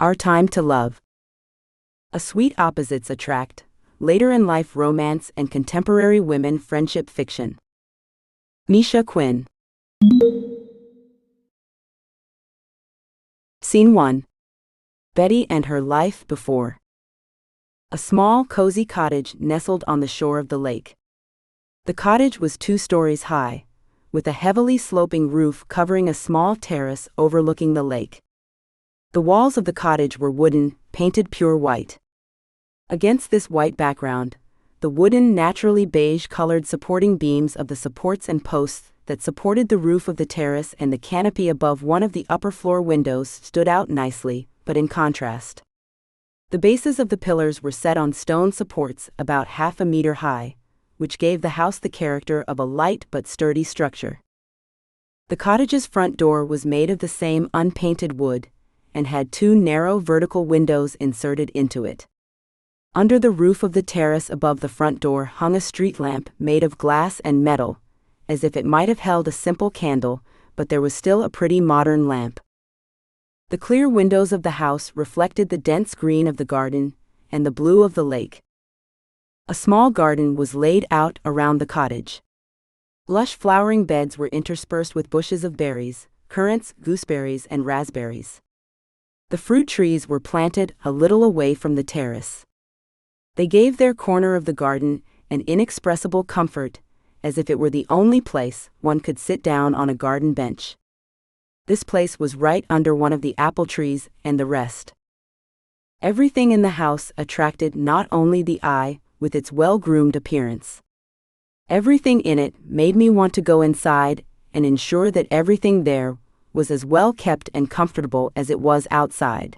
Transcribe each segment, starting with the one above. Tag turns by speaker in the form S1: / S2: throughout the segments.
S1: Our Time to Love. A sweet opposites attract, later in life romance and contemporary women friendship fiction. Misha Quinn. Scene 1. Betty and her life before. A small, cozy cottage nestled on the shore of the lake. The cottage was 2 stories high, with a heavily sloping roof covering a small terrace overlooking the lake. The walls of the cottage were wooden, painted pure white. Against this white background, the wooden, naturally beige-colored supporting beams of the supports and posts that supported the roof of the terrace and the canopy above one of the upper floor windows stood out nicely, but in contrast. The bases of the pillars were set on stone supports about half a meter high, which gave the house the character of a light but sturdy structure. The cottage's front door was made of the same unpainted wood, and had 2 narrow vertical windows inserted into it. Under the roof of the terrace above the front door hung a street lamp made of glass and metal, as if it might have held a simple candle, but there was still a pretty modern lamp. The clear windows of the house reflected the dense green of the garden and the blue of the lake. A small garden was laid out around the cottage. Lush flowering beds were interspersed with bushes of berries, currants, gooseberries, and raspberries. The fruit trees were planted a little away from the terrace. They gave their corner of the garden an inexpressible comfort, as if it were the only place one could sit down on a garden bench. This place was right under one of the apple trees and the rest. Everything in the house attracted not only the eye with its well-groomed appearance. Everything in it made me want to go inside and ensure that everything there was as well kept and comfortable as it was outside.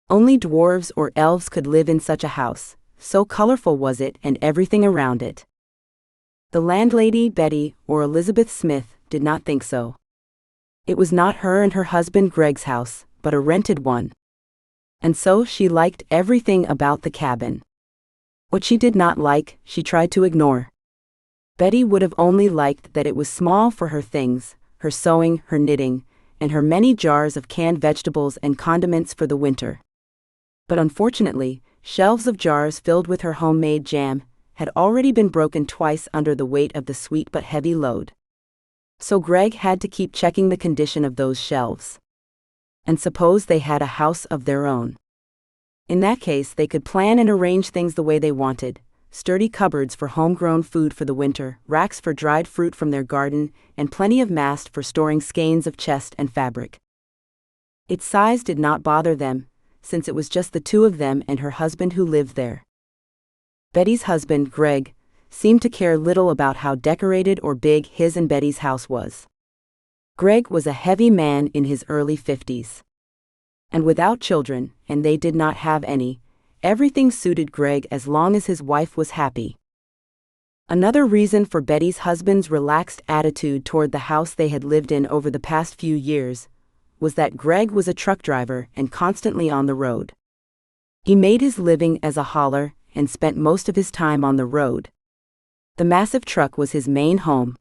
S1: Only dwarves or elves could live in such a house, so colorful was it and everything around it. The landlady, Betty, or Elizabeth Smith, did not think so. It was not her and her husband Greg's house, but a rented one. And so she liked everything about the cabin. What she did not like, she tried to ignore. Betty would have only liked that it was small for her things, her sewing, her knitting, and her many jars of canned vegetables and condiments for the winter. But unfortunately, shelves of jars filled with her homemade jam had already been broken twice under the weight of the sweet but heavy load. So Greg had to keep checking the condition of those shelves. And suppose they had a house of their own. In that case, they could plan and arrange things the way they wanted. Sturdy cupboards for homegrown food for the winter, racks for dried fruit from their garden, and plenty of mast for storing skeins of chest and fabric. Its size did not bother them, since it was just the 2 of them and her husband who lived there. Betty's husband, Greg, seemed to care little about how decorated or big his and Betty's house was. Greg was a heavy man in his early 50s. And without children, and they did not have any, everything suited Greg as long as his wife was happy. Another reason for Betty's husband's relaxed attitude toward the house they had lived in over the past few years was that Greg was a truck driver and constantly on the road. He made his living as a hauler and spent most of his time on the road. The massive truck was his main home.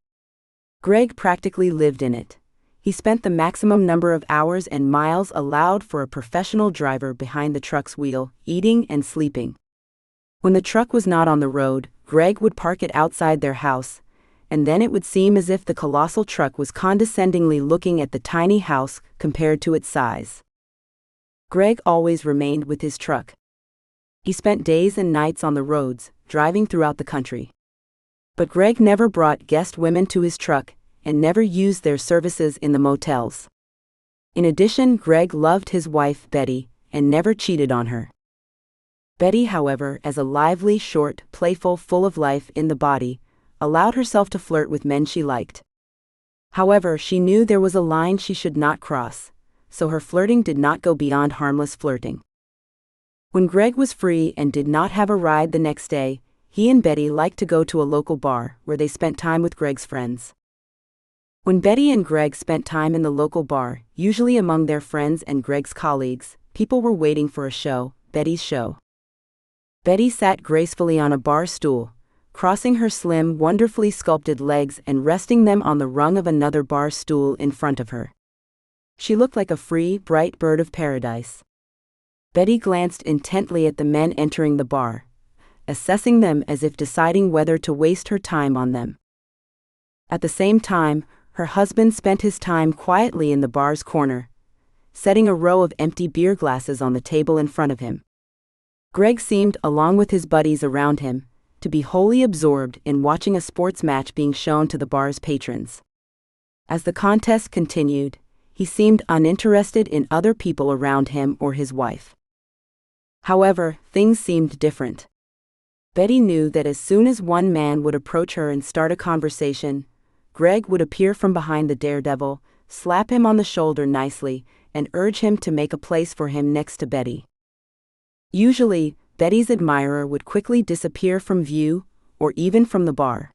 S1: Greg practically lived in it. He spent the maximum number of hours and miles allowed for a professional driver behind the truck's wheel, eating and sleeping. When the truck was not on the road, Greg would park it outside their house, and then it would seem as if the colossal truck was condescendingly looking at the tiny house compared to its size. Greg always remained with his truck. He spent days and nights on the roads, driving throughout the country. But Greg never brought guest women to his truck, and never used their services in the motels. In addition, Greg loved his wife, Betty, and never cheated on her. Betty, however, as a lively, short, playful, full of life in the body, allowed herself to flirt with men she liked. However, she knew there was a line she should not cross, so her flirting did not go beyond harmless flirting. When Greg was free and did not have a ride the next day, he and Betty liked to go to a local bar, where they spent time with Greg's friends. When Betty and Greg spent time in the local bar, usually among their friends and Greg's colleagues, people were waiting for a show, Betty's show. Betty sat gracefully on a bar stool, crossing her slim, wonderfully sculpted legs and resting them on the rung of another bar stool in front of her. She looked like a free, bright bird of paradise. Betty glanced intently at the men entering the bar, assessing them as if deciding whether to waste her time on them. At the same time, her husband spent his time quietly in the bar's corner, setting a row of empty beer glasses on the table in front of him. Greg seemed, along with his buddies around him, to be wholly absorbed in watching a sports match being shown to the bar's patrons. As the contest continued, he seemed uninterested in other people around him or his wife. However, things seemed different. Betty knew that as soon as one man would approach her and start a conversation, Greg would appear from behind the daredevil, slap him on the shoulder nicely, and urge him to make a place for him next to Betty. Usually, Betty's admirer would quickly disappear from view, or even from the bar.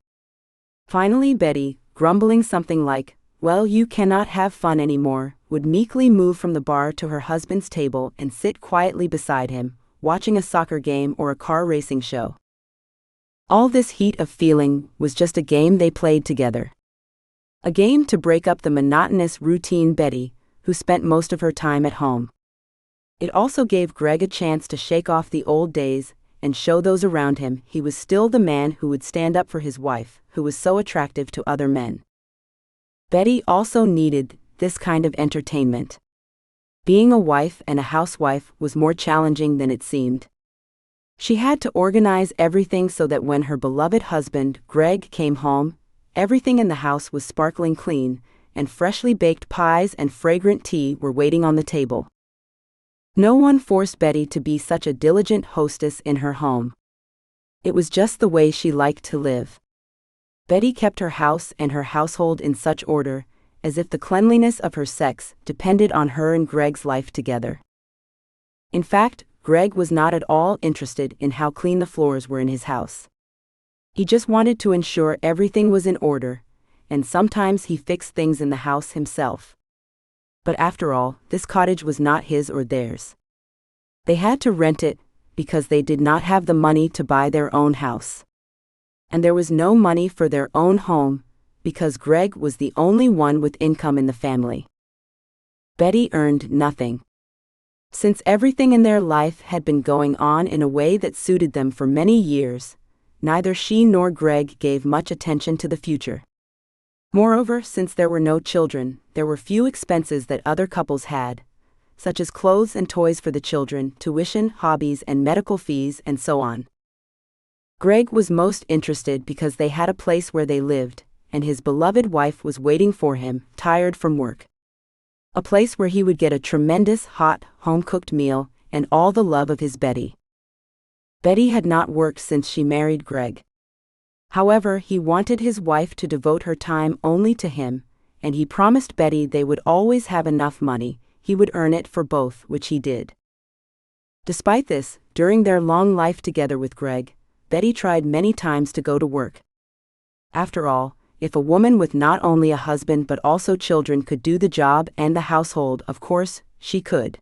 S1: Finally, Betty, grumbling something like, "Well, you cannot have fun anymore," would meekly move from the bar to her husband's table and sit quietly beside him, watching a soccer game or a car racing show. All this heat of feeling was just a game they played together. A game to break up the monotonous routine Betty, who spent most of her time at home. It also gave Greg a chance to shake off the old days and show those around him he was still the man who would stand up for his wife, who was so attractive to other men. Betty also needed this kind of entertainment. Being a wife and a housewife was more challenging than it seemed. She had to organize everything so that when her beloved husband, Greg, came home, everything in the house was sparkling clean, and freshly baked pies and fragrant tea were waiting on the table. No one forced Betty to be such a diligent hostess in her home. It was just the way she liked to live. Betty kept her house and her household in such order, as if the cleanliness of her sex depended on her and Greg's life together. In fact, Greg was not at all interested in how clean the floors were in his house. He just wanted to ensure everything was in order, and sometimes he fixed things in the house himself. But after all, this cottage was not his or theirs. They had to rent it because they did not have the money to buy their own house. And there was no money for their own home because Greg was the only one with income in the family. Betty earned nothing. Since everything in their life had been going on in a way that suited them for many years, neither she nor Greg gave much attention to the future. Moreover, since there were no children, there were few expenses that other couples had, such as clothes and toys for the children, tuition, hobbies, and medical fees, and so on. Greg was most interested because they had a place where they lived, and his beloved wife was waiting for him, tired from work. A place where he would get a tremendous, hot, home-cooked meal, and all the love of his Betty. Betty had not worked since she married Greg. However, he wanted his wife to devote her time only to him, and he promised Betty they would always have enough money, he would earn it for both, which he did. Despite this, during their long life together with Greg, Betty tried many times to go to work. After all, if a woman with not only a husband but also children could do the job and the household, of course, she could.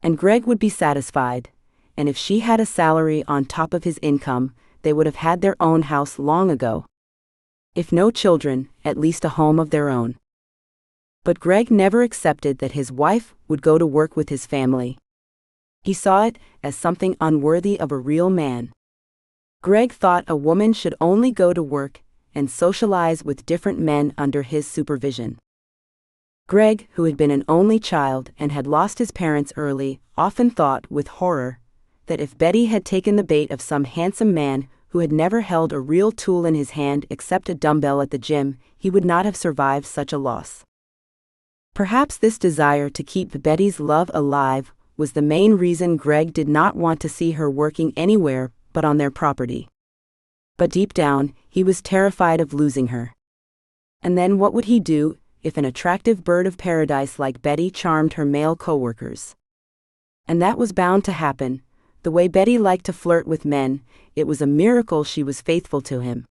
S1: And Greg would be satisfied, and if she had a salary on top of his income, they would have had their own house long ago. If no children, at least a home of their own. But Greg never accepted that his wife would go to work with his family. He saw it as something unworthy of a real man. Greg thought a woman should only go to work and socialize with different men under his supervision. Greg, who had been an only child and had lost his parents early, often thought with horror that if Betty had taken the bait of some handsome man who had never held a real tool in his hand except a dumbbell at the gym, he would not have survived such a loss. Perhaps this desire to keep Betty's love alive was the main reason Greg did not want to see her working anywhere but on their property. But deep down, he was terrified of losing her. And then what would he do if an attractive bird of paradise like Betty charmed her male coworkers? And that was bound to happen. The way Betty liked to flirt with men, it was a miracle she was faithful to him.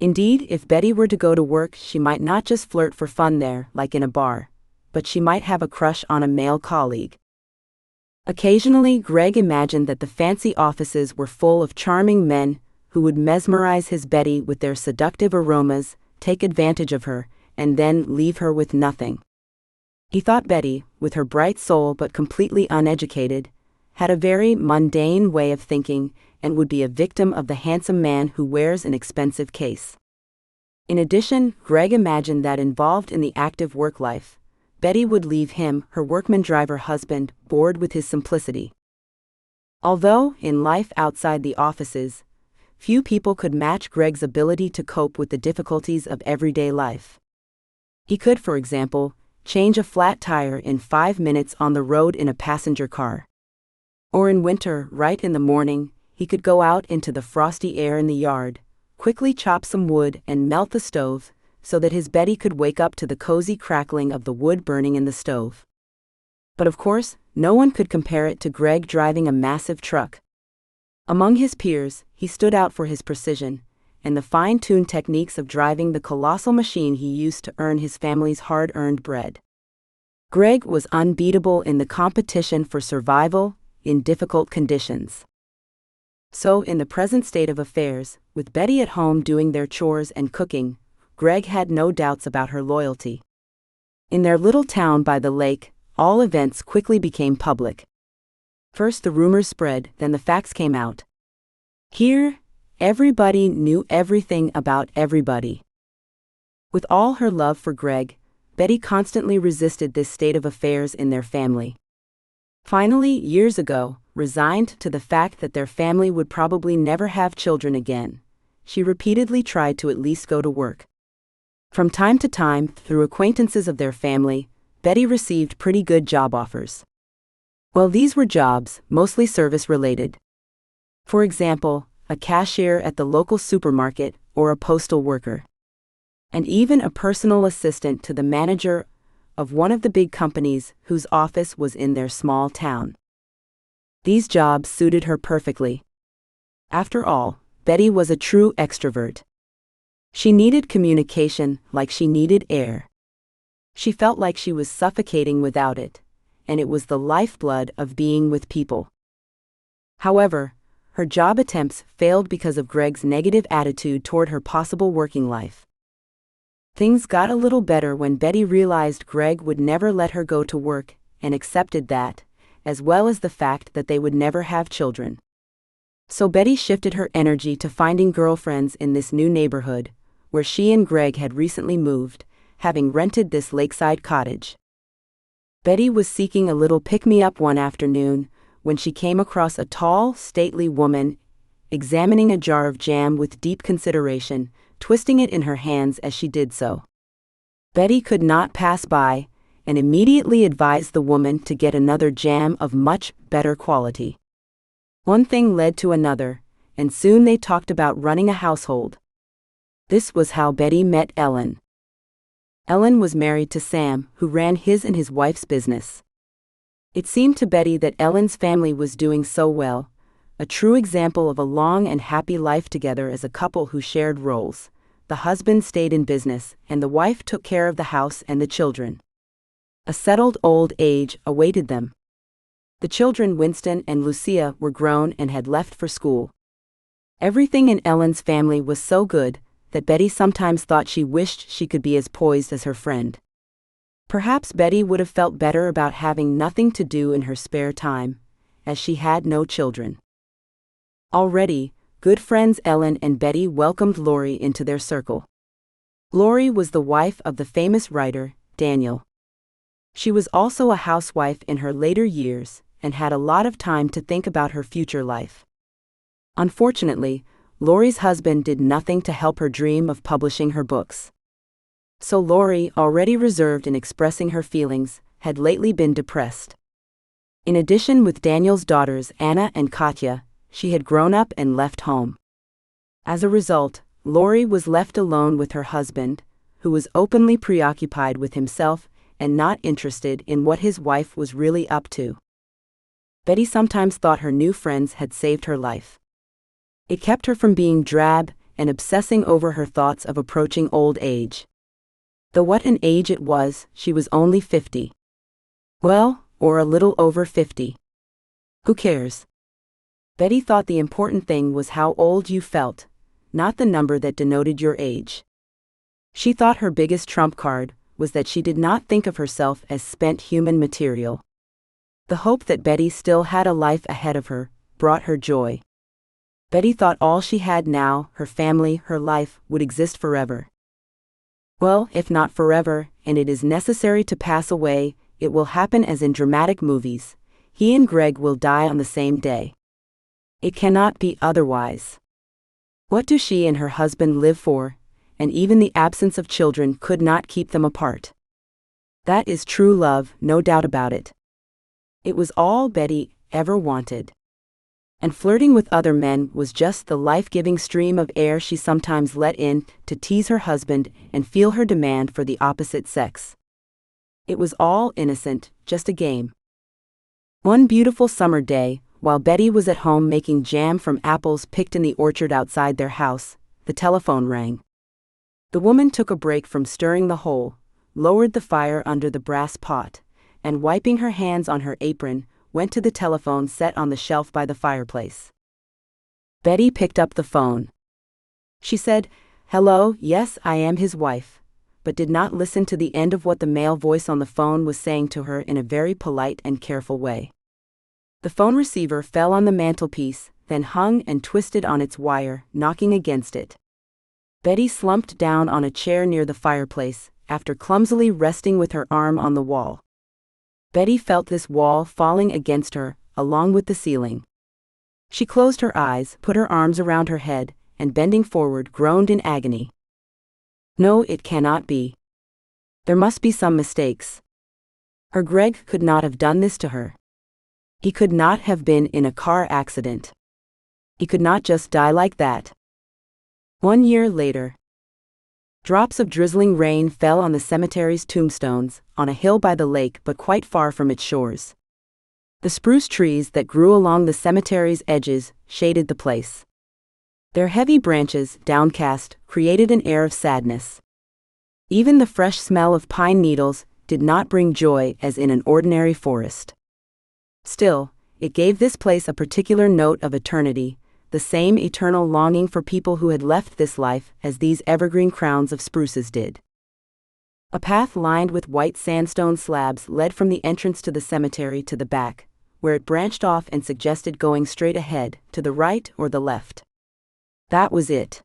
S1: Indeed, if Betty were to go to work, she might not just flirt for fun there, like in a bar, but she might have a crush on a male colleague. Occasionally, Greg imagined that the fancy offices were full of charming men who would mesmerize his Betty with their seductive aromas, take advantage of her, and then leave her with nothing. He thought Betty, with her bright soul but completely uneducated, had a very mundane way of thinking and would be a victim of the handsome man who wears an expensive case. In addition, Greg imagined that involved in the active work life, Betty would leave him, her workman-driver husband, bored with his simplicity. Although, in life outside the offices, few people could match Greg's ability to cope with the difficulties of everyday life. He could, for example, change a flat tire in 5 minutes on the road in a passenger car. Or in winter, right in the morning, he could go out into the frosty air in the yard, quickly chop some wood and melt the stove, so that his Betty could wake up to the cozy crackling of the wood burning in the stove. But of course, no one could compare it to Greg driving a massive truck. Among his peers, he stood out for his precision and the fine-tuned techniques of driving the colossal machine he used to earn his family's hard-earned bread. Greg was unbeatable in the competition for survival in difficult conditions. So, in the present state of affairs, with Betty at home doing their chores and cooking, Greg had no doubts about her loyalty. In their little town by the lake, all events quickly became public. First the rumors spread, then the facts came out. Here, everybody knew everything about everybody. With all her love for Greg, Betty constantly resisted this state of affairs in their family. Finally, years ago, resigned to the fact that their family would probably never have children again, she repeatedly tried to at least go to work. From time to time, through acquaintances of their family, Betty received pretty good job offers. Well, these were jobs, mostly service-related. For example, a cashier at the local supermarket or a postal worker. And even a personal assistant to the manager of one of the big companies whose office was in their small town. These jobs suited her perfectly. After all, Betty was a true extrovert. She needed communication like she needed air. She felt like she was suffocating without it, and it was the lifeblood of being with people. However, her job attempts failed because of Greg's negative attitude toward her possible working life. Things got a little better when Betty realized Greg would never let her go to work and accepted that, as well as the fact that they would never have children. So Betty shifted her energy to finding girlfriends in this new neighborhood, where she and Greg had recently moved, having rented this lakeside cottage. Betty was seeking a little pick-me-up one afternoon when she came across a tall, stately woman examining a jar of jam with deep consideration, twisting it in her hands as she did so. Betty could not pass by and immediately advised the woman to get another jam of much better quality. One thing led to another, and soon they talked about running a household. This was how Betty met Ellen. Ellen was married to Sam, who ran his and his wife's business. It seemed to Betty that Ellen's family was doing so well, a true example of a long and happy life together as a couple who shared roles. The husband stayed in business, and the wife took care of the house and the children. A settled old age awaited them. The children, Winston and Lucia, were grown and had left for school. Everything in Ellen's family was so good that Betty sometimes thought she wished she could be as poised as her friend. Perhaps Betty would have felt better about having nothing to do in her spare time, as she had no children. Already, good friends Ellen and Betty welcomed Lori into their circle. Lori was the wife of the famous writer, Daniel. She was also a housewife in her later years and had a lot of time to think about her future life. Unfortunately, Lori's husband did nothing to help her dream of publishing her books. So Lori, already reserved in expressing her feelings, had lately been depressed. In addition, with Daniel's daughters Anna and Katya, she had grown up and left home. As a result, Lori was left alone with her husband, who was openly preoccupied with himself and not interested in what his wife was really up to. Betty sometimes thought her new friends had saved her life. It kept her from being drab and obsessing over her thoughts of approaching old age. Though what an age it was, she was only 50. Well, or a little over 50. Who cares? Betty thought the important thing was how old you felt, not the number that denoted your age. She thought her biggest trump card was that she did not think of herself as spent human material. The hope that Betty still had a life ahead of her brought her joy. Betty thought all she had now, her family, her life, would exist forever. Well, if not forever, and it is necessary to pass away, it will happen as in dramatic movies. He and Greg will die on the same day. It cannot be otherwise. What do she and her husband live for? And even the absence of children could not keep them apart. That is true love, no doubt about it. It was all Betty ever wanted. And flirting with other men was just the life-giving stream of air she sometimes let in to tease her husband and feel her demand for the opposite sex. It was all innocent, just a game. One beautiful summer day, while Betty was at home making jam from apples picked in the orchard outside their house, the telephone rang. The woman took a break from stirring the whole, lowered the fire under the brass pot, and wiping her hands on her apron, went to the telephone set on the shelf by the fireplace. Betty picked up the phone. She said, "Hello, yes, I am his wife," but did not listen to the end of what the male voice on the phone was saying to her in a very polite and careful way. The phone receiver fell on the mantelpiece, then hung and twisted on its wire, knocking against it. Betty slumped down on a chair near the fireplace, after clumsily resting with her arm on the wall. Betty felt this wall falling against her, along with the ceiling. She closed her eyes, put her arms around her head, and bending forward, groaned in agony. No, it cannot be. There must be some mistakes. Her Greg could not have done this to her. He could not have been in a car accident. He could not just die like that. 1 year later. Drops of drizzling rain fell on the cemetery's tombstones, on a hill by the lake but quite far from its shores. The spruce trees that grew along the cemetery's edges shaded the place. Their heavy branches, downcast, created an air of sadness. Even the fresh smell of pine needles did not bring joy as in an ordinary forest. Still, it gave this place a particular note of eternity, the same eternal longing for people who had left this life as these evergreen crowns of spruces did. A path lined with white sandstone slabs led from the entrance to the cemetery to the back, where it branched off and suggested going straight ahead, to the right or the left. That was it.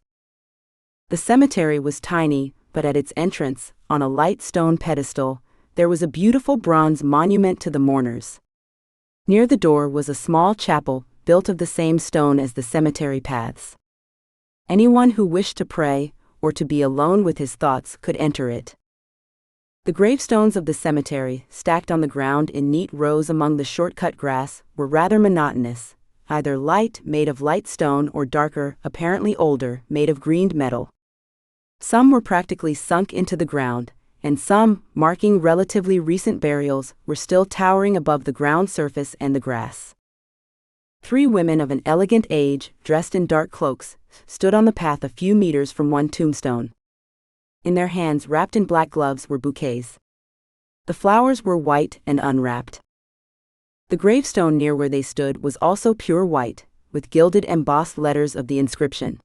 S1: The cemetery was tiny, but at its entrance, on a light stone pedestal, there was a beautiful bronze monument to the mourners. Near the door was a small chapel, built of the same stone as the cemetery paths. Anyone who wished to pray, or to be alone with his thoughts, could enter it. The gravestones of the cemetery, stacked on the ground in neat rows among the short-cut grass, were rather monotonous, either light, made of light stone, or darker, apparently older, made of greened metal. Some were practically sunk into the ground, and some, marking relatively recent burials, were still towering above the ground surface and the grass. 3 women of an elegant age, dressed in dark cloaks, stood on the path a few meters from one tombstone. In their hands, wrapped in black gloves, were bouquets. The flowers were white and unwrapped. The gravestone near where they stood was also pure white, with gilded embossed letters of the inscription.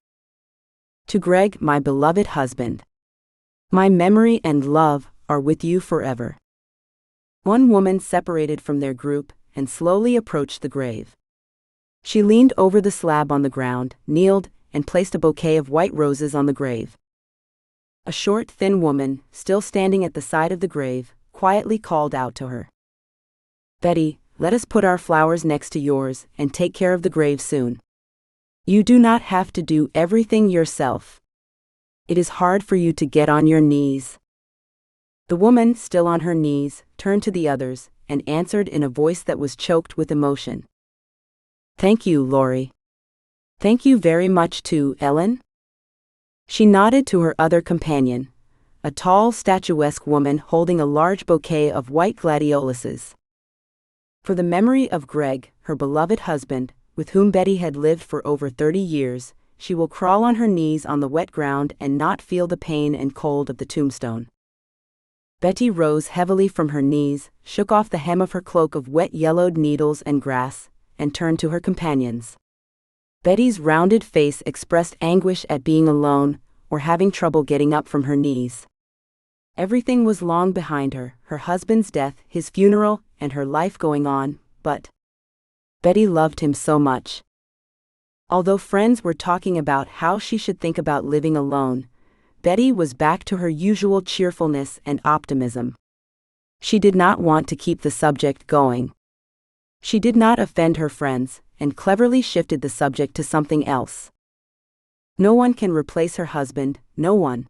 S1: To Greg, my beloved husband. My memory and love are with you forever. One woman separated from their group and slowly approached the grave. She leaned over the slab on the ground, kneeled, and placed a bouquet of white roses on the grave. A short, thin woman, still standing at the side of the grave, quietly called out to her. Betty, let us put our flowers next to yours and take care of the grave soon. You do not have to do everything yourself. It is hard for you to get on your knees. The woman, still on her knees, turned to the others and answered in a voice that was choked with emotion. Thank you, Laurie. Thank you very much too, Ellen. She nodded to her other companion, a tall, statuesque woman holding a large bouquet of white gladioluses. For the memory of Greg, her beloved husband, with whom Betty had lived for over 30 years, she will crawl on her knees on the wet ground and not feel the pain and cold of the tombstone. Betty rose heavily from her knees, shook off the hem of her cloak of wet yellowed needles and grass, and turned to her companions. Betty's rounded face expressed anguish at being alone, or having trouble getting up from her knees. Everything was long behind her, her husband's death, his funeral, and her life going on, but Betty loved him so much. Although friends were talking about how she should think about living alone, Betty was back to her usual cheerfulness and optimism. She did not want to keep the subject going. She did not offend her friends, and cleverly shifted the subject to something else. No one can replace her husband, no one.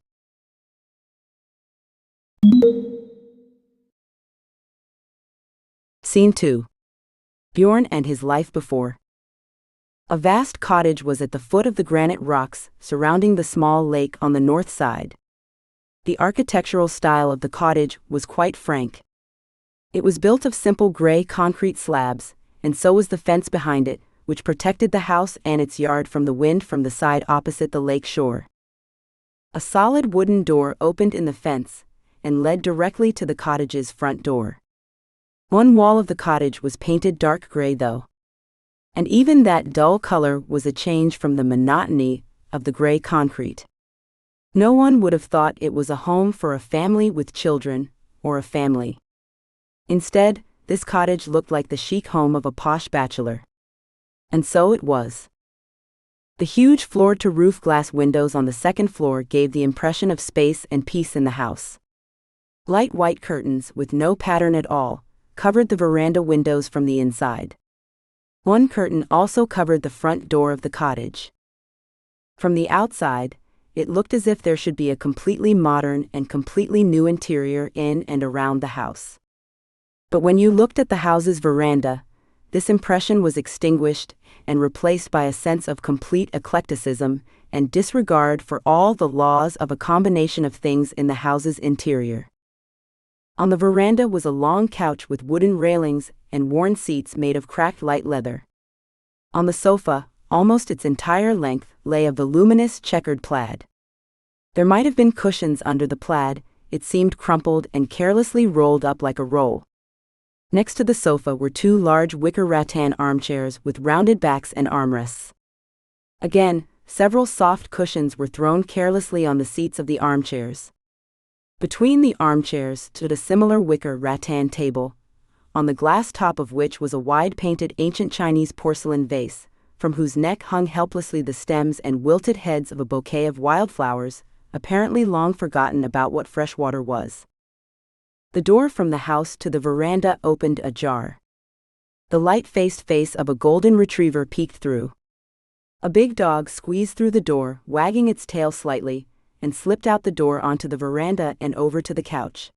S1: Scene 2. Bjorn and his life before. A vast cottage was at the foot of the granite rocks surrounding the small lake on the north side. The architectural style of the cottage was quite frank. It was built of simple gray concrete slabs, and so was the fence behind it, which protected the house and its yard from the wind from the side opposite the lake shore. A solid wooden door opened in the fence and led directly to the cottage's front door. One wall of the cottage was painted dark gray though. And even that dull color was a change from the monotony of the gray concrete. No one would have thought it was a home for a family with children, or a family. Instead, this cottage looked like the chic home of a posh bachelor. And so it was. The huge floor-to-roof glass windows on the second floor gave the impression of space and peace in the house. Light white curtains, with no pattern at all, covered the veranda windows from the inside. One curtain also covered the front door of the cottage. From the outside, it looked as if there should be a completely modern and completely new interior in and around the house. But when you looked at the house's veranda, this impression was extinguished and replaced by a sense of complete eclecticism and disregard for all the laws of a combination of things in the house's interior. On the veranda was a long couch with wooden railings and worn seats made of cracked light leather. On the sofa, almost its entire length, lay a voluminous checkered plaid. There might have been cushions under the plaid, it seemed crumpled and carelessly rolled up like a roll. Next to the sofa were two large wicker rattan armchairs with rounded backs and armrests. Again, several soft cushions were thrown carelessly on the seats of the armchairs. Between the armchairs stood a similar wicker rattan table, on the glass top of which was a wide painted ancient Chinese porcelain vase, from whose neck hung helplessly the stems and wilted heads of a bouquet of wildflowers, apparently long forgotten about what fresh water was. The door from the house to the veranda opened ajar. The light-faced face of a golden retriever peeked through. A big dog squeezed through the door, wagging its tail slightly, and slipped out the door onto the veranda and over to the couch.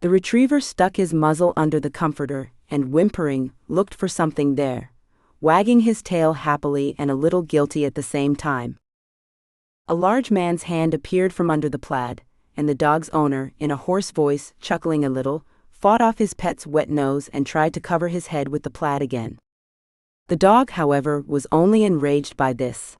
S1: The retriever stuck his muzzle under the comforter and, whimpering, looked for something there, wagging his tail happily and a little guilty at the same time. A large man's hand appeared from under the plaid, and the dog's owner, in a hoarse voice, chuckling a little, fought off his pet's wet nose and tried to cover his head with the plaid again. The dog, however, was only enraged by this.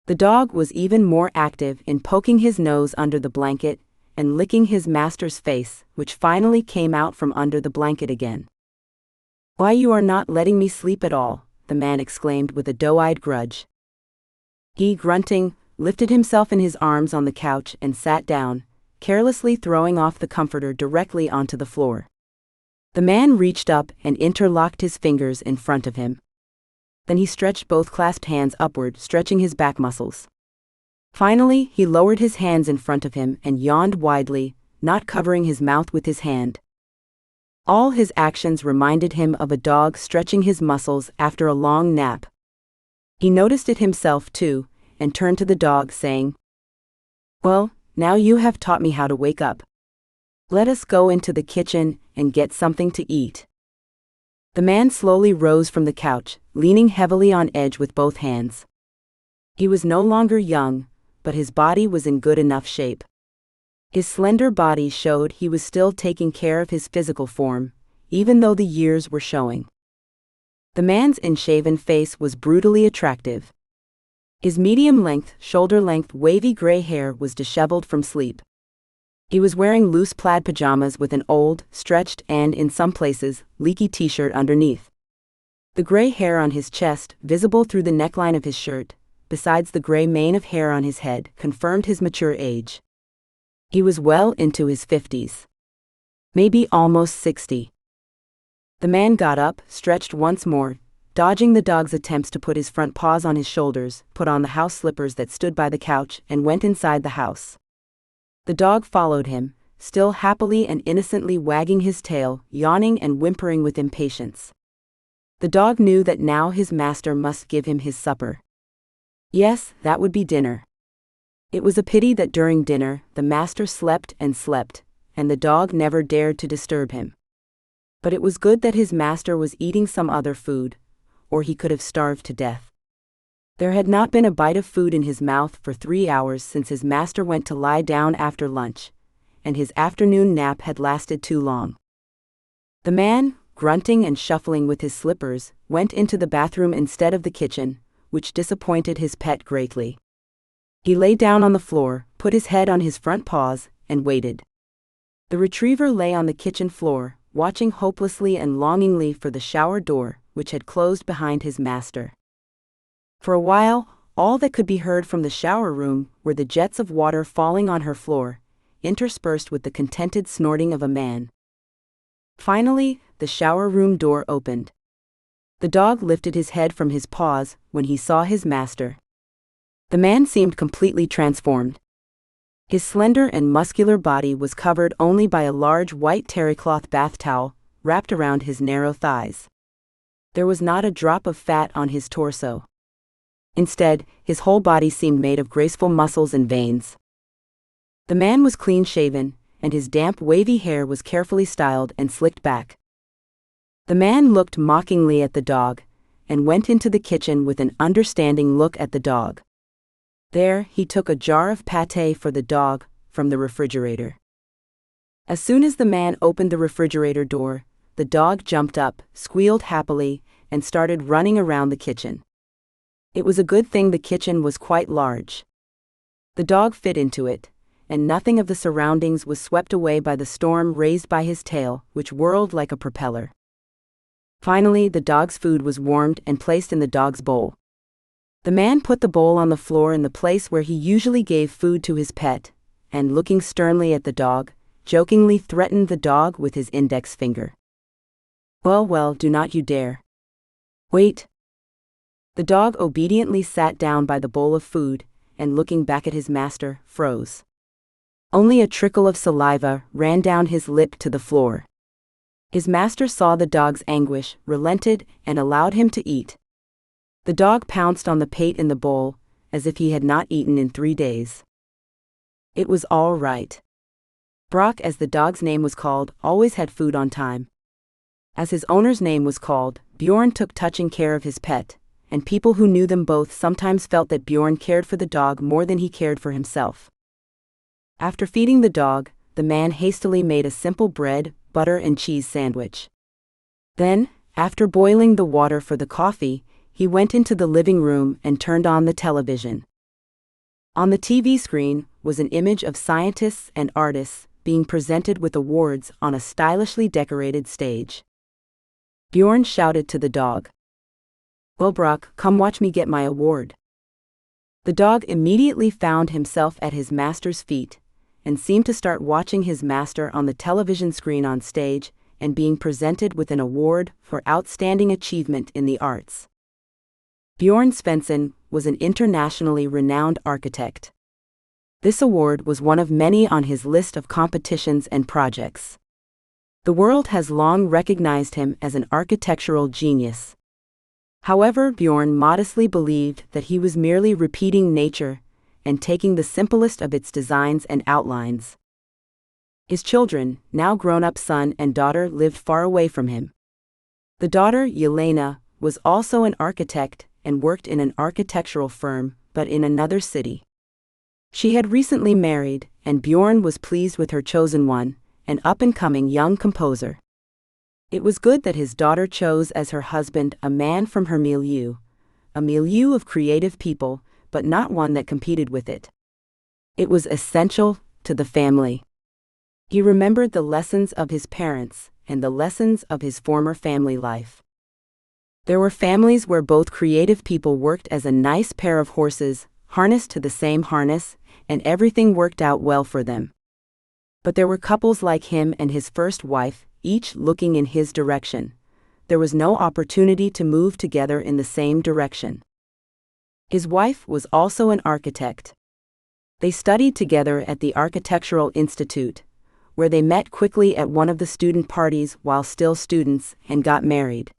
S1: The dog was even more active in poking his nose under the blanket and licking his master's face, which finally came out from under the blanket again. "Why, you are not letting me sleep at all," the man exclaimed with a doe-eyed grudge. He, grunting, lifted himself in his arms on the couch and sat down, carelessly throwing off the comforter directly onto the floor. The man reached up and interlocked his fingers in front of him. Then he stretched both clasped hands upward, stretching his back muscles. Finally, he lowered his hands in front of him and yawned widely, not covering his mouth with his hand. All his actions reminded him of a dog stretching his muscles after a long nap. He noticed it himself too, and turned to the dog, saying, "Well, now you have taught me how to wake up. Let us go into the kitchen and get something to eat." The man slowly rose from the couch, leaning heavily on edge with both hands. He was no longer young, but his body was in good enough shape. His slender body showed he was still taking care of his physical form, even though the years were showing. The man's unshaven face was brutally attractive. His medium-length, shoulder-length, wavy gray hair was disheveled from sleep. He was wearing loose plaid pajamas with an old, stretched and, in some places, leaky t-shirt underneath. The gray hair on his chest, visible through the neckline of his shirt, besides the gray mane of hair on his head, confirmed his mature age. He was well into his 50s. Maybe almost 60. The man got up, stretched once more, dodging the dog's attempts to put his front paws on his shoulders, put on the house slippers that stood by the couch, and went inside the house. The dog followed him, still happily and innocently wagging his tail, yawning and whimpering with impatience. The dog knew that now his master must give him his supper. Yes, that would be dinner. It was a pity that during dinner the master slept, and the dog never dared to disturb him. But it was good that his master was eating some other food, or he could have starved to death. There had not been a bite of food in his mouth for 3 hours since his master went to lie down after lunch, and his afternoon nap had lasted too long. The man, grunting and shuffling with his slippers, went into the bathroom instead of the kitchen, which disappointed his pet greatly. He lay down on the floor, put his head on his front paws, and waited. The retriever lay on the kitchen floor, watching hopelessly and longingly for the shower door, which had closed behind his master. For a while, all that could be heard from the shower room were the jets of water falling on her floor, interspersed with the contented snorting of a man. Finally, the shower room door opened. The dog lifted his head from his paws when he saw his master. The man seemed completely transformed. His slender and muscular body was covered only by a large white terrycloth bath towel wrapped around his narrow thighs. There was not a drop of fat on his torso. Instead, his whole body seemed made of graceful muscles and veins. The man was clean-shaven, and his damp, wavy hair was carefully styled and slicked back. The man looked mockingly at the dog, and went into the kitchen with an understanding look at the dog. There, he took a jar of pâté for the dog from the refrigerator. As soon as the man opened the refrigerator door, the dog jumped up, squealed happily, and started running around the kitchen. It was a good thing the kitchen was quite large. The dog fit into it, and nothing of the surroundings was swept away by the storm raised by his tail, which whirled like a propeller. Finally, the dog's food was warmed and placed in the dog's bowl. The man put the bowl on the floor in the place where he usually gave food to his pet, and looking sternly at the dog, jokingly threatened the dog with his index finger. Well, do not you dare. Wait. The dog obediently sat down by the bowl of food, and looking back at his master, froze. Only a trickle of saliva ran down his lip to the floor. His master saw the dog's anguish, relented, and allowed him to eat. The dog pounced on the pate in the bowl, as if he had not eaten in 3 days. It was all right. Brock, as the dog's name was called, always had food on time. As his owner's name was called, Bjorn took touching care of his pet, and people who knew them both sometimes felt that Bjorn cared for the dog more than he cared for himself. After feeding the dog, the man hastily made a simple bread, butter and cheese sandwich. Then, after boiling the water for the coffee, he went into the living room and turned on the television. On the TV screen was an image of scientists and artists being presented with awards on a stylishly decorated stage. Bjorn shouted to the dog, "Well, Brock, come watch me get my award." The dog immediately found himself at his master's feet, and seemed to start watching his master on the television screen on stage and being presented with an award for outstanding achievement in the arts. Bjorn Svensson was an internationally renowned architect. This award was one of many on his list of competitions and projects. The world has long recognized him as an architectural genius. However, Bjorn modestly believed that he was merely repeating nature and taking the simplest of its designs and outlines. His children, now grown-up son and daughter, lived far away from him. The daughter, Yelena, was also an architect and worked in an architectural firm, but in another city. She had recently married, and Bjorn was pleased with her chosen one, an up-and-coming young composer. It was good that his daughter chose as her husband a man from her milieu, a milieu of creative people, but not one that competed with it. It was essential to the family. He remembered the lessons of his parents and the lessons of his former family life. There were families where both creative people worked as a nice pair of horses, harnessed to the same harness, and everything worked out well for them. But there were couples like him and his first wife, each looking in his direction, there was no opportunity to move together in the same direction. His wife was also an architect. They studied together at the Architectural Institute, where they met quickly at one of the student parties while still students, and got married.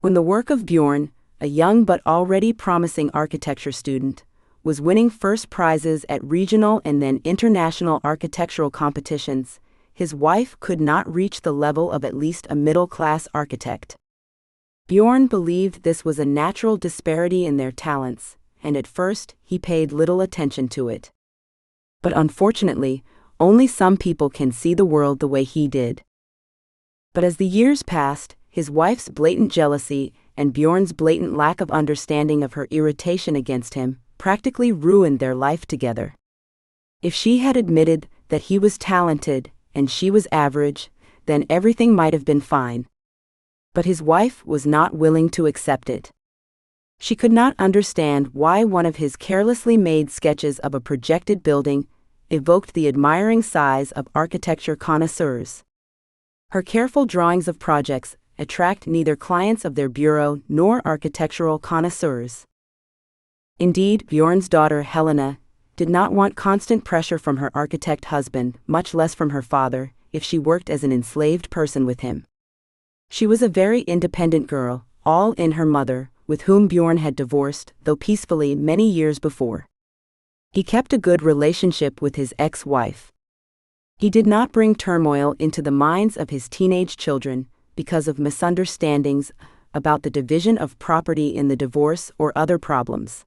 S1: When the work of Bjorn, a young but already promising architecture student, was winning first prizes at regional and then international architectural competitions, his wife could not reach the level of at least a middle-class architect. Bjorn believed this was a natural disparity in their talents, and at first he paid little attention to it. But unfortunately, only some people can see the world the way he did. But as the years passed, his wife's blatant jealousy and Bjorn's blatant lack of understanding of her irritation against him practically ruined their life together. If she had admitted that he was talented and she was average, then everything might have been fine. But his wife was not willing to accept it. She could not understand why one of his carelessly made sketches of a projected building evoked the admiring sighs of architecture connoisseurs. Her careful drawings of projects attract neither clients of their bureau nor architectural connoisseurs. Indeed, Bjorn's daughter Helena did not want constant pressure from her architect husband, much less from her father, if she worked as an enslaved person with him. She was a very independent girl, all in her mother, with whom Bjorn had divorced, though peacefully, many years before. He kept a good relationship with his ex-wife. He did not bring turmoil into the minds of his teenage children because of misunderstandings about the division of property in the divorce or other problems.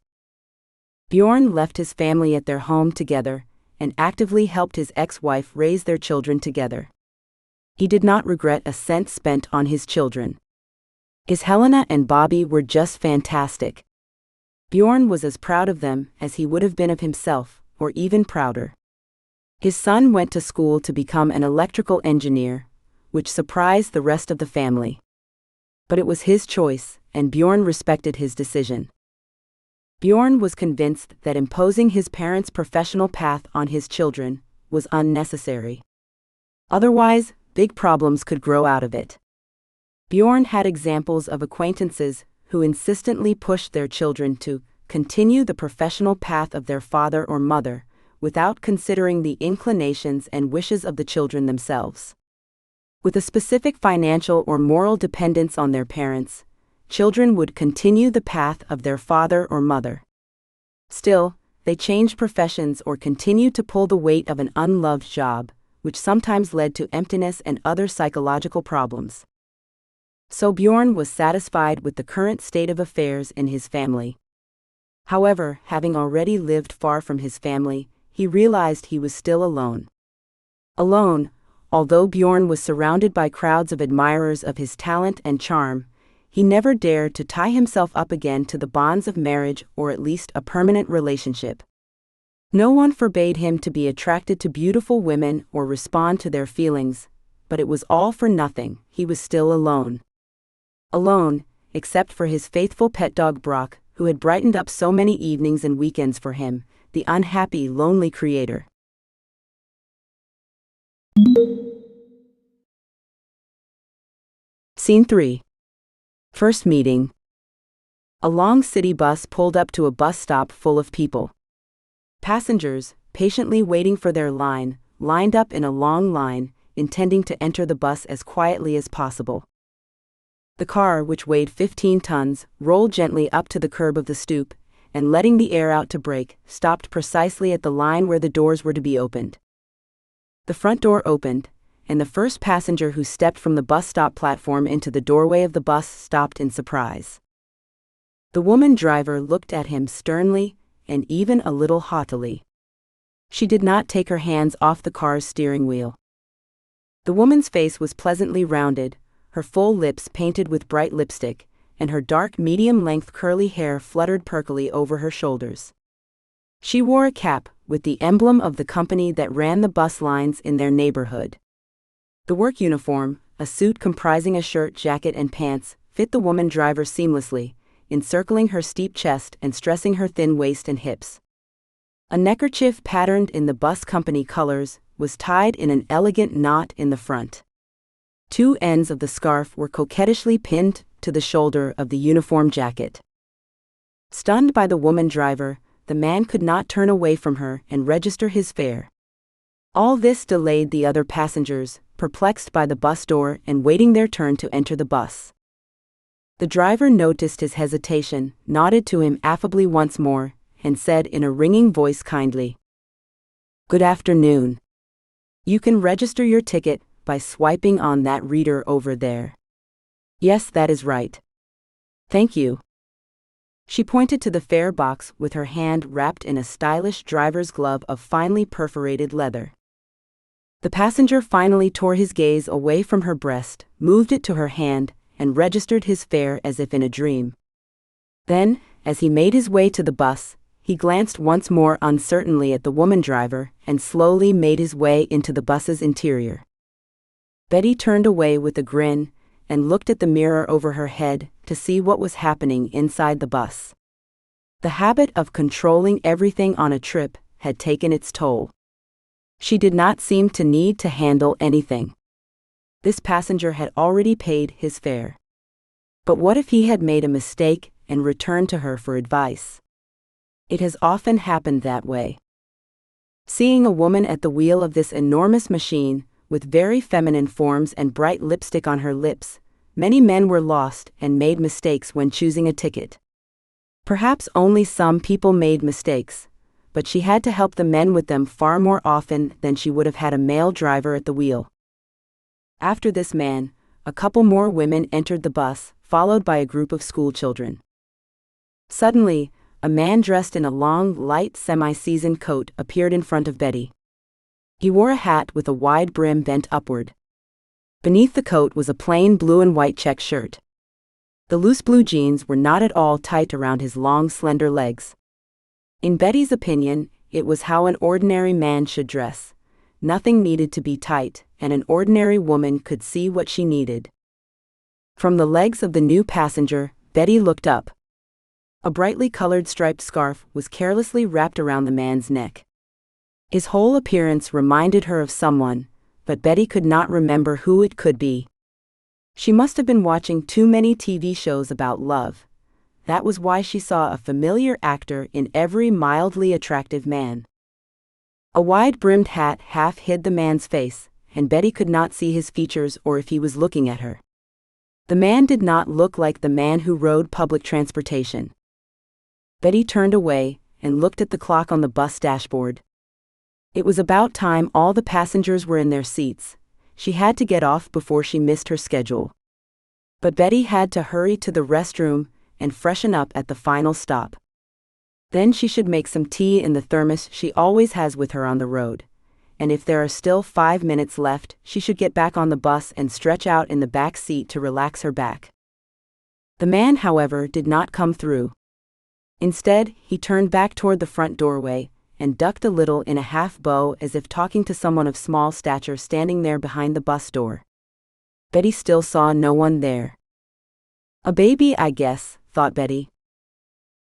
S1: Bjorn left his family at their home together and actively helped his ex-wife raise their children together. He did not regret a cent spent on his children. His Helena and Bobby were just fantastic. Bjorn was as proud of them as he would have been of himself, or even prouder. His son went to school to become an electrical engineer, which surprised the rest of the family. But it was his choice, and Bjorn respected his decision. Bjorn was convinced that imposing his parents' professional path on his children was unnecessary. Otherwise, big problems could grow out of it. Bjorn had examples of acquaintances who insistently pushed their children to continue the professional path of their father or mother, without considering the inclinations and wishes of the children themselves. With a specific financial or moral dependence on their parents, children would continue the path of their father or mother. Still, they changed professions or continued to pull the weight of an unloved job, which sometimes led to emptiness and other psychological problems. So Bjorn was satisfied with the current state of affairs in his family. However, having already lived far from his family, he realized he was still alone. Alone, although Bjorn was surrounded by crowds of admirers of his talent and charm, he never dared to tie himself up again to the bonds of marriage or at least a permanent relationship. No one forbade him to be attracted to beautiful women or respond to their feelings, but it was all for nothing. He was still alone. Alone, except for his faithful pet dog Brock, who had brightened up so many evenings and weekends for him, the unhappy, lonely creator. Scene 3. First meeting. A long city bus pulled up to a bus stop full of people. Passengers, patiently waiting for their line, lined up in a long line, intending to enter the bus as quietly as possible. The car, which weighed 15 tons, rolled gently up to the curb of the stoop, and letting the air out to brake, stopped precisely at the line where the doors were to be opened. The front door opened, and the first passenger who stepped from the bus stop platform into the doorway of the bus stopped in surprise. The woman driver looked at him sternly and even a little haughtily. She did not take her hands off the car's steering wheel. The woman's face was pleasantly rounded, her full lips painted with bright lipstick, and her dark medium-length curly hair fluttered perkily over her shoulders. She wore a cap with the emblem of the company that ran the bus lines in their neighborhood. The work uniform, a suit comprising a shirt, jacket, and pants, fit the woman driver seamlessly, encircling her steep chest and stressing her thin waist and hips. A neckerchief patterned in the bus company colors was tied in an elegant knot in the front. Two ends of the scarf were coquettishly pinned to the shoulder of the uniform jacket. Stunned by the woman driver, the man could not turn away from her and register his fare. All this delayed the other passengers, perplexed by the bus door and waiting their turn to enter the bus. The driver noticed his hesitation, nodded to him affably once more, and said in a ringing voice kindly, "Good afternoon. You can register your ticket by swiping on that reader over there." "Yes, that is right. Thank you." She pointed to the fare box with her hand wrapped in a stylish driver's glove of finely perforated leather. The passenger finally tore his gaze away from her breast, moved it to her hand, and registered his fare as if in a dream. Then, as he made his way to the bus, he glanced once more uncertainly at the woman driver and slowly made his way into the bus's interior. Betty turned away with a grin and looked at the mirror over her head to see what was happening inside the bus. The habit of controlling everything on a trip had taken its toll. She did not seem to need to handle anything. This passenger had already paid his fare. But what if he had made a mistake and returned to her for advice? It has often happened that way. Seeing a woman at the wheel of this enormous machine, with very feminine forms and bright lipstick on her lips, many men were lost and made mistakes when choosing a ticket. Perhaps only some people made mistakes, but she had to help the men with them far more often than she would have had a male driver at the wheel. After this man, a couple more women entered the bus, followed by a group of schoolchildren. Suddenly, a man dressed in a long, light semi-season coat appeared in front of Betty. He wore a hat with a wide brim bent upward. Beneath the coat was a plain blue and white check shirt. The loose blue jeans were not at all tight around his long, slender legs. In Betty's opinion, it was how an ordinary man should dress. Nothing needed to be tight, and an ordinary woman could see what she needed. From the legs of the new passenger, Betty looked up. A brightly colored striped scarf was carelessly wrapped around the man's neck. His whole appearance reminded her of someone, but Betty could not remember who it could be. She must have been watching too many TV shows about love. That was why she saw a familiar actor in every mildly attractive man. A wide-brimmed hat half hid the man's face, and Betty could not see his features or if he was looking at her. The man did not look like the man who rode public transportation. Betty turned away and looked at the clock on the bus dashboard. It was about time all the passengers were in their seats. She had to get off before she missed her schedule. But Betty had to hurry to the restroom and freshen up at the final stop. Then she should make some tea in the thermos she always has with her on the road. And if there are still 5 minutes left, she should get back on the bus and stretch out in the back seat to relax her back. The man, however, did not come through. Instead, he turned back toward the front doorway and ducked a little in a half bow as if talking to someone of small stature standing there behind the bus door. Betty still saw no one there. "A baby, I guess," thought Betty.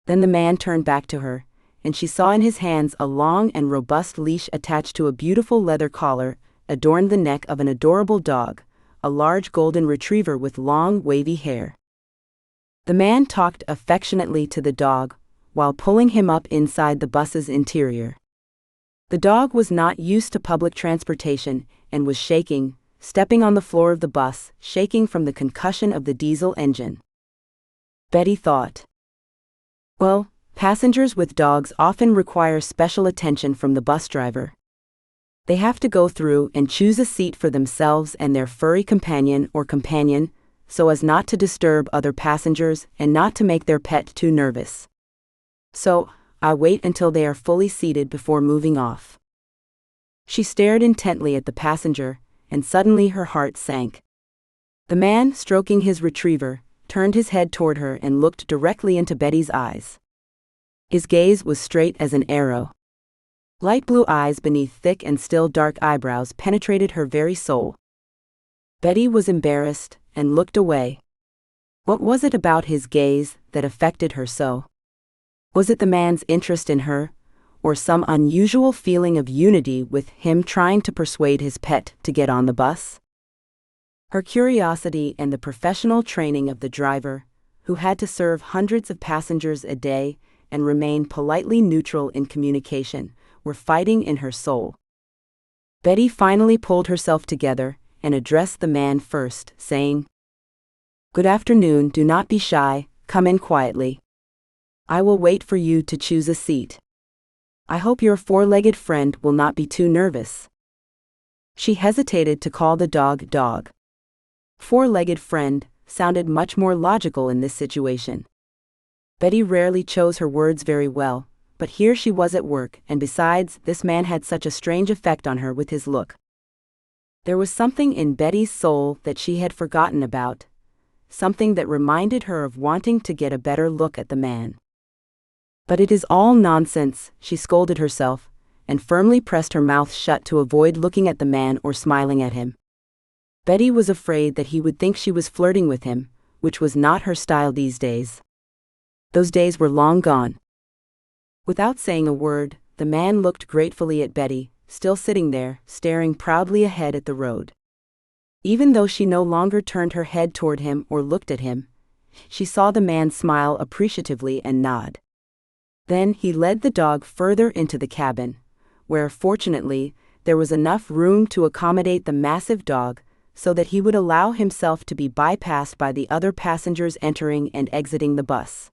S1: Then the man turned back to her, and she saw in his hands a long and robust leash attached to a beautiful leather collar, adorned the neck of an adorable dog, a large golden retriever with long, wavy hair. The man talked affectionately to the dog, while pulling him up inside the bus's interior. The dog was not used to public transportation and was shaking, stepping on the floor of the bus, shaking from the concussion of the diesel engine. Betty thought, well, passengers with dogs often require special attention from the bus driver. They have to go through and choose a seat for themselves and their furry companion or companion, so as not to disturb other passengers and not to make their pet too nervous. So, I wait until they are fully seated before moving off. She stared intently at the passenger, and suddenly her heart sank. The man, stroking his retriever, turned his head toward her and looked directly into Betty's eyes. His gaze was straight as an arrow. Light blue eyes beneath thick and still dark eyebrows penetrated her very soul. Betty was embarrassed and looked away. What was it about his gaze that affected her so? Was it the man's interest in her, or some unusual feeling of unity with him trying to persuade his pet to get on the bus? Her curiosity and the professional training of the driver, who had to serve hundreds of passengers a day and remain politely neutral in communication, were fighting in her soul. Betty finally pulled herself together and addressed the man first, saying, "Good afternoon, do not be shy, come in quietly. I will wait for you to choose a seat. I hope your four-legged friend will not be too nervous." She hesitated to call the dog dog. Four-legged friend sounded much more logical in this situation. Betty rarely chose her words very well, but here she was at work, and besides, this man had such a strange effect on her with his look. There was something in Betty's soul that she had forgotten about, something that reminded her of wanting to get a better look at the man. But it is all nonsense, she scolded herself, and firmly pressed her mouth shut to avoid looking at the man or smiling at him. Betty was afraid that he would think she was flirting with him, which was not her style these days. Those days were long gone. Without saying a word, the man looked gratefully at Betty, still sitting there, staring proudly ahead at the road. Even though she no longer turned her head toward him or looked at him, she saw the man smile appreciatively and nod. Then he led the dog further into the cabin, where, fortunately, there was enough room to accommodate the massive dog so that he would allow himself to be bypassed by the other passengers entering and exiting the bus.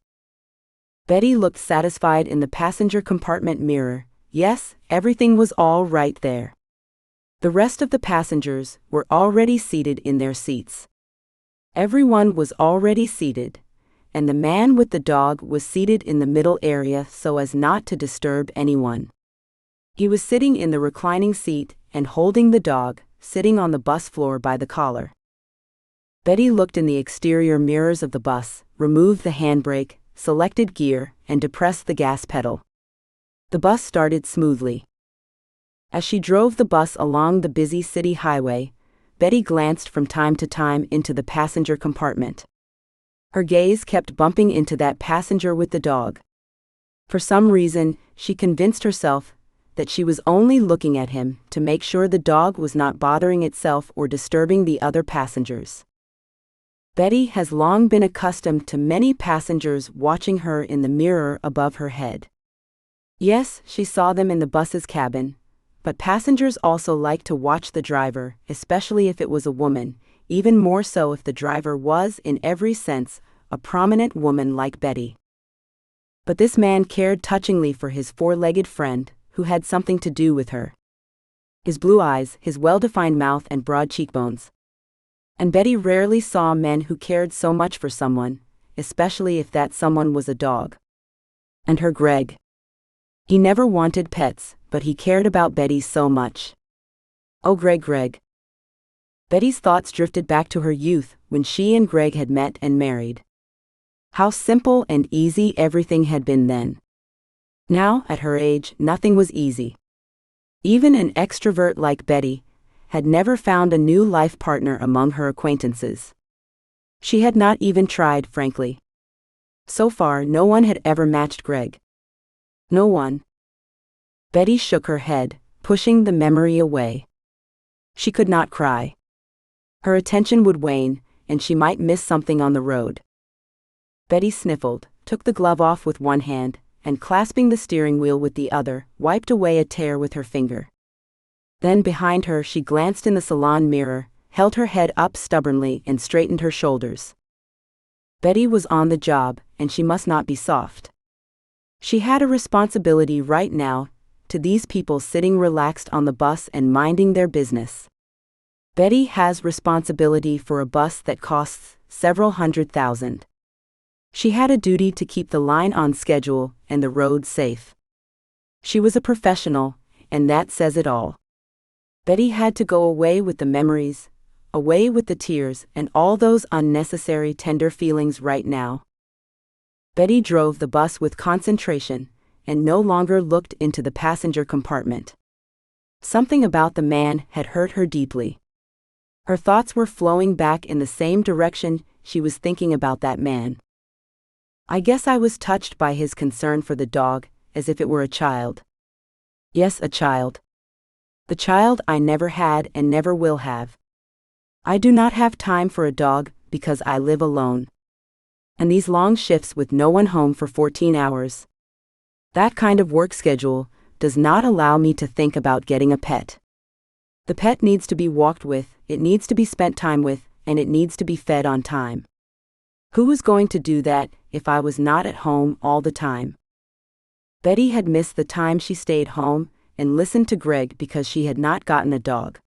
S1: Betty looked satisfied in the passenger compartment mirror. Yes, everything was all right there. The rest of the passengers were already seated in their seats. Everyone was already seated, and the man with the dog was seated in the middle area so as not to disturb anyone. He was sitting in the reclining seat and holding the dog, sitting on the bus floor by the collar. Betty looked in the exterior mirrors of the bus, removed the handbrake, selected gear, and depressed the gas pedal. The bus started smoothly. As she drove the bus along the busy city highway, Betty glanced from time to time into the passenger compartment. Her gaze kept bumping into that passenger with the dog. For some reason, she convinced herself that she was only looking at him to make sure the dog was not bothering itself or disturbing the other passengers. Betty has long been accustomed to many passengers watching her in the mirror above her head. Yes, she saw them in the bus's cabin, but passengers also like to watch the driver, especially if it was a woman, even more so if the driver was, in every sense, a prominent woman like Betty. But this man cared touchingly for his four-legged friend, who had something to do with her. His blue eyes, his well-defined mouth and broad cheekbones. And Betty rarely saw men who cared so much for someone, especially if that someone was a dog. And her Greg. He never wanted pets, but he cared about Betty so much. Oh, Greg. Betty's thoughts drifted back to her youth, when she and Greg had met and married. How simple and easy everything had been then. Now, at her age, nothing was easy. Even an extrovert like Betty had never found a new life partner among her acquaintances. She had not even tried, frankly. So far, no one had ever matched Greg. No one. Betty shook her head, pushing the memory away. She could not cry. Her attention would wane, and she might miss something on the road. Betty sniffled, took the glove off with one hand, and clasping the steering wheel with the other, wiped away a tear with her finger. Then behind her she glanced in the salon mirror, held her head up stubbornly and straightened her shoulders. Betty was on the job, and she must not be soft. She had a responsibility right now to these people sitting relaxed on the bus and minding their business. Betty has responsibility for a bus that costs several $100,000. She had a duty to keep the line on schedule and the road safe. She was a professional, and that says it all. Betty had to go away with the memories, away with the tears and all those unnecessary tender feelings right now. Betty drove the bus with concentration and no longer looked into the passenger compartment. Something about the man had hurt her deeply. Her thoughts were flowing back in the same direction she was thinking about that man. I guess I was touched by his concern for the dog, as if it were a child. Yes, a child. The child I never had and never will have. I do not have time for a dog because I live alone. And these long shifts with no one home for 14 hours. That kind of work schedule does not allow me to think about getting a pet. The pet needs to be walked with, it needs to be spent time with, and it needs to be fed on time. Who was going to do that if I was not at home all the time? Betty had missed the time she stayed home and listened to Greg because she had not gotten a dog.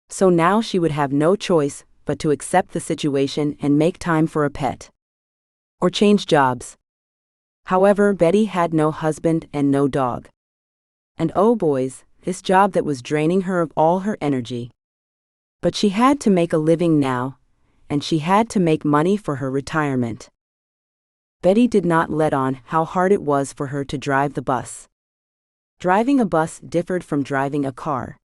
S1: So now she would have no choice but to accept the situation and make time for a pet. Or change jobs. However, Betty had no husband and no dog. And oh boys, this job that was draining her of all her energy. But she had to make a living now, and she had to make money for her retirement. Betty did not let on how hard it was for her to drive the bus. Driving a bus differed from driving a car.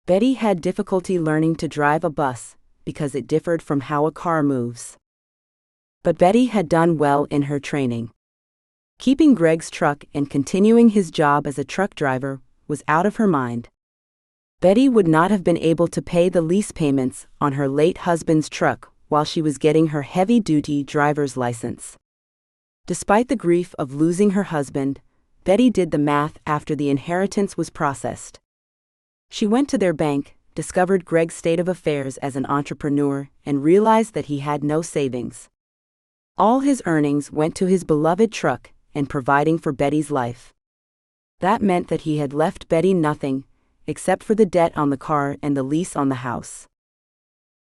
S1: Betty had difficulty learning to drive a bus because it differed from how a car moves. But Betty had done well in her training. Keeping Greg's truck and continuing his job as a truck driver was out of her mind. Betty would not have been able to pay the lease payments on her late husband's truck while she was getting her heavy-duty driver's license. Despite the grief of losing her husband, Betty did the math after the inheritance was processed. She went to their bank, discovered Greg's state of affairs as an entrepreneur, and realized that he had no savings. All his earnings went to his beloved truck and providing for Betty's life. That meant that he had left Betty nothing, except for the debt on the car and the lease on the house.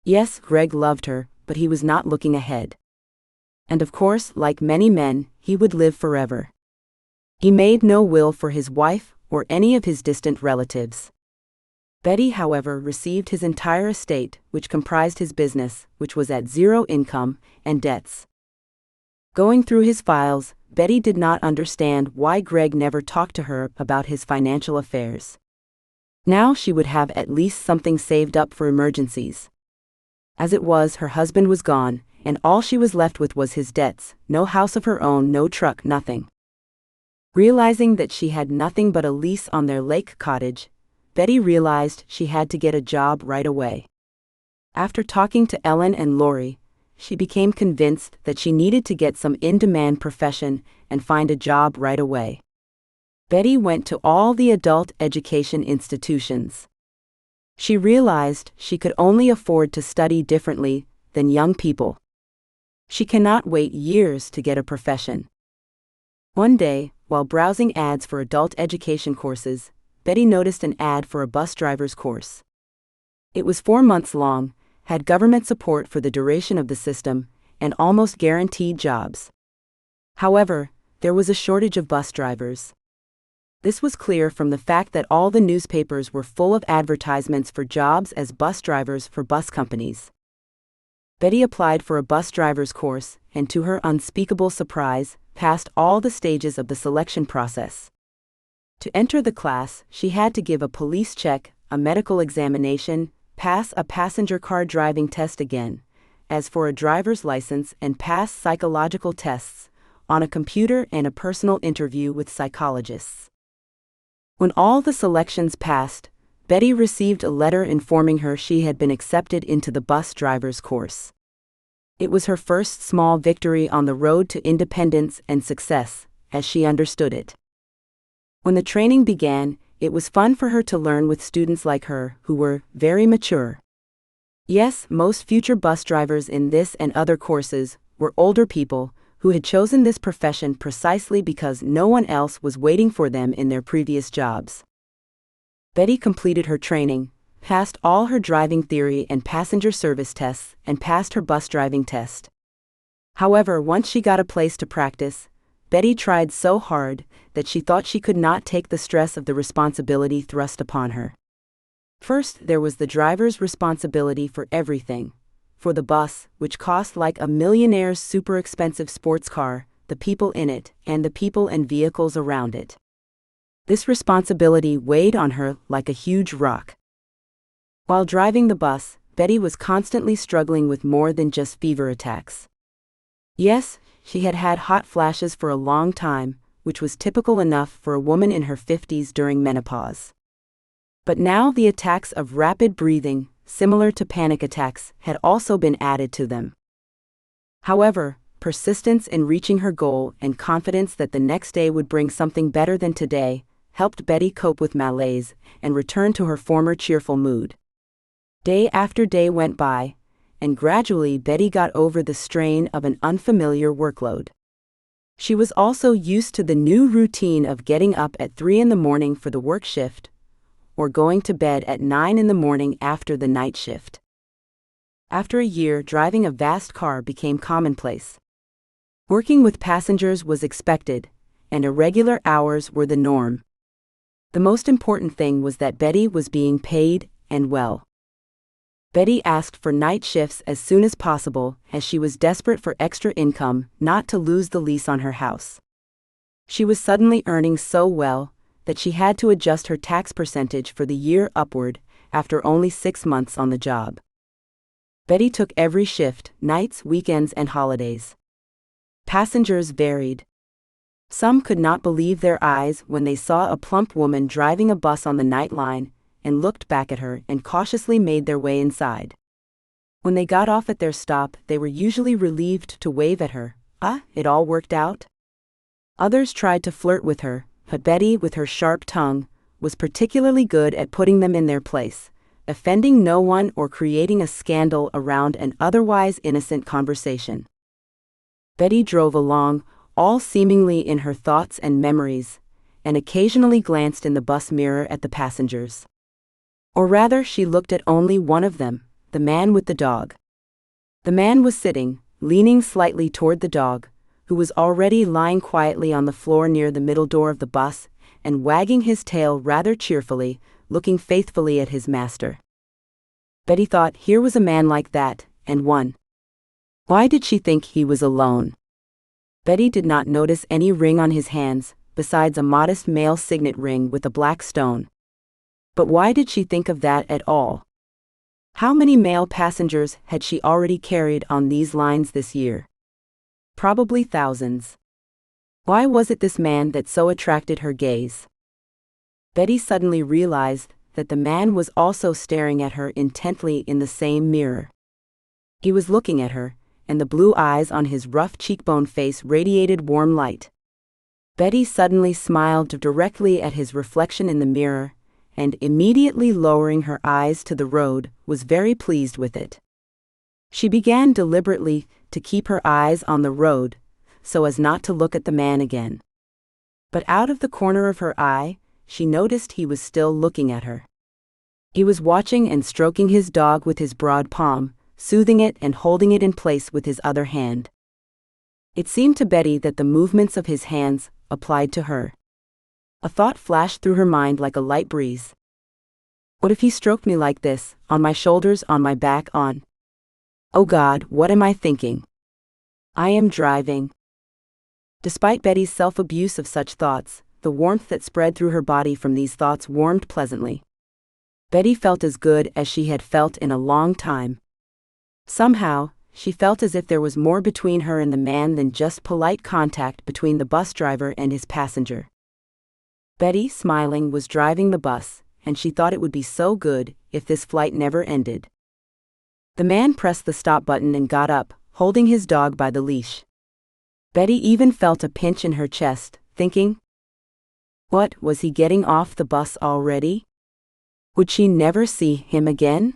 S1: Yes, Greg loved her, but he was not looking ahead. And of course, like many men, he would live forever. He made no will for his wife or any of his distant relatives. Betty, however, received his entire estate, which comprised his business, which was at zero income, and debts. Going through his files, Betty did not understand why Greg never talked to her about his financial affairs. Now she would have at least something saved up for emergencies. As it was, her husband was gone, and all she was left with was his debts, no house of her own, no truck, nothing. Realizing that she had nothing but a lease on their lake cottage, Betty realized she had to get a job right away. After talking to Ellen and Lori, she became convinced that she needed to get some in-demand profession and find a job right away. Betty went to all the adult education institutions. She realized she could only afford to study differently than young people. She cannot wait years to get a profession. One day, while browsing ads for adult education courses, Betty noticed an ad for a bus driver's course. It was 4 months long, had government support for the duration of the system, and almost guaranteed jobs. However, there was a shortage of bus drivers. This was clear from the fact that all the newspapers were full of advertisements for jobs as bus drivers for bus companies. Betty applied for a bus driver's course and, to her unspeakable surprise, passed all the stages of the selection process. To enter the class, she had to give a police check, a medical examination, pass a passenger car driving test again, as for a driver's license, and pass psychological tests on a computer and a personal interview with psychologists. When all the selections passed, Betty received a letter informing her she had been accepted into the bus driver's course. It was her first small victory on the road to independence and success, as she understood it. When the training began, it was fun for her to learn with students like her, who were very mature. Yes, most future bus drivers in this and other courses were older people who had chosen this profession precisely because no one else was waiting for them in their previous jobs. Betty completed her training, passed all her driving theory and passenger service tests, and passed her bus driving test. However, once she got a place to practice, Betty tried so hard that she thought she could not take the stress of the responsibility thrust upon her. First, there was the driver's responsibility for everything. For the bus, which cost like a millionaire's super expensive sports car, the people in it, and the people and vehicles around it. This responsibility weighed on her like a huge rock. While driving the bus, Betty was constantly struggling with more than just fever attacks. Yes, she had had hot flashes for a long time, which was typical enough for a woman in her 50s during menopause. But now the attacks of rapid breathing, similar to panic attacks, had also been added to them. However, persistence in reaching her goal and confidence that the next day would bring something better than today helped Betty cope with malaise and return to her former cheerful mood. Day after day went by, and gradually Betty got over the strain of an unfamiliar workload. She was also used to the new routine of getting up at 3 in the morning for the work shift, or going to bed at 9 in the morning after the night shift. After a year, driving a vast car became commonplace. Working with passengers was expected, and irregular hours were the norm. The most important thing was that Betty was being paid, and well. Betty asked for night shifts as soon as possible, as she was desperate for extra income, not to lose the lease on her house. She was suddenly earning so well that she had to adjust her tax percentage for the year upward after only 6 months on the job. Betty took every shift, nights, weekends, and holidays. Passengers varied. Some could not believe their eyes when they saw a plump woman driving a bus on the night line, and looked back at her and cautiously made their way inside. When they got off at their stop, they were usually relieved to wave at her. It all worked out? Others tried to flirt with her, but Betty, with her sharp tongue, was particularly good at putting them in their place, offending no one or creating a scandal around an otherwise innocent conversation. Betty drove along, all seemingly in her thoughts and memories, and occasionally glanced in the bus mirror at the passengers. Or rather, she looked at only one of them, the man with the dog. The man was sitting, leaning slightly toward the dog, who was already lying quietly on the floor near the middle door of the bus, and wagging his tail rather cheerfully, looking faithfully at his master. Betty thought, here was a man like that, and one. Why did she think he was alone? Betty did not notice any ring on his hands, besides a modest male signet ring with a black stone. But why did she think of that at all? How many male passengers had she already carried on these lines this year? Probably thousands. Why was it this man that so attracted her gaze? Betty suddenly realized that the man was also staring at her intently in the same mirror. He was looking at her, and the blue eyes on his rough cheekbone face radiated warm light. Betty suddenly smiled directly at his reflection in the mirror, and immediately lowering her eyes to the road, was very pleased with it. She began deliberately to keep her eyes on the road, so as not to look at the man again. But out of the corner of her eye, she noticed he was still looking at her. He was watching and stroking his dog with his broad palm, soothing it and holding it in place with his other hand. It seemed to Betty that the movements of his hands applied to her. A thought flashed through her mind like a light breeze. What if he stroked me like this, on my shoulders, on my back, on? Oh God, what am I thinking? I am driving. Despite Betty's self-abuse of such thoughts, the warmth that spread through her body from these thoughts warmed pleasantly. Betty felt as good as she had felt in a long time. Somehow, she felt as if there was more between her and the man than just polite contact between the bus driver and his passenger. Betty, smiling, was driving the bus, and she thought it would be so good if this flight never ended. The man pressed the stop button and got up, holding his dog by the leash. Betty even felt a pinch in her chest, thinking, what, was he getting off the bus already? Would she never see him again?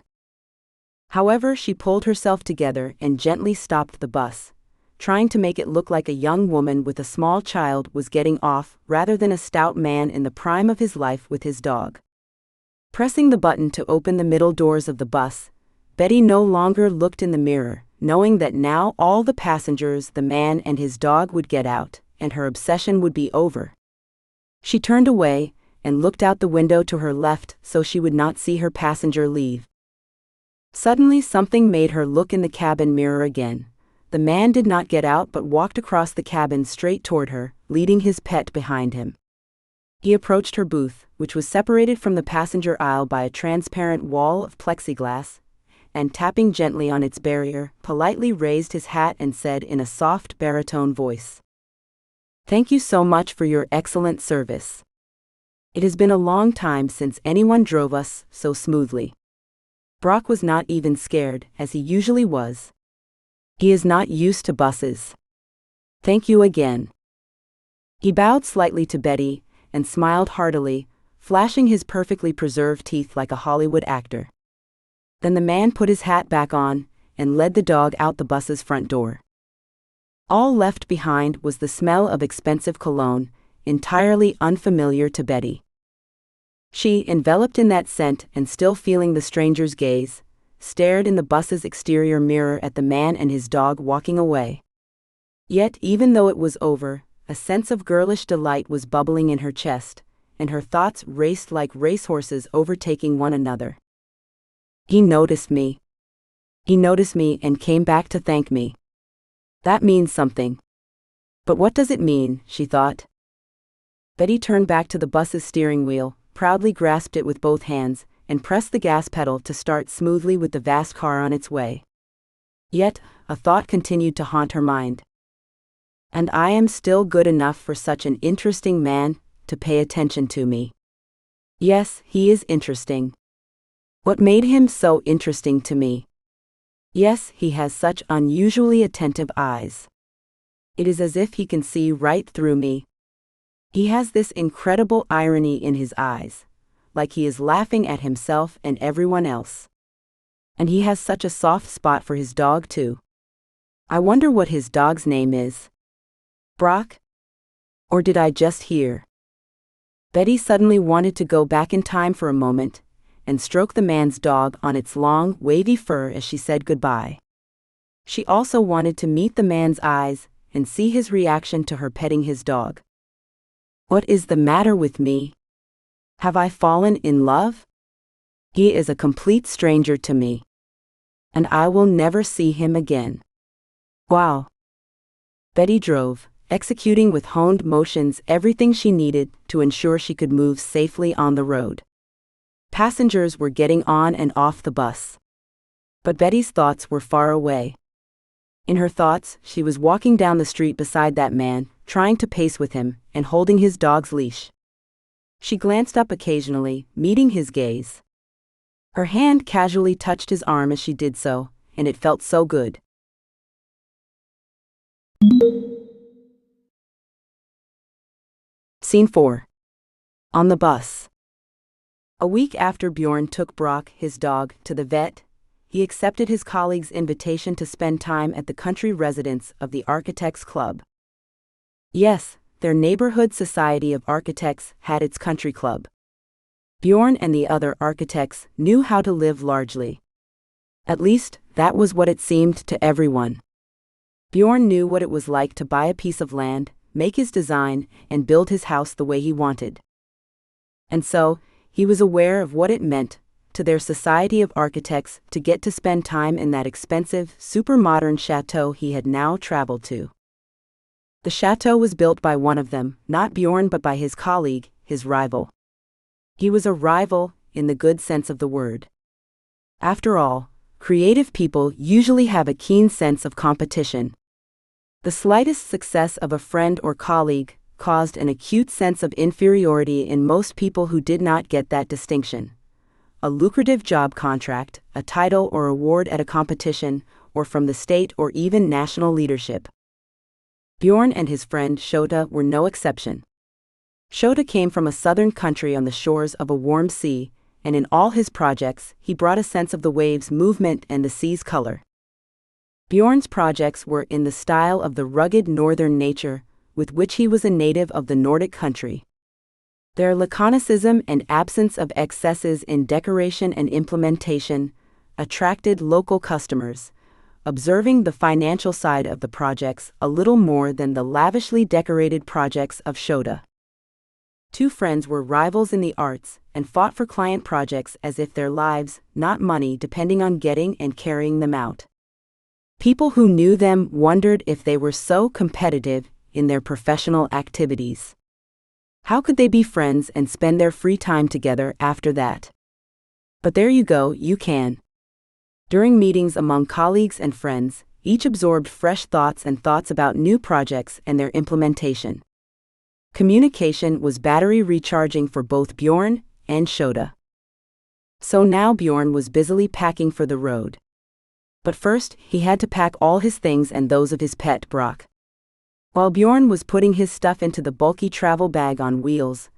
S1: However, she pulled herself together and gently stopped the bus, trying to make it look like a young woman with a small child was getting off rather than a stout man in the prime of his life with his dog. Pressing the button to open the middle doors of the bus, Betty no longer looked in the mirror, knowing that now all the passengers, the man and his dog, would get out, and her obsession would be over. She turned away and looked out the window to her left so she would not see her passenger leave. Suddenly something made her look in the cabin mirror again. The man did not get out but walked across the cabin straight toward her, leading his pet behind him. He approached her booth, which was separated from the passenger aisle by a transparent wall of plexiglass, and tapping gently on its barrier, politely raised his hat and said in a soft baritone voice, "Thank you so much for your excellent service. It has been a long time since anyone drove us so smoothly." Brock was not even scared, as he usually was. He is not used to buses. Thank you again. He bowed slightly to Betty and smiled heartily, flashing his perfectly preserved teeth like a Hollywood actor. Then the man put his hat back on and led the dog out the bus's front door. All left behind was the smell of expensive cologne, entirely unfamiliar to Betty. She, enveloped in that scent and still feeling the stranger's gaze, stared in the bus's exterior mirror at the man and his dog walking away. Yet, even though it was over, a sense of girlish delight was bubbling in her chest, and her thoughts raced like racehorses overtaking one another. He noticed me. He noticed me and came back to thank me. That means something. But what does it mean, she thought. Betty turned back to the bus's steering wheel, proudly grasped it with both hands, and pressed the gas pedal to start smoothly with the vast car on its way. Yet, a thought continued to haunt her mind. And I am still good enough for such an interesting man to pay attention to me. Yes, he is interesting. What made him so interesting to me? Yes, he has such unusually attentive eyes. It is as if he can see right through me. He has this incredible irony in his eyes, like he is laughing at himself and everyone else. And he has such a soft spot for his dog too. I wonder what his dog's name is. Brock? Or did I just hear? Betty suddenly wanted to go back in time for a moment and stroke the man's dog on its long, wavy fur as she said goodbye. She also wanted to meet the man's eyes and see his reaction to her petting his dog. What is the matter with me? Have I fallen in love? He is a complete stranger to me. And I will never see him again. Wow. Betty drove, executing with honed motions everything she needed to ensure she could move safely on the road. Passengers were getting on and off the bus. But Betty's thoughts were far away. In her thoughts, she was walking down the street beside that man, trying to pace with him and holding his dog's leash. She glanced up occasionally, meeting his gaze. Her hand casually touched his arm as she did so, and it felt so good. Scene 4. On the bus. A week after Bjorn took Brock, his dog, to the vet, he accepted his colleague's invitation to spend time at the country residence of the Architects Club. Yes, their neighborhood society of architects had its country club. Bjorn and the other architects knew how to live largely. At least, that was what it seemed to everyone. Bjorn knew what it was like to buy a piece of land, make his design, and build his house the way he wanted. And so, he was aware of what it meant to their society of architects to get to spend time in that expensive, super-modern chateau he had now traveled to. The chateau was built by one of them, not Bjorn but by his colleague, his rival. He was a rival, in the good sense of the word. After all, creative people usually have a keen sense of competition. The slightest success of a friend or colleague caused an acute sense of inferiority in most people who did not get that distinction. A lucrative job contract, a title or award at a competition, or from the state or even national leadership. Bjorn and his friend Shota were no exception. Shota came from a southern country on the shores of a warm sea, and in all his projects he brought a sense of the waves' movement and the sea's color. Bjorn's projects were in the style of the rugged northern nature, with which he was a native of the Nordic country. Their laconicism and absence of excesses in decoration and implementation attracted local customers, observing the financial side of the projects a little more than the lavishly decorated projects of Shota. Two friends were rivals in the arts and fought for client projects as if their lives, not money, depending on getting and carrying them out. People who knew them wondered if they were so competitive in their professional activities. How could they be friends and spend their free time together after that? But there you go, you can. During meetings among colleagues and friends, each absorbed fresh thoughts and thoughts about new projects and their implementation. Communication was battery recharging for both Bjorn and Shota. So now Bjorn was busily packing for the road. But first, he had to pack all his things and those of his pet Brock. While Bjorn was putting his stuff into the bulky travel bag on wheels,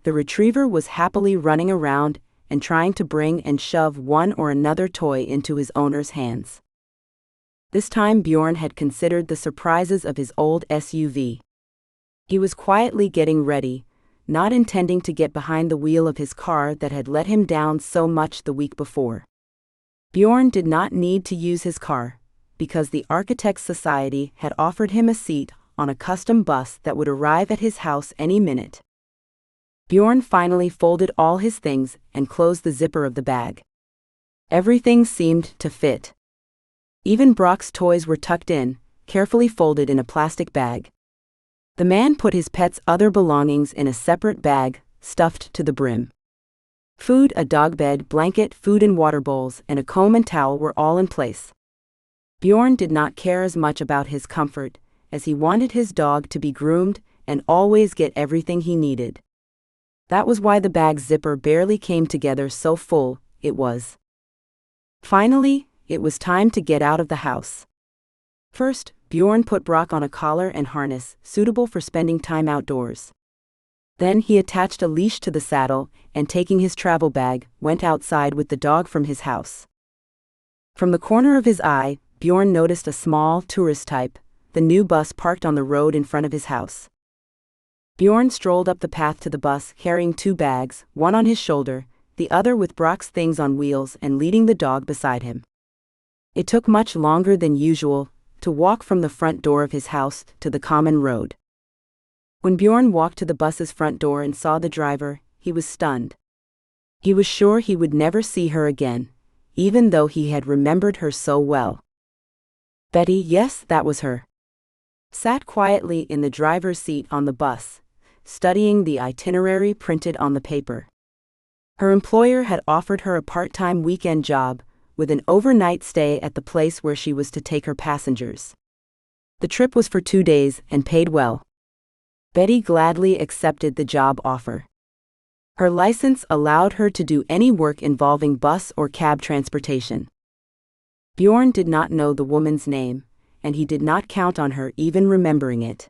S1: the retriever was happily running around and trying to bring and shove one or another toy into his owner's hands. This time Bjorn had considered the surprises of his old SUV. He was quietly getting ready, not intending to get behind the wheel of his car that had let him down so much the week before. Bjorn did not need to use his car, because the Architects Society had offered him a seat on a custom bus that would arrive at his house any minute. Bjorn finally folded all his things and closed the zipper of the bag. Everything seemed to fit. Even Brock's toys were tucked in, carefully folded in a plastic bag. The man put his pet's other belongings in a separate bag, stuffed to the brim. Food, a dog bed, blanket, food and water bowls, and a comb and towel were all in place. Bjorn did not care as much about his comfort, as he wanted his dog to be groomed and always get everything he needed. That was why the bag's zipper barely came together, so full it was. Finally, it was time to get out of the house. First, Bjorn put Brock on a collar and harness, suitable for spending time outdoors. Then he attached a leash to the saddle and, taking his travel bag, went outside with the dog from his house. From the corner of his eye, Bjorn noticed a small tourist type, the new bus parked on the road in front of his house. Bjorn strolled up the path to the bus, carrying 2 bags, one on his shoulder, the other with Brock's things on wheels, and leading the dog beside him. It took much longer than usual to walk from the front door of his house to the common road. When Bjorn walked to the bus's front door and saw the driver, he was stunned. He was sure he would never see her again, even though he had remembered her so well. Betty, yes, that was her, sat quietly in the driver's seat on the bus, studying the itinerary printed on the paper. Her employer had offered her a part-time weekend job with an overnight stay at the place where she was to take her passengers. The trip was for 2 days and paid well. Betty gladly accepted the job offer. Her license allowed her to do any work involving bus or cab transportation. Bjorn did not know the woman's name, and he did not count on her even remembering it.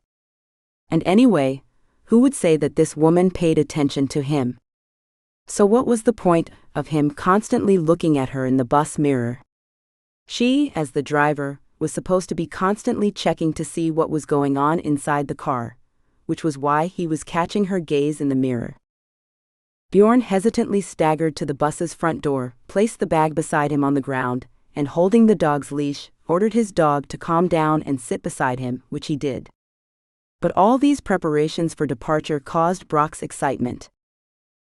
S1: And anyway, who would say that this woman paid attention to him? So what was the point of him constantly looking at her in the bus mirror? She, as the driver, was supposed to be constantly checking to see what was going on inside the car, which was why he was catching her gaze in the mirror. Bjorn hesitantly staggered to the bus's front door, placed the bag beside him on the ground, and holding the dog's leash, ordered his dog to calm down and sit beside him, which he did. But all these preparations for departure caused Brock's excitement.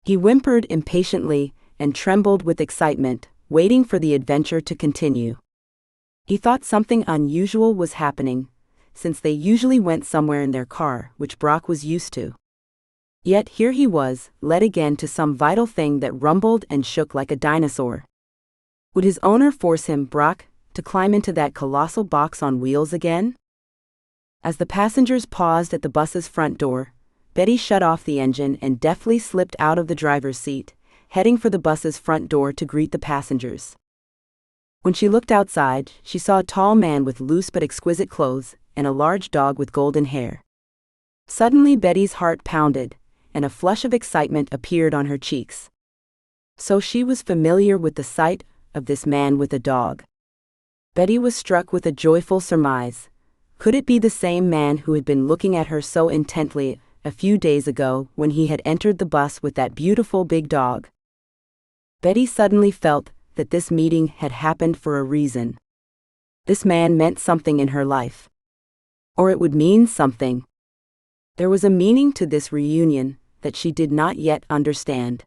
S1: He whimpered impatiently and trembled with excitement, waiting for the adventure to continue. He thought something unusual was happening, since they usually went somewhere in their car, which Brock was used to. Yet here he was, led again to some vital thing that rumbled and shook like a dinosaur. Would his owner force him, Brock, to climb into that colossal box on wheels again? As the passengers paused at the bus's front door, Betty shut off the engine and deftly slipped out of the driver's seat, heading for the bus's front door to greet the passengers. When she looked outside, she saw a tall man with loose but exquisite clothes and a large dog with golden hair. Suddenly Betty's heart pounded, and a flush of excitement appeared on her cheeks. So she was familiar with the sight of this man with a dog. Betty was struck with a joyful surmise. Could it be the same man who had been looking at her so intently a few days ago when he had entered the bus with that beautiful big dog? Betty suddenly felt that this meeting had happened for a reason. This man meant something in her life. Or it would mean something. There was a meaning to this reunion that she did not yet understand.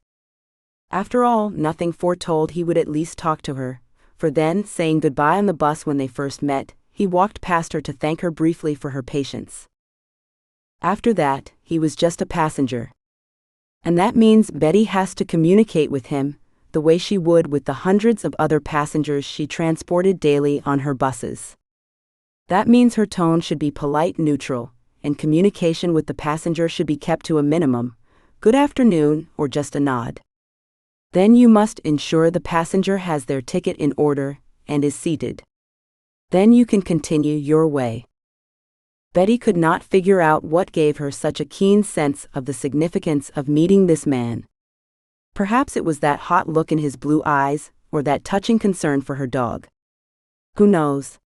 S1: After all, nothing foretold he would at least talk to her, for then, saying goodbye on the bus when they first met, he walked past her to thank her briefly for her patience. After that, he was just a passenger. And that means Betty has to communicate with him the way she would with the hundreds of other passengers she transported daily on her buses. That means her tone should be polite, neutral, and communication with the passenger should be kept to a minimum, good afternoon, or just a nod. Then you must ensure the passenger has their ticket in order and is seated. Then you can continue your way. Betty could not figure out what gave her such a keen sense of the significance of meeting this man. Perhaps it was that hot look in his blue eyes, or that touching concern for her dog. Who knows?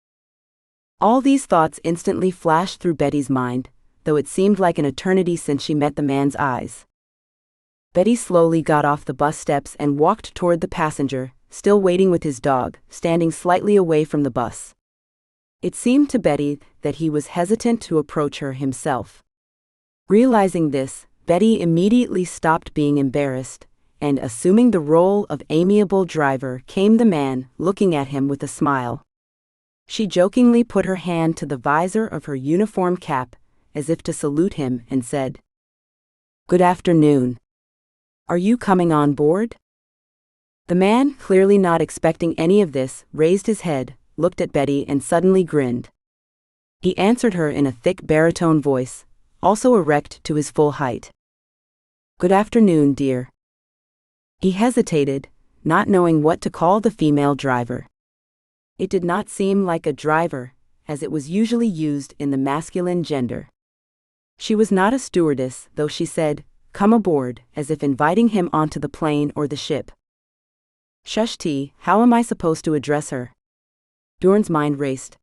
S1: All these thoughts instantly flashed through Betty's mind, though it seemed like an eternity since she met the man's eyes. Betty slowly got off the bus steps and walked toward the passenger, still waiting with his dog, standing slightly away from the bus. It seemed to Betty that he was hesitant to approach her himself. Realizing this, Betty immediately stopped being embarrassed, and assuming the role of amiable driver came the man, looking at him with a smile. She jokingly put her hand to the visor of her uniform cap, as if to salute him, and said, "Good afternoon. Are you coming on board?" The man, clearly not expecting any of this, raised his head, looked at Betty and suddenly grinned. He answered her in a thick baritone voice, also erect to his full height. "Good afternoon, dear." He hesitated, not knowing what to call the female driver. It did not seem like a driver, as it was usually used in the masculine gender. She was not a stewardess, though she said, "Come aboard," as if inviting him onto the plane or the ship. Shush T, how am I supposed to address her? Bjorn's mind raced.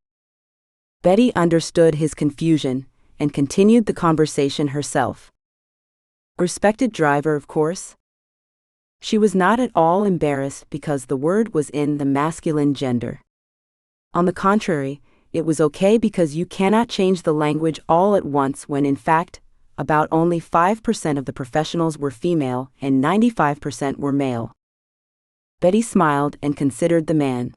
S1: Betty understood his confusion, and continued the conversation herself. "Respected driver, of course." She was not at all embarrassed because the word was in the masculine gender. On the contrary, it was okay because you cannot change the language all at once when in fact, about only 5% of the professionals were female and 95% were male. Betty smiled and considered the man.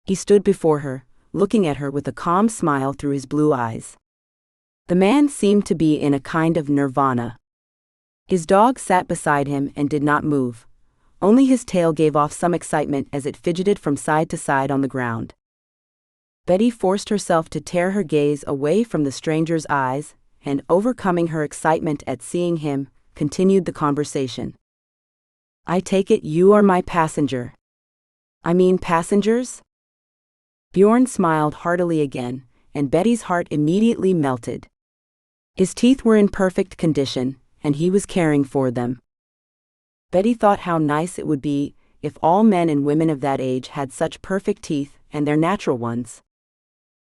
S1: He stood before her, looking at her with a calm smile through his blue eyes. The man seemed to be in a kind of nirvana. His dog sat beside him and did not move. Only his tail gave off some excitement as it fidgeted from side to side on the ground. Betty forced herself to tear her gaze away from the stranger's eyes, and overcoming her excitement at seeing him, continued the conversation. "I take it you are my passenger. I mean passengers?" Bjorn smiled heartily again, and Betty's heart immediately melted. His teeth were in perfect condition, and he was caring for them. Betty thought how nice it would be if all men and women of that age had such perfect teeth, and their natural ones.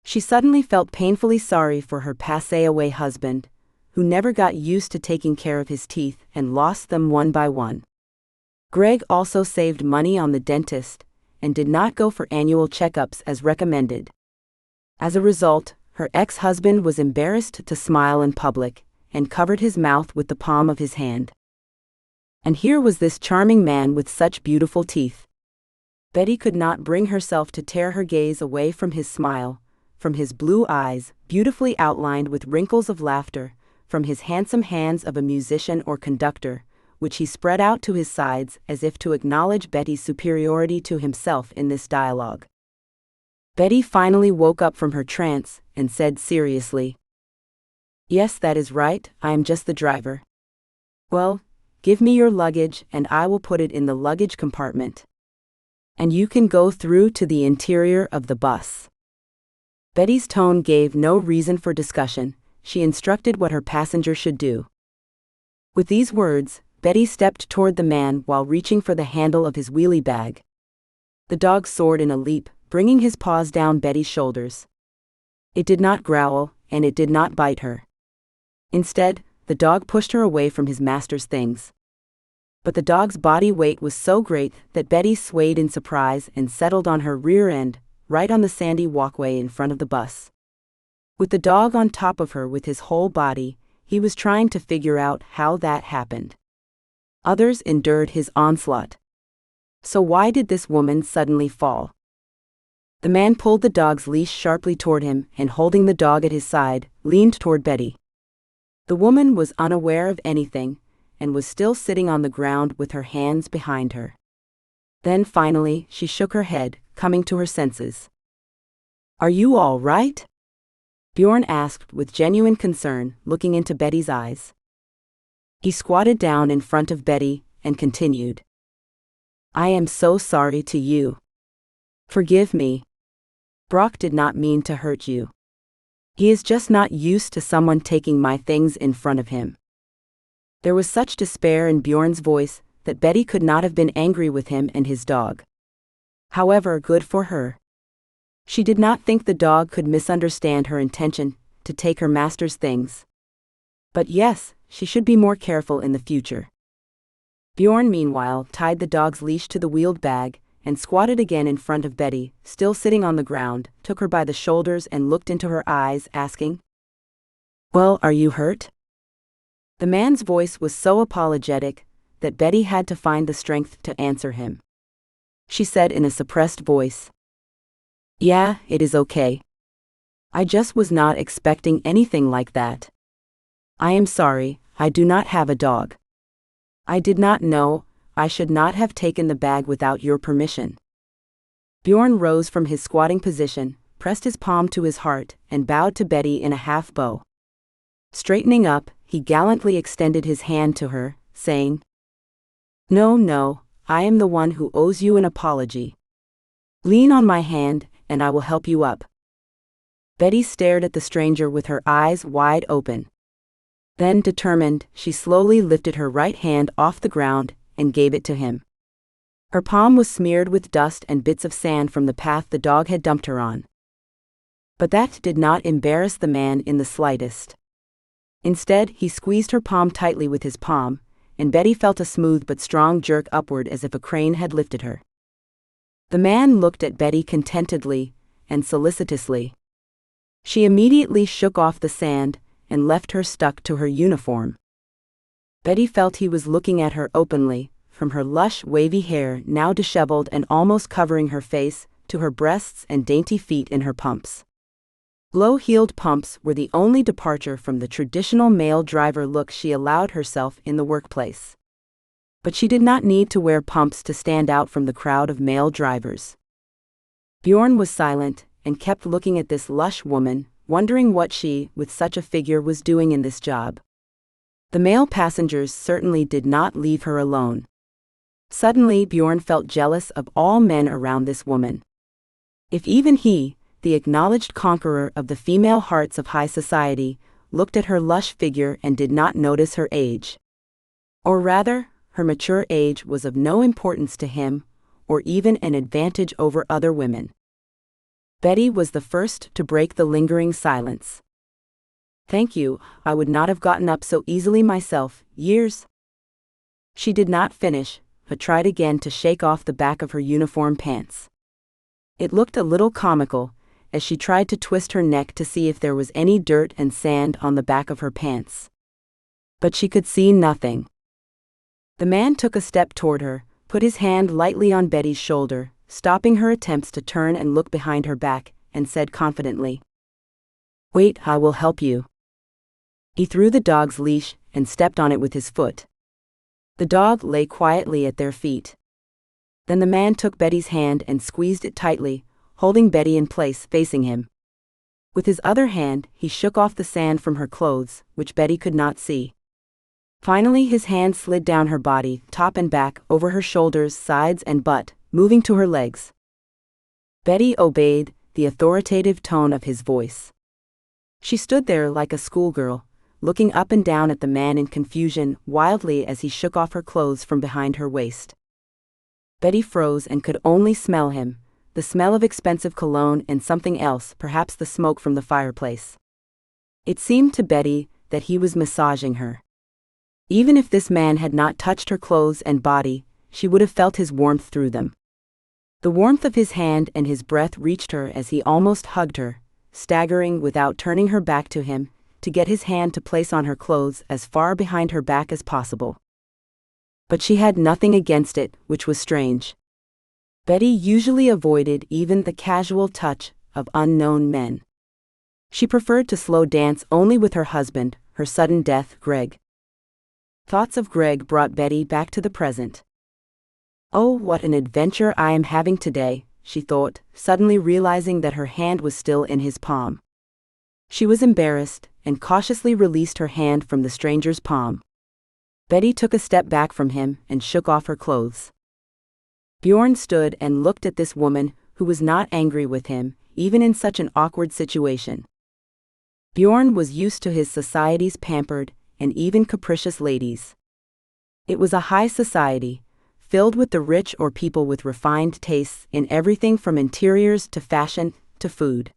S1: She suddenly felt painfully sorry for her passé-away husband, who never got used to taking care of his teeth and lost them one by one. Greg also saved money on the dentist, and did not go for annual checkups as recommended. As a result, her ex-husband was embarrassed to smile in public, and covered his mouth with the palm of his hand. And here was this charming man with such beautiful teeth. Betty could not bring herself to tear her gaze away from his smile, from his blue eyes, beautifully outlined with wrinkles of laughter, from his handsome hands of a musician or conductor, which he spread out to his sides as if to acknowledge Betty's superiority to himself in this dialogue. Betty finally woke up from her trance, and said seriously, "Yes, that is right, I am just the driver." "Well, give me your luggage and I will put it in the luggage compartment. And you can go through to the interior of the bus." Betty's tone gave no reason for discussion. She instructed what her passenger should do. With these words, Betty stepped toward the man while reaching for the handle of his wheelie bag. The dog soared in a leap, bringing his paws down Betty's shoulders. It did not growl, and it did not bite her. Instead, the dog pushed her away from his master's things. But the dog's body weight was so great that Betty swayed in surprise and settled on her rear end, right on the sandy walkway in front of the bus. With the dog on top of her with his whole body, he was trying to figure out how that happened. Others endured his onslaught. So why did this woman suddenly fall? The man pulled the dog's leash sharply toward him and, holding the dog at his side, leaned toward Betty. The woman was unaware of anything, and was still sitting on the ground with her hands behind her. Then finally, she shook her head, coming to her senses. "Are you all right?" Bjorn asked with genuine concern, looking into Betty's eyes. He squatted down in front of Betty and continued. I am so sorry to you. Forgive me. Brock did not mean to hurt you. He is just not used to someone taking my things in front of him. There was such despair in Bjorn's voice that Betty could not have been angry with him and his dog. However, good for her. She did not think the dog could misunderstand her intention to take her master's things. But yes, she should be more careful in the future. Bjorn, meanwhile, tied the dog's leash to the wheeled bag and squatted again in front of Betty, still sitting on the ground, took her by the shoulders and looked into her eyes, asking, "Well, are you hurt?" The man's voice was so apologetic that Betty had to find the strength to answer him. She said in a suppressed voice, "Yeah, it is okay. I just was not expecting anything like that. I am sorry, I do not have a dog. I did not know, I should not have taken the bag without your permission." Bjorn rose from his squatting position, pressed his palm to his heart, and bowed to Betty in a half bow. Straightening up, he gallantly extended his hand to her, saying, No, I am the one who owes you an apology. Lean on my hand, and I will help you up." Betty stared at the stranger with her eyes wide open. Then, determined, she slowly lifted her right hand off the ground and gave it to him. Her palm was smeared with dust and bits of sand from the path the dog had dumped her on. But that did not embarrass the man in the slightest. Instead, he squeezed her palm tightly with his palm, and Betty felt a smooth but strong jerk upward as if a crane had lifted her. The man looked at Betty contentedly and solicitously. She immediately shook off the sand and left her stuck to her uniform. Betty felt he was looking at her openly, from her lush, wavy hair now disheveled and almost covering her face, to her breasts and dainty feet in her pumps. Low-heeled pumps were the only departure from the traditional male driver look she allowed herself in the workplace. But she did not need to wear pumps to stand out from the crowd of male drivers. Bjorn was silent and kept looking at this lush woman, wondering what she, with such a figure, was doing in this job. The male passengers certainly did not leave her alone. Suddenly, Bjorn felt jealous of all men around this woman. If even he, the acknowledged conqueror of the female hearts of high society, looked at her lush figure and did not notice her age. Or rather, her mature age was of no importance to him, or even an advantage over other women. Betty was the first to break the lingering silence. "Thank you, I would not have gotten up so easily myself, years." She did not finish, but tried again to shake off the back of her uniform pants. It looked a little comical, as she tried to twist her neck to see if there was any dirt and sand on the back of her pants. But she could see nothing. The man took a step toward her, put his hand lightly on Betty's shoulder, stopping her attempts to turn and look behind her back, and said confidently, "Wait, I will help you." He threw the dog's leash and stepped on it with his foot. The dog lay quietly at their feet. Then the man took Betty's hand and squeezed it tightly, holding Betty in place facing him. With his other hand, he shook off the sand from her clothes, which Betty could not see. Finally, his hand slid down her body, top and back, over her shoulders, sides and butt, moving to her legs. Betty obeyed the authoritative tone of his voice. She stood there like a schoolgirl, looking up and down at the man in confusion, wildly, as he shook off her clothes from behind her waist. Betty froze and could only smell him, the smell of expensive cologne and something else, perhaps the smoke from the fireplace. It seemed to Betty that he was massaging her. Even if this man had not touched her clothes and body, she would have felt his warmth through them. The warmth of his hand and his breath reached her as he almost hugged her, staggering without turning her back to him, to get his hand to place on her clothes as far behind her back as possible. But she had nothing against it, which was strange. Betty usually avoided even the casual touch of unknown men. She preferred to slow dance only with her husband, her sudden death, Greg. Thoughts of Greg brought Betty back to the present. "Oh, what an adventure I am having today," she thought, suddenly realizing that her hand was still in his palm. She was embarrassed and cautiously released her hand from the stranger's palm. Betty took a step back from him and shook off her clothes. Bjorn stood and looked at this woman who was not angry with him, even in such an awkward situation. Bjorn was used to his society's pampered and even capricious ladies. It was a high society, filled with the rich or people with refined tastes in everything from interiors to fashion to food.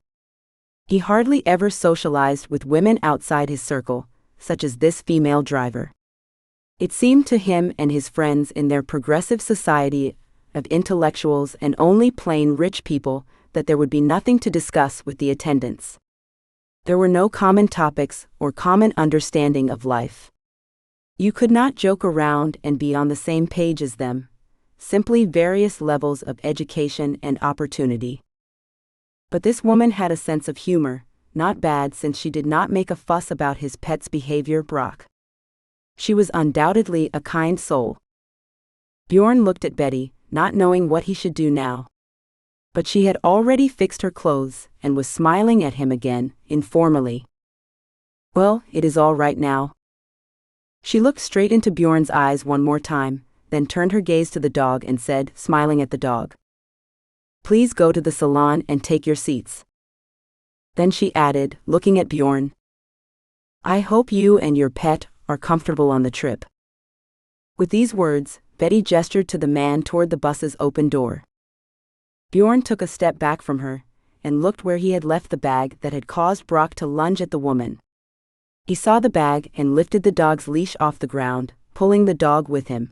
S1: He hardly ever socialized with women outside his circle, such as this female driver. It seemed to him and his friends in their progressive society of intellectuals and only plain rich people that there would be nothing to discuss with the attendants. There were no common topics or common understanding of life. You could not joke around and be on the same page as them, simply various levels of education and opportunity. But this woman had a sense of humor, not bad since she did not make a fuss about his pet's behavior. Brock. She was undoubtedly a kind soul. Bjorn looked at Betty, not knowing what he should do now. But she had already fixed her clothes and was smiling at him again, informally. Well, it is all right now. She looked straight into Bjorn's eyes one more time, then turned her gaze to the dog and said, smiling at the dog, "Please go to the salon and take your seats." Then she added, looking at Bjorn, "I hope you and your pet are comfortable on the trip." With these words, Betty gestured to the man toward the bus's open door. Bjorn took a step back from her and looked where he had left the bag that had caused Brock to lunge at the woman. He saw the bag and lifted the dog's leash off the ground, pulling the dog with him.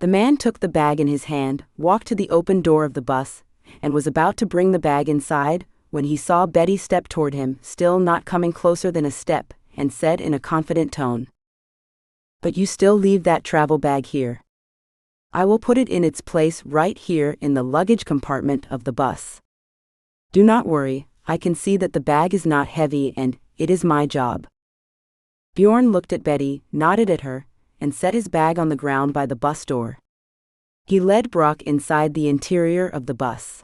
S1: The man took the bag in his hand, walked to the open door of the bus, and was about to bring the bag inside when he saw Betty step toward him, still not coming closer than a step, and said in a confident tone, "But you still leave that travel bag here. I will put it in its place right here in the luggage compartment of the bus. Do not worry, I can see that the bag is not heavy and it is my job." Bjorn looked at Betty, nodded at her, and set his bag on the ground by the bus door. He led Brock inside the interior of the bus.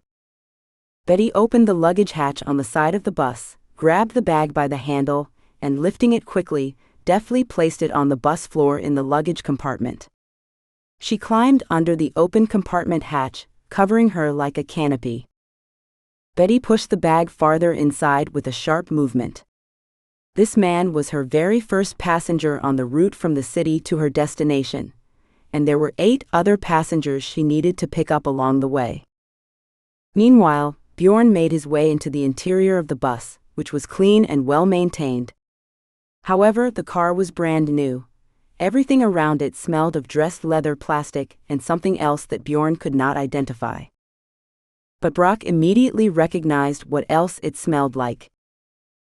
S1: Betty opened the luggage hatch on the side of the bus, grabbed the bag by the handle, and lifting it quickly, deftly placed it on the bus floor in the luggage compartment. She climbed under the open compartment hatch, covering her like a canopy. Betty pushed the bag farther inside with a sharp movement. This man was her very first passenger on the route from the city to her destination, and there were 8 other passengers she needed to pick up along the way. Meanwhile, Bjorn made his way into the interior of the bus, which was clean and well-maintained. However, the car was brand new. Everything around it smelled of dressed leather, plastic, and something else that Bjorn could not identify. But Brock immediately recognized what else it smelled like.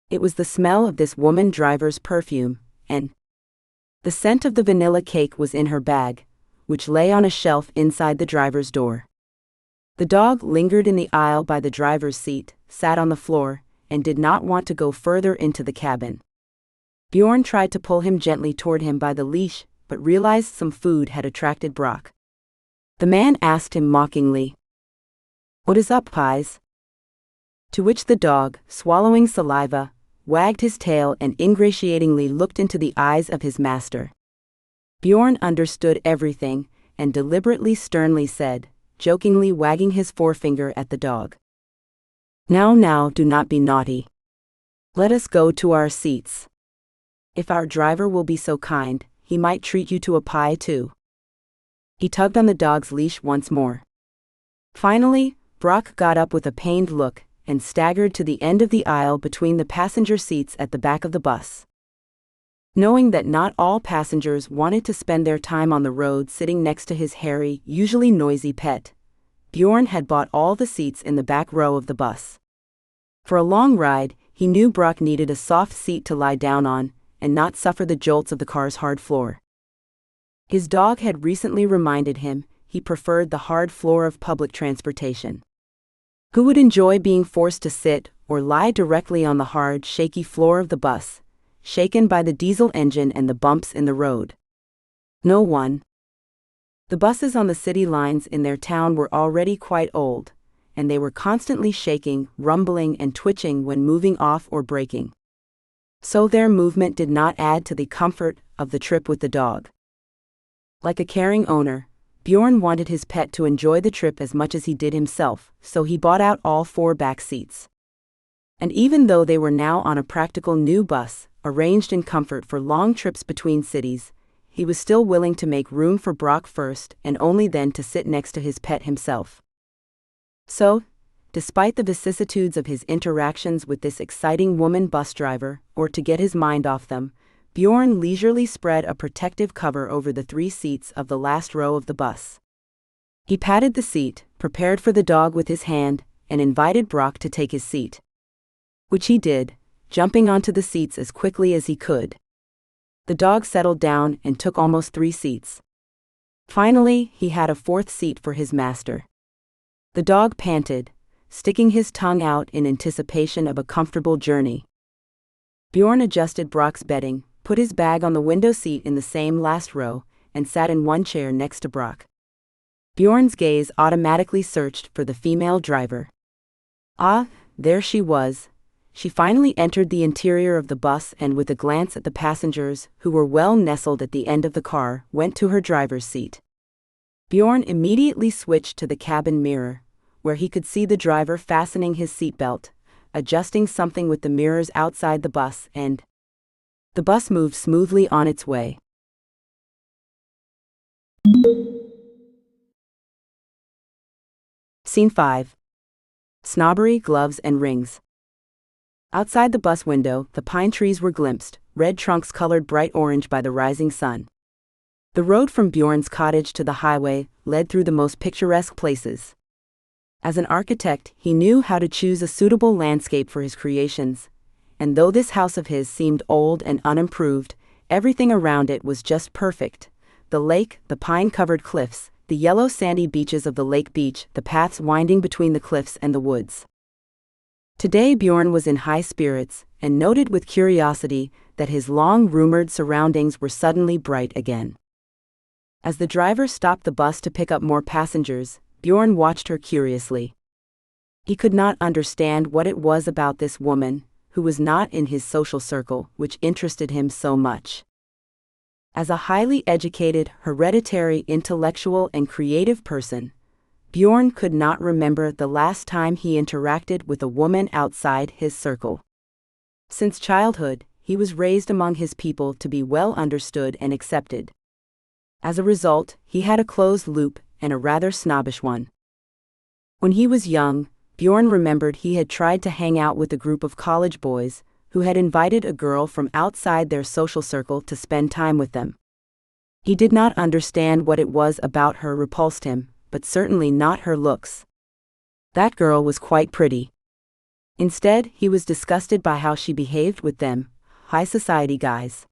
S1: It was the smell of this woman driver's perfume, and the scent of the vanilla cake was in her bag, which lay on a shelf inside the driver's door. The dog lingered in the aisle by the driver's seat, sat on the floor, and did not want to go further into the cabin. Bjorn tried to pull him gently toward him by the leash, but realized some food had attracted Brock. The man asked him mockingly, "What is up, Pies?" To which the dog, swallowing saliva, wagged his tail and ingratiatingly looked into the eyes of his master. Bjorn understood everything and deliberately sternly said, jokingly wagging his forefinger at the dog, Now, do not be naughty. Let us go to our seats. If our driver will be so kind, he might treat you to a pie too." He tugged on the dog's leash once more. Finally, Brock got up with a pained look and staggered to the end of the aisle between the passenger seats at the back of the bus. Knowing that not all passengers wanted to spend their time on the road sitting next to his hairy, usually noisy pet, Bjorn had bought all the seats in the back row of the bus. For a long ride, he knew Brock needed a soft seat to lie down on and not suffer the jolts of the car's hard floor. His dog had recently reminded him he preferred the hard floor of public transportation. Who would enjoy being forced to sit or lie directly on the hard, shaky floor of the bus, shaken by the diesel engine and the bumps in the road? No one. The buses on the city lines in their town were already quite old, and they were constantly shaking, rumbling, and twitching when moving off or braking. So their movement did not add to the comfort of the trip with the dog. Like a caring owner, Bjorn wanted his pet to enjoy the trip as much as he did himself, so he bought out all 4 back seats. And even though they were now on a practical new bus, arranged in comfort for long trips between cities, he was still willing to make room for Brock first and only then to sit next to his pet himself. So, despite the vicissitudes of his interactions with this exciting woman bus driver, or to get his mind off them, Bjorn leisurely spread a protective cover over the 3 seats of the last row of the bus. He patted the seat, prepared for the dog with his hand, and invited Brock to take his seat. Which he did, jumping onto the seats as quickly as he could. The dog settled down and took almost 3 seats. Finally, he had a 4th seat for his master. The dog panted, sticking his tongue out in anticipation of a comfortable journey. Bjorn adjusted Brock's bedding, put his bag on the window seat in the same last row, and sat in one chair next to Brock. Bjorn's gaze automatically searched for the female driver. Ah, there she was. She finally entered the interior of the bus and, with a glance at the passengers, who were well nestled at the end of the car, went to her driver's seat. Bjorn immediately switched to the cabin mirror, where he could see the driver fastening his seatbelt, adjusting something with the mirrors outside the bus, and the bus moved smoothly on its way. Scene 5. Snobbery, Gloves and Rings. Outside the bus window, the pine trees were glimpsed, red trunks colored bright orange by the rising sun. The road from Bjorn's cottage to the highway led through the most picturesque places. As an architect, he knew how to choose a suitable landscape for his creations, and though this house of his seemed old and unimproved, everything around it was just perfect. The lake, the pine-covered cliffs, the yellow sandy beaches of the lake beach, the paths winding between the cliffs and the woods. Today Bjorn was in high spirits, and noted with curiosity that his long-rumored surroundings were suddenly bright again. As the driver stopped the bus to pick up more passengers, Bjorn watched her curiously. He could not understand what it was about this woman, who was not in his social circle, which interested him so much. As a highly educated, hereditary, intellectual and creative person, Bjorn could not remember the last time he interacted with a woman outside his circle. Since childhood, he was raised among his people to be well understood and accepted. As a result, he had a closed loop, and a rather snobbish one. When he was young, Bjorn remembered he had tried to hang out with a group of college boys, who had invited a girl from outside their social circle to spend time with them. He did not understand what it was about her repulsed him, but certainly not her looks. That girl was quite pretty. Instead, he was disgusted by how she behaved with them, high society guys.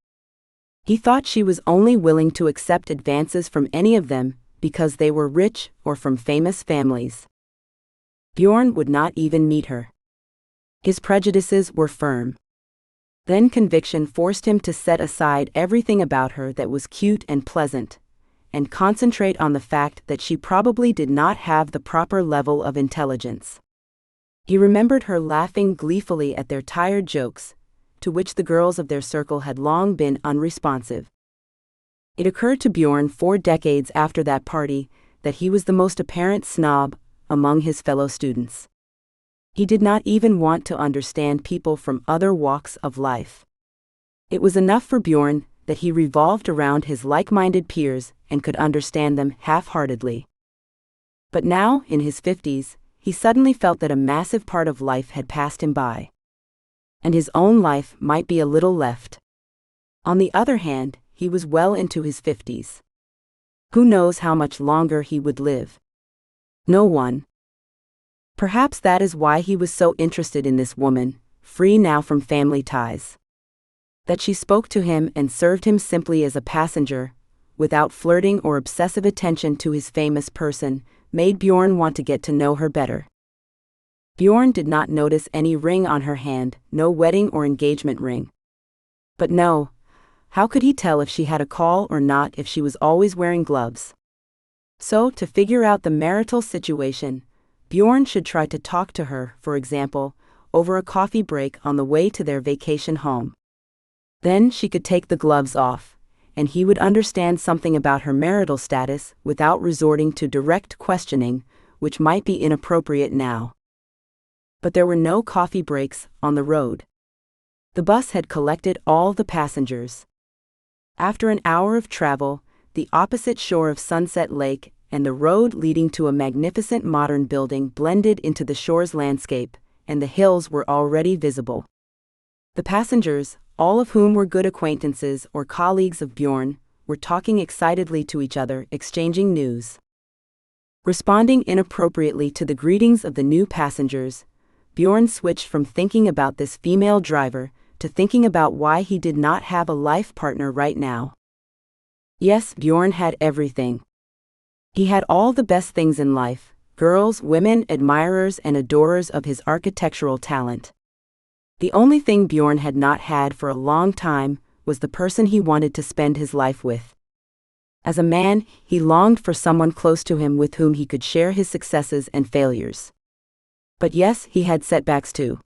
S1: He thought she was only willing to accept advances from any of them because they were rich or from famous families. Bjorn would not even meet her. His prejudices were firm. Then conviction forced him to set aside everything about her that was cute and pleasant, and concentrate on the fact that she probably did not have the proper level of intelligence. He remembered her laughing gleefully at their tired jokes, to which the girls of their circle had long been unresponsive. It occurred to Bjorn 4 decades after that party that he was the most apparent snob among his fellow students. He did not even want to understand people from other walks of life. It was enough for Bjorn that he revolved around his like-minded peers and could understand them half-heartedly. But now, in his 50s, he suddenly felt that a massive part of life had passed him by. And his own life might be a little left. On the other hand, he was well into his 50s. Who knows how much longer he would live? No one. Perhaps that is why he was so interested in this woman, free now from family ties. That she spoke to him and served him simply as a passenger, without flirting or obsessive attention to his famous person, made Bjorn want to get to know her better. Bjorn did not notice any ring on her hand, no wedding or engagement ring. But no, how could he tell if she had a call or not if she was always wearing gloves? So, to figure out the marital situation, Bjorn should try to talk to her, for example, over a coffee break on the way to their vacation home. Then she could take the gloves off, and he would understand something about her marital status without resorting to direct questioning, which might be inappropriate now. But there were no coffee breaks on the road. The bus had collected all the passengers. After an hour of travel, the opposite shore of Sunset Lake and the road leading to a magnificent modern building blended into the shore's landscape, and the hills were already visible. The passengers, all of whom were good acquaintances or colleagues of Bjorn, were talking excitedly to each other, exchanging news. Responding inappropriately to the greetings of the new passengers, Bjorn switched from thinking about this female driver to thinking about why he did not have a life partner right now. Yes, Bjorn had everything. He had all the best things in life: girls, women, admirers, and adorers of his architectural talent. The only thing Bjorn had not had for a long time was the person he wanted to spend his life with. As a man, he longed for someone close to him with whom he could share his successes and failures. But yes, he had setbacks too.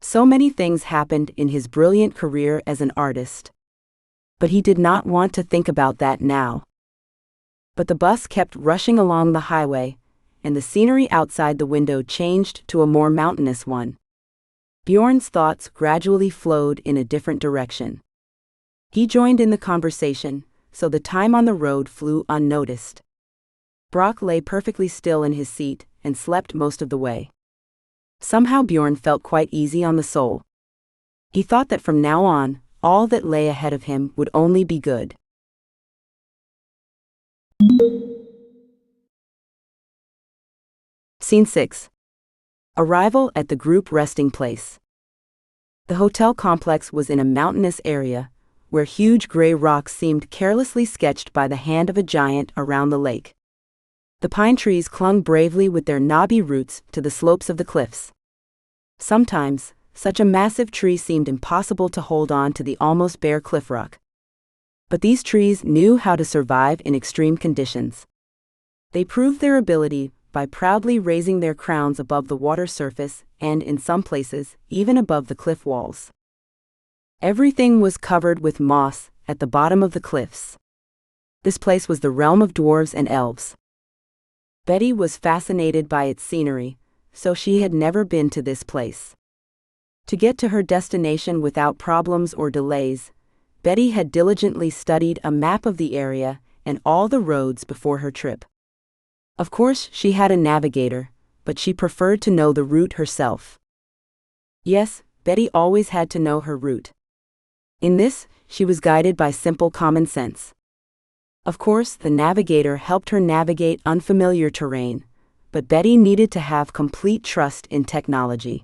S1: So many things happened in his brilliant career as an artist. But he did not want to think about that now. But the bus kept rushing along the highway, and the scenery outside the window changed to a more mountainous one. Bjorn's thoughts gradually flowed in a different direction. He joined in the conversation, so the time on the road flew unnoticed. Brock lay perfectly still in his seat and slept most of the way. Somehow Bjorn felt quite easy on the soul. He thought that from now on, all that lay ahead of him would only be good. Scene 6. Arrival at the group resting place. The hotel complex was in a mountainous area, where huge gray rocks seemed carelessly sketched by the hand of a giant around the lake. The pine trees clung bravely with their knobby roots to the slopes of the cliffs. Sometimes, such a massive tree seemed impossible to hold on to the almost bare cliff rock. But these trees knew how to survive in extreme conditions. They proved their ability by proudly raising their crowns above the water surface and, in some places, even above the cliff walls. Everything was covered with moss at the bottom of the cliffs. This place was the realm of dwarves and elves. Betty was fascinated by its scenery, so she had never been to this place. To get to her destination without problems or delays, Betty had diligently studied a map of the area and all the roads before her trip. Of course, she had a navigator, but she preferred to know the route herself. Yes, Betty always had to know her route. In this, she was guided by simple common sense. Of course, the navigator helped her navigate unfamiliar terrain, but Betty needed to have complete trust in technology.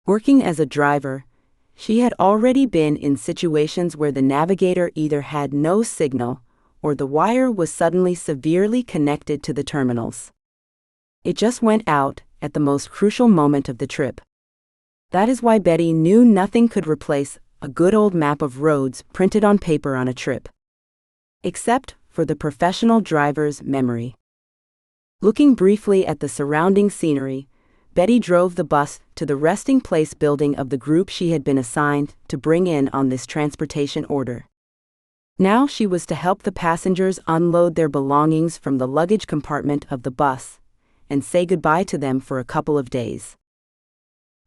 S1: Working as a driver, she had already been in situations where the navigator either had no signal or the wire was suddenly severely connected to the terminals. It just went out at the most crucial moment of the trip. That is why Betty knew nothing could replace a good old map of roads printed on paper on a trip. Except for the professional driver's memory. Looking briefly at the surrounding scenery, Betty drove the bus to the resting place building of the group she had been assigned to bring in on this transportation order. Now she was to help the passengers unload their belongings from the luggage compartment of the bus and say goodbye to them for a couple of days.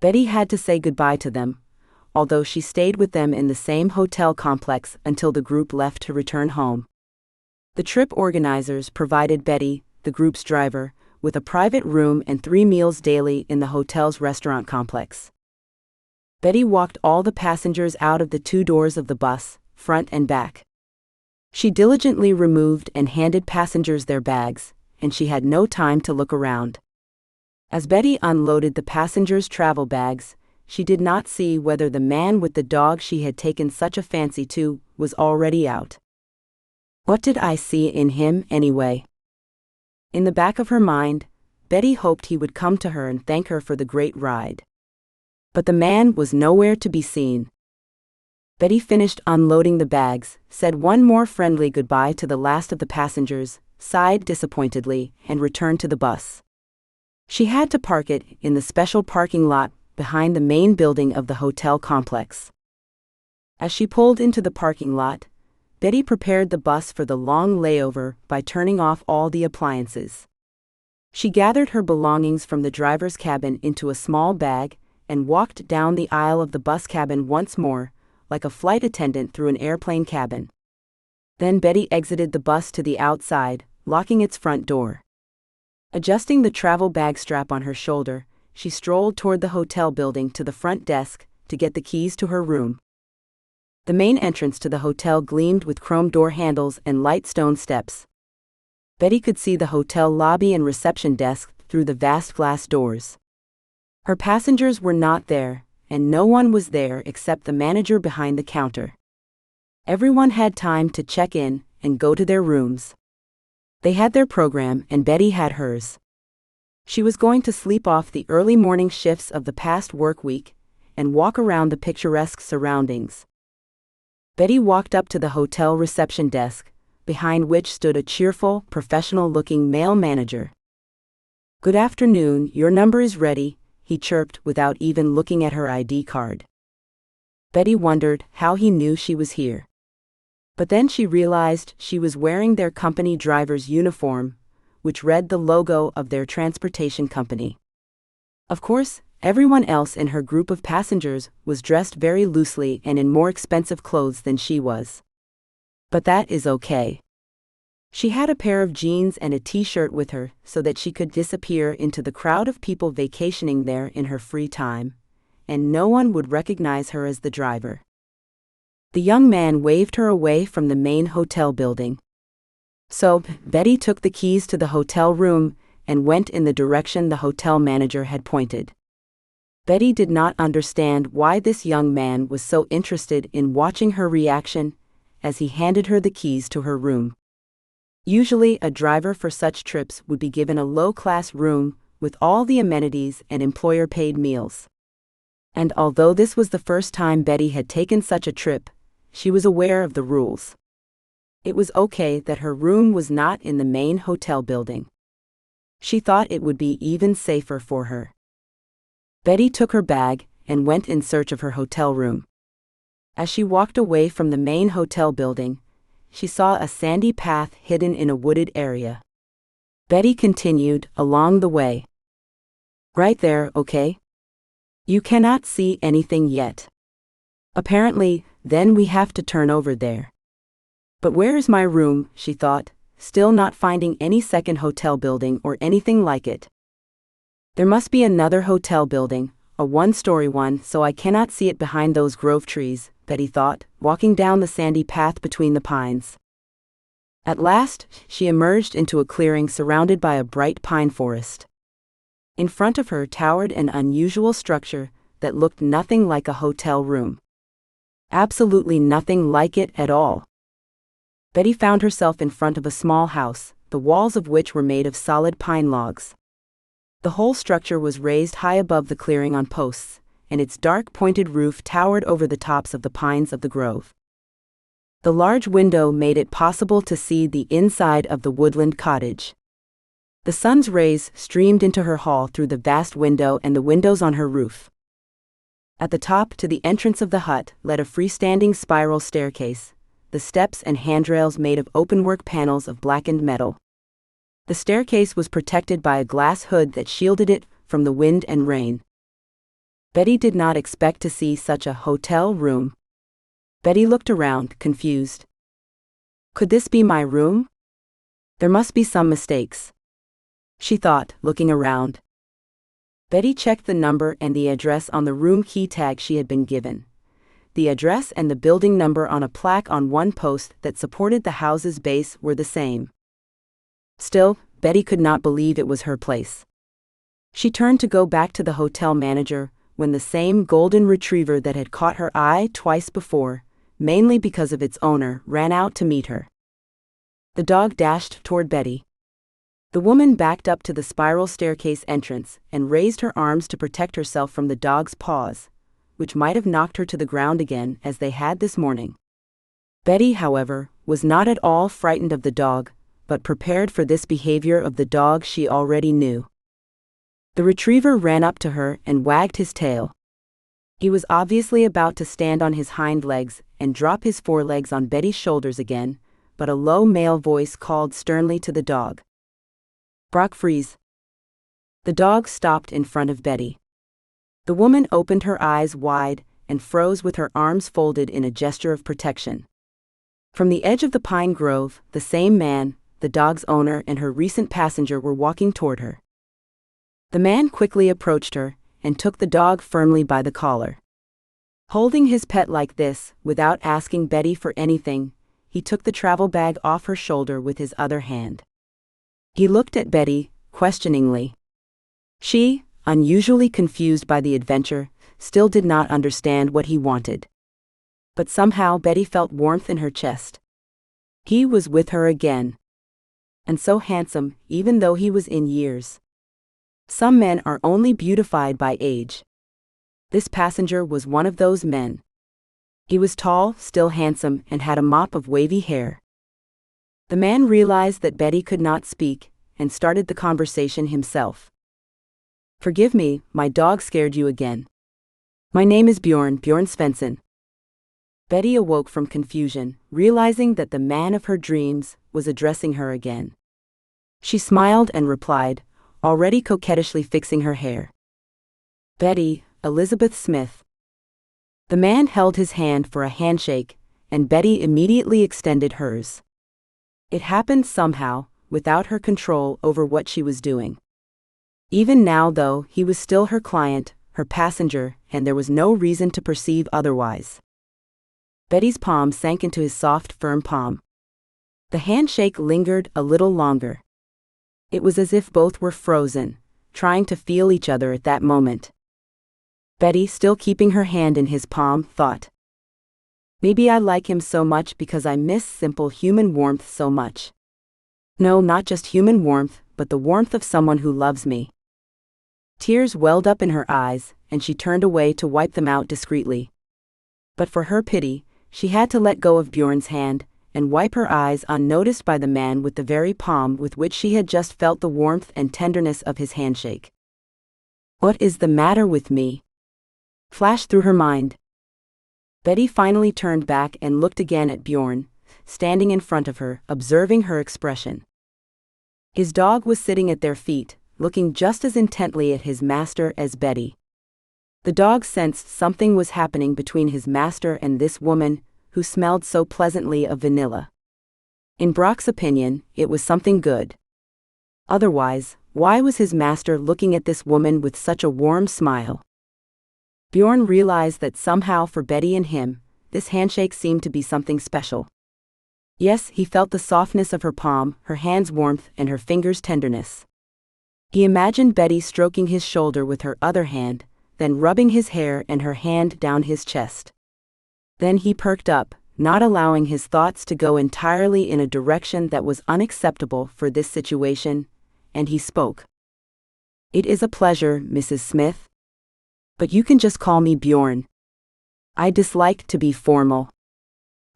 S1: Betty had to say goodbye to them, although she stayed with them in the same hotel complex until the group left to return home. The trip organizers provided Betty, the group's driver, with a private room and 3 meals daily in the hotel's restaurant complex. Betty walked all the passengers out of the 2 doors of the bus, front and back. She diligently removed and handed passengers their bags, and she had no time to look around. As Betty unloaded the passengers' travel bags, she did not see whether the man with the dog she had taken such a fancy to was already out. What did I see in him, anyway? In the back of her mind, Betty hoped he would come to her and thank her for the great ride. But the man was nowhere to be seen. Betty finished unloading the bags, said one more friendly goodbye to the last of the passengers, sighed disappointedly, and returned to the bus. She had to park it in the special parking lot behind the main building of the hotel complex. As she pulled into the parking lot, Betty prepared the bus for the long layover by turning off all the appliances. She gathered her belongings from the driver's cabin into a small bag and walked down the aisle of the bus cabin once more, like a flight attendant through an airplane cabin. Then Betty exited the bus to the outside, locking its front door. Adjusting the travel bag strap on her shoulder, she strolled toward the hotel building to the front desk to get the keys to her room. The main entrance to the hotel gleamed with chrome door handles and light stone steps. Betty could see the hotel lobby and reception desk through the vast glass doors. Her passengers were not there, and no one was there except the manager behind the counter. Everyone had time to check in and go to their rooms. They had their program and Betty had hers. She was going to sleep off the early morning shifts of the past work week and walk around the picturesque surroundings. Betty walked up to the hotel reception desk, behind which stood a cheerful, professional-looking male manager. "Good afternoon, your number is ready," he chirped without even looking at her ID card. Betty wondered how he knew she was here. But then she realized she was wearing their company driver's uniform, which read the logo of their transportation company. Of course, everyone else in her group of passengers was dressed very loosely and in more expensive clothes than she was. But that is okay. She had a pair of jeans and a t-shirt with her so that she could disappear into the crowd of people vacationing there in her free time, and no one would recognize her as the driver. The young man waved her away from the main hotel building. So, Betty took the keys to the hotel room and went in the direction the hotel manager had pointed. Betty did not understand why this young man was so interested in watching her reaction as he handed her the keys to her room. Usually, a driver for such trips would be given a low-class room with all the amenities and employer-paid meals. And although this was the first time Betty had taken such a trip, she was aware of the rules. It was okay that her room was not in the main hotel building. She thought it would be even safer for her. Betty took her bag and went in search of her hotel room. As she walked away from the main hotel building, she saw a sandy path hidden in a wooded area. Betty continued along the way. "Right there, okay? You cannot see anything yet. Apparently, then we have to turn over there. But where is my room?" she thought, still not finding any second hotel building or anything like it. "There must be another hotel building, a one-story one, so I cannot see it behind those grove trees," Betty thought, walking down the sandy path between the pines. At last, she emerged into a clearing surrounded by a bright pine forest. In front of her towered an unusual structure that looked nothing like a hotel room. Absolutely nothing like it at all. Betty found herself in front of a small house, the walls of which were made of solid pine logs. The whole structure was raised high above the clearing on posts, and its dark pointed roof towered over the tops of the pines of the grove. The large window made it possible to see the inside of the woodland cottage. The sun's rays streamed into her hall through the vast window and the windows on her roof. At the top to the entrance of the hut led a freestanding spiral staircase, the steps and handrails made of openwork panels of blackened metal. The staircase was protected by a glass hood that shielded it from the wind and rain. Betty did not expect to see such a hotel room. Betty looked around, confused. Could this be my room? There must be some mistakes, she thought, looking around. Betty checked the number and the address on the room key tag she had been given. The address and the building number on a plaque on one post that supported the house's base were the same. Still, Betty could not believe it was her place. She turned to go back to the hotel manager when the same golden retriever that had caught her eye twice before, mainly because of its owner, ran out to meet her. The dog dashed toward Betty. The woman backed up to the spiral staircase entrance and raised her arms to protect herself from the dog's paws, which might have knocked her to the ground again as they had this morning. Betty, however, was not at all frightened of the dog, but prepared for this behavior of the dog she already knew. The retriever ran up to her and wagged his tail. He was obviously about to stand on his hind legs and drop his forelegs on Betty's shoulders again, but a low male voice called sternly to the dog. "Brock, freeze." The dog stopped in front of Betty. The woman opened her eyes wide and froze with her arms folded in a gesture of protection. From the edge of the pine grove, the same man, the dog's owner, and her recent passenger were walking toward her. The man quickly approached her and took the dog firmly by the collar. Holding his pet like this, without asking Betty for anything, he took the travel bag off her shoulder with his other hand. He looked at Betty, questioningly. She, unusually confused by the adventure, still did not understand what he wanted. But somehow Betty felt warmth in her chest. He was with her again. And so handsome, even though he was in years. Some men are only beautified by age. This passenger was one of those men. He was tall, still handsome, and had a mop of wavy hair. The man realized that Betty could not speak, and started the conversation himself. "Forgive me, my dog scared you again. My name is Bjorn Svensson." Betty awoke from confusion, realizing that the man of her dreams was addressing her again. She smiled and replied, already coquettishly fixing her hair. "Betty, Elizabeth Smith." The man held his hand for a handshake, and Betty immediately extended hers. It happened somehow, without her control over what she was doing. Even now, though, he was still her client, her passenger, and there was no reason to perceive otherwise. Betty's palm sank into his soft, firm palm. The handshake lingered a little longer. It was as if both were frozen, trying to feel each other at that moment. Betty, still keeping her hand in his palm, thought, "Maybe I like him so much because I miss simple human warmth so much. No, not just human warmth, but the warmth of someone who loves me." Tears welled up in her eyes, and she turned away to wipe them out discreetly. But for her pity, she had to let go of Bjorn's hand and wipe her eyes unnoticed by the man with the very palm with which she had just felt the warmth and tenderness of his handshake. "What is the matter with me?" flashed through her mind. Betty finally turned back and looked again at Bjorn, standing in front of her, observing her expression. His dog was sitting at their feet, looking just as intently at his master as Betty. The dog sensed something was happening between his master and this woman, who smelled so pleasantly of vanilla. In Brock's opinion, it was something good. Otherwise, why was his master looking at this woman with such a warm smile? Bjorn realized that somehow for Betty and him, this handshake seemed to be something special. Yes, he felt the softness of her palm, her hand's warmth, and her fingers' tenderness. He imagined Betty stroking his shoulder with her other hand, then rubbing his hair and her hand down his chest. Then he perked up, not allowing his thoughts to go entirely in a direction that was unacceptable for this situation, and he spoke. "It is a pleasure, Mrs. Smith. But you can just call me Bjorn. I dislike to be formal.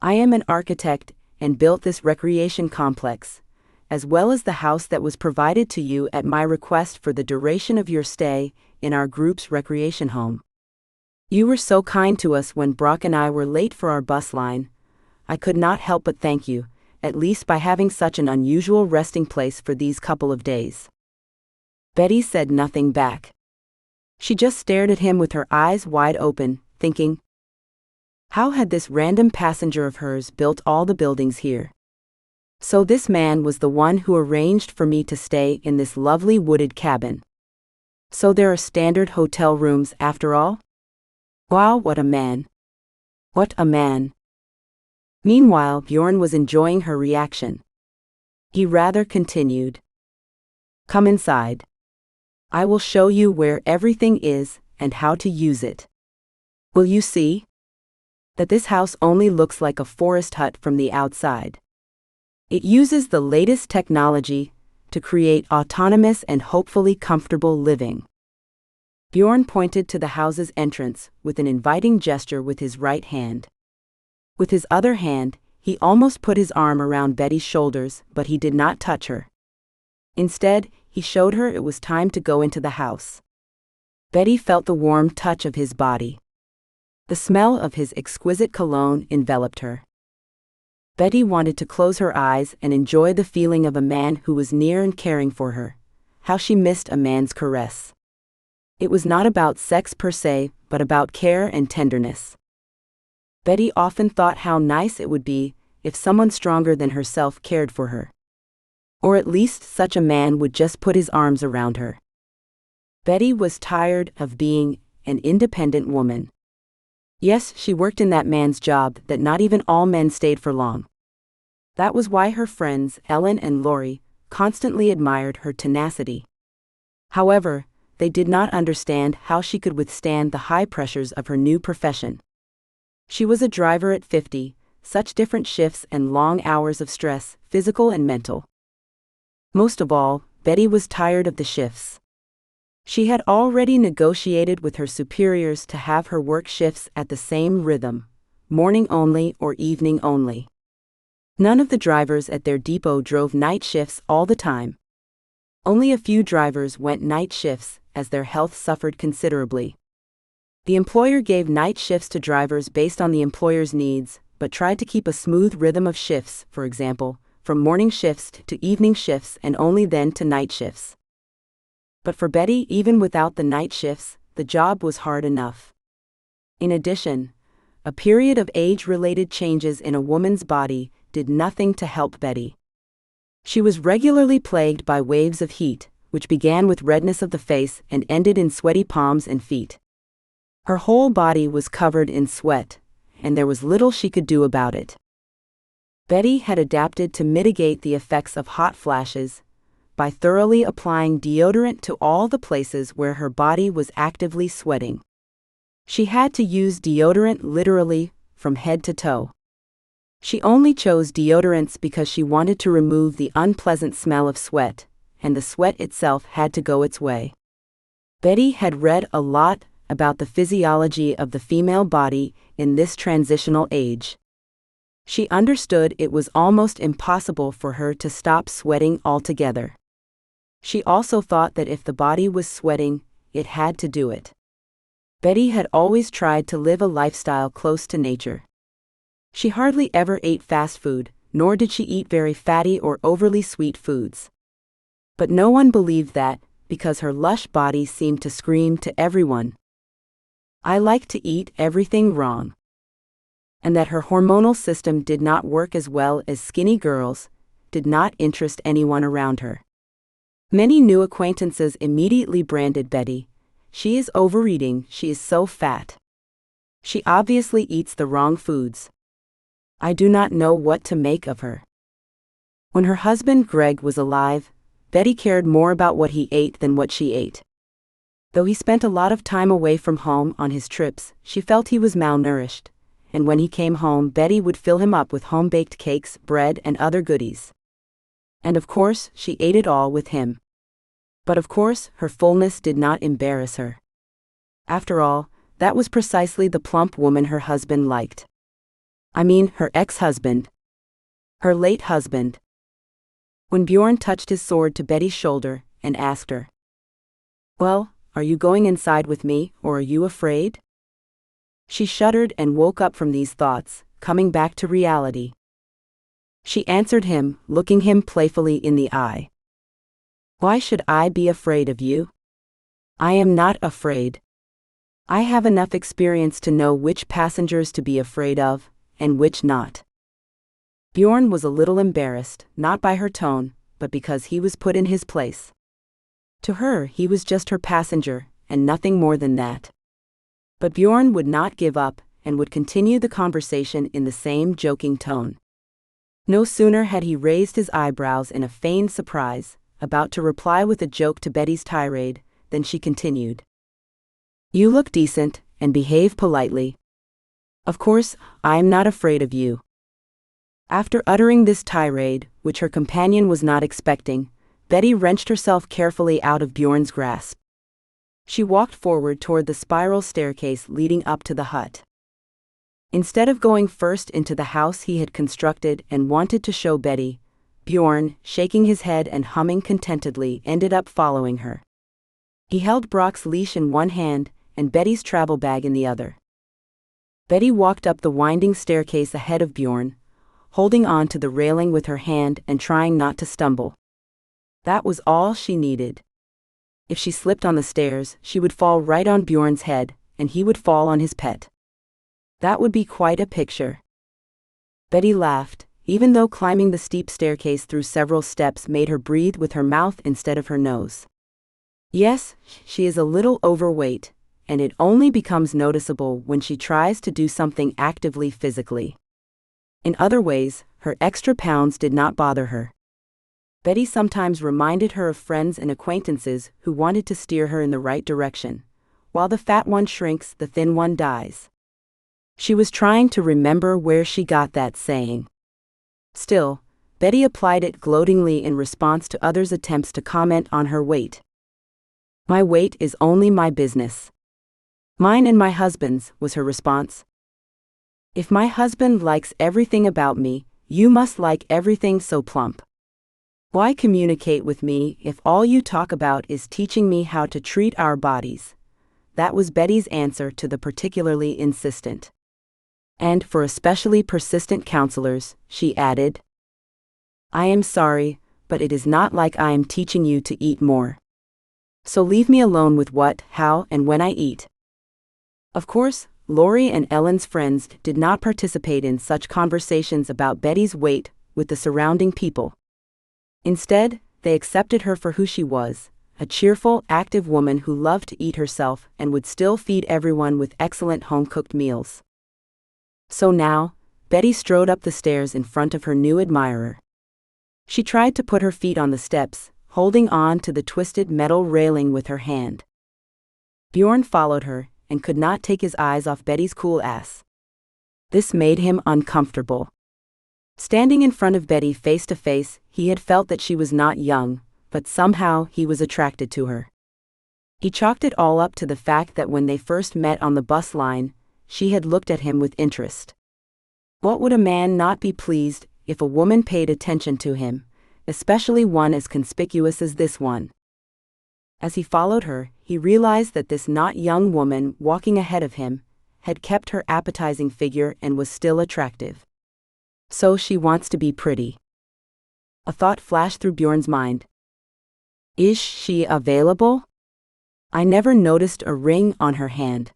S1: I am an architect and built this recreation complex, as well as the house that was provided to you at my request for the duration of your stay in our group's recreation home. You were so kind to us when Brock and I were late for our bus line. I could not help but thank you, at least by having such an unusual resting place for these couple of days." Betty said nothing back. She just stared at him with her eyes wide open, thinking, how had this random passenger of hers built all the buildings here? So this man was the one who arranged for me to stay in this lovely wooded cabin. So there are standard hotel rooms after all? Wow, what a man. What a man. Meanwhile, Bjorn was enjoying her reaction. He rather continued. "Come inside. I will show you where everything is and how to use it. Will you see that this house only looks like a forest hut from the outside? It uses the latest technology to create autonomous and hopefully comfortable living." Bjorn pointed to the house's entrance with an inviting gesture with his right hand. With his other hand, he almost put his arm around Betty's shoulders, but he did not touch her. Instead, he showed her it was time to go into the house. Betty felt the warm touch of his body. The smell of his exquisite cologne enveloped her. Betty wanted to close her eyes and enjoy the feeling of a man who was near and caring for her. How she missed a man's caress. It was not about sex per se, but about care and tenderness. Betty often thought how nice it would be if someone stronger than herself cared for her. Or at least such a man would just put his arms around her. Betty was tired of being an independent woman. Yes, she worked in that man's job that not even all men stayed for long. That was why her friends, Ellen and Lori, constantly admired her tenacity. However, they did not understand how she could withstand the high pressures of her new profession. She was a driver at 50, such different shifts and long hours of stress, physical and mental. Most of all, Betty was tired of the shifts. She had already negotiated with her superiors to have her work shifts at the same rhythm, morning only or evening only. None of the drivers at their depot drove night shifts all the time. Only a few drivers went night shifts as their health suffered considerably. The employer gave night shifts to drivers based on the employer's needs, but tried to keep a smooth rhythm of shifts, for example, from morning shifts to evening shifts and only then to night shifts. But for Betty, even without the night shifts, the job was hard enough. In addition, a period of age-related changes in a woman's body did nothing to help Betty. She was regularly plagued by waves of heat, which began with redness of the face and ended in sweaty palms and feet. Her whole body was covered in sweat, and there was little she could do about it. Betty had adapted to mitigate the effects of hot flashes by thoroughly applying deodorant to all the places where her body was actively sweating. She had to use deodorant literally from head to toe. She only chose deodorants because she wanted to remove the unpleasant smell of sweat, and the sweat itself had to go its way. Betty had read a lot about the physiology of the female body in this transitional age. She understood it was almost impossible for her to stop sweating altogether. She also thought that if the body was sweating, it had to do it. Betty had always tried to live a lifestyle close to nature. She hardly ever ate fast food, nor did she eat very fatty or overly sweet foods. But no one believed that, because her lush body seemed to scream to everyone, "I like to eat everything wrong." And that her hormonal system did not work as well as skinny girls, did not interest anyone around her. Many new acquaintances immediately branded Betty, "She is overeating, she is so fat. She obviously eats the wrong foods. I do not know what to make of her." When her husband Greg was alive, Betty cared more about what he ate than what she ate. Though he spent a lot of time away from home on his trips, she felt he was malnourished, and when he came home, Betty would fill him up with home-baked cakes, bread, and other goodies. And of course, she ate it all with him. But of course, her fullness did not embarrass her. After all, that was precisely the plump woman her husband liked. I mean, her ex-husband. Her late husband. When Bjorn touched his sword to Betty's shoulder and asked her, "Well, are you going inside with me, or are you afraid?" She shuddered and woke up from these thoughts, coming back to reality. She answered him, looking him playfully in the eye. "Why should I be afraid of you? I am not afraid. I have enough experience to know which passengers to be afraid of, and which not." Bjorn was a little embarrassed, not by her tone, but because he was put in his place. To her, he was just her passenger, and nothing more than that. But Bjorn would not give up, and would continue the conversation in the same joking tone. No sooner had he raised his eyebrows in a feigned surprise, about to reply with a joke to Betty's tirade, than she continued. "You look decent, and behave politely. Of course, I am not afraid of you." After uttering this tirade, which her companion was not expecting, Betty wrenched herself carefully out of Bjorn's grasp. She walked forward toward the spiral staircase leading up to the hut. Instead of going first into the house he had constructed and wanted to show Betty, Bjorn, shaking his head and humming contentedly, ended up following her. He held Brock's leash in one hand and Betty's travel bag in the other. Betty walked up the winding staircase ahead of Bjorn, holding on to the railing with her hand and trying not to stumble. That was all she needed. If she slipped on the stairs, she would fall right on Bjorn's head, and he would fall on his pet. That would be quite a picture. Betty laughed, even though climbing the steep staircase through several steps made her breathe with her mouth instead of her nose. Yes, she is a little overweight, and it only becomes noticeable when she tries to do something actively physically. In other ways, her extra pounds did not bother her. Betty sometimes reminded her of friends and acquaintances who wanted to steer her in the right direction. While the fat one shrinks, the thin one dies. She was trying to remember where she got that saying. Still, Betty applied it gloatingly in response to others' attempts to comment on her weight. "My weight is only my business. Mine and my husband's," was her response. "If my husband likes everything about me, you must like everything so plump. Why communicate with me if all you talk about is teaching me how to treat our bodies?" That was Betty's answer to the particularly insistent. And for especially persistent counselors, she added, "I am sorry, but it is not like I am teaching you to eat more. So leave me alone with what, how, and when I eat." Of course, Lori and Ellen's friends did not participate in such conversations about Betty's weight with the surrounding people. Instead, they accepted her for who she was, a cheerful, active woman who loved to eat herself and would still feed everyone with excellent home-cooked meals. So now, Betty strode up the stairs in front of her new admirer. She tried to put her feet on the steps, holding on to the twisted metal railing with her hand. Bjorn followed her and could not take his eyes off Betty's cool ass. This made him uncomfortable. Standing in front of Betty face to face, he had felt that she was not young, but somehow he was attracted to her. He chalked it all up to the fact that when they first met on the bus line, she had looked at him with interest. What would a man not be pleased if a woman paid attention to him, especially one as conspicuous as this one? As he followed her, he realized that this not young woman walking ahead of him had kept her appetizing figure and was still attractive. So she wants to be pretty. A thought flashed through Bjorn's mind. Is she available? I never noticed a ring on her hand.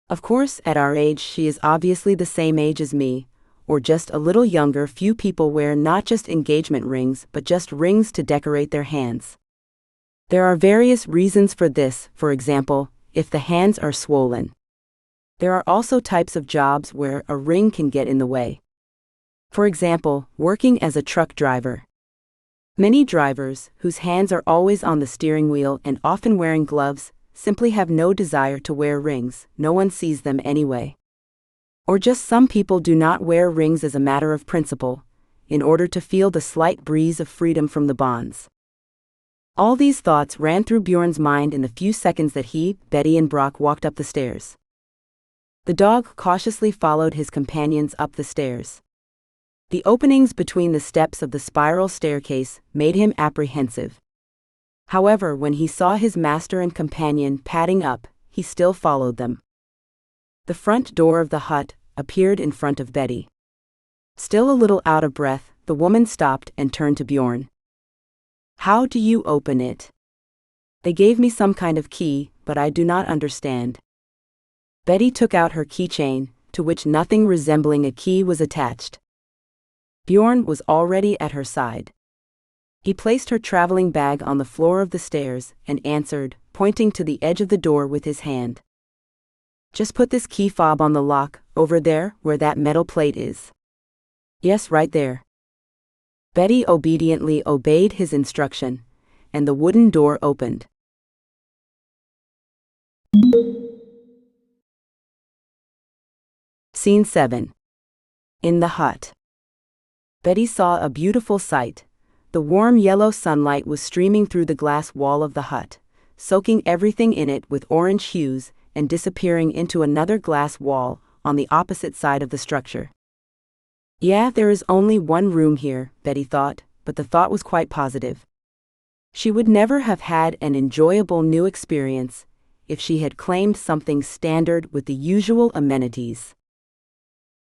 S1: Of course, at our age she is obviously the same age as me, or just a little younger. Few people wear not just engagement rings but just rings to decorate their hands. There are various reasons for this, for example, if the hands are swollen. There are also types of jobs where a ring can get in the way. For example, working as a truck driver. Many drivers, whose hands are always on the steering wheel and often wearing gloves, simply have no desire to wear rings. No one sees them anyway. Or just some people do not wear rings as a matter of principle, in order to feel the slight breeze of freedom from the bonds. All these thoughts ran through Bjorn's mind in the few seconds that he, Betty, and Brock walked up the stairs. The dog cautiously followed his companions up the stairs. The openings between the steps of the spiral staircase made him apprehensive. However, when he saw his master and companion padding up, he still followed them. The front door of the hut appeared in front of Betty. Still a little out of breath, the woman stopped and turned to Bjorn. "How do you open it?" "They gave me some kind of key, but I do not understand." Betty took out her keychain, to which nothing resembling a key was attached. Bjorn was already at her side. He placed her traveling bag on the floor of the stairs and answered, pointing to the edge of the door with his hand. "Just put this key fob on the lock, over there, where that metal plate is." "Yes, right there." Betty obediently obeyed his instruction, and the wooden door opened. Scene 7. In the hut. Betty saw a beautiful sight. The warm yellow sunlight was streaming through the glass wall of the hut, soaking everything in it with orange hues and disappearing into another glass wall on the opposite side of the structure. Yeah, there is only one room here, Betty thought, but the thought was quite positive. She would never have had an enjoyable new experience if she had claimed something standard with the usual amenities.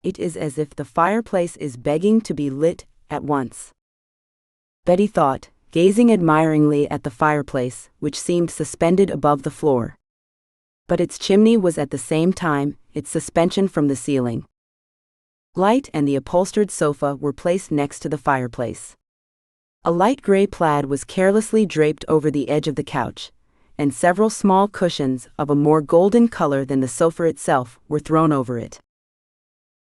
S1: It is as if the fireplace is begging to be lit at once. Betty thought, gazing admiringly at the fireplace, which seemed suspended above the floor. But its chimney was at the same time its suspension from the ceiling. Light and the upholstered sofa were placed next to the fireplace. A light gray plaid was carelessly draped over the edge of the couch, and several small cushions of a more golden color than the sofa itself were thrown over it.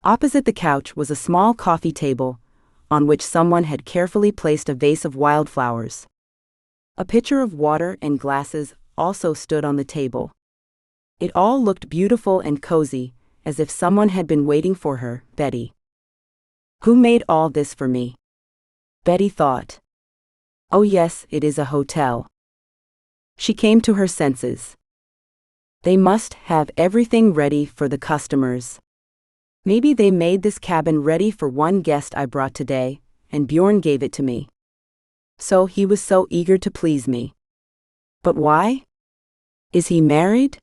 S1: Opposite the couch was a small coffee table, on which someone had carefully placed a vase of wildflowers. A pitcher of water and glasses also stood on the table. It all looked beautiful and cozy, as if someone had been waiting for her, Betty. Who made all this for me? Betty thought. Oh yes, it is a hotel. She came to her senses. They must have everything ready for the customers. Maybe they made this cabin ready for one guest I brought today, and Bjorn gave it to me. So he was so eager to please me. But why? Is he married?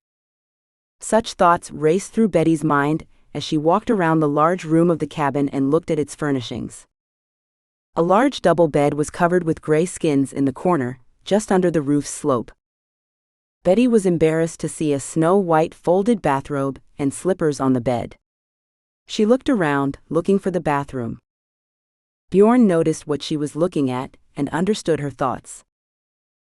S1: Such thoughts raced through Betty's mind as she walked around the large room of the cabin and looked at its furnishings. A large double bed was covered with gray skins in the corner, just under the roof's slope. Betty was embarrassed to see a snow-white folded bathrobe and slippers on the bed. She looked around, looking for the bathroom. Bjorn noticed what she was looking at and understood her thoughts.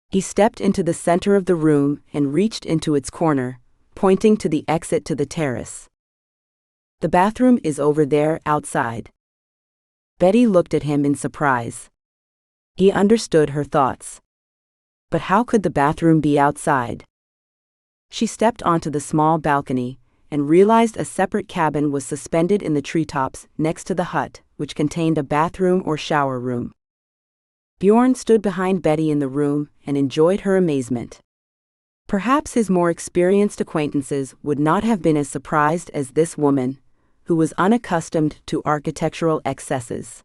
S1: He stepped into the center of the room and reached into its corner, pointing to the exit to the terrace. The bathroom is over there outside. Betty looked at him in surprise. He understood her thoughts. But how could the bathroom be outside? She stepped onto the small balcony and realized a separate cabin was suspended in the treetops next to the hut, which contained a bathroom or shower room. Bjorn stood behind Betty in the room and enjoyed her amazement. Perhaps his more experienced acquaintances would not have been as surprised as this woman, who was unaccustomed to architectural excesses.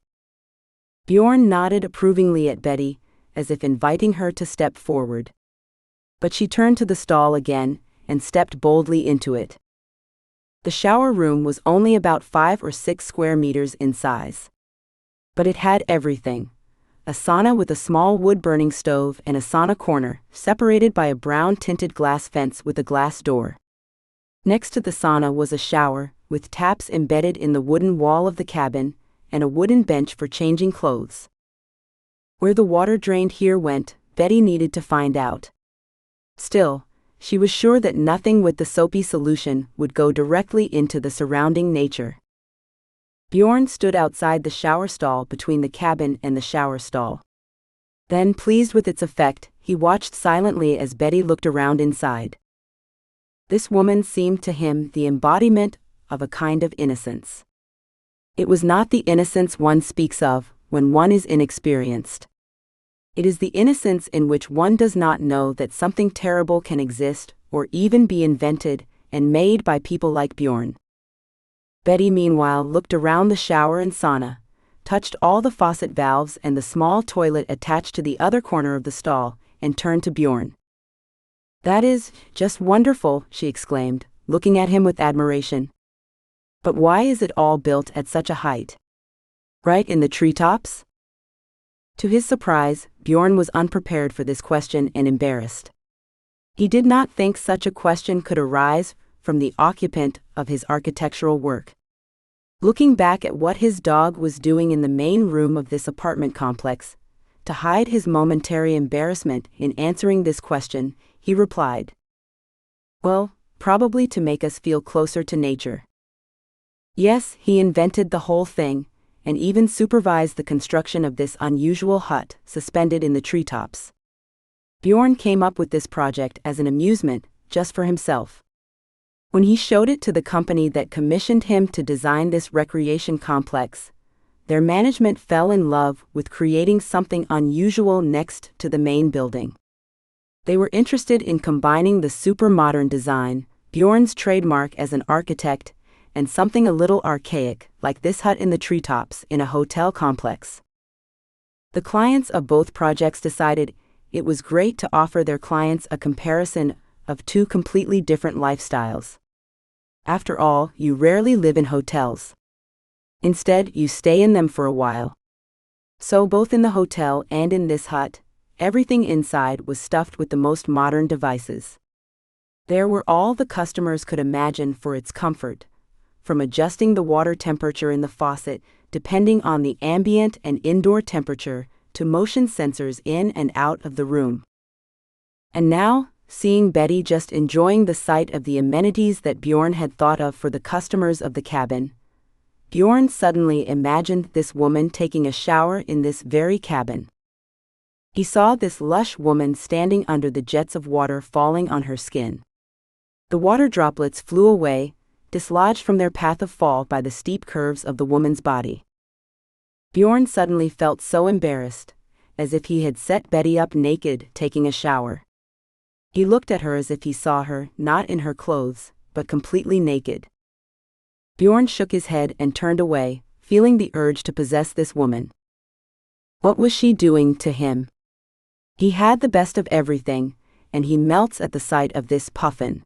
S1: Bjorn nodded approvingly at Betty, as if inviting her to step forward. But she turned to the stall again and stepped boldly into it. The shower room was only about 5 or 6 square meters in size. But it had everything. A sauna with a small wood-burning stove and a sauna corner, separated by a brown-tinted glass fence with a glass door. Next to the sauna was a shower, with taps embedded in the wooden wall of the cabin, and a wooden bench for changing clothes. Where the water drained here went, Betty needed to find out. Still, she was sure that nothing with the soapy solution would go directly into the surrounding nature. Bjorn stood outside the shower stall between the cabin and the shower stall. Then, pleased with its effect, he watched silently as Betty looked around inside. This woman seemed to him the embodiment of a kind of innocence. It was not the innocence one speaks of when one is inexperienced. It is the innocence in which one does not know that something terrible can exist or even be invented and made by people like Bjorn. Betty, meanwhile, looked around the shower and sauna, touched all the faucet valves and the small toilet attached to the other corner of the stall, and turned to Bjorn. "That is just wonderful," she exclaimed, looking at him with admiration. "But why is it all built at such a height? Right in the treetops?" To his surprise, Bjorn was unprepared for this question and embarrassed. He did not think such a question could arise from the occupant of his architectural work. Looking back at what his dog was doing in the main room of this apartment complex, to hide his momentary embarrassment in answering this question, he replied, "Well, probably to make us feel closer to nature." Yes, he invented the whole thing, and even supervised the construction of this unusual hut suspended in the treetops. Bjorn came up with this project as an amusement, just for himself. When he showed it to the company that commissioned him to design this recreation complex, their management fell in love with creating something unusual next to the main building. They were interested in combining the super-modern design, Bjorn's trademark as an architect, and something a little archaic, like this hut in the treetops, in a hotel complex. The clients of both projects decided it was great to offer their clients a comparison of two completely different lifestyles. After all, you rarely live in hotels. Instead, you stay in them for a while. So both in the hotel and in this hut, everything inside was stuffed with the most modern devices. There were all the customers could imagine for its comfort, from adjusting the water temperature in the faucet depending on the ambient and indoor temperature to motion sensors in and out of the room. And now, seeing Betty just enjoying the sight of the amenities that Bjorn had thought of for the customers of the cabin, Bjorn suddenly imagined this woman taking a shower in this very cabin. He saw this lush woman standing under the jets of water falling on her skin. The water droplets flew away, dislodged from their path of fall by the steep curves of the woman's body. Bjorn suddenly felt so embarrassed, as if he had set Betty up naked taking a shower. He looked at her as if he saw her not in her clothes, but completely naked. Bjorn shook his head and turned away, feeling the urge to possess this woman. What was she doing to him? He had the best of everything, and he melts at the sight of this puffin.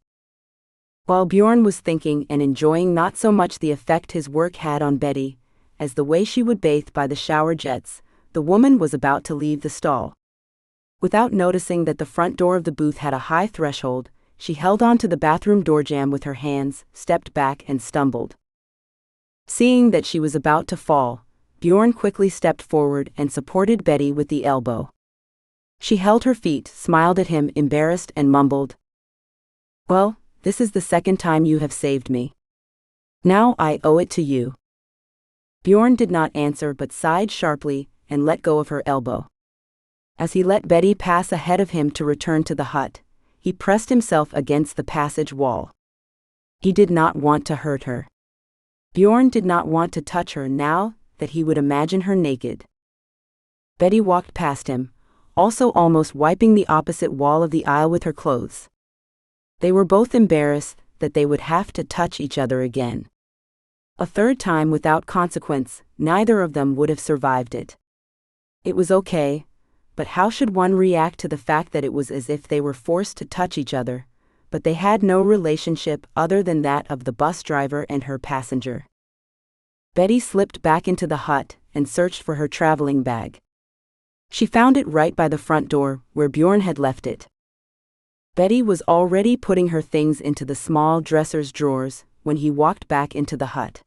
S1: While Bjorn was thinking and enjoying not so much the effect his work had on Betty, as the way she would bathe by the shower jets, the woman was about to leave the stall. Without noticing that the front door of the booth had a high threshold, she held on to the bathroom door jamb with her hands, stepped back and stumbled. Seeing that she was about to fall, Bjorn quickly stepped forward and supported Betty with the elbow. She held her feet, smiled at him, embarrassed, and mumbled, "Well, this is the second time you have saved me. Now I owe it to you." Bjorn did not answer but sighed sharply and let go of her elbow. As he let Betty pass ahead of him to return to the hut, he pressed himself against the passage wall. He did not want to hurt her. Bjorn did not want to touch her now that he would imagine her naked. Betty walked past him, also almost wiping the opposite wall of the aisle with her clothes. They were both embarrassed that they would have to touch each other again. A third time without consequence, neither of them would have survived it. It was okay, but how should one react to the fact that it was as if they were forced to touch each other, but they had no relationship other than that of the bus driver and her passenger? Betty slipped back into the hut and searched for her traveling bag. She found it right by the front door, where Bjorn had left it. Betty was already putting her things into the small dresser's drawers when he walked back into the hut.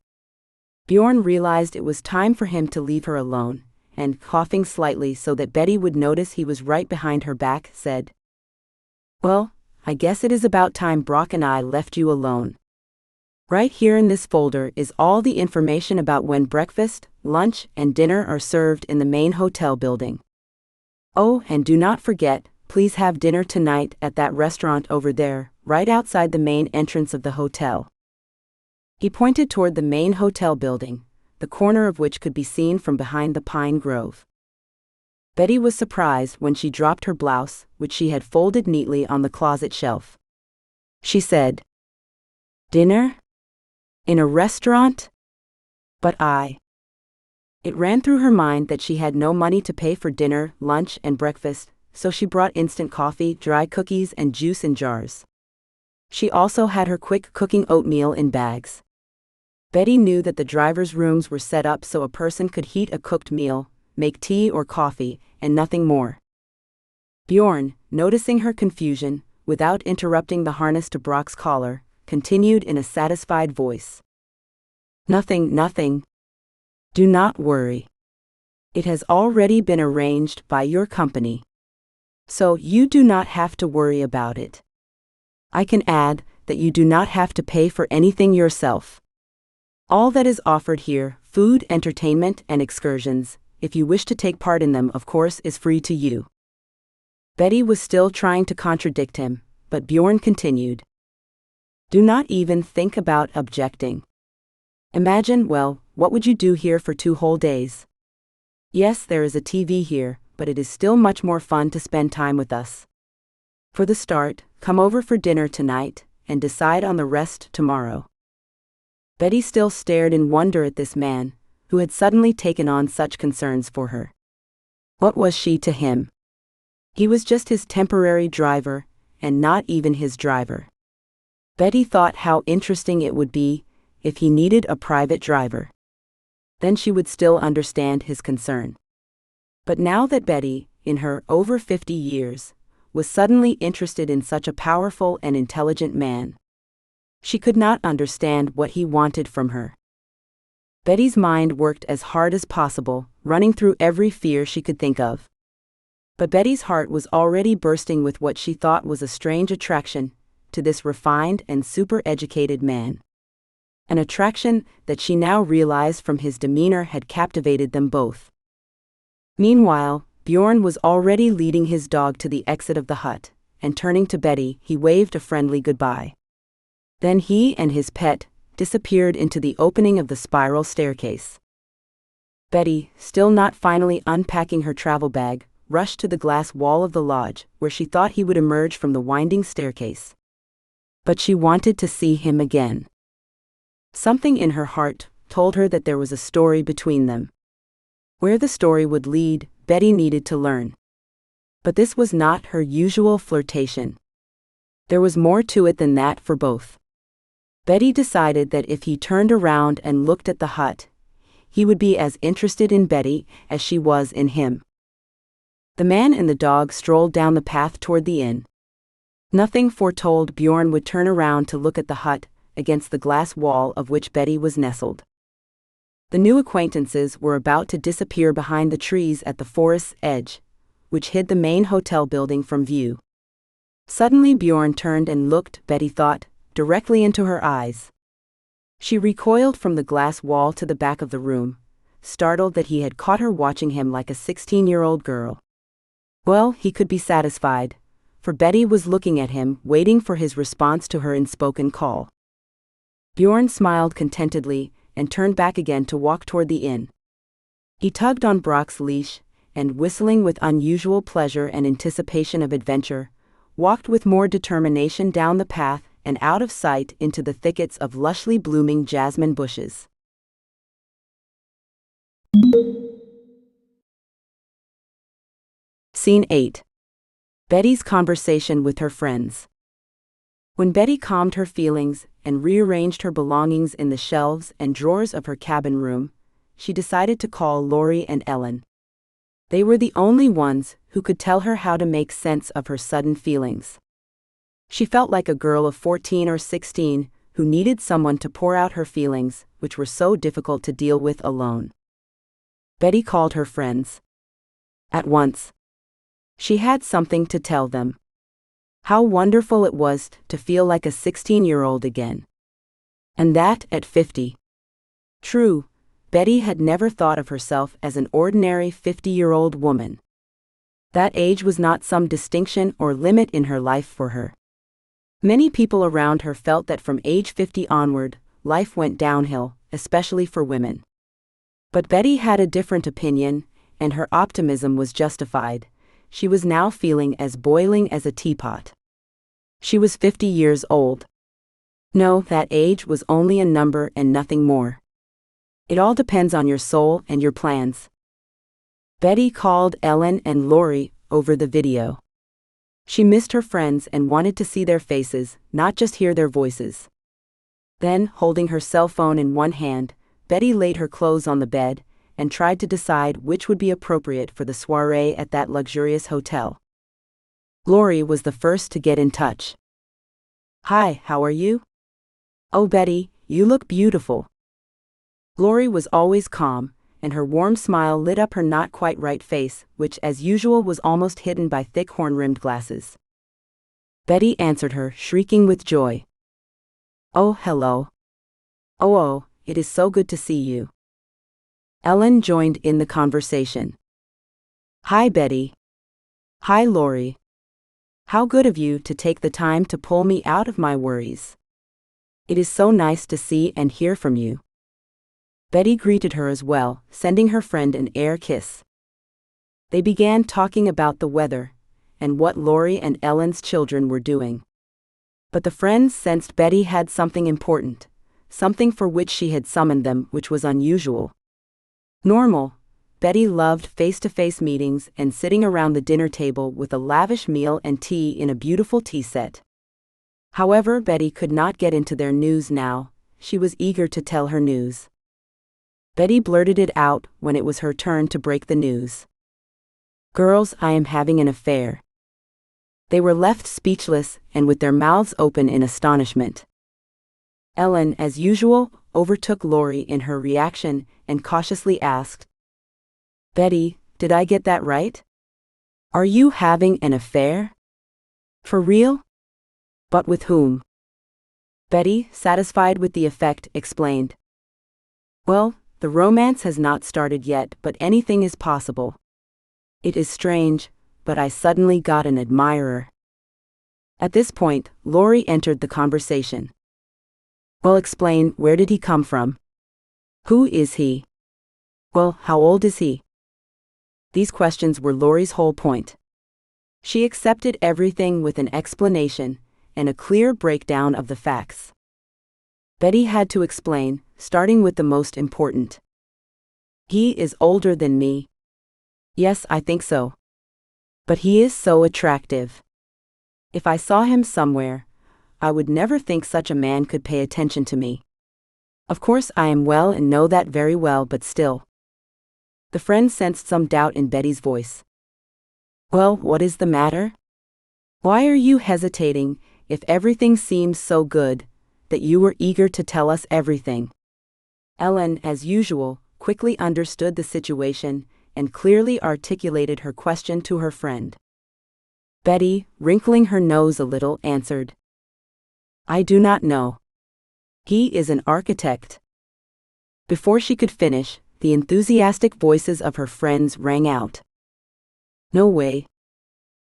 S1: Bjorn realized it was time for him to leave her alone, and, coughing slightly so that Betty would notice he was right behind her back, said, "Well, I guess it is about time Brock and I left you alone. Right here in this folder is all the information about when breakfast, lunch, and dinner are served in the main hotel building. Oh, and do not forget, please have dinner tonight at that restaurant over there, right outside the main entrance of the hotel." He pointed toward the main hotel building, the corner of which could be seen from behind the pine grove. Betty was surprised when she dropped her blouse, which she had folded neatly on the closet shelf. She said, "Dinner? In a restaurant? But It ran through her mind that she had no money to pay for dinner, lunch, and breakfast, so she brought instant coffee, dry cookies, and juice in jars. She also had her quick cooking oatmeal in bags. Betty knew that the driver's rooms were set up so a person could heat a cooked meal, make tea or coffee, and nothing more. Bjorn, noticing her confusion, without interrupting the harness to Brock's collar, continued in a satisfied voice. Nothing. Do not worry. It has already been arranged by your company. So you do not have to worry about it. I can add that you do not have to pay for anything yourself. All that is offered here, food, entertainment, and excursions, if you wish to take part in them, of course, is free to you." Betty was still trying to contradict him, but Bjorn continued. "Do not even think about objecting. Imagine, well, what would you do here for 2 whole days? Yes, there is a TV here, but it is still much more fun to spend time with us. For the start, come over for dinner tonight, and decide on the rest tomorrow." Betty still stared in wonder at this man, who had suddenly taken on such concerns for her. What was she to him? He was just his temporary driver, and not even his driver. Betty thought how interesting it would be if he needed a private driver. then she would still understand his concern. But now that Betty, in her over 50 years, was suddenly interested in such a powerful and intelligent man, she could not understand what he wanted from her. Betty's mind worked as hard as possible, running through every fear she could think of. But Betty's heart was already bursting with what she thought was a strange attraction to this refined and super-educated man. An attraction that she now realized from his demeanor had captivated them both. Meanwhile, Bjorn was already leading his dog to the exit of the hut, and turning to Betty, he waved a friendly goodbye. Then he and his pet disappeared into the opening of the spiral staircase. Betty, still not finally unpacking her travel bag, rushed to the glass wall of the lodge, where she thought he would emerge from the winding staircase. But she wanted to see him again. Something in her heart told her that there was a story between them. Where the story would lead, Betty needed to learn. But this was not her usual flirtation. There was more to it than that for both. Betty decided that if he turned around and looked at the hut, he would be as interested in Betty as she was in him. The man and the dog strolled down the path toward the inn. Nothing foretold Bjorn would turn around to look at the hut, against the glass wall of which Betty was nestled. The new acquaintances were about to disappear behind the trees at the forest's edge, which hid the main hotel building from view. Suddenly Bjorn turned and looked, Betty thought, directly into her eyes. She recoiled from the glass wall to the back of the room, startled that he had caught her watching him like a 16-year-old girl. Well, he could be satisfied, for Betty was looking at him, waiting for his response to her unspoken call. Bjorn smiled contentedly and turned back again to walk toward the inn. He tugged on Brock's leash, and whistling with unusual pleasure and anticipation of adventure, walked with more determination down the path and out of sight into the thickets of lushly blooming jasmine bushes. Scene 8. Betty's conversation with her friends. When Betty calmed her feelings and rearranged her belongings in the shelves and drawers of her cabin room, she decided to call Lori and Ellen. They were the only ones who could tell her how to make sense of her sudden feelings. She felt like a girl of 14 or 16 who needed someone to pour out her feelings, which were so difficult to deal with alone. Betty called her friends. At once. She had something to tell them. How wonderful it was to feel like a 16-year-old again. And that at 50. True, Betty had never thought of herself as an ordinary 50-year-old woman. That age was not some distinction or limit in her life for her. Many people around her felt that from age 50 onward, life went downhill, especially for women. But Betty had a different opinion, and her optimism was justified. She was now feeling as boiling as a teapot. She was 50 years old. No, that age was only a number and nothing more. It all depends on your soul and your plans. Betty called Ellen and Lori over the video. She missed her friends and wanted to see their faces, not just hear their voices. Then, holding her cell phone in one hand, Betty laid her clothes on the bed and tried to decide which would be appropriate for the soiree at that luxurious hotel. Lori was the first to get in touch. "Hi, how are you?" "Oh, Betty, you look beautiful." Lori was always calm, and her warm smile lit up her not quite right face, which as usual was almost hidden by thick horn-rimmed glasses. Betty answered her, shrieking with joy. "Oh, hello. Oh, it is so good to see you." Ellen joined in the conversation. "Hi, Betty." "Hi, Lori. How good of you to take the time to pull me out of my worries. It is so nice to see and hear from you." Betty greeted her as well, sending her friend an air kiss. They began talking about the weather and what Lori and Ellen's children were doing. But the friends sensed Betty had something important, something for which she had summoned them, which was unusual. Normal, Betty loved face-to-face meetings and sitting around the dinner table with a lavish meal and tea in a beautiful tea set. However, Betty could not get into their news now. She was eager to tell her news. Betty blurted it out when it was her turn to break the news. "Girls, I am having an affair." They were left speechless and with their mouths open in astonishment. Ellen, as usual, overtook Lori in her reaction and cautiously asked, "Betty, did I get that right? Are you having an affair? For real? But with whom?" Betty, satisfied with the effect, explained, "Well, the romance has not started yet, but anything is possible. It is strange, but I suddenly got an admirer." At this point, Lori entered the conversation. "Well, explain, where did he come from? Who is he? Well, how old is he?" These questions were Lori's whole point. She accepted everything with an explanation and a clear breakdown of the facts. Betty had to explain, starting with the most important. "He is older than me." "Yes, I think so. But he is so attractive. If I saw him somewhere, I would never think such a man could pay attention to me. Of course I am well and know that very well, but still." The friend sensed some doubt in Betty's voice. "Well, what is the matter? Why are you hesitating if everything seems so good that you were eager to tell us everything?" Ellen, as usual, quickly understood the situation and clearly articulated her question to her friend. Betty, wrinkling her nose a little, answered, "I do not know. He is an architect." Before she could finish, the enthusiastic voices of her friends rang out. "No way.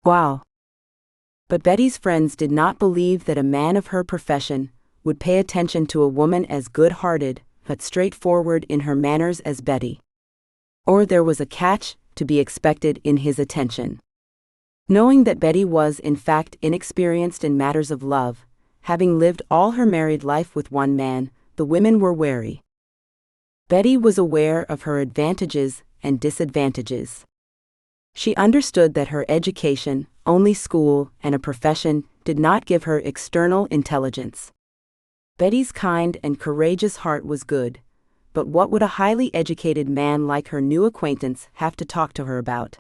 S1: Wow." But Betty's friends did not believe that a man of her profession would pay attention to a woman as good-hearted but straightforward in her manners as Betty. Or there was a catch to be expected in his attention. Knowing that Betty was in fact inexperienced in matters of love, having lived all her married life with one man, the women were wary. Betty was aware of her advantages and disadvantages. She understood that her education, only school, and a profession did not give her external intelligence. Betty's kind and courageous heart was good, but what would a highly educated man like her new acquaintance have to talk to her about?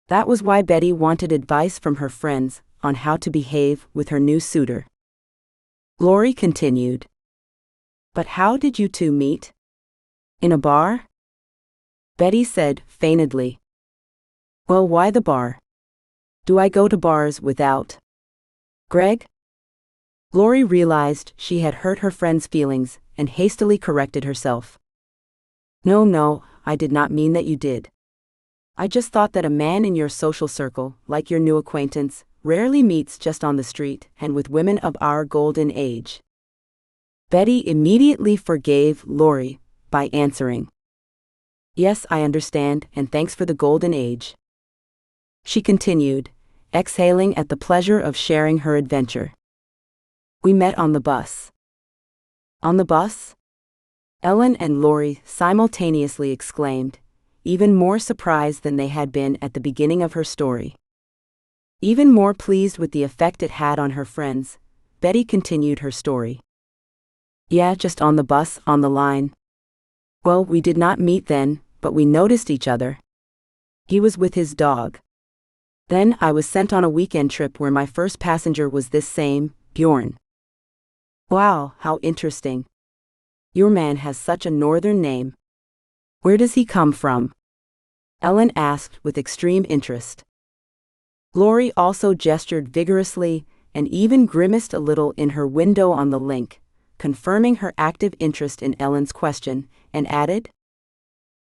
S1: That was why Betty wanted advice from her friends on how to behave with her new suitor. Lori continued, "But how did you two meet? In a bar?" Betty said, feignedly, "Well, why the bar? Do I go to bars without Greg?" Lori realized she had hurt her friend's feelings and hastily corrected herself. No, I did not mean that you did. I just thought that a man in your social circle, like your new acquaintance, rarely meets just on the street and with women of our golden age." Betty immediately forgave Lori by answering, "Yes, I understand, and thanks for the golden age." She continued, exhaling at the pleasure of sharing her adventure. "We met on the bus." "On the bus?" Ellen and Lori simultaneously exclaimed, even more surprised than they had been at the beginning of her story. Even more pleased with the effect it had on her friends, Betty continued her story. "Yeah, just on the bus, on the line. Well, we did not meet then, but we noticed each other. He was with his dog. Then I was sent on a weekend trip where my first passenger was this same Bjorn." "Wow, how interesting. Your man has such a northern name. Where does he come from?" Ellen asked with extreme interest. Lori also gestured vigorously and even grimaced a little in her window on the link, confirming her active interest in Ellen's question, and added,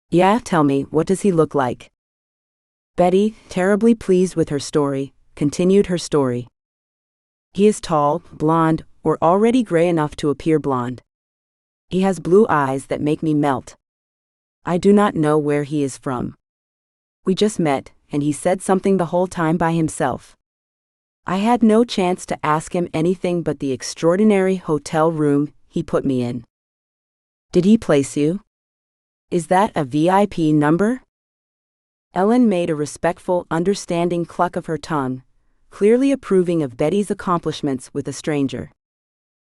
S1: "Yeah, tell me, what does he look like?" Betty, terribly pleased with her story, continued her story. "He is tall, blonde, or already gray enough to appear blonde. He has blue eyes that make me melt. I do not know where he is from. We just met, and he said something the whole time by himself. I had no chance to ask him anything but the extraordinary hotel room he put me in." "Did he place you? Is that a VIP number?" Ellen made a respectful, understanding cluck of her tongue, clearly approving of Betty's accomplishments with a stranger.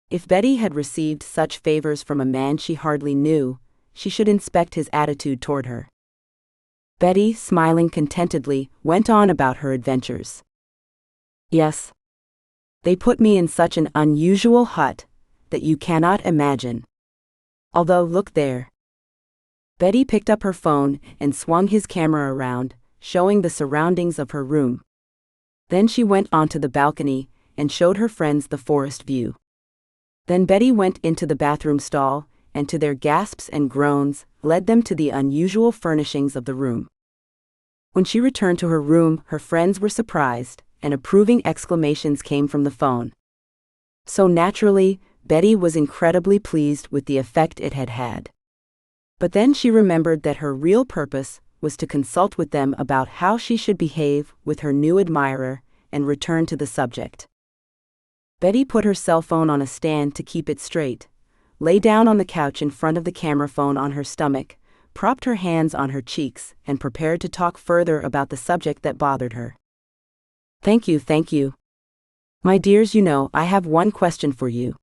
S1: If Betty had received such favors from a man she hardly knew, she should inspect his attitude toward her. Betty, smiling contentedly, went on about her adventures. Yes. They put me in such an unusual hut that you cannot imagine. Although, look there. Betty picked up her phone and swung his camera around, showing the surroundings of her room. Then she went onto the balcony and showed her friends the forest view. Then Betty went into the bathroom stall, and to their gasps and groans, led them to the unusual furnishings of the room. When she returned to her room, her friends were surprised, and approving exclamations came from the phone. So naturally, Betty was incredibly pleased with the effect it had had. But then she remembered that her real purpose was to consult with them about how she should behave with her new admirer, and return to the subject. Betty put her cell phone on a stand to keep it straight, lay down on the couch in front of the camera phone on her stomach, propped her hands on her cheeks, and prepared to talk further about the subject that bothered her. Thank you. My dears, I have one question for you.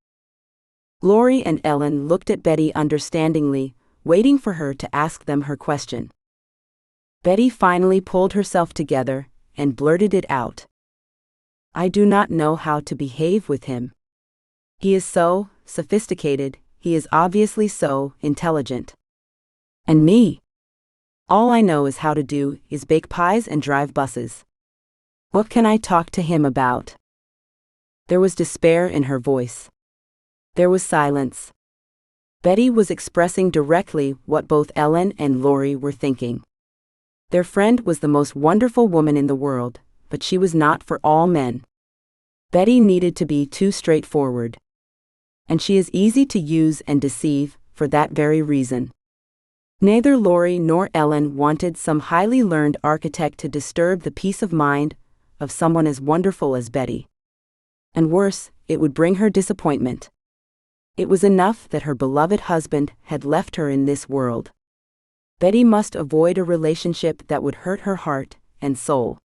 S1: Laurie and Ellen looked at Betty understandingly, waiting for her to ask them her question. Betty finally pulled herself together and blurted it out. I do not know how to behave with him. He is so sophisticated, he is obviously so intelligent. And me? All I know is how to do is bake pies and drive buses. What can I talk to him about? There was despair in her voice. There was silence. Betty was expressing directly what both Ellen and Laurie were thinking. Their friend was the most wonderful woman in the world, but she was not for all men. Betty needed to be too straightforward. And she is easy to use and deceive, for that very reason. Neither Laurie nor Ellen wanted some highly learned architect to disturb the peace of mind of someone as wonderful as Betty. And worse, it would bring her disappointment. It was enough that her beloved husband had left her in this world. Betty must avoid a relationship that would hurt her heart and soul.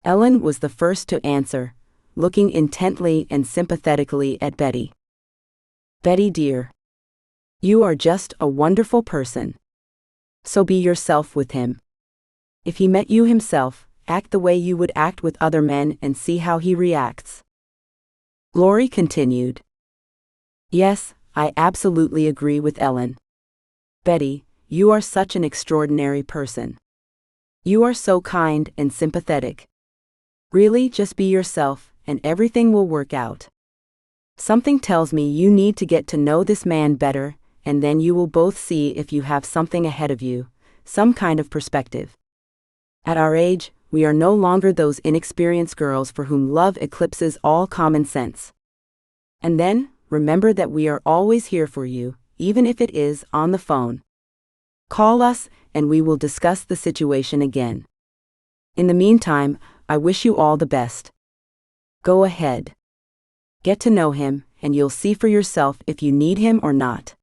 S1: Ellen was the first to answer, looking intently and sympathetically at Betty. Betty dear. You are just a wonderful person. So be yourself with him. If he met you himself, act the way you would act with other men and see how he reacts. Laurie continued. Yes, I absolutely agree with Ellen. Betty, you are such an extraordinary person. You are so kind and sympathetic. Really, just be yourself, and everything will work out. Something tells me you need to get to know this man better, and then you will both see if you have something ahead of you, some kind of perspective. At our age, we are no longer those inexperienced girls for whom love eclipses all common sense. And then, remember that we are always here for you, even if it is on the phone. Call us, and we will discuss the situation again. In the meantime, I wish you all the best. Go ahead. Get to know him, and you'll see for yourself if you need him or not.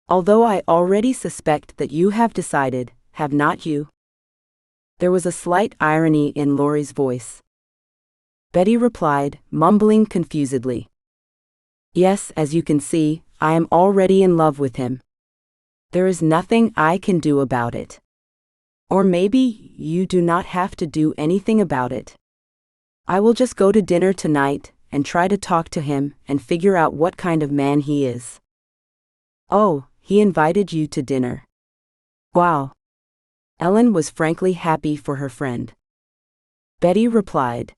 S1: Although I already suspect that you have decided, have not you? There was a slight irony in Laurie's voice. Betty replied, mumbling confusedly. Yes, as you can see, I am already in love with him. There is nothing I can do about it. Or maybe you do not have to do anything about it. I will just go to dinner tonight and try to talk to him and figure out what kind of man he is. Oh, he invited you to dinner. Wow. Ellen was frankly happy for her friend. Betty replied.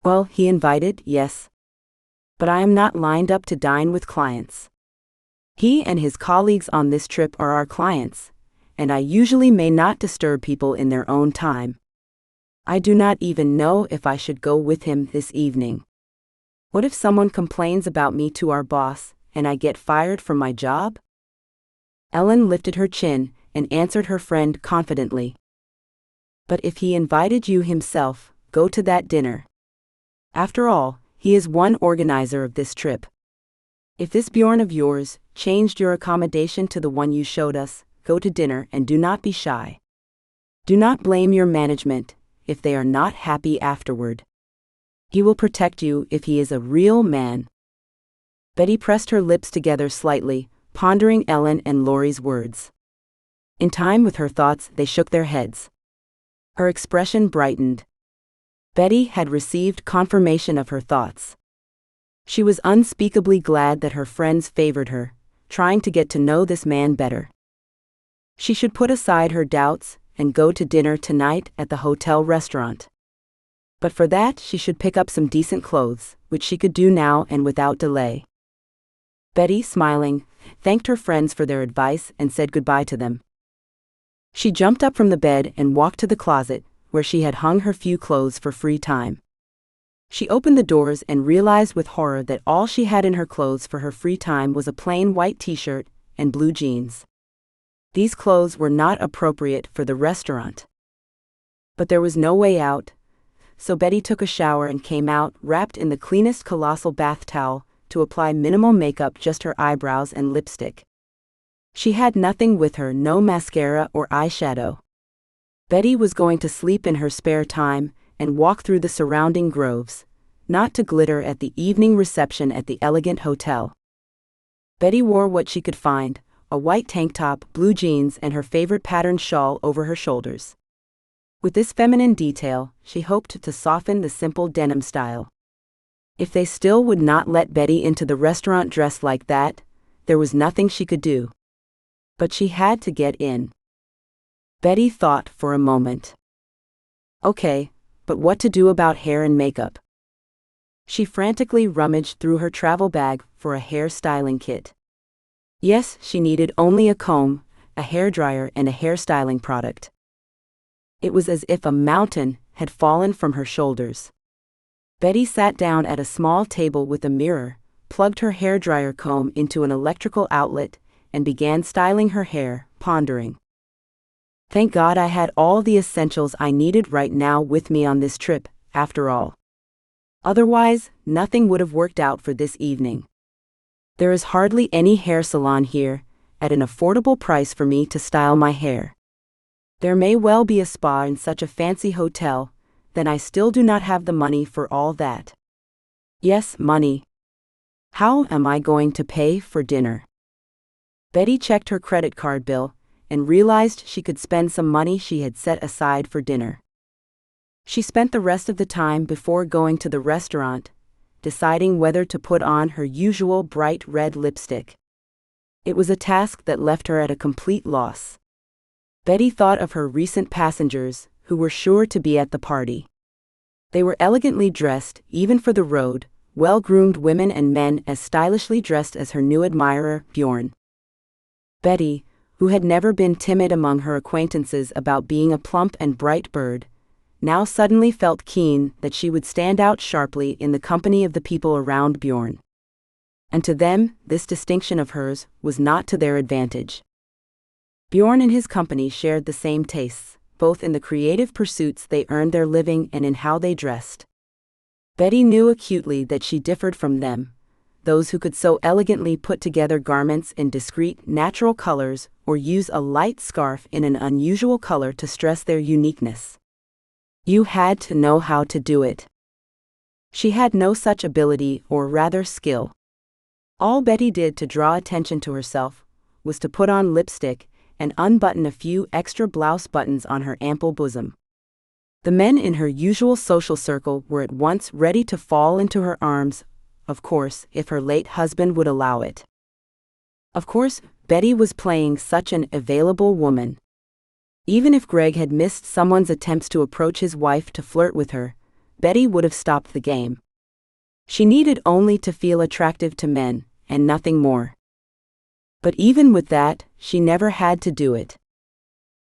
S1: Well, he invited, yes. But I am not lined up to dine with clients. He and his colleagues on this trip are our clients, and I usually may not disturb people in their own time. I do not even know if I should go with him this evening. What if someone complains about me to our boss, and I get fired from my job? Ellen lifted her chin and answered her friend confidently. But if he invited you himself, go to that dinner. After all, he is one organizer of this trip. If this Bjorn of yours changed your accommodation to the one you showed us, go to dinner and do not be shy. Do not blame your management if they are not happy afterward. He will protect you if he is a real man. Betty pressed her lips together slightly, pondering Ellen and Laurie's words. In time with her thoughts, they shook their heads. Her expression brightened. Betty had received confirmation of her thoughts. She was unspeakably glad that her friends favored her, trying to get to know this man better. She should put aside her doubts and go to dinner tonight at the hotel restaurant. But for that, she should pick up some decent clothes, which she could do now and without delay. Betty, smiling, thanked her friends for their advice and said goodbye to them. She jumped up from the bed and walked to the closet, where she had hung her few clothes for free time. She opened the doors and realized with horror that all she had in her clothes for her free time was a plain white t-shirt and blue jeans. These clothes were not appropriate for the restaurant. But there was no way out, so Betty took a shower and came out wrapped in the cleanest colossal bath towel to apply minimal makeup, just her eyebrows and lipstick. She had nothing with her, no mascara or eyeshadow. Betty was going to sleep in her spare time and walk through the surrounding groves, not to glitter at the evening reception at the elegant hotel. Betty wore what she could find, a white tank top, blue jeans, and her favorite patterned shawl over her shoulders. With this feminine detail, she hoped to soften the simple denim style. If they still would not let Betty into the restaurant dressed like that, there was nothing she could do. But she had to get in. Betty thought for a moment. Okay, but what to do about hair and makeup? She frantically rummaged through her travel bag for a hair styling kit. Yes, she needed only a comb, a hairdryer, and a hair styling product. It was as if a mountain had fallen from her shoulders. Betty sat down at a small table with a mirror, plugged her hairdryer comb into an electrical outlet, and began styling her hair, pondering. Thank God I had all the essentials I needed right now with me on this trip, after all. Otherwise, nothing would have worked out for this evening. There is hardly any hair salon here, at an affordable price for me to style my hair. There may well be a spa in such a fancy hotel, then I still do not have the money for all that. Yes, money. How am I going to pay for dinner? Betty checked her credit card bill and realized she could spend some money she had set aside for dinner. She spent the rest of the time before going to the restaurant, deciding whether to put on her usual bright red lipstick. It was a task that left her at a complete loss. Betty thought of her recent passengers, who were sure to be at the party. They were elegantly dressed, even for the road, well-groomed women and men as stylishly dressed as her new admirer, Bjorn. Betty, who had never been timid among her acquaintances about being a plump and bright bird, now suddenly felt keen that she would stand out sharply in the company of the people around Bjorn. And to them, this distinction of hers was not to their advantage. Bjorn and his company shared the same tastes, both in the creative pursuits they earned their living and in how they dressed. Betty knew acutely that she differed from them, those who could so elegantly put together garments in discreet, natural colors or use a light scarf in an unusual color to stress their uniqueness. You had to know how to do it. She had no such ability, or rather skill. All Betty did to draw attention to herself was to put on lipstick and unbutton a few extra blouse buttons on her ample bosom. The men in her usual social circle were at once ready to fall into her arms, of course, if her late husband would allow it. Of course, Betty was playing such an available woman. Even if Greg had missed someone's attempts to approach his wife to flirt with her, Betty would have stopped the game. She needed only to feel attractive to men, and nothing more. But even with that, she never had to do it.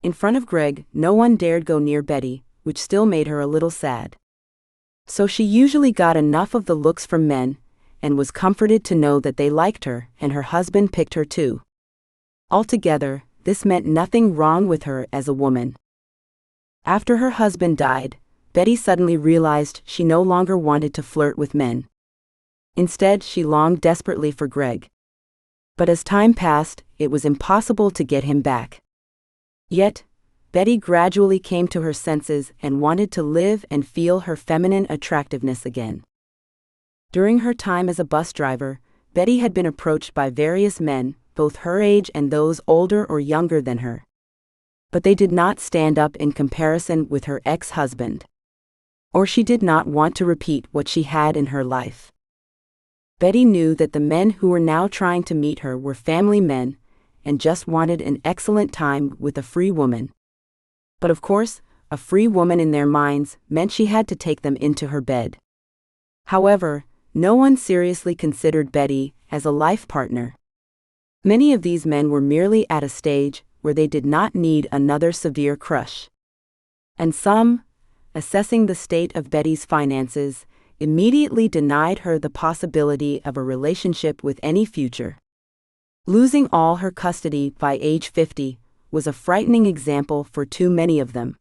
S1: In front of Greg, no one dared go near Betty, which still made her a little sad. So she usually got enough of the looks from men, and was comforted to know that they liked her, and her husband picked her too. Altogether, this meant nothing wrong with her as a woman. After her husband died, Betty suddenly realized she no longer wanted to flirt with men. Instead, she longed desperately for Greg. But as time passed, it was impossible to get him back. Yet, Betty gradually came to her senses and wanted to live and feel her feminine attractiveness again. During her time as a bus driver, Betty had been approached by various men, both her age and those older or younger than her. But they did not stand up in comparison with her ex-husband. Or she did not want to repeat what she had in her life. Betty knew that the men who were now trying to meet her were family men, and just wanted an excellent time with a free woman. But of course, a free woman in their minds meant she had to take them into her bed. However, no one seriously considered Betty as a life partner. Many of these men were merely at a stage where they did not need another severe crush. And some, assessing the state of Betty's finances, immediately denied her the possibility of a relationship with any future. Losing all her custody by age 50 was a frightening example for too many of them.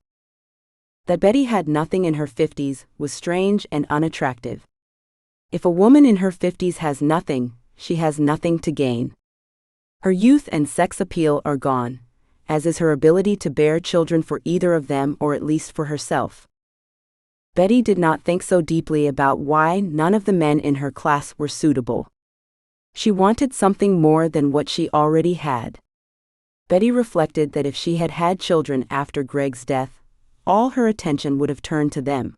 S1: That Betty had nothing in her 50s was strange and unattractive. If a woman in her 50s has nothing, she has nothing to gain. Her youth and sex appeal are gone, as is her ability to bear children for either of them or at least for herself. Betty did not think so deeply about why none of the men in her class were suitable. She wanted something more than what she already had. Betty reflected that if she had had children after Greg's death, all her attention would have turned to them.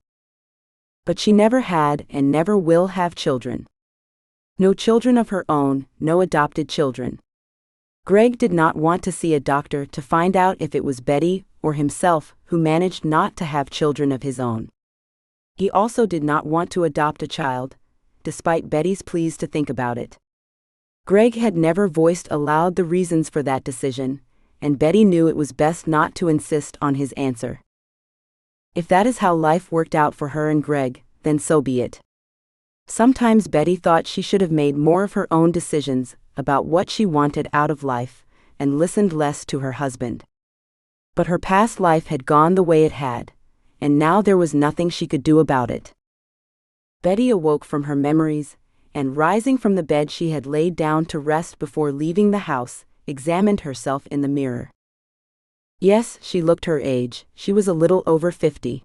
S1: But she never had and never will have children. No children of her own, no adopted children. Greg did not want to see a doctor to find out if it was Betty or himself who managed not to have children of his own. He also did not want to adopt a child, despite Betty's pleas to think about it. Greg had never voiced aloud the reasons for that decision, and Betty knew it was best not to insist on his answer. If that is how life worked out for her and Greg, then so be it. Sometimes Betty thought she should have made more of her own decisions about what she wanted out of life, and listened less to her husband. But her past life had gone the way it had, and now there was nothing she could do about it. Betty awoke from her memories, and rising from the bed she had laid down to rest before leaving the house, examined herself in the mirror. Yes, she looked her age, she was a little over 50.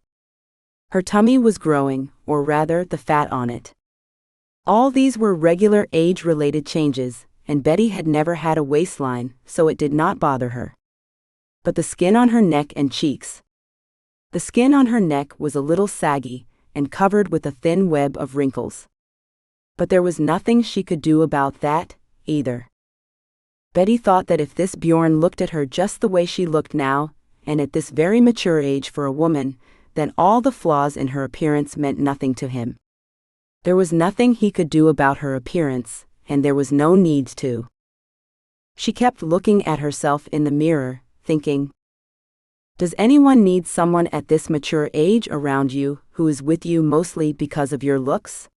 S1: Her tummy was growing, or rather the fat on it. All these were regular age-related changes, and Betty had never had a waistline, so it did not bother her. But the skin on her neck and cheeks. The skin on her neck was a little saggy, and covered with a thin web of wrinkles. But there was nothing she could do about that, either. Betty thought that if this Bjorn looked at her just the way she looked now, and at this very mature age for a woman, then all the flaws in her appearance meant nothing to him. There was nothing he could do about her appearance, and there was no need to. She kept looking at herself in the mirror, thinking, does anyone need someone at this mature age around you who is with you mostly because of your looks?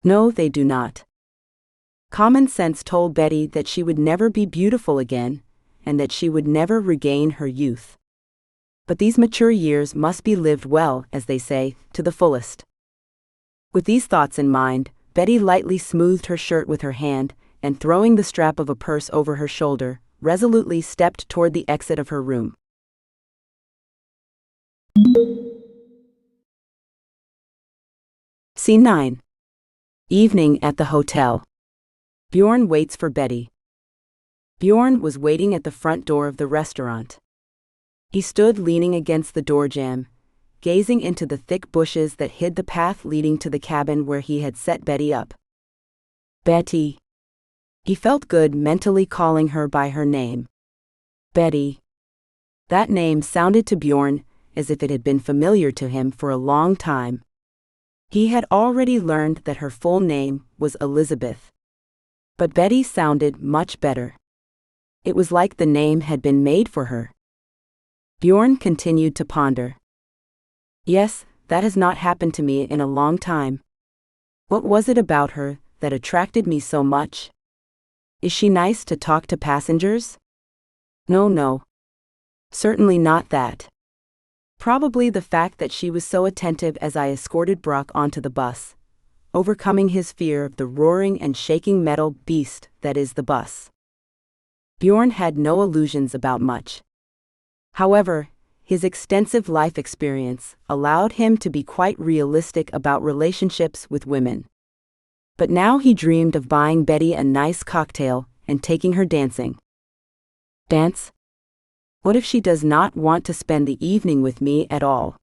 S1: No, they do not. Common sense told Betty that she would never be beautiful again, and that she would never regain her youth. But these mature years must be lived well, as they say, to the fullest. With these thoughts in mind, Betty lightly smoothed her shirt with her hand, and throwing the strap of a purse over her shoulder, resolutely stepped toward the exit of her room. Scene 9. Evening at the hotel. Bjorn waits for Betty. Bjorn was waiting at the front door of the restaurant. He stood leaning against the door jamb, gazing into the thick bushes that hid the path leading to the cabin where he had set Betty up. Betty. He felt good mentally calling her by her name. Betty. That name sounded to Bjorn as if it had been familiar to him for a long time. He had already learned that her full name was Elizabeth. But Betty sounded much better. It was like the name had been made for her. Bjorn continued to ponder. Yes, that has not happened to me in a long time. What was it about her that attracted me so much? Is she nice to talk to passengers? No. Certainly not that. Probably the fact that she was so attentive as I escorted Brock onto the bus, overcoming his fear of the roaring and shaking metal beast that is the bus. Bjorn had no illusions about much. However, his extensive life experience allowed him to be quite realistic about relationships with women. But now he dreamed of buying Betty a nice cocktail and taking her dancing. Dance? What if she does not want to spend the evening with me at all?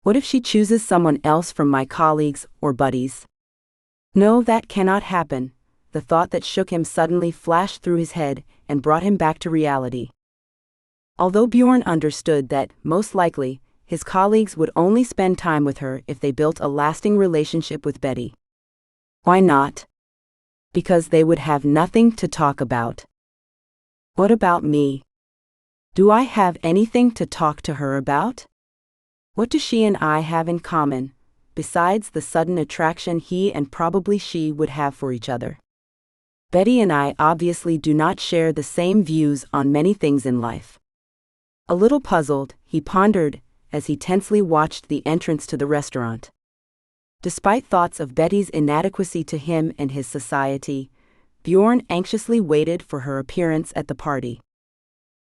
S1: What if she chooses someone else from my colleagues or buddies? No, that cannot happen. The thought that shook him suddenly flashed through his head and brought him back to reality. Although Bjorn understood that, most likely, his colleagues would only spend time with her if they built a lasting relationship with Betty. Why not? Because they would have nothing to talk about. What about me? Do I have anything to talk to her about? What do she and I have in common, besides the sudden attraction he and probably she would have for each other? Betty and I obviously do not share the same views on many things in life. A little puzzled, he pondered as he tensely watched the entrance to the restaurant. Despite thoughts of Betty's inadequacy to him and his society, Bjorn anxiously waited for her appearance at the party.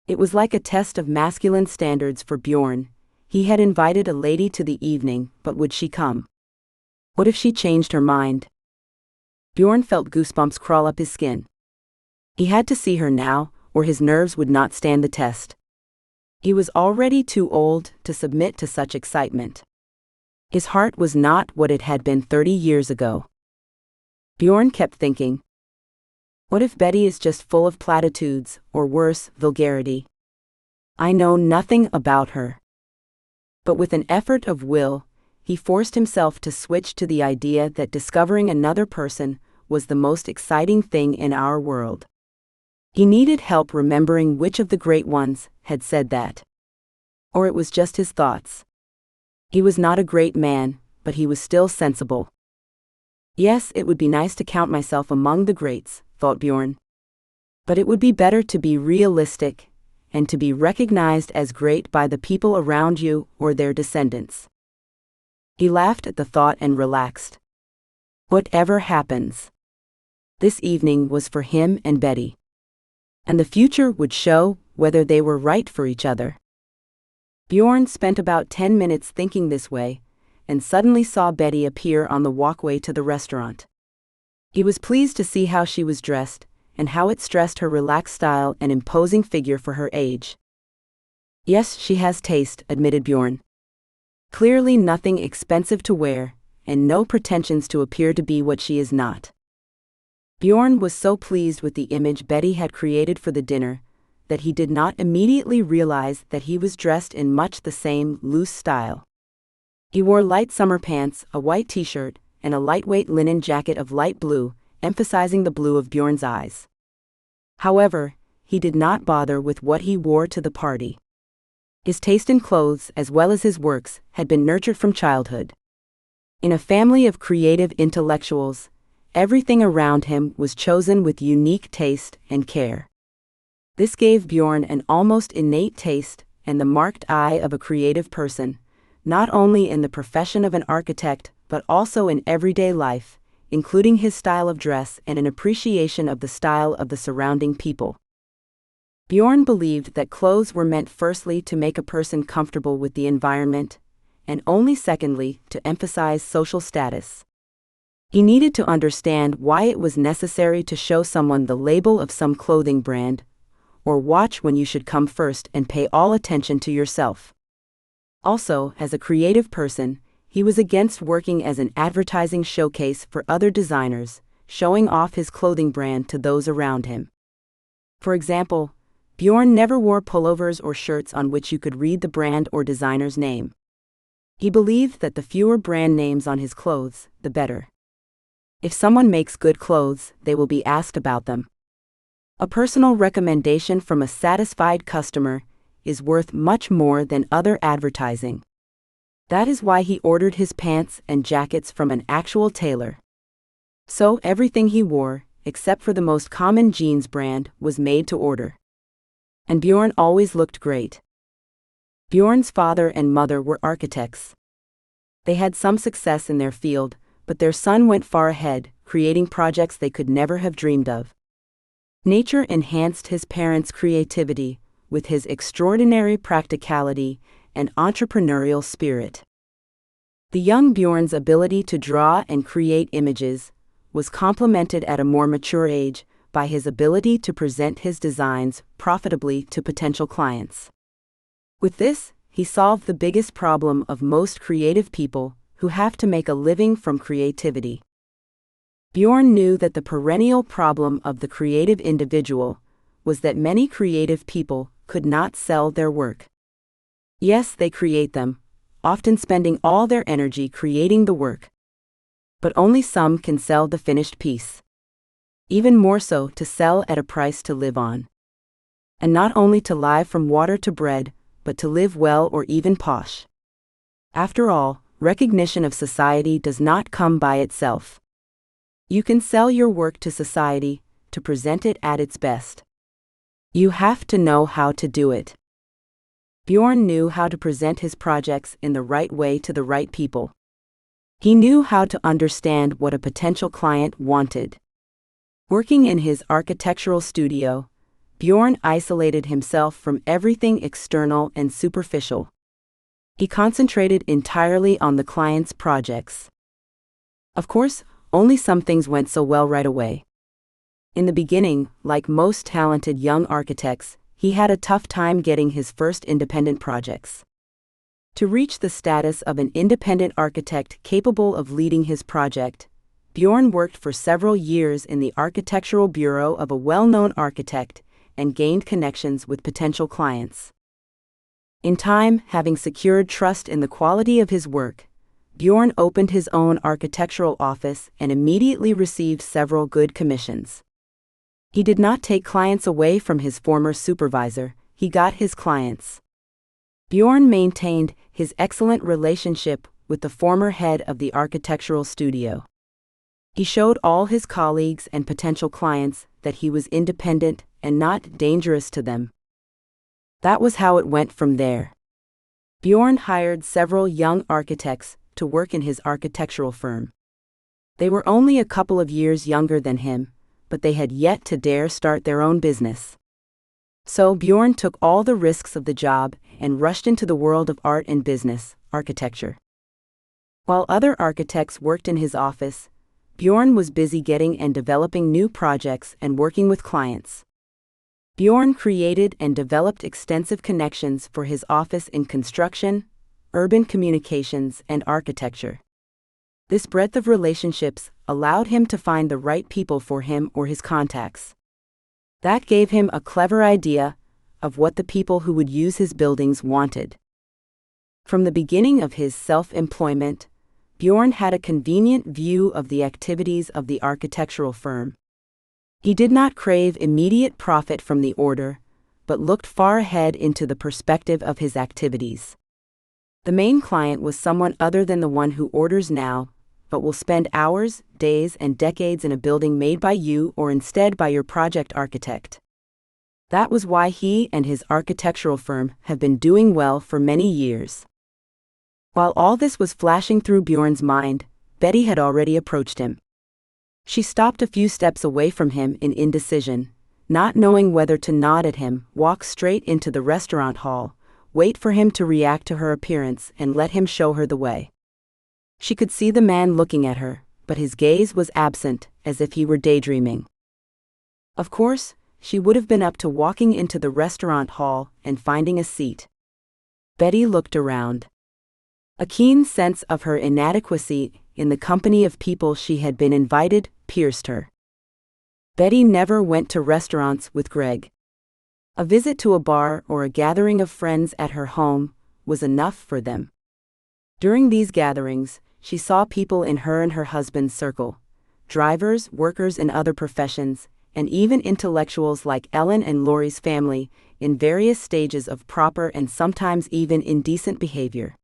S1: It was like a test of masculine standards for Bjorn. He had invited a lady to the evening, but would she come? What if she changed her mind? Bjorn felt goosebumps crawl up his skin. He had to see her now, or his nerves would not stand the test. He was already too old to submit to such excitement. His heart was not what it had been 30 years ago. Bjorn kept thinking, what if Betty is just full of platitudes, or worse, vulgarity? I know nothing about her. But with an effort of will, he forced himself to switch to the idea that discovering another person was the most exciting thing in our world. He needed help remembering which of the great ones had said that. Or it was just his thoughts. He was not a great man, but he was still sensible. Yes, it would be nice to count myself among the greats, thought Bjorn. But it would be better to be realistic, and to be recognized as great by the people around you or their descendants. He laughed at the thought and relaxed. Whatever happens. This evening was for him and Betty. And the future would show whether they were right for each other. Bjorn spent about 10 minutes thinking this way, and suddenly saw Betty appear on the walkway to the restaurant. He was pleased to see how she was dressed, and how it stressed her relaxed style and imposing figure for her age. Yes, she has taste, admitted Bjorn. Clearly nothing expensive to wear, and no pretensions to appear to be what she is not. Bjorn was so pleased with the image Betty had created for the dinner, that he did not immediately realize that he was dressed in much the same loose style. He wore light summer pants, a white t-shirt, and a lightweight linen jacket of light blue, emphasizing the blue of Bjorn's eyes. However, he did not bother with what he wore to the party. His taste in clothes, as well as his works, had been nurtured from childhood. In a family of creative intellectuals, everything around him was chosen with unique taste and care. This gave Bjorn an almost innate taste and the marked eye of a creative person, not only in the profession of an architect but also in everyday life, including his style of dress and an appreciation of the style of the surrounding people. Bjorn believed that clothes were meant firstly to make a person comfortable with the environment, and only secondly to emphasize social status. He needed to understand why it was necessary to show someone the label of some clothing brand, or watch when you should come first and pay all attention to yourself. Also, as a creative person, he was against working as an advertising showcase for other designers, showing off his clothing brand to those around him. For example, Bjorn never wore pullovers or shirts on which you could read the brand or designer's name. He believed that the fewer brand names on his clothes, the better. If someone makes good clothes, they will be asked about them. A personal recommendation from a satisfied customer is worth much more than other advertising. That is why he ordered his pants and jackets from an actual tailor. So everything he wore, except for the most common jeans brand, was made to order. And Bjorn always looked great. Bjorn's father and mother were architects. They had some success in their field, but their son went far ahead, creating projects they could never have dreamed of. Nature enhanced his parents' creativity with his extraordinary practicality and entrepreneurial spirit. The young Bjorn's ability to draw and create images was complemented at a more mature age by his ability to present his designs profitably to potential clients. With this, he solved the biggest problem of most creative people who have to make a living from creativity. Bjorn knew that the perennial problem of the creative individual was that many creative people could not sell their work. Yes, they create them, often spending all their energy creating the work. But only some can sell the finished piece. Even more so to sell at a price to live on. And not only to live from water to bread, but to live well or even posh. After all, recognition of society does not come by itself. You can sell your work to society to present it at its best. You have to know how to do it. Bjorn knew how to present his projects in the right way to the right people. He knew how to understand what a potential client wanted. Working in his architectural studio, Bjorn isolated himself from everything external and superficial. He concentrated entirely on the client's projects. Of course, only some things went so well right away. In the beginning, like most talented young architects, he had a tough time getting his first independent projects. To reach the status of an independent architect capable of leading his project, Bjorn worked for several years in the architectural bureau of a well-known architect and gained connections with potential clients. In time, having secured trust in the quality of his work, Bjorn opened his own architectural office and immediately received several good commissions. He did not take clients away from his former supervisor, he got his clients. Bjorn maintained his excellent relationship with the former head of the architectural studio. He showed all his colleagues and potential clients that he was independent and not dangerous to them. That was how it went from there. Bjorn hired several young architects to work in his architectural firm. They were only a couple of years younger than him, but they had yet to dare start their own business. So Bjorn took all the risks of the job and rushed into the world of art and business, architecture. While other architects worked in his office, Bjorn was busy getting and developing new projects and working with clients. Bjorn created and developed extensive connections for his office in construction, urban communications, and architecture. This breadth of relationships allowed him to find the right people for him or his contacts. That gave him a clever idea of what the people who would use his buildings wanted. From the beginning of his self-employment, Bjorn had a convenient view of the activities of the architectural firm. He did not crave immediate profit from the order, but looked far ahead into the perspective of his activities. The main client was someone other than the one who orders now, but will spend hours, days, and decades in a building made by you or instead by your project architect. That was why he and his architectural firm have been doing well for many years. While all this was flashing through Bjorn's mind, Betty had already approached him. She stopped a few steps away from him in indecision, not knowing whether to nod at him, walk straight into the restaurant hall, wait for him to react to her appearance and let him show her the way. She could see the man looking at her, but his gaze was absent, as if he were daydreaming. Of course, she would have been up to walking into the restaurant hall and finding a seat. Betty looked around. A keen sense of her inadequacy in the company of people she had been invited pierced her. Betty never went to restaurants with Greg. A visit to a bar or a gathering of friends at her home was enough for them. During these gatherings, she saw people in her and her husband's circle, drivers, workers in other professions, and even intellectuals like Ellen and Laurie's family, in various stages of proper and sometimes even indecent behavior.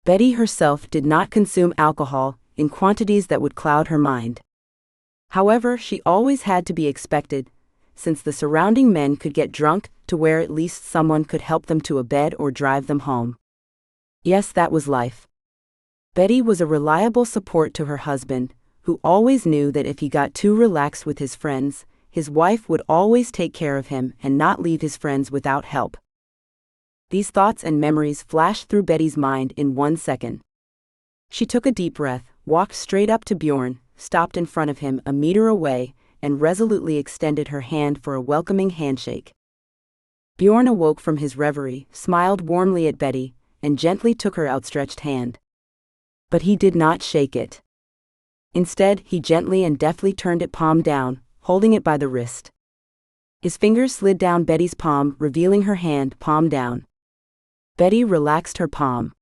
S1: Betty herself did not consume alcohol in quantities that would cloud her mind. However, she always had to be expected, since the surrounding men could get drunk to where at least someone could help them to a bed or drive them home. Yes, that was life. Betty was a reliable support to her husband, who always knew that if he got too relaxed with his friends, his wife would always take care of him and not leave his friends without help. These thoughts and memories flashed through Betty's mind in 1 second. She took a deep breath, walked straight up to Bjorn, stopped in front of him a meter away, and resolutely extended her hand for a welcoming handshake. Bjorn awoke from his reverie, smiled warmly at Betty, and gently took her outstretched hand. But he did not shake it. Instead, he gently and deftly turned it palm down, holding it by the wrist. His fingers slid down Betty's palm, revealing her hand, palm down. Betty relaxed her palm.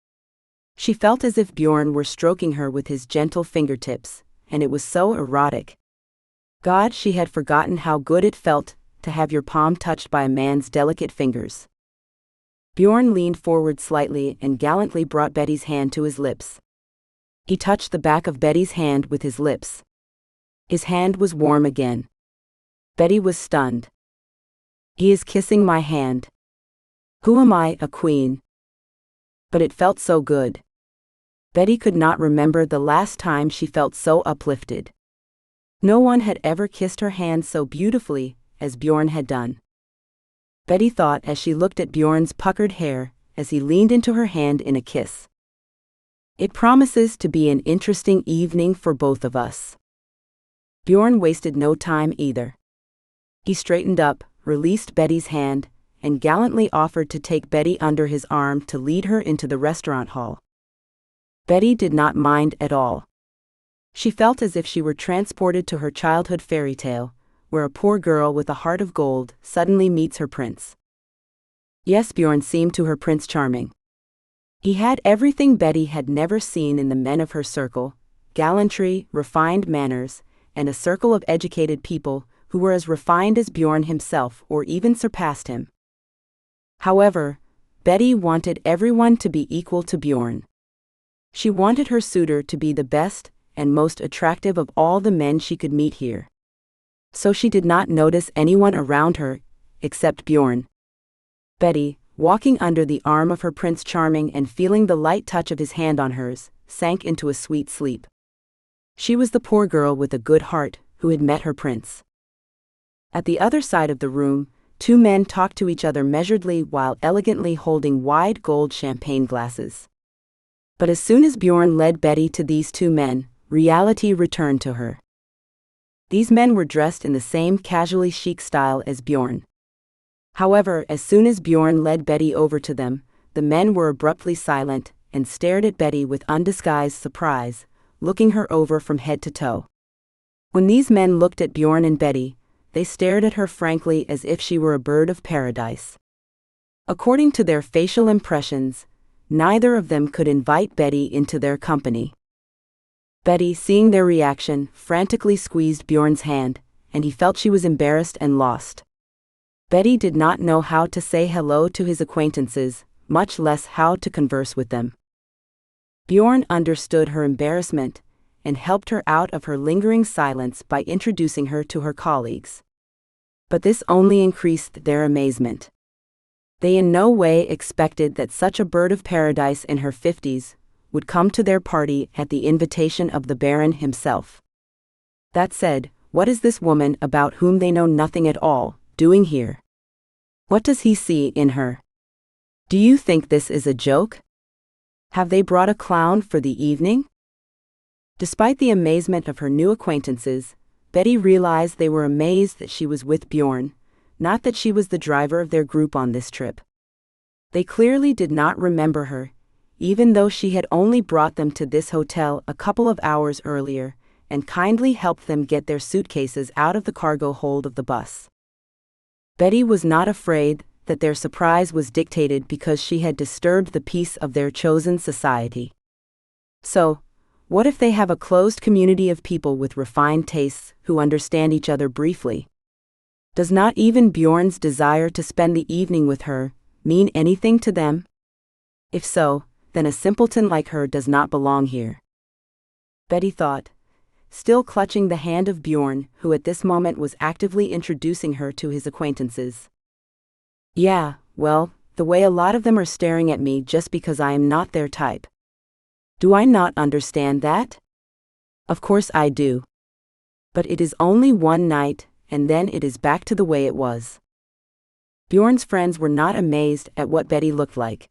S1: She felt as if Bjorn were stroking her with his gentle fingertips, and it was so erotic. God, she had forgotten how good it felt to have your palm touched by a man's delicate fingers. Bjorn leaned forward slightly and gallantly brought Betty's hand to his lips. He touched the back of Betty's hand with his lips. His hand was warm again. Betty was stunned. He is kissing my hand. Who am I, a queen? But it felt so good. Betty could not remember the last time she felt so uplifted. No one had ever kissed her hand so beautifully as Bjorn had done. Betty thought as she looked at Bjorn's puckered hair as he leaned into her hand in a kiss. It promises to be an interesting evening for both of us. Bjorn wasted no time either. He straightened up, released Betty's hand, and gallantly offered to take Betty under his arm to lead her into the restaurant hall. Betty did not mind at all. She felt as if she were transported to her childhood fairy tale, where a poor girl with a heart of gold suddenly meets her prince. Yes, Bjorn seemed to her Prince Charming. He had everything Betty had never seen in the men of her circle: gallantry, refined manners, and a circle of educated people who were as refined as Bjorn himself or even surpassed him. However, Betty wanted everyone to be equal to Bjorn. She wanted her suitor to be the best and most attractive of all the men she could meet here. So she did not notice anyone around her except Bjorn. Betty, walking under the arm of her Prince Charming and feeling the light touch of his hand on hers, sank into a sweet sleep. She was the poor girl with a good heart who had met her prince. At the other side of the room, two men talked to each other measuredly while elegantly holding wide gold champagne glasses. But as soon as Bjorn led Betty to these two men, reality returned to her. These men were dressed in the same casually chic style as Bjorn. However, as soon as Bjorn led Betty over to them, the men were abruptly silent and stared at Betty with undisguised surprise, looking her over from head to toe. When these men looked at Bjorn and Betty, they stared at her frankly as if she were a bird of paradise. According to their facial impressions, neither of them could invite Betty into their company. Betty, seeing their reaction, frantically squeezed Bjorn's hand, and he felt she was embarrassed and lost. Betty did not know how to say hello to his acquaintances, much less how to converse with them. Bjorn understood her embarrassment and helped her out of her lingering silence by introducing her to her colleagues. But this only increased their amazement. They in no way expected that such a bird of paradise in her 50s would come to their party at the invitation of the Baron himself. That said, what is this woman about whom they know nothing at all doing here? What does he see in her? Do you think this is a joke? Have they brought a clown for the evening? Despite the amazement of her new acquaintances, Betty realized they were amazed that she was with Bjorn, not that she was the driver of their group on this trip. They clearly did not remember her, even though she had only brought them to this hotel a couple of hours earlier and kindly helped them get their suitcases out of the cargo hold of the bus. Betty was not afraid that their surprise was dictated because she had disturbed the peace of their chosen society. So, what if they have a closed community of people with refined tastes who understand each other briefly? Does not even Bjorn's desire to spend the evening with her mean anything to them? If so, then a simpleton like her does not belong here. Betty thought, still clutching the hand of Bjorn, who at this moment was actively introducing her to his acquaintances. Yeah, well, the way a lot of them are staring at me just because I am not their type. Do I not understand that? Of course I do. But it is only one night, and then it is back to the way it was. Bjorn's friends were not amazed at what Betty looked like.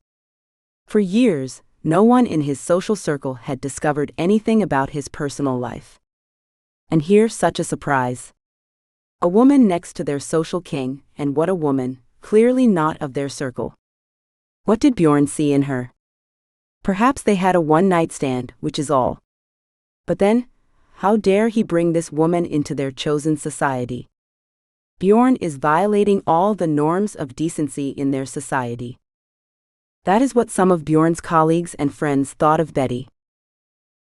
S1: For years, no one in his social circle had discovered anything about his personal life. And here such a surprise. A woman next to their social king, and what a woman, clearly not of their circle. What did Bjorn see in her? Perhaps they had a one-night stand, which is all. But then, how dare he bring this woman into their chosen society? Bjorn is violating all the norms of decency in their society. That is what some of Bjorn's colleagues and friends thought of Betty.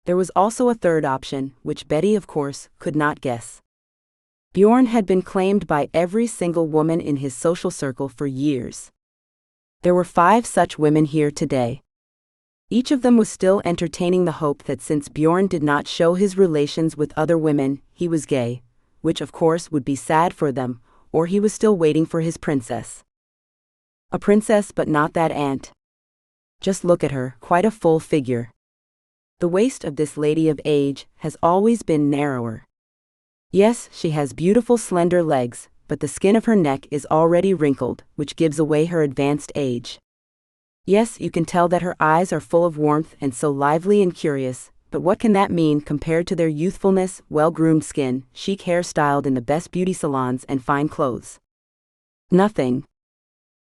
S1: There was also a third option, which Betty, of course, could not guess. Bjorn had been claimed by every single woman in his social circle for years. There were 5 such women here today. Each of them was still entertaining the hope that since Bjorn did not show his relations with other women, he was gay, which of course would be sad for them, or he was still waiting for his princess. A princess, but not that aunt. Just look at her, quite a full figure. The waist of this lady of age has always been narrower. Yes, she has beautiful slender legs, but the skin of her neck is already wrinkled, which gives away her advanced age. Yes, you can tell that her eyes are full of warmth and so lively and curious, but what can that mean compared to their youthfulness, well-groomed skin, chic hair styled in the best beauty salons and fine clothes? Nothing.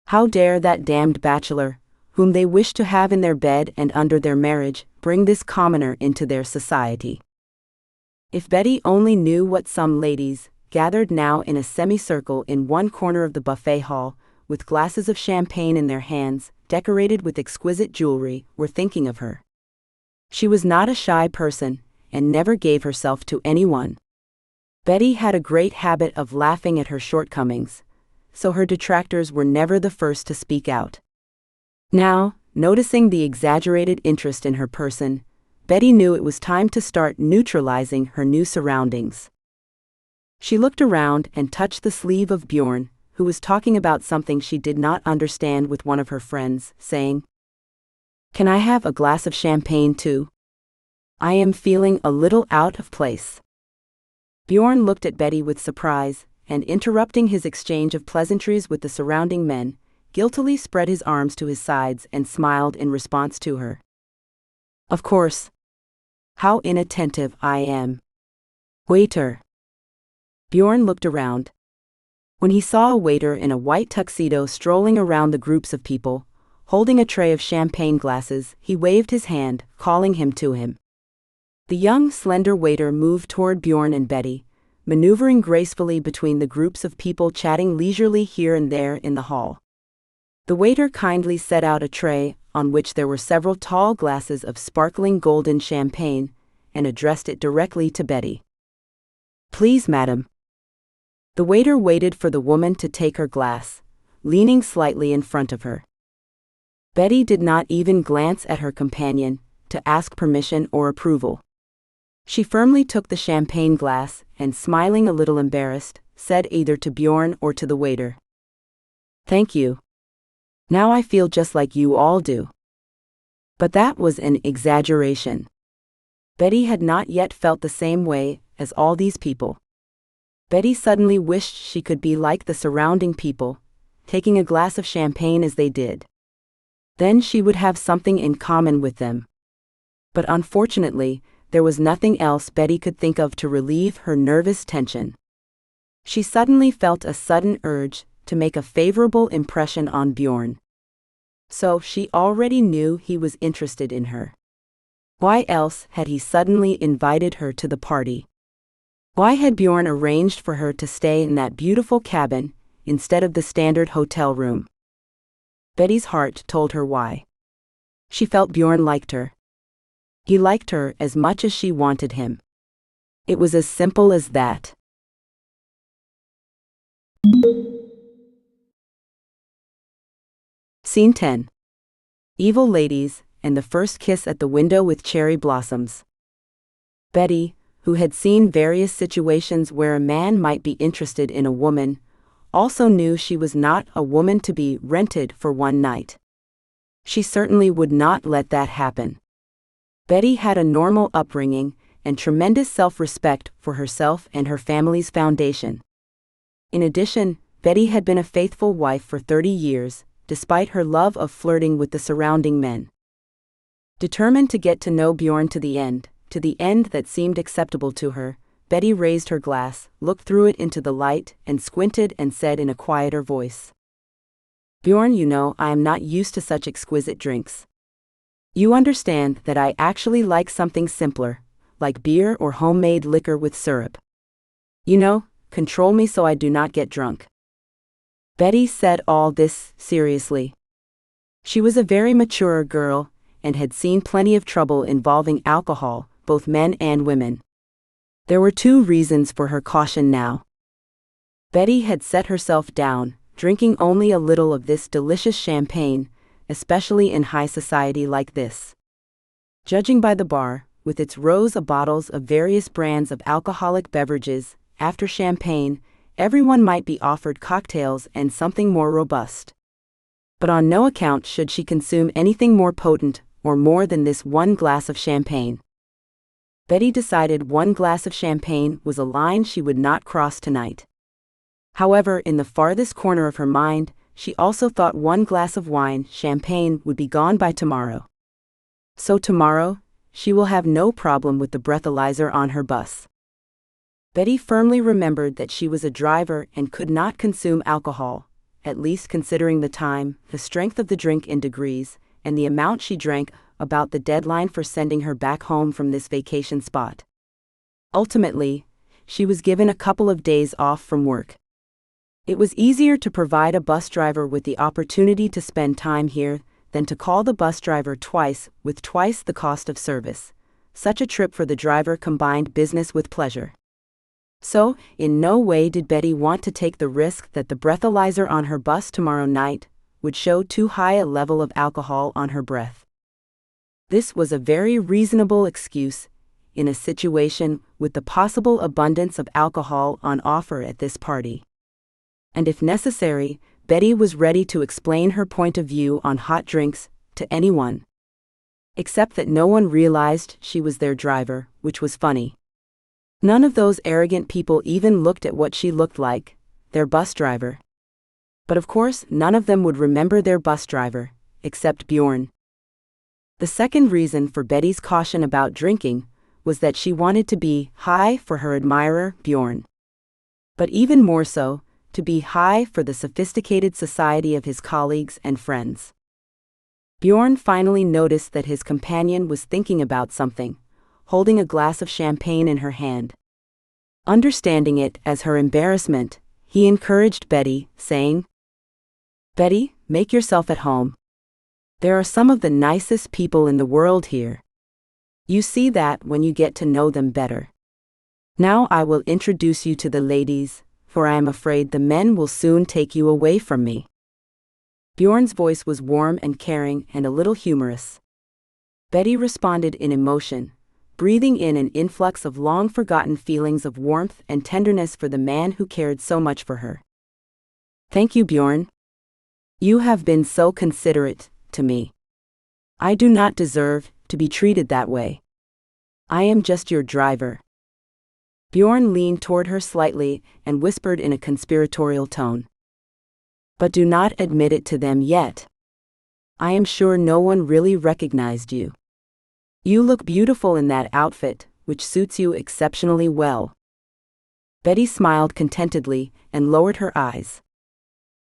S1: How dare that damned bachelor, whom they wish to have in their bed and under their marriage, bring this commoner into their society? If Betty only knew what some ladies, gathered now in a semicircle in one corner of the buffet hall, with glasses of champagne in their hands, decorated with exquisite jewelry, were thinking of her. She was not a shy person, and never gave herself to anyone. Betty had a great habit of laughing at her shortcomings, so her detractors were never the first to speak out. Now, noticing the exaggerated interest in her person, Betty knew it was time to start neutralizing her new surroundings. She looked around and touched the sleeve of Bjorn, who was talking about something she did not understand with one of her friends, saying, "Can I have a glass of champagne too? I am feeling a little out of place." Bjorn looked at Betty with surprise, and interrupting his exchange of pleasantries with the surrounding men, guiltily spread his arms to his sides and smiled in response to her. "Of course. How inattentive I am. Waiter." Bjorn looked around. When he saw a waiter in a white tuxedo strolling around the groups of people, holding a tray of champagne glasses, he waved his hand, calling him to him. The young, slender waiter moved toward Bjorn and Betty, maneuvering gracefully between the groups of people chatting leisurely here and there in the hall. The waiter kindly set out a tray, on which there were several tall glasses of sparkling golden champagne, and addressed it directly to Betty. "Please, madam." The waiter waited for the woman to take her glass, leaning slightly in front of her. Betty did not even glance at her companion, to ask permission or approval. She firmly took the champagne glass, and smiling a little embarrassed, said either to Bjorn or to the waiter, "Thank you. Now I feel just like you all do." But that was an exaggeration. Betty had not yet felt the same way as all these people. Betty suddenly wished she could be like the surrounding people, taking a glass of champagne as they did. Then she would have something in common with them. But unfortunately, there was nothing else Betty could think of to relieve her nervous tension. She suddenly felt a sudden urge to make a favorable impression on Bjorn. So she already knew he was interested in her. Why else had he suddenly invited her to the party? Why had Bjorn arranged for her to stay in that beautiful cabin, instead of the standard hotel room? Betty's heart told her why. She felt Bjorn liked her. He liked her as much as she wanted him. It was as simple as that. Scene 10. Evil ladies, and the first kiss at the window with cherry blossoms. Betty, who had seen various situations where a man might be interested in a woman, also knew she was not a woman to be rented for one night. She certainly would not let that happen. Betty had a normal upbringing and tremendous self-respect for herself and her family's foundation. In addition, Betty had been a faithful wife for 30 years, despite her love of flirting with the surrounding men. Determined to get to know Bjorn to the end that seemed acceptable to her, Betty raised her glass, looked through it into the light, and squinted and said in a quieter voice, "Bjorn, you know I am not used to such exquisite drinks. You understand that I actually like something simpler, like beer or homemade liquor with syrup. You know, control me so I do not get drunk." Betty said all this seriously. She was a very mature girl, and had seen plenty of trouble involving alcohol, both men and women. There were two reasons for her caution now. Betty had set herself down, drinking only a little of this delicious champagne, especially in high society like this. Judging by the bar, with its rows of bottles of various brands of alcoholic beverages, after champagne, everyone might be offered cocktails and something more robust. But on no account should she consume anything more potent or more than this one glass of champagne. Betty decided one glass of champagne was a line she would not cross tonight. However, in the farthest corner of her mind, she also thought one glass of wine, champagne, would be gone by tomorrow. So tomorrow, she will have no problem with the breathalyzer on her bus. Betty firmly remembered that she was a driver and could not consume alcohol, at least considering the time, the strength of the drink in degrees, and the amount she drank, about the deadline for sending her back home from this vacation spot. Ultimately, she was given a couple of days off from work. It was easier to provide a bus driver with the opportunity to spend time here than to call the bus driver twice with twice the cost of service. Such a trip for the driver combined business with pleasure. So, in no way did Betty want to take the risk that the breathalyzer on her bus tomorrow night would show too high a level of alcohol on her breath. This was a very reasonable excuse in a situation with the possible abundance of alcohol on offer at this party. And if necessary, Betty was ready to explain her point of view on hot drinks to anyone. Except that no one realized she was their driver, which was funny. None of those arrogant people even looked at what she looked like, their bus driver. But of course, none of them would remember their bus driver, except Bjorn. The second reason for Betty's caution about drinking was that she wanted to be high for her admirer, Bjorn. But even more so, to be high for the sophisticated society of his colleagues and friends. Bjorn finally noticed that his companion was thinking about something, holding a glass of champagne in her hand. Understanding it as her embarrassment, he encouraged Betty, saying, "Betty, make yourself at home. There are some of the nicest people in the world here. You see that when you get to know them better. Now I will introduce you to the ladies, for I am afraid the men will soon take you away from me." Bjorn's voice was warm and caring and a little humorous. Betty responded in emotion, breathing in an influx of long-forgotten feelings of warmth and tenderness for the man who cared so much for her. "Thank you, Bjorn. You have been so considerate to me. I do not deserve to be treated that way. I am just your driver." Bjorn leaned toward her slightly and whispered in a conspiratorial tone, "But do not admit it to them yet. I am sure no one really recognized you. You look beautiful in that outfit, which suits you exceptionally well." Betty smiled contentedly and lowered her eyes.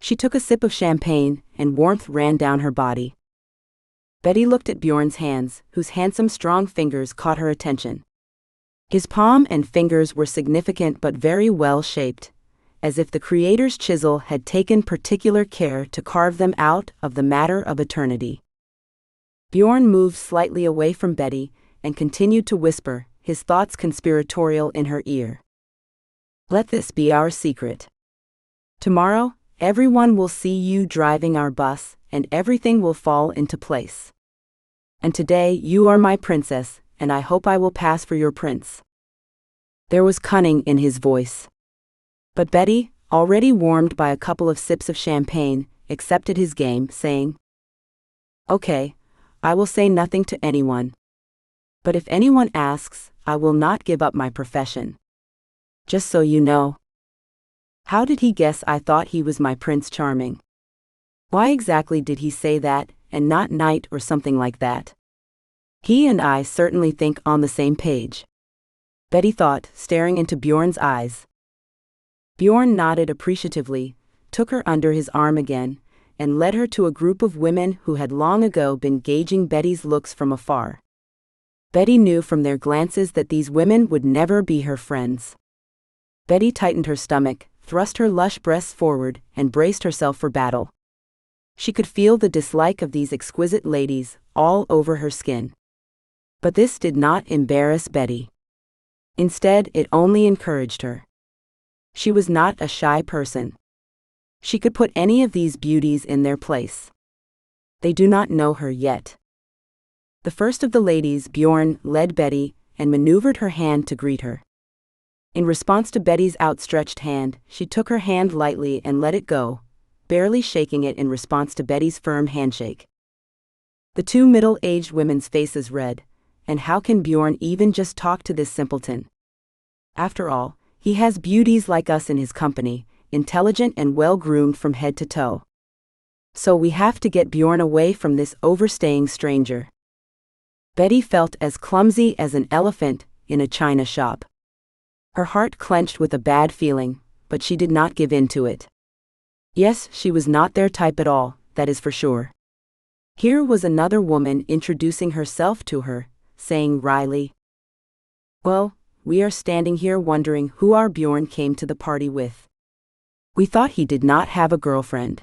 S1: She took a sip of champagne, and warmth ran down her body. Betty looked at Bjorn's hands, whose handsome strong fingers caught her attention. His palm and fingers were significant but very well shaped, as if the Creator's chisel had taken particular care to carve them out of the matter of eternity. Bjorn moved slightly away from Betty and continued to whisper, his thoughts conspiratorial in her ear. "Let this be our secret. Tomorrow, everyone will see you driving our bus, and everything will fall into place. And today you are my princess, and I hope I will pass for your prince." There was cunning in his voice. But Betty, already warmed by a couple of sips of champagne, accepted his game, saying, "Okay, I will say nothing to anyone. But if anyone asks, I will not give up my profession. Just so you know." How did he guess I thought he was my Prince Charming? Why exactly did he say that, and not knight or something like that? He and I certainly think on the same page. Betty thought, staring into Bjorn's eyes. Bjorn nodded appreciatively, took her under his arm again, and led her to a group of women who had long ago been gauging Betty's looks from afar. Betty knew from their glances that these women would never be her friends. Betty tightened her stomach, thrust her lush breasts forward, and braced herself for battle. She could feel the dislike of these exquisite ladies all over her skin. But this did not embarrass Betty. Instead, it only encouraged her. She was not a shy person. She could put any of these beauties in their place. They do not know her yet. The first of the ladies, Bjorn, led Betty and maneuvered her hand to greet her. In response to Betty's outstretched hand, she took her hand lightly and let it go, barely shaking it in response to Betty's firm handshake. The two middle-aged women's faces read, and how can Bjorn even just talk to this simpleton? After all, he has beauties like us in his company, intelligent and well-groomed from head to toe. So we have to get Bjorn away from this overstaying stranger. Betty felt as clumsy as an elephant in a china shop. Her heart clenched with a bad feeling, but she did not give in to it. Yes, she was not their type at all, that is for sure. Here was another woman introducing herself to her, saying wryly, "Well, we are standing here wondering who our Bjorn came to the party with. We thought he did not have a girlfriend.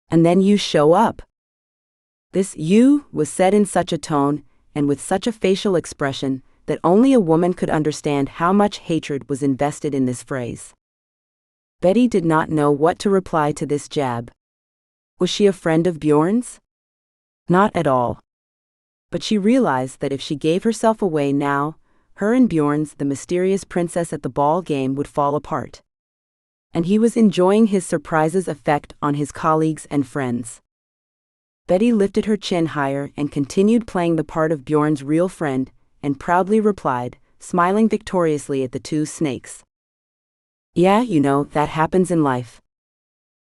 S1: And then you show up." This "you" was said in such a tone and with such a facial expression that only a woman could understand how much hatred was invested in this phrase. Betty did not know what to reply to this jab. Was she a friend of Bjorn's? Not at all. But she realized that if she gave herself away now, her and Bjorn's, the mysterious princess at the ball game, would fall apart. And he was enjoying his surprise's effect on his colleagues and friends. Betty lifted her chin higher and continued playing the part of Bjorn's real friend, and proudly replied, smiling victoriously at the two snakes. "Yeah, you know, that happens in life.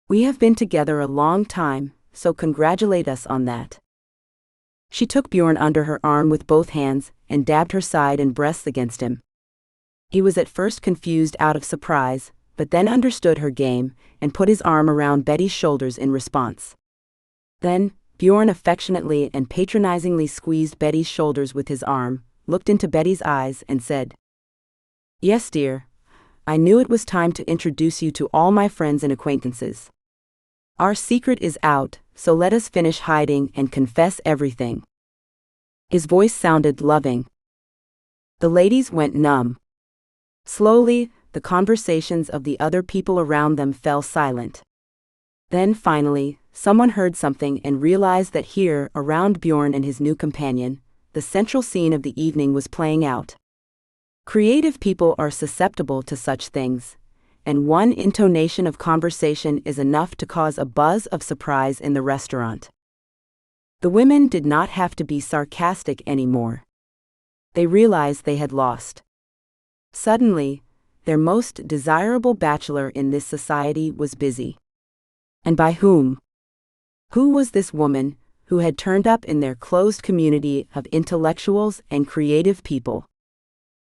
S1: We have been together a long time, so congratulate us on that." She took Bjorn under her arm with both hands and dabbed her side and breasts against him. He was at first confused out of surprise, but then understood her game and put his arm around Betty's shoulders in response. Then, Bjorn affectionately and patronizingly squeezed Betty's shoulders with his arm, looked into Betty's eyes and said, "Yes, dear. I knew it was time to introduce you to all my friends and acquaintances. Our secret is out, so let us finish hiding and confess everything." His voice sounded loving. The ladies went numb. Slowly, the conversations of the other people around them fell silent. Then finally, someone heard something and realized that here, around Bjorn and his new companion, the central scene of the evening was playing out. Creative people are susceptible to such things, and one intonation of conversation is enough to cause a buzz of surprise in the restaurant. The women did not have to be sarcastic anymore. They realized they had lost. Suddenly, their most desirable bachelor in this society was busy. And by whom? Who was this woman who had turned up in their closed community of intellectuals and creative people?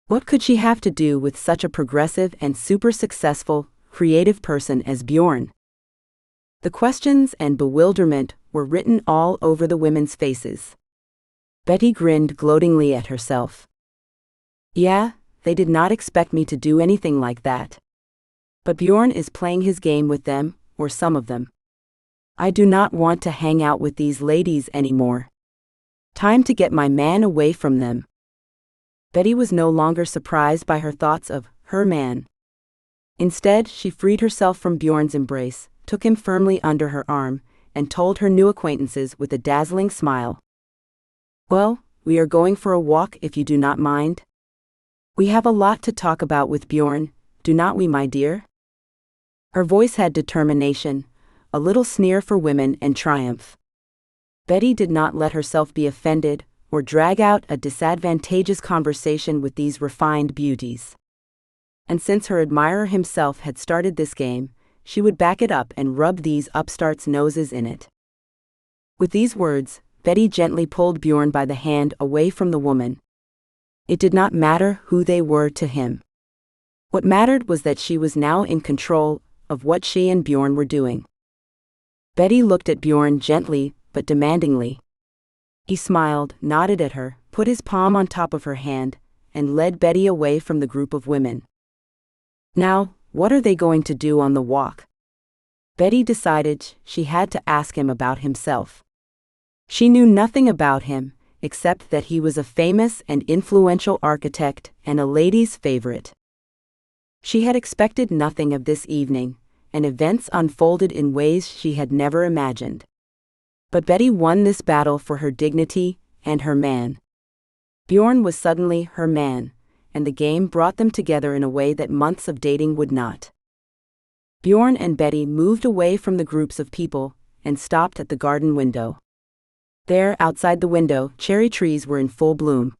S1: What could she have to do with such a progressive and super successful, creative person as Bjorn? The questions and bewilderment were written all over the women's faces. Betty grinned gloatingly at herself. "Yeah, they did not expect me to do anything like that. But Bjorn is playing his game with them, or some of them. I do not want to hang out with these ladies anymore. Time to get my man away from them." Betty was no longer surprised by her thoughts of her man. Instead, she freed herself from Bjorn's embrace, took him firmly under her arm, and told her new acquaintances with a dazzling smile, "Well, we are going for a walk if you do not mind. We have a lot to talk about with Bjorn, do not we, my dear?" Her voice had determination, a little sneer for women and triumph. Betty did not let herself be offended or drag out a disadvantageous conversation with these refined beauties. And since her admirer himself had started this game, she would back it up and rub these upstarts' noses in it. With these words, Betty gently pulled Bjorn by the hand away from the woman. It did not matter who they were to him. What mattered was that she was now in control of what she and Bjorn were doing. Betty looked at Bjorn gently but demandingly. He smiled, nodded at her, put his palm on top of her hand, and led Betty away from the group of women. Now, what are they going to do on the walk? Betty decided she had to ask him about himself. She knew nothing about him, except that he was a famous and influential architect and a lady's favorite. She had expected nothing of this evening, and events unfolded in ways she had never imagined. But Betty won this battle for her dignity and her man. Bjorn was suddenly her man, and the game brought them together in a way that months of dating would not. Bjorn and Betty moved away from the groups of people and stopped at the garden window. There, outside the window, cherry trees were in full bloom.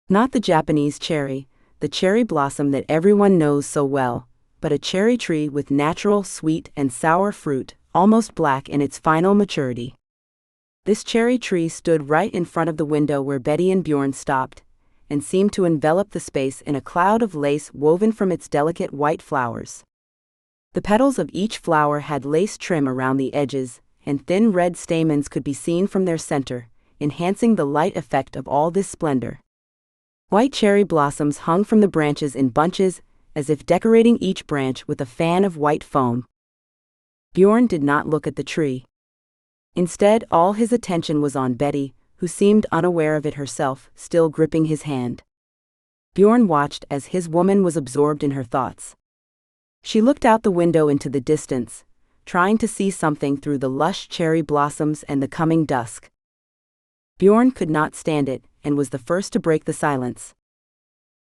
S1: Not the Japanese cherry, the cherry blossom that everyone knows so well, but a cherry tree with natural sweet and sour fruit, almost black in its final maturity. This cherry tree stood right in front of the window where Betty and Bjorn stopped, and seemed to envelop the space in a cloud of lace woven from its delicate white flowers. The petals of each flower had lace trim around the edges, and thin red stamens could be seen from their center, enhancing the light effect of all this splendor. White cherry blossoms hung from the branches in bunches, as if decorating each branch with a fan of white foam. Bjorn did not look at the tree. Instead, all his attention was on Betty, who seemed unaware of it herself, still gripping his hand. Bjorn watched as his woman was absorbed in her thoughts. She looked out the window into the distance, trying to see something through the lush cherry blossoms and the coming dusk. Bjorn could not stand it, and was the first to break the silence.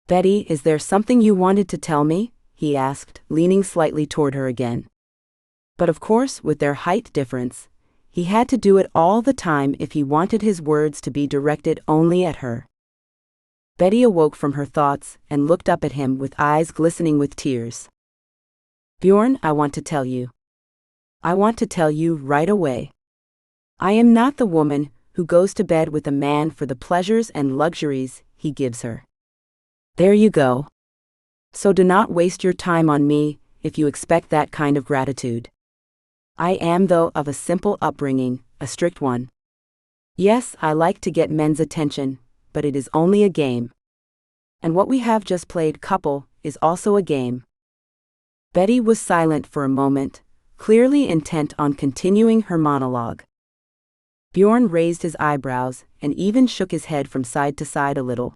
S1: "Betty, is there something you wanted to tell me?" he asked, leaning slightly toward her again. But of course, with their height difference, he had to do it all the time if he wanted his words to be directed only at her. Betty awoke from her thoughts and looked up at him with eyes glistening with tears. "Bjorn, I want to tell you. I want to tell you right away. I am not the woman who goes to bed with a man for the pleasures and luxuries he gives her. There you go. So do not waste your time on me if you expect that kind of gratitude. I am, though, of a simple upbringing, a strict one. Yes, I like to get men's attention, but it is only a game. And what we have just played, couple, is also a game." Betty was silent for a moment, clearly intent on continuing her monologue. Bjorn raised his eyebrows and even shook his head from side to side a little.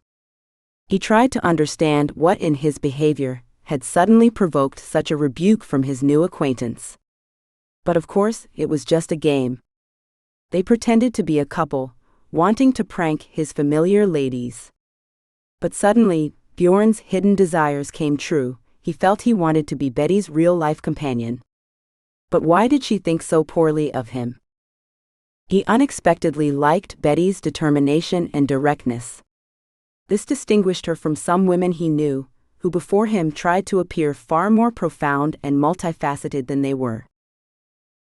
S1: He tried to understand what in his behavior had suddenly provoked such a rebuke from his new acquaintance. But of course, it was just a game. They pretended to be a couple, wanting to prank his familiar ladies. But suddenly, Bjorn's hidden desires came true. He felt he wanted to be Betty's real-life companion. But why did she think so poorly of him? He unexpectedly liked Betty's determination and directness. This distinguished her from some women he knew, who before him tried to appear far more profound and multifaceted than they were.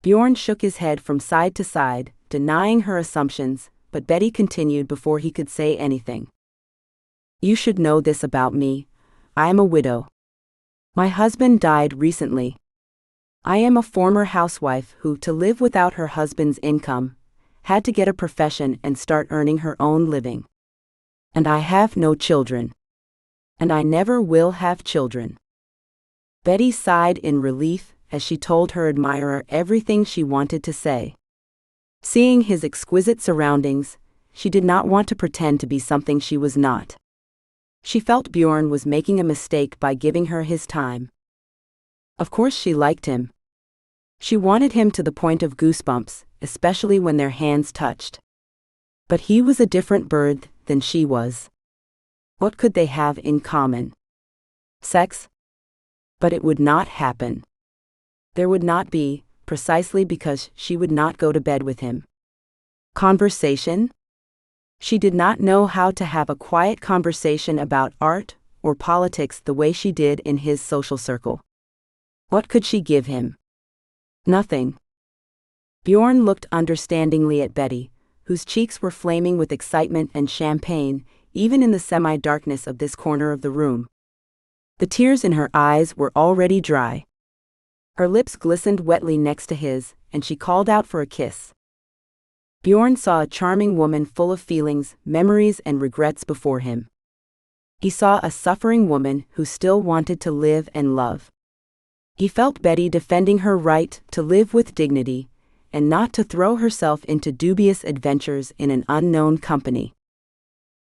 S1: Bjorn shook his head from side to side, denying her assumptions, but Betty continued before he could say anything. "You should know this about me. I am a widow. My husband died recently. I am a former housewife who, to live without her husband's income, had to get a profession and start earning her own living. And I have no children. And I never will have children." Betty sighed in relief as she told her admirer everything she wanted to say. Seeing his exquisite surroundings, she did not want to pretend to be something she was not. She felt Bjorn was making a mistake by giving her his time. Of course she liked him. She wanted him to the point of goosebumps, especially when their hands touched. But he was a different bird than she was. What could they have in common? Sex? But it would not happen. There would not be, precisely because she would not go to bed with him. Conversation? She did not know how to have a quiet conversation about art or politics the way she did in his social circle. What could she give him? Nothing. Bjorn looked understandingly at Betty, whose cheeks were flaming with excitement and champagne, even in the semi-darkness of this corner of the room. The tears in her eyes were already dry. Her lips glistened wetly next to his, and she called out for a kiss. Bjorn saw a charming woman full of feelings, memories, and regrets before him. He saw a suffering woman who still wanted to live and love. He felt Betty defending her right to live with dignity, and not to throw herself into dubious adventures in an unknown company.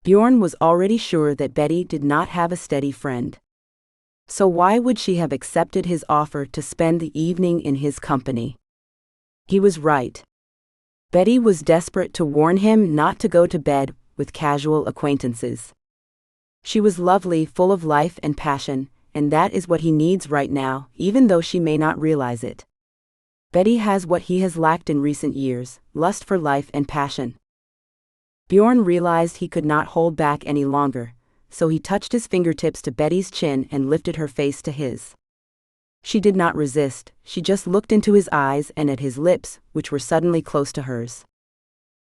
S1: Bjorn was already sure that Betty did not have a steady friend. So why would she have accepted his offer to spend the evening in his company? He was right. Betty was desperate to warn him not to go to bed with casual acquaintances. She was lovely, full of life and passion, and that is what he needs right now, even though she may not realize it. Betty has what he has lacked in recent years: lust for life and passion. Bjorn realized he could not hold back any longer, so he touched his fingertips to Betty's chin and lifted her face to his. She did not resist, she just looked into his eyes and at his lips, which were suddenly close to hers.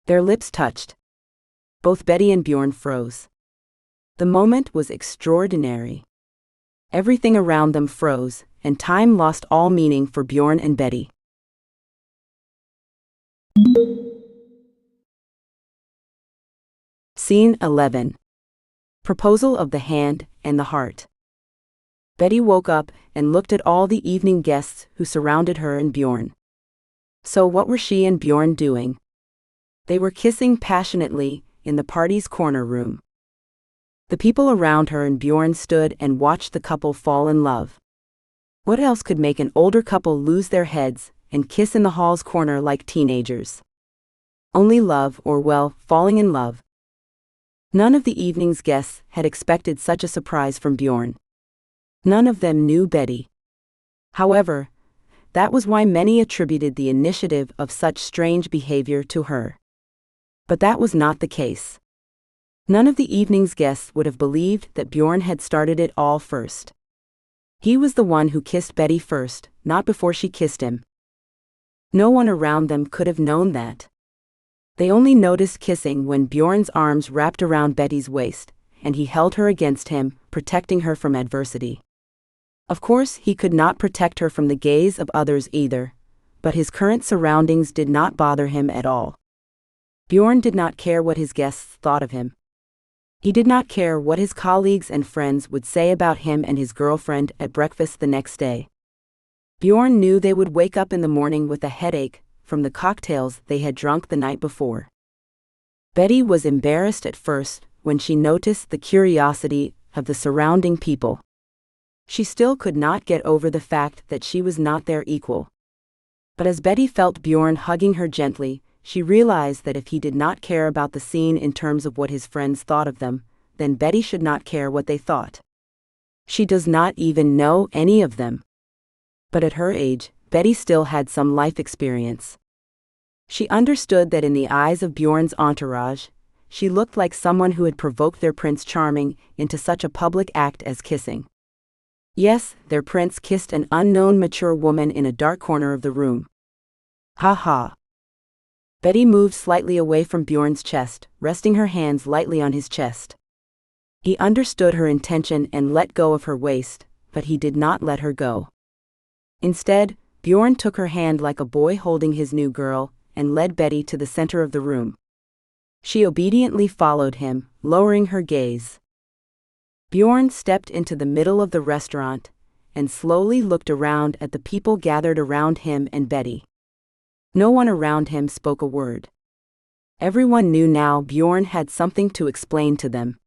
S1: Their lips touched. Both Betty and Bjorn froze. The moment was extraordinary. Everything around them froze, and time lost all meaning for Bjorn and Betty. Scene 11. Proposal of the Hand and the Heart. Betty woke up and looked at all the evening guests who surrounded her and Bjorn. So what were she and Bjorn doing? They were kissing passionately in the party's corner room. The people around her and Bjorn stood and watched the couple fall in love. What else could make an older couple lose their heads and kiss in the hall's corner like teenagers? Only love, or well, falling in love. None of the evening's guests had expected such a surprise from Bjorn. None of them knew Betty. However, that was why many attributed the initiative of such strange behavior to her. But that was not the case. None of the evening's guests would have believed that Bjorn had started it all first. He was the one who kissed Betty first, not before she kissed him. No one around them could have known that. They only noticed kissing when Bjorn's arms wrapped around Betty's waist, and he held her against him, protecting her from adversity. Of course, he could not protect her from the gaze of others either, but his current surroundings did not bother him at all. Bjorn did not care what his guests thought of him. He did not care what his colleagues and friends would say about him and his girlfriend at breakfast the next day. Bjorn knew they would wake up in the morning with a headache from the cocktails they had drunk the night before. Betty was embarrassed at first when she noticed the curiosity of the surrounding people. She still could not get over the fact that she was not their equal. But as Betty felt Bjorn hugging her gently, she realized that if he did not care about the scene in terms of what his friends thought of them, then Betty should not care what they thought. She does not even know any of them. But at her age, Betty still had some life experience. She understood that in the eyes of Bjorn's entourage, she looked like someone who had provoked their Prince Charming into such a public act as kissing. Yes, their prince kissed an unknown mature woman in a dark corner of the room. Ha ha. Betty moved slightly away from Bjorn's chest, resting her hands lightly on his chest. He understood her intention and let go of her waist, but he did not let her go. Instead, Bjorn took her hand like a boy holding his new girl, and led Betty to the center of the room. She obediently followed him, lowering her gaze. Bjorn stepped into the middle of the restaurant, and slowly looked around at the people gathered around him and Betty. No one around him spoke a word. Everyone knew now Bjorn had something to explain to them.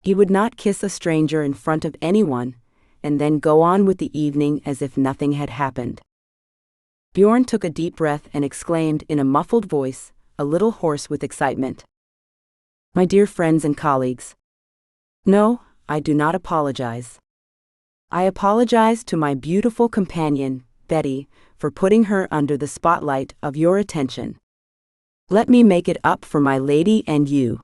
S1: He would not kiss a stranger in front of anyone, and then go on with the evening as if nothing had happened. Bjorn took a deep breath and exclaimed in a muffled voice, a little hoarse with excitement. My dear friends and colleagues. No, I do not apologize. I apologize to my beautiful companion, Betty, for putting her under the spotlight of your attention. Let me make it up for my lady and you.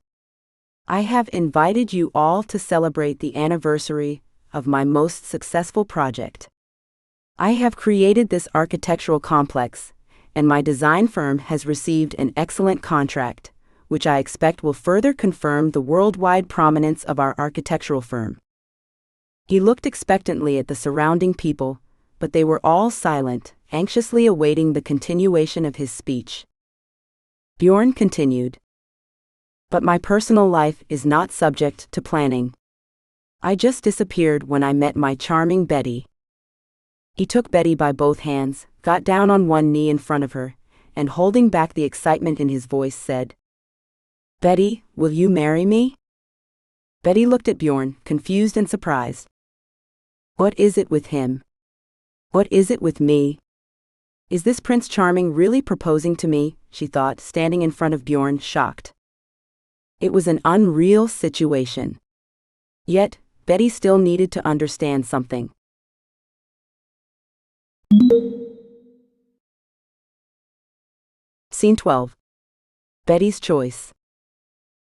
S1: I have invited you all to celebrate the anniversary of my most successful project. I have created this architectural complex, and my design firm has received an excellent contract, which I expect will further confirm the worldwide prominence of our architectural firm." He looked expectantly at the surrounding people, but they were all silent, anxiously awaiting the continuation of his speech. Bjorn continued. "But my personal life is not subject to planning. I just disappeared when I met my charming Betty." He took Betty by both hands, got down on one knee in front of her, and holding back the excitement in his voice said, "Betty, will you marry me?" Betty looked at Bjorn, confused and surprised. What is it with him? What is it with me? Is this Prince Charming really proposing to me? She thought, standing in front of Bjorn, shocked. It was an unreal situation. Yet, Betty still needed to understand something. Scene 12. Betty's choice.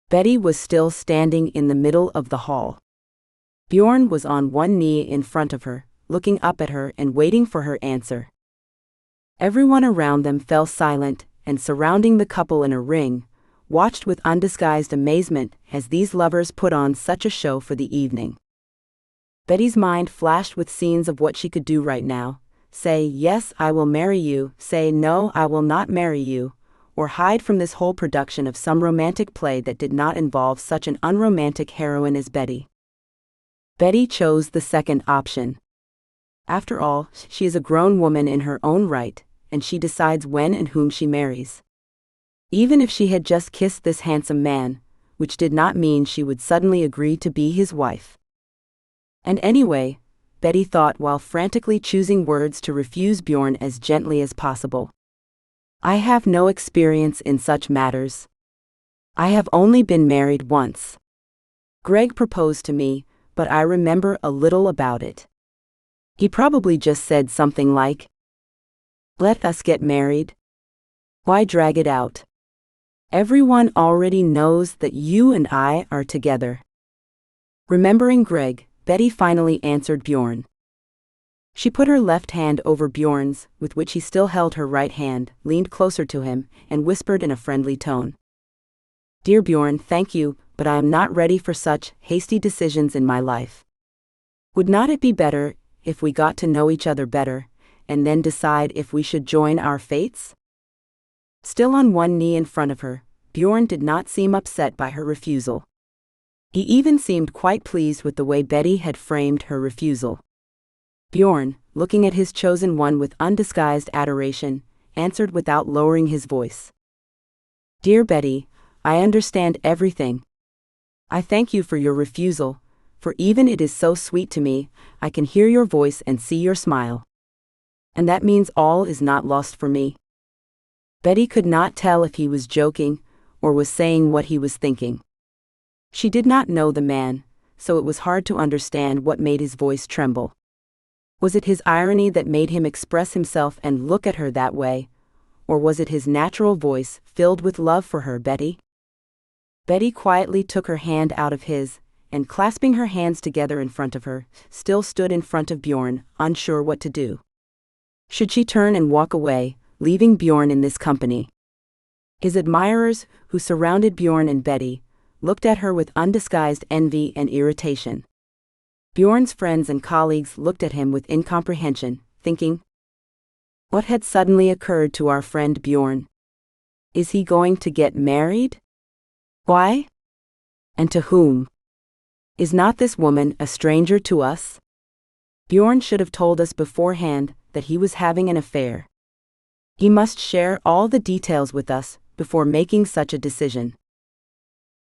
S1: Betty was still standing in the middle of the hall. Bjorn was on one knee in front of her, looking up at her and waiting for her answer. Everyone around them fell silent, and surrounding the couple in a ring, watched with undisguised amazement as these lovers put on such a show for the evening. Betty's mind flashed with scenes of what she could do right now. Say, "Yes, I will marry you," say, "No, I will not marry you," or hide from this whole production of some romantic play that did not involve such an unromantic heroine as Betty. Betty chose the second option. After all, she is a grown woman in her own right, and she decides when and whom she marries. Even if she had just kissed this handsome man, which did not mean she would suddenly agree to be his wife. And anyway, Betty thought while frantically choosing words to refuse Bjorn as gently as possible. I have no experience in such matters. I have only been married once. Greg proposed to me, but I remember a little about it. He probably just said something like, "Let us get married. Why drag it out? Everyone already knows that you and I are together." Remembering Greg, Betty finally answered Bjorn. She put her left hand over Bjorn's, with which he still held her right hand, leaned closer to him, and whispered in a friendly tone. "Dear Bjorn, thank you, but I am not ready for such hasty decisions in my life. Would not it be better if we got to know each other better, and then decide if we should join our fates?" Still on one knee in front of her, Bjorn did not seem upset by her refusal. He even seemed quite pleased with the way Betty had framed her refusal. Bjorn, looking at his chosen one with undisguised adoration, answered without lowering his voice. "Dear Betty, I understand everything. I thank you for your refusal, for even it is so sweet to me, I can hear your voice and see your smile. And that means all is not lost for me." Betty could not tell if he was joking, or was saying what he was thinking. She did not know the man, so it was hard to understand what made his voice tremble. Was it his irony that made him express himself and look at her that way, or was it his natural voice filled with love for her, Betty? Betty quietly took her hand out of his, and clasping her hands together in front of her, still stood in front of Bjorn, unsure what to do. Should she turn and walk away, leaving Bjorn in this company? His admirers, who surrounded Bjorn and Betty, looked at her with undisguised envy and irritation. Bjorn's friends and colleagues looked at him with incomprehension, thinking, what had suddenly occurred to our friend Bjorn? Is he going to get married? Why? And to whom? Is not this woman a stranger to us? Bjorn should have told us beforehand that he was having an affair. He must share all the details with us before making such a decision.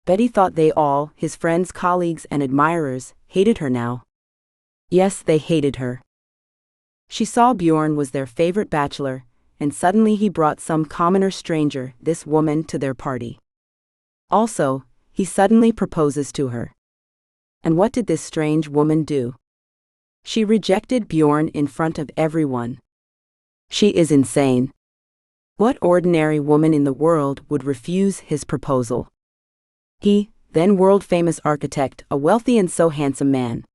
S1: Betty thought they all, his friends, colleagues, and admirers, hated her now. Yes, they hated her. She saw Bjorn was their favorite bachelor, and suddenly he brought some commoner stranger, this woman, to their party. Also, he suddenly proposes to her. And what did this strange woman do? She rejected Bjorn in front of everyone. She is insane. What ordinary woman in the world would refuse his proposal? He, then world-famous architect, a wealthy and so handsome man.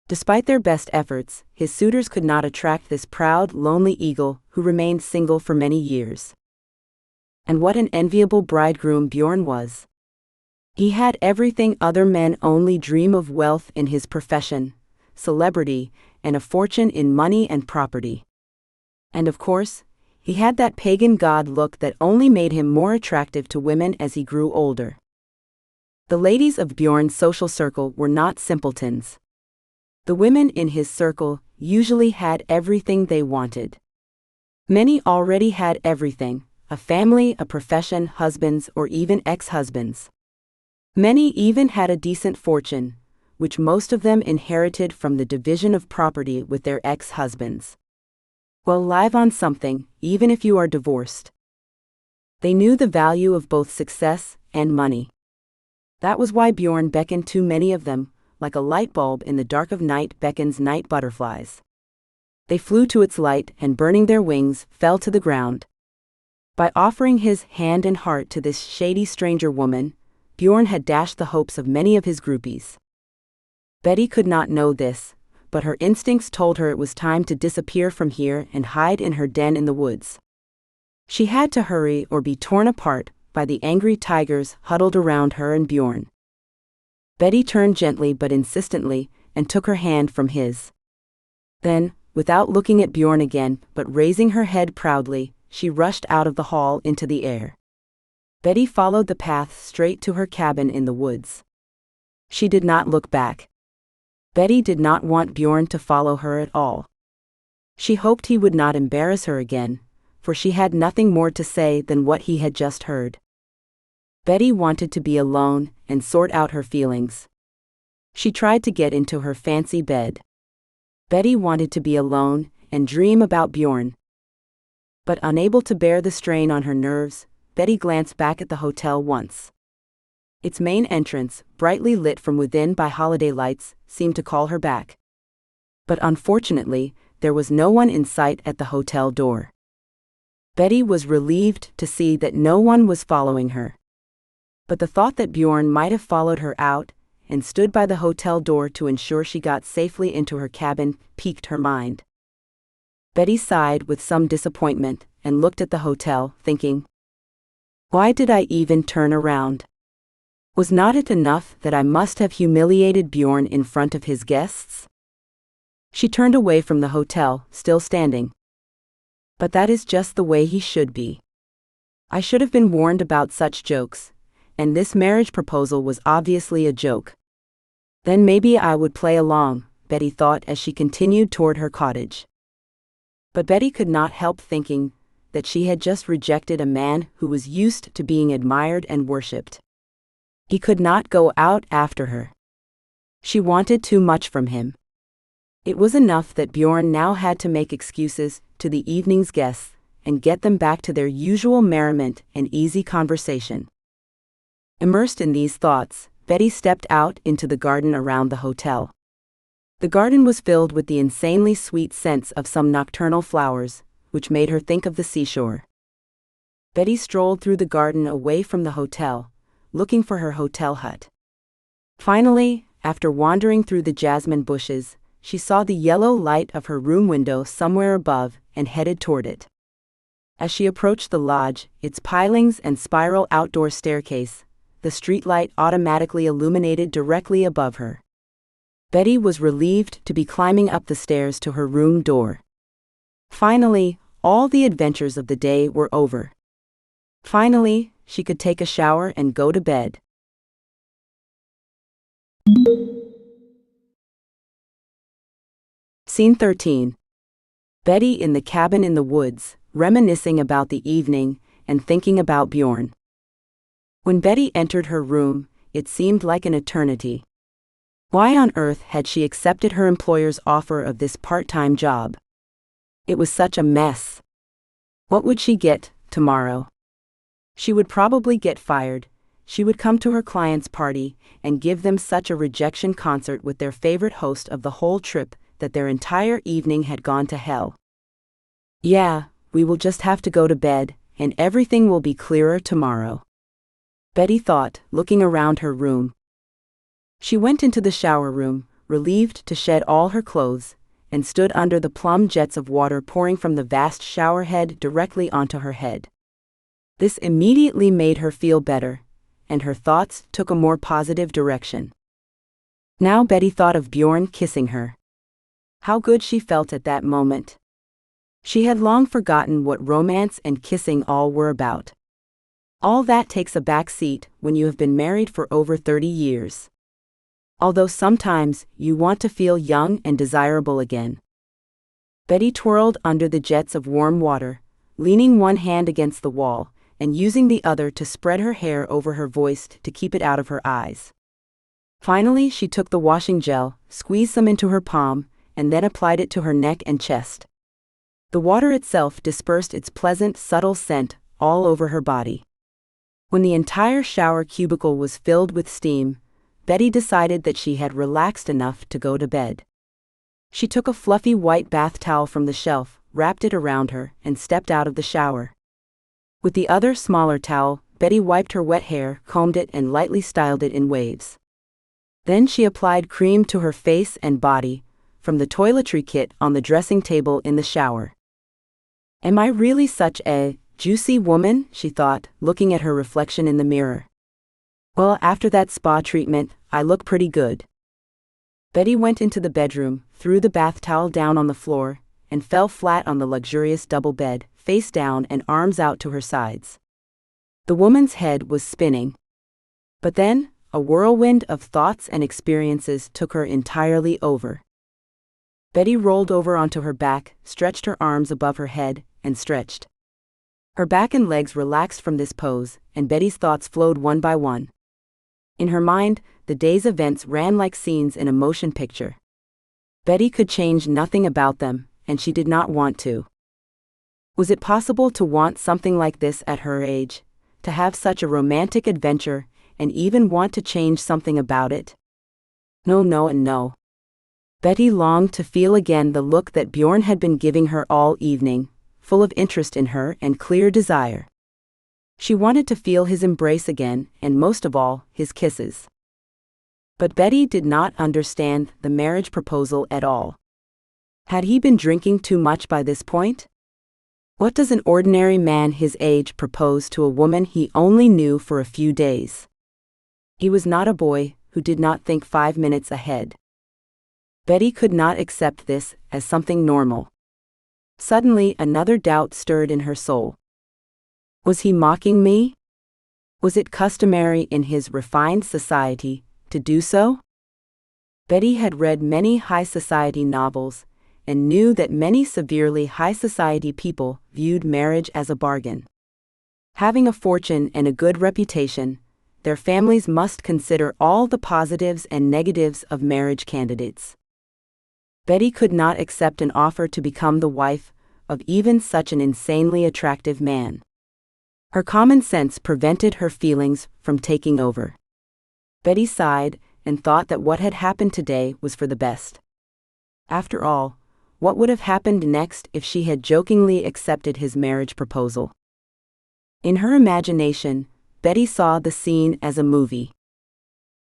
S1: Despite their best efforts, his suitors could not attract this proud, lonely eagle who remained single for many years. And what an enviable bridegroom Bjorn was. He had everything other men only dream of: wealth in his profession, celebrity, and a fortune in money and property. And of course, he had that pagan god look that only made him more attractive to women as he grew older. The ladies of Bjorn's social circle were not simpletons. The women in his circle usually had everything they wanted. Many already had everything: a family, a profession, husbands, or even ex-husbands. Many even had a decent fortune, which most of them inherited from the division of property with their ex-husbands. Well, live on something, even if you are divorced. They knew the value of both success and money. That was why Bjorn beckoned to many of them, like a light bulb in the dark of night beckons night butterflies. They flew to its light and, burning their wings, fell to the ground. By offering his hand and heart to this shady stranger woman, Bjorn had dashed the hopes of many of his groupies. Betty could not know this, but her instincts told her it was time to disappear from here and hide in her den in the woods. She had to hurry or be torn apart by the angry tigers huddled around her and Bjorn. Betty turned gently but insistently and took her hand from his. Then, without looking at Bjorn again but raising her head proudly, she rushed out of the hall into the air. Betty followed the path straight to her cabin in the woods. She did not look back. Betty did not want Bjorn to follow her at all. She hoped he would not embarrass her again, for she had nothing more to say than what he had just heard. Betty wanted to be alone and sort out her feelings. She tried to get into her fancy bed. Betty wanted to be alone and dream about Bjorn. But unable to bear the strain on her nerves, Betty glanced back at the hotel once. Its main entrance, brightly lit from within by holiday lights, seemed to call her back. But unfortunately, there was no one in sight at the hotel door. Betty was relieved to see that no one was following her. But the thought that Bjorn might have followed her out and stood by the hotel door to ensure she got safely into her cabin piqued her mind. Betty sighed with some disappointment and looked at the hotel, thinking, "Why did I even turn around? Was not it enough that I must have humiliated Bjorn in front of his guests?" She turned away from the hotel, still standing. "But that is just the way he should be. I should have been warned about such jokes, and this marriage proposal was obviously a joke. Then maybe I would play along," Betty thought as she continued toward her cottage. But Betty could not help thinking that she had just rejected a man who was used to being admired and worshipped. He could not go out after her. She wanted too much from him. It was enough that Bjorn now had to make excuses to the evening's guests and get them back to their usual merriment and easy conversation. Immersed in these thoughts, Betty stepped out into the garden around the hotel. The garden was filled with the insanely sweet scents of some nocturnal flowers, which made her think of the seashore. Betty strolled through the garden away from the hotel, looking for her hotel hut. Finally, after wandering through the jasmine bushes, she saw the yellow light of her room window somewhere above and headed toward it. As she approached the lodge, its pilings and spiral outdoor staircase, the streetlight automatically illuminated directly above her. Betty was relieved to be climbing up the stairs to her room door. Finally, all the adventures of the day were over. Finally, she could take a shower and go to bed. Scene 13. Betty in the cabin in the woods, reminiscing about the evening and thinking about Bjorn. When Betty entered her room, it seemed like an eternity. Why on earth had she accepted her employer's offer of this part-time job? It was such a mess. What would she get tomorrow? She would probably get fired. She would come to her client's party and give them such a rejection concert with their favorite host of the whole trip that their entire evening had gone to hell. "Yeah, we will just have to go to bed, and everything will be clearer tomorrow," Betty thought, looking around her room. She went into the shower room, relieved to shed all her clothes, and stood under the plum jets of water pouring from the vast shower head directly onto her head. This immediately made her feel better, and her thoughts took a more positive direction. Now Betty thought of Bjorn kissing her. How good she felt at that moment. She had long forgotten what romance and kissing all were about. All that takes a back seat when you have been married for over 30 years. Although sometimes you want to feel young and desirable again. Betty twirled under the jets of warm water, leaning one hand against the wall and using the other to spread her hair over her voice to keep it out of her eyes. Finally, she took the washing gel, squeezed some into her palm, and then applied it to her neck and chest. The water itself dispersed its pleasant, subtle scent all over her body. When the entire shower cubicle was filled with steam, Betty decided that she had relaxed enough to go to bed. She took a fluffy white bath towel from the shelf, wrapped it around her, and stepped out of the shower. With the other smaller towel, Betty wiped her wet hair, combed it, and lightly styled it in waves. Then she applied cream to her face and body, from the toiletry kit on the dressing table in the shower. Am I really such a juicy woman? She thought, looking at her reflection in the mirror. Well, after that spa treatment, I look pretty good. Betty went into the bedroom, threw the bath towel down on the floor, and fell flat on the luxurious double bed, face down and arms out to her sides. The woman's head was spinning. But then, a whirlwind of thoughts and experiences took her entirely over. Betty rolled over onto her back, stretched her arms above her head, and stretched. Her back and legs relaxed from this pose, and Betty's thoughts flowed one by one. In her mind, the day's events ran like scenes in a motion picture. Betty could change nothing about them, and she did not want to. Was it possible to want something like this at her age, to have such a romantic adventure, and even want to change something about it? No, no, and no. Betty longed to feel again the look that Bjorn had been giving her all evening, full of interest in her and clear desire. She wanted to feel his embrace again, and most of all, his kisses. But Betty did not understand the marriage proposal at all. Had he been drinking too much by this point? What does an ordinary man his age propose to a woman he only knew for a few days? He was not a boy who did not think 5 minutes ahead. Betty could not accept this as something normal. Suddenly, another doubt stirred in her soul. Was he mocking me? Was it customary in his refined society to do so? Betty had read many high society novels and knew that many severely high society people viewed marriage as a bargain. Having a fortune and a good reputation, their families must consider all the positives and negatives of marriage candidates. Betty could not accept an offer to become the wife of even such an insanely attractive man. Her common sense prevented her feelings from taking over. Betty sighed and thought that what had happened today was for the best. After all, what would have happened next if she had jokingly accepted his marriage proposal? In her imagination, Betty saw the scene as a movie.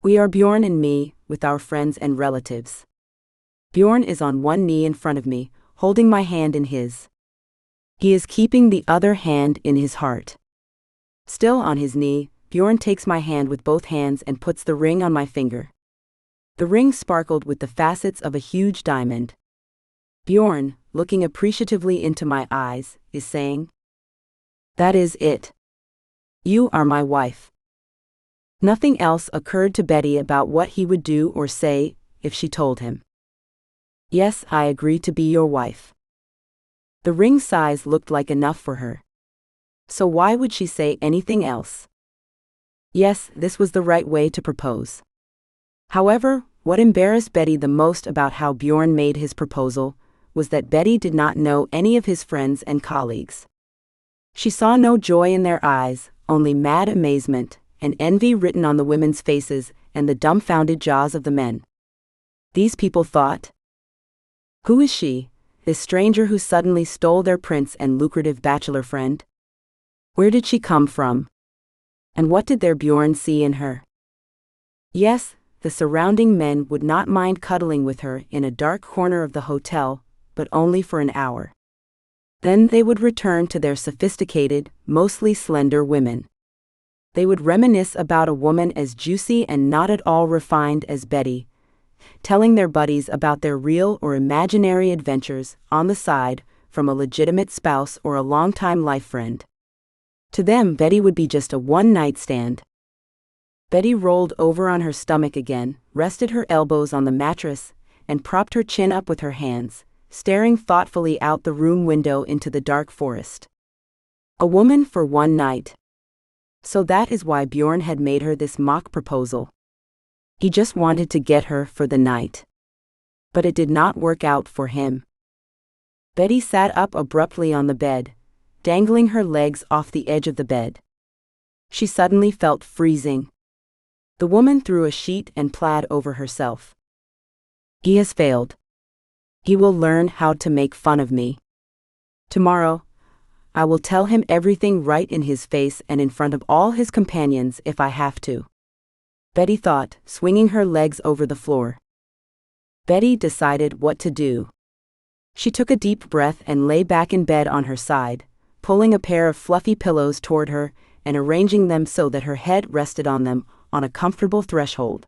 S1: We are Bjorn and me, with our friends and relatives. Bjorn is on one knee in front of me, holding my hand in his. He is keeping the other hand in his heart. Still on his knee, Bjorn takes my hand with both hands and puts the ring on my finger. The ring sparkled with the facets of a huge diamond. Bjorn, looking appreciatively into my eyes, is saying, "That is it. You are my wife." Nothing else occurred to Betty about what he would do or say if she told him. "Yes, I agree to be your wife." The ring size looked like enough for her. So why would she say anything else? Yes, this was the right way to propose. However, what embarrassed Betty the most about how Bjorn made his proposal was that Betty did not know any of his friends and colleagues. She saw no joy in their eyes, only mad amazement and envy written on the women's faces and the dumbfounded jaws of the men. These people thought, "Who is she, this stranger who suddenly stole their prince and lucrative bachelor friend? Where did she come from? And what did their Bjorn see in her?" Yes, the surrounding men would not mind cuddling with her in a dark corner of the hotel, but only for an hour. Then they would return to their sophisticated, mostly slender women. They would reminisce about a woman as juicy and not at all refined as Betty, telling their buddies about their real or imaginary adventures on the side from a legitimate spouse or a longtime life friend. To them, Betty would be just a one-night stand. Betty rolled over on her stomach again, rested her elbows on the mattress, and propped her chin up with her hands, staring thoughtfully out the room window into the dark forest. A woman for one night. So that is why Bjorn had made her this mock proposal. He just wanted to get her for the night. But it did not work out for him. Betty sat up abruptly on the bed, dangling her legs off the edge of the bed. She suddenly felt freezing. The woman threw a sheet and plaid over herself. He has failed. He will learn how to make fun of me. Tomorrow, I will tell him everything right in his face and in front of all his companions if I have to. Betty thought, swinging her legs over the floor. Betty decided what to do. She took a deep breath and lay back in bed on her side, pulling a pair of fluffy pillows toward her and arranging them so that her head rested on them on a comfortable threshold.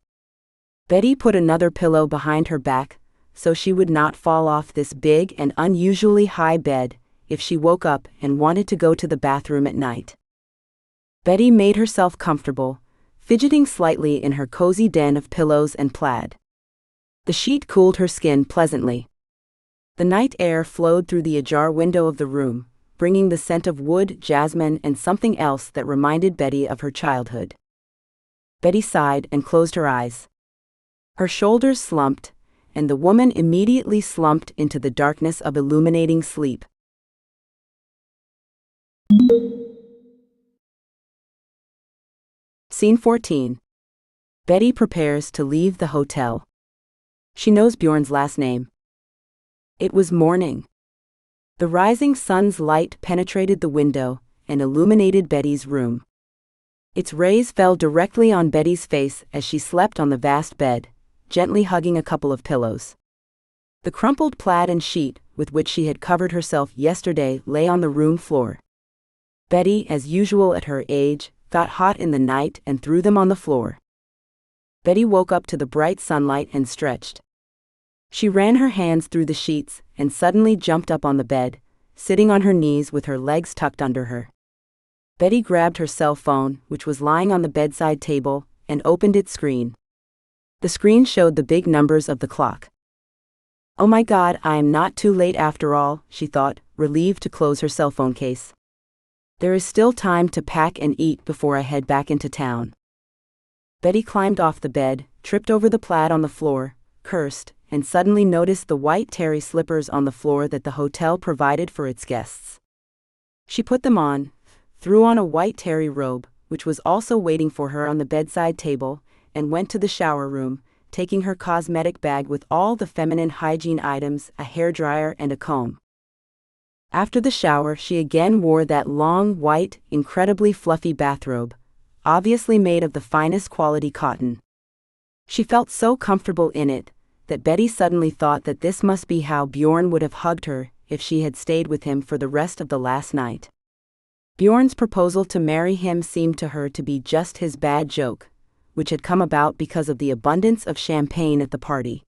S1: Betty put another pillow behind her back so she would not fall off this big and unusually high bed if she woke up and wanted to go to the bathroom at night. Betty made herself comfortable, fidgeting slightly in her cozy den of pillows and plaid. The sheet cooled her skin pleasantly. The night air flowed through the ajar window of the room, bringing the scent of wood, jasmine, and something else that reminded Betty of her childhood. Betty sighed and closed her eyes. Her shoulders slumped, and the woman immediately slumped into the darkness of illuminating sleep. Scene 14. Betty prepares to leave the hotel. She knows Bjorn's last name. It was morning. The rising sun's light penetrated the window and illuminated Betty's room. Its rays fell directly on Betty's face as she slept on the vast bed, gently hugging a couple of pillows. The crumpled plaid and sheet with which she had covered herself yesterday lay on the room floor. Betty, as usual at her age, got hot in the night and threw them on the floor. Betty woke up to the bright sunlight and stretched. She ran her hands through the sheets and suddenly jumped up on the bed, sitting on her knees with her legs tucked under her. Betty grabbed her cell phone, which was lying on the bedside table, and opened its screen. The screen showed the big numbers of the clock. Oh my God, I am not too late after all, she thought, relieved to close her cell phone case. There is still time to pack and eat before I head back into town. Betty climbed off the bed, tripped over the plaid on the floor, cursed, and suddenly noticed the white terry slippers on the floor that the hotel provided for its guests. She put them on, threw on a white terry robe, which was also waiting for her on the bedside table, and went to the shower room, taking her cosmetic bag with all the feminine hygiene items, a hairdryer and a comb. After the shower, she again wore that long, white, incredibly fluffy bathrobe, obviously made of the finest quality cotton. She felt so comfortable in it that Betty suddenly thought that this must be how Bjorn would have hugged her if she had stayed with him for the rest of the last night. Bjorn's proposal to marry him seemed to her to be just his bad joke, which had come about because of the abundance of champagne at the party.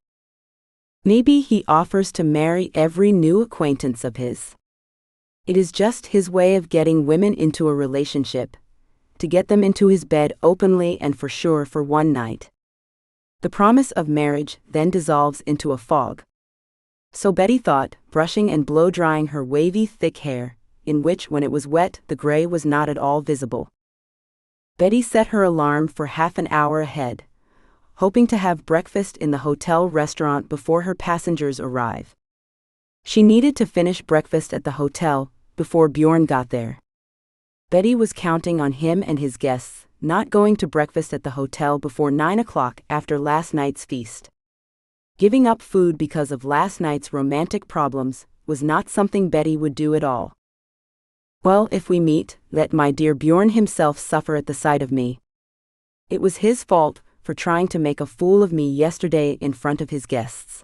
S1: Maybe he offers to marry every new acquaintance of his. It is just his way of getting women into a relationship, to get them into his bed openly and for sure for one night. The promise of marriage then dissolves into a fog. So Betty thought, brushing and blow-drying her wavy, thick hair, in which, when it was wet, the gray was not at all visible. Betty set her alarm for half an hour ahead, hoping to have breakfast in the hotel restaurant before her passengers arrive. She needed to finish breakfast at the hotel before Bjorn got there. Betty was counting on him and his guests not going to breakfast at the hotel before 9 o'clock after last night's feast. Giving up food because of last night's romantic problems was not something Betty would do at all. Well, if we meet, let my dear Bjorn himself suffer at the sight of me. It was his fault for trying to make a fool of me yesterday in front of his guests.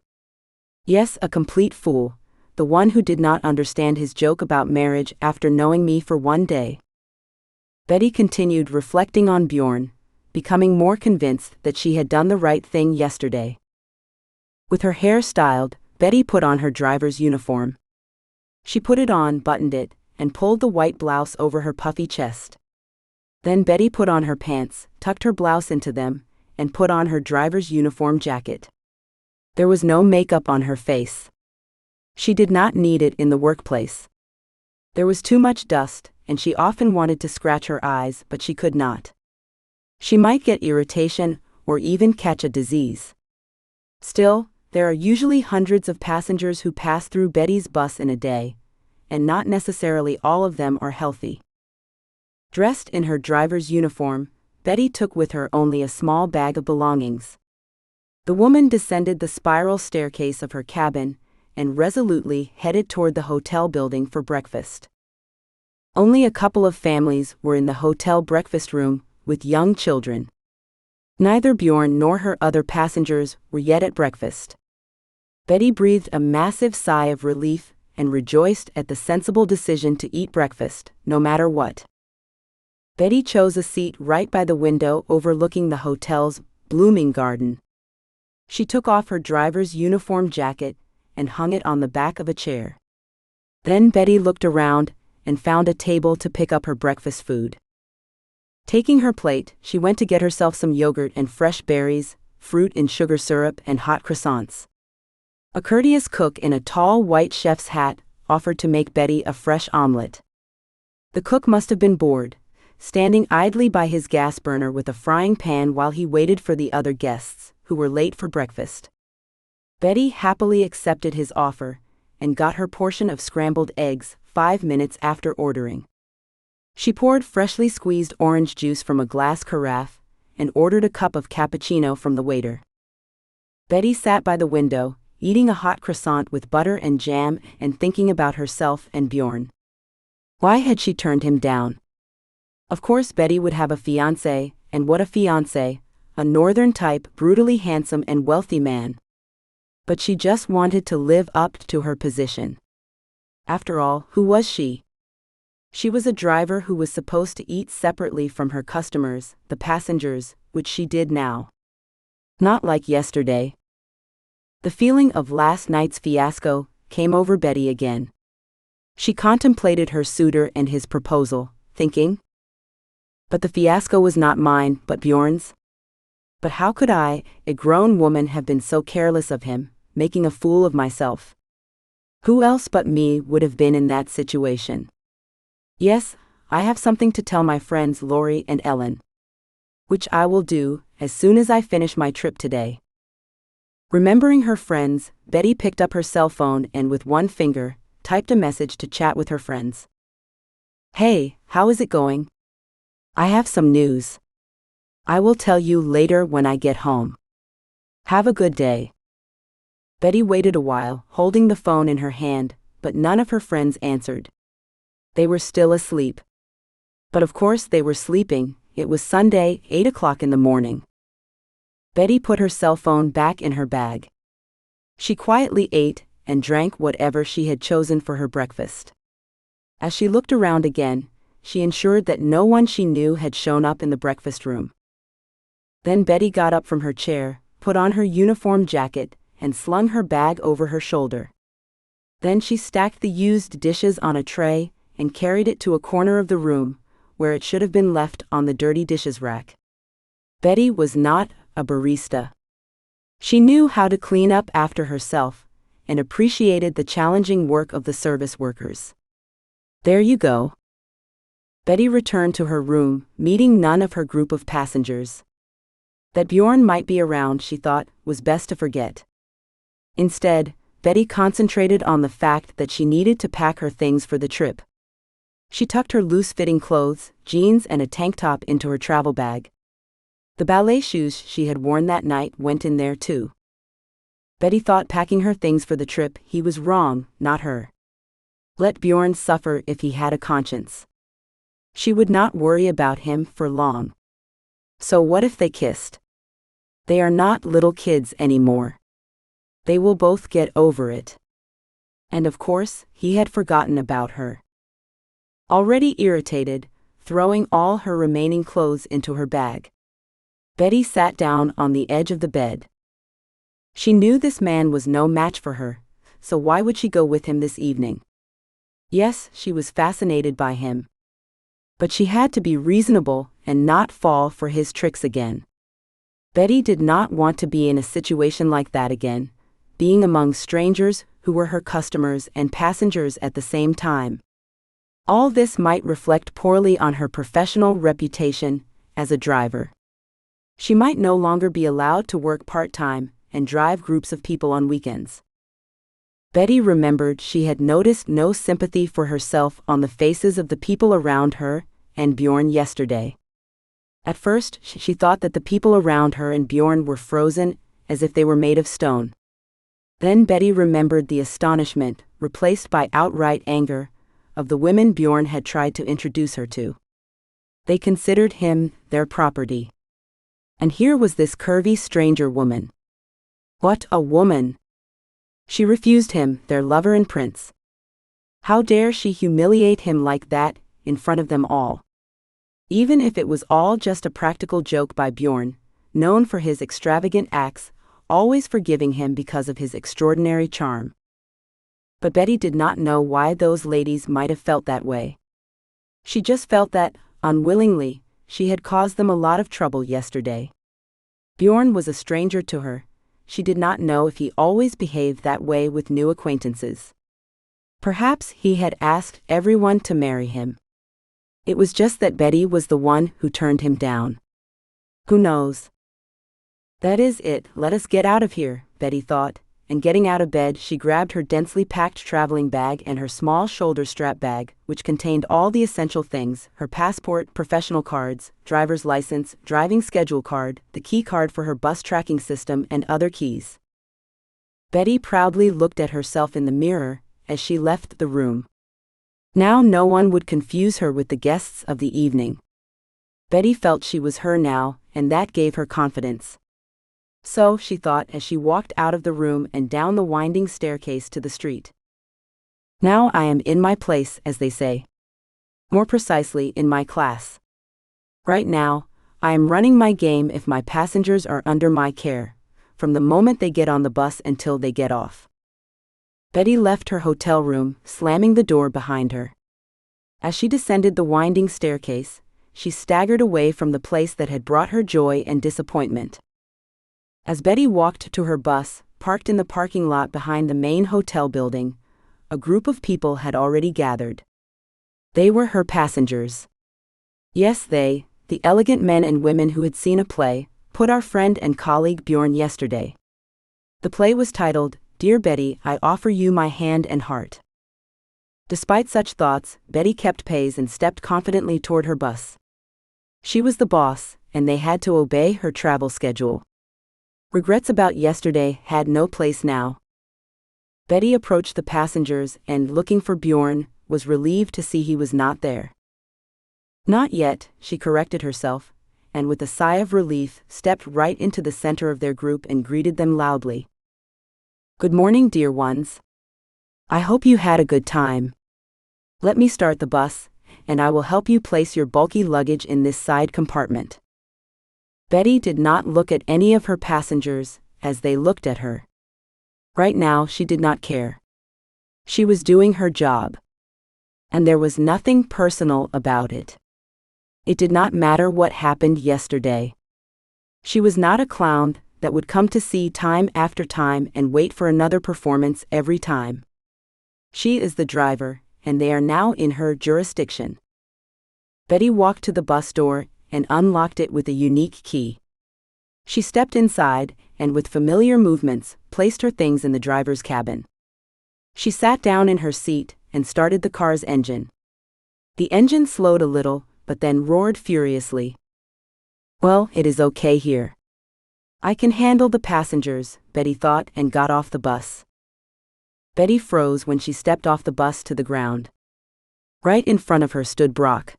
S1: Yes, a complete fool, the one who did not understand his joke about marriage after knowing me for one day. Betty continued reflecting on Bjorn, becoming more convinced that she had done the right thing yesterday. With her hair styled, Betty put on her driver's uniform. She put it on, buttoned it, and pulled the white blouse over her puffy chest. Then Betty put on her pants, tucked her blouse into them, and put on her driver's uniform jacket. There was no makeup on her face. She did not need it in the workplace. There was too much dust, and she often wanted to scratch her eyes, but she could not. She might get irritation, or even catch a disease. Still, there are usually hundreds of passengers who pass through Betty's bus in a day, and not necessarily all of them are healthy. Dressed in her driver's uniform, Betty took with her only a small bag of belongings. The woman descended the spiral staircase of her cabin and resolutely headed toward the hotel building for breakfast. Only a couple of families were in the hotel breakfast room with young children. Neither Bjorn nor her other passengers were yet at breakfast. Betty breathed a massive sigh of relief and rejoiced at the sensible decision to eat breakfast, no matter what. Betty chose a seat right by the window overlooking the hotel's blooming garden. She took off her driver's uniform jacket and hung it on the back of a chair. Then Betty looked around and found a table to pick up her breakfast food. Taking her plate, she went to get herself some yogurt and fresh berries, fruit in sugar syrup, and hot croissants. A courteous cook in a tall white chef's hat offered to make Betty a fresh omelet. The cook must have been bored, standing idly by his gas burner with a frying pan while he waited for the other guests, who were late for breakfast. Betty happily accepted his offer and got her portion of scrambled eggs 5 minutes after ordering. She poured freshly squeezed orange juice from a glass carafe and ordered a cup of cappuccino from the waiter. Betty sat by the window, eating a hot croissant with butter and jam and thinking about herself and Bjorn. Why had she turned him down? Of course Betty would have a fiancé, and what a fiancé, a northern type, brutally handsome and wealthy man. But she just wanted to live up to her position. After all, who was she? She was a driver who was supposed to eat separately from her customers, the passengers, which she did now. Not like yesterday. The feeling of last night's fiasco came over Betty again. She contemplated her suitor and his proposal, thinking, but the fiasco was not mine, but Bjorn's. But how could I, a grown woman, have been so careless of him, making a fool of myself? Who else but me would have been in that situation? Yes, I have something to tell my friends Lori and Ellen. Which I will do, as soon as I finish my trip today. Remembering her friends, Betty picked up her cell phone and with one finger, typed a message to chat with her friends. Hey, how is it going? I have some news. I will tell you later when I get home. Have a good day. Betty waited a while, holding the phone in her hand, but none of her friends answered. They were still asleep. But of course they were sleeping. It was Sunday, 8 o'clock in the morning. Betty put her cell phone back in her bag. She quietly ate and drank whatever she had chosen for her breakfast. As she looked around again, she ensured that no one she knew had shown up in the breakfast room. Then Betty got up from her chair, put on her uniform jacket, and slung her bag over her shoulder. Then she stacked the used dishes on a tray and carried it to a corner of the room, where it should have been left on the dirty dishes rack. Betty was not a barista. She knew how to clean up after herself, and appreciated the challenging work of the service workers. There you go. Betty returned to her room, meeting none of her group of passengers. That Bjorn might be around, she thought, was best to forget. Instead, Betty concentrated on the fact that she needed to pack her things for the trip. She tucked her loose-fitting clothes, jeans and a tank top into her travel bag. The ballet shoes she had worn that night went in there too. Betty thought packing her things for the trip, he was wrong, not her. Let Bjorn suffer if he had a conscience. She would not worry about him for long. So what if they kissed? They are not little kids anymore. They will both get over it. And of course, he had forgotten about her. Already irritated, throwing all her remaining clothes into her bag, Betty sat down on the edge of the bed. She knew this man was no match for her, so why would she go with him this evening? Yes, she was fascinated by him. But she had to be reasonable and not fall for his tricks again. Betty did not want to be in a situation like that again, being among strangers who were her customers and passengers at the same time. All this might reflect poorly on her professional reputation as a driver. She might no longer be allowed to work part-time and drive groups of people on weekends. Betty remembered she had noticed no sympathy for herself on the faces of the people around her and Bjorn yesterday. At first, she thought that the people around her and Bjorn were frozen, as if they were made of stone. Then Betty remembered the astonishment, replaced by outright anger, of the women Bjorn had tried to introduce her to. They considered him their property. And here was this curvy stranger woman. What a woman! She refused him, their lover and prince. How dare she humiliate him like that, in front of them all? Even if it was all just a practical joke by Bjorn, known for his extravagant acts, always forgiving him because of his extraordinary charm. But Betty did not know why those ladies might have felt that way. She just felt that, unwillingly, she had caused them a lot of trouble yesterday. Bjorn was a stranger to her. She did not know if he always behaved that way with new acquaintances. Perhaps he had asked everyone to marry him. It was just that Betty was the one who turned him down. Who knows? That is it, let us get out of here, Betty thought, and getting out of bed she grabbed her densely packed traveling bag and her small shoulder strap bag, which contained all the essential things: her passport, professional cards, driver's license, driving schedule card, the key card for her bus tracking system, and other keys. Betty proudly looked at herself in the mirror as she left the room. Now no one would confuse her with the guests of the evening. Betty felt she was her now, and that gave her confidence. So, she thought as she walked out of the room and down the winding staircase to the street. Now I am in my place, as they say. More precisely, in my class. Right now, I am running my game if my passengers are under my care, from the moment they get on the bus until they get off. Betty left her hotel room, slamming the door behind her. As she descended the winding staircase, she staggered away from the place that had brought her joy and disappointment. As Betty walked to her bus, parked in the parking lot behind the main hotel building, a group of people had already gathered. They were her passengers. Yes, they, the elegant men and women who had seen a play, put our friend and colleague Bjorn yesterday. The play was titled, Dear Betty, I Offer You My Hand and Heart. Despite such thoughts, Betty kept pace and stepped confidently toward her bus. She was the boss, and they had to obey her travel schedule. Regrets about yesterday had no place now. Betty approached the passengers and, looking for Bjorn, was relieved to see he was not there. Not yet, she corrected herself, and with a sigh of relief, stepped right into the center of their group and greeted them loudly. Good morning, dear ones. I hope you had a good time. Let me start the bus, and I will help you place your bulky luggage in this side compartment. Betty did not look at any of her passengers as they looked at her. Right now, she did not care. She was doing her job. And there was nothing personal about it. It did not matter what happened yesterday. She was not a clown that would come to see time after time and wait for another performance every time. She is the driver, and they are now in her jurisdiction. Betty walked to the bus door and unlocked it with a unique key. She stepped inside, and with familiar movements, placed her things in the driver's cabin. She sat down in her seat and started the car's engine. The engine slowed a little, but then roared furiously. Well, it is okay here. I can handle the passengers, Betty thought, and got off the bus. Betty froze when she stepped off the bus to the ground. Right in front of her stood Brock.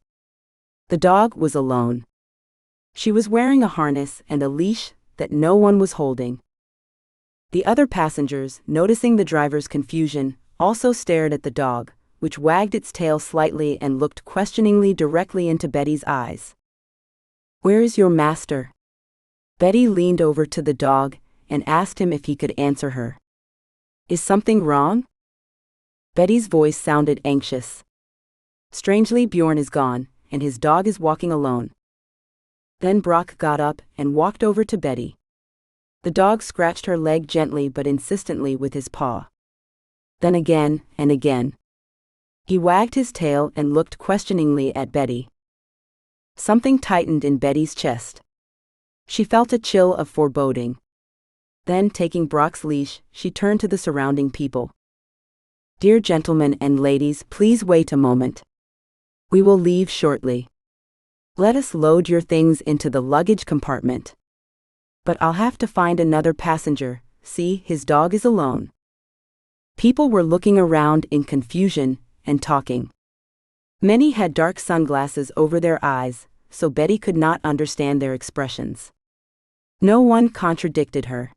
S1: The dog was alone. She was wearing a harness and a leash that no one was holding. The other passengers, noticing the driver's confusion, also stared at the dog, which wagged its tail slightly and looked questioningly directly into Betty's eyes. "Where is your master?" Betty leaned over to the dog and asked him if he could answer her. "Is something wrong?" Betty's voice sounded anxious. "Strangely, Bjorn is gone, and his dog is walking alone." Then Brock got up and walked over to Betty. The dog scratched her leg gently but insistently with his paw. Then again and again. He wagged his tail and looked questioningly at Betty. Something tightened in Betty's chest. She felt a chill of foreboding. Then, taking Brock's leash, she turned to the surrounding people. "Dear gentlemen and ladies, please wait a moment. We will leave shortly. Let us load your things into the luggage compartment. But I'll have to find another passenger. See, his dog is alone." People were looking around in confusion and talking. Many had dark sunglasses over their eyes, so Betty could not understand their expressions. No one contradicted her.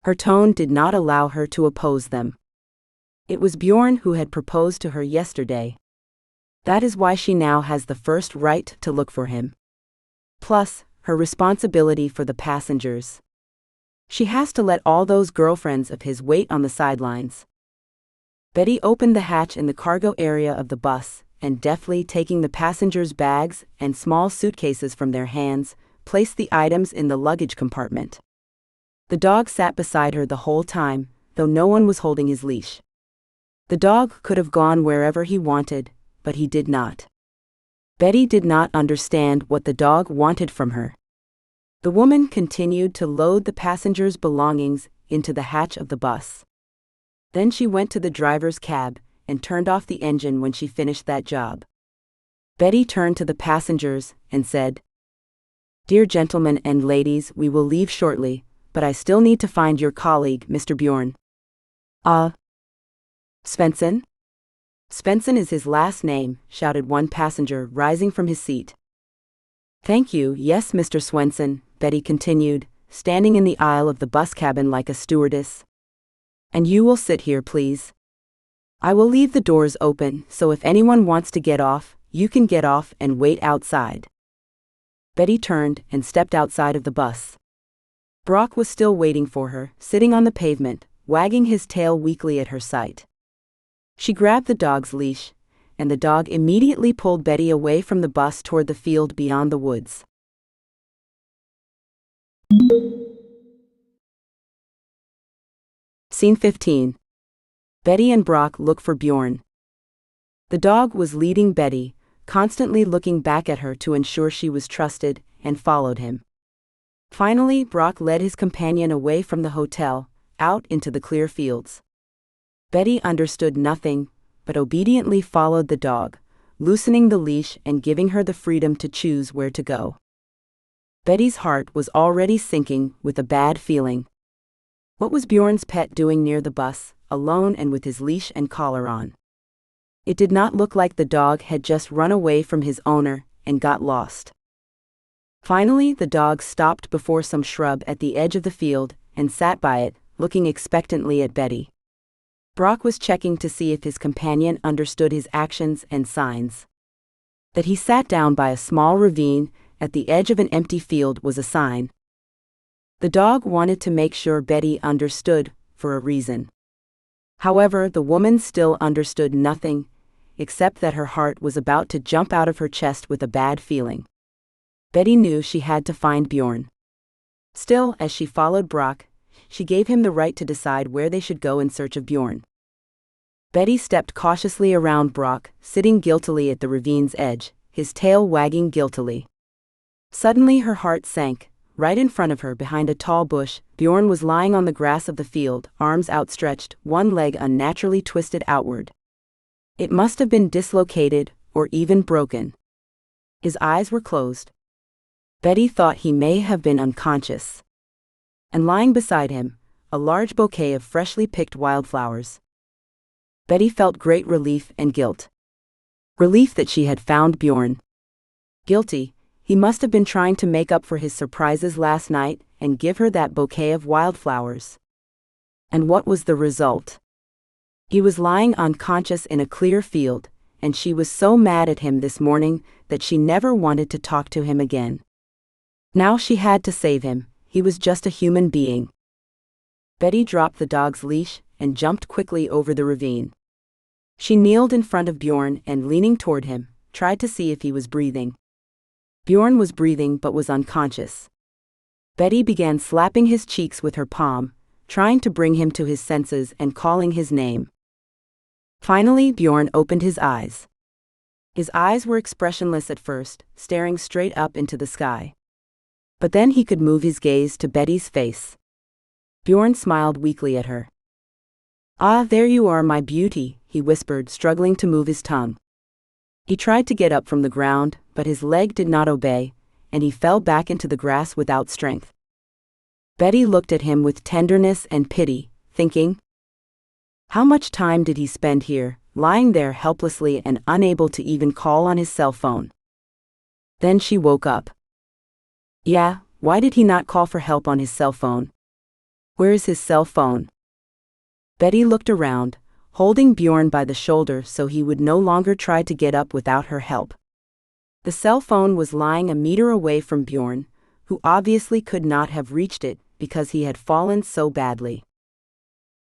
S1: Her tone did not allow her to oppose them. It was Bjorn who had proposed to her yesterday. That is why she now has the first right to look for him. Plus, her responsibility for the passengers. She has to let all those girlfriends of his wait on the sidelines. Betty opened the hatch in the cargo area of the bus, and deftly taking the passengers' bags and small suitcases from their hands, placed the items in the luggage compartment. The dog sat beside her the whole time, though no one was holding his leash. The dog could have gone wherever he wanted, but he did not. Betty did not understand what the dog wanted from her. The woman continued to load the passengers' belongings into the hatch of the bus. Then she went to the driver's cab and turned off the engine when she finished that job. Betty turned to the passengers and said, "Dear gentlemen and ladies, we will leave shortly, but I still need to find your colleague, Mr. Bjorn." Svensson?" "Svensson is his last name," shouted one passenger, rising from his seat. "Thank you, yes, Mr. Svensson," Betty continued, standing in the aisle of the bus cabin like a stewardess. "And you will sit here, please. I will leave the doors open, so if anyone wants to get off, you can get off and wait outside." Betty turned and stepped outside of the bus. Brock was still waiting for her, sitting on the pavement, wagging his tail weakly at her sight. She grabbed the dog's leash, and the dog immediately pulled Betty away from the bus toward the field beyond the woods. Scene 15. Betty and Brock look for Bjorn. The dog was leading Betty, constantly looking back at her to ensure she was trusted, and followed him. Finally, Brock led his companion away from the hotel, out into the clear fields. Betty understood nothing, but obediently followed the dog, loosening the leash and giving her the freedom to choose where to go. Betty's heart was already sinking with a bad feeling. What was Bjorn's pet doing near the bus, alone and with his leash and collar on? It did not look like the dog had just run away from his owner and got lost. Finally, the dog stopped before some shrub at the edge of the field and sat by it, looking expectantly at Betty. Brock was checking to see if his companion understood his actions and signs. That he sat down by a small ravine at the edge of an empty field was a sign. The dog wanted to make sure Betty understood, for a reason. However, the woman still understood nothing, except that her heart was about to jump out of her chest with a bad feeling. Betty knew she had to find Bjorn. Still, as she followed Brock, she gave him the right to decide where they should go in search of Bjorn. Betty stepped cautiously around Brock, sitting guiltily at the ravine's edge, his tail wagging guiltily. Suddenly her heart sank. Right in front of her, behind a tall bush, Bjorn was lying on the grass of the field, arms outstretched, one leg unnaturally twisted outward. It must have been dislocated, or even broken. His eyes were closed. Betty thought he may have been unconscious. And lying beside him, a large bouquet of freshly picked wildflowers. Betty felt great relief and guilt. Relief that she had found Bjorn. Guilty, he must have been trying to make up for his surprises last night and give her that bouquet of wildflowers. And what was the result? He was lying unconscious in a clear field, and she was so mad at him this morning that she never wanted to talk to him again. Now she had to save him. He was just a human being. Betty dropped the dog's leash and jumped quickly over the ravine. She kneeled in front of Bjorn and, leaning toward him, tried to see if he was breathing. Bjorn was breathing but was unconscious. Betty began slapping his cheeks with her palm, trying to bring him to his senses and calling his name. Finally, Bjorn opened his eyes. His eyes were expressionless at first, staring straight up into the sky. But then he could move his gaze to Betty's face. Bjorn smiled weakly at her. "Ah, there you are, my beauty," he whispered, struggling to move his tongue. He tried to get up from the ground, but his leg did not obey, and he fell back into the grass without strength. Betty looked at him with tenderness and pity, thinking, how much time did he spend here, lying there helplessly and unable to even call on his cell phone? Then she woke up. Yeah, why did he not call for help on his cell phone? Where is his cell phone? Betty looked around, holding Bjorn by the shoulder so he would no longer try to get up without her help. The cell phone was lying a meter away from Bjorn, who obviously could not have reached it because he had fallen so badly.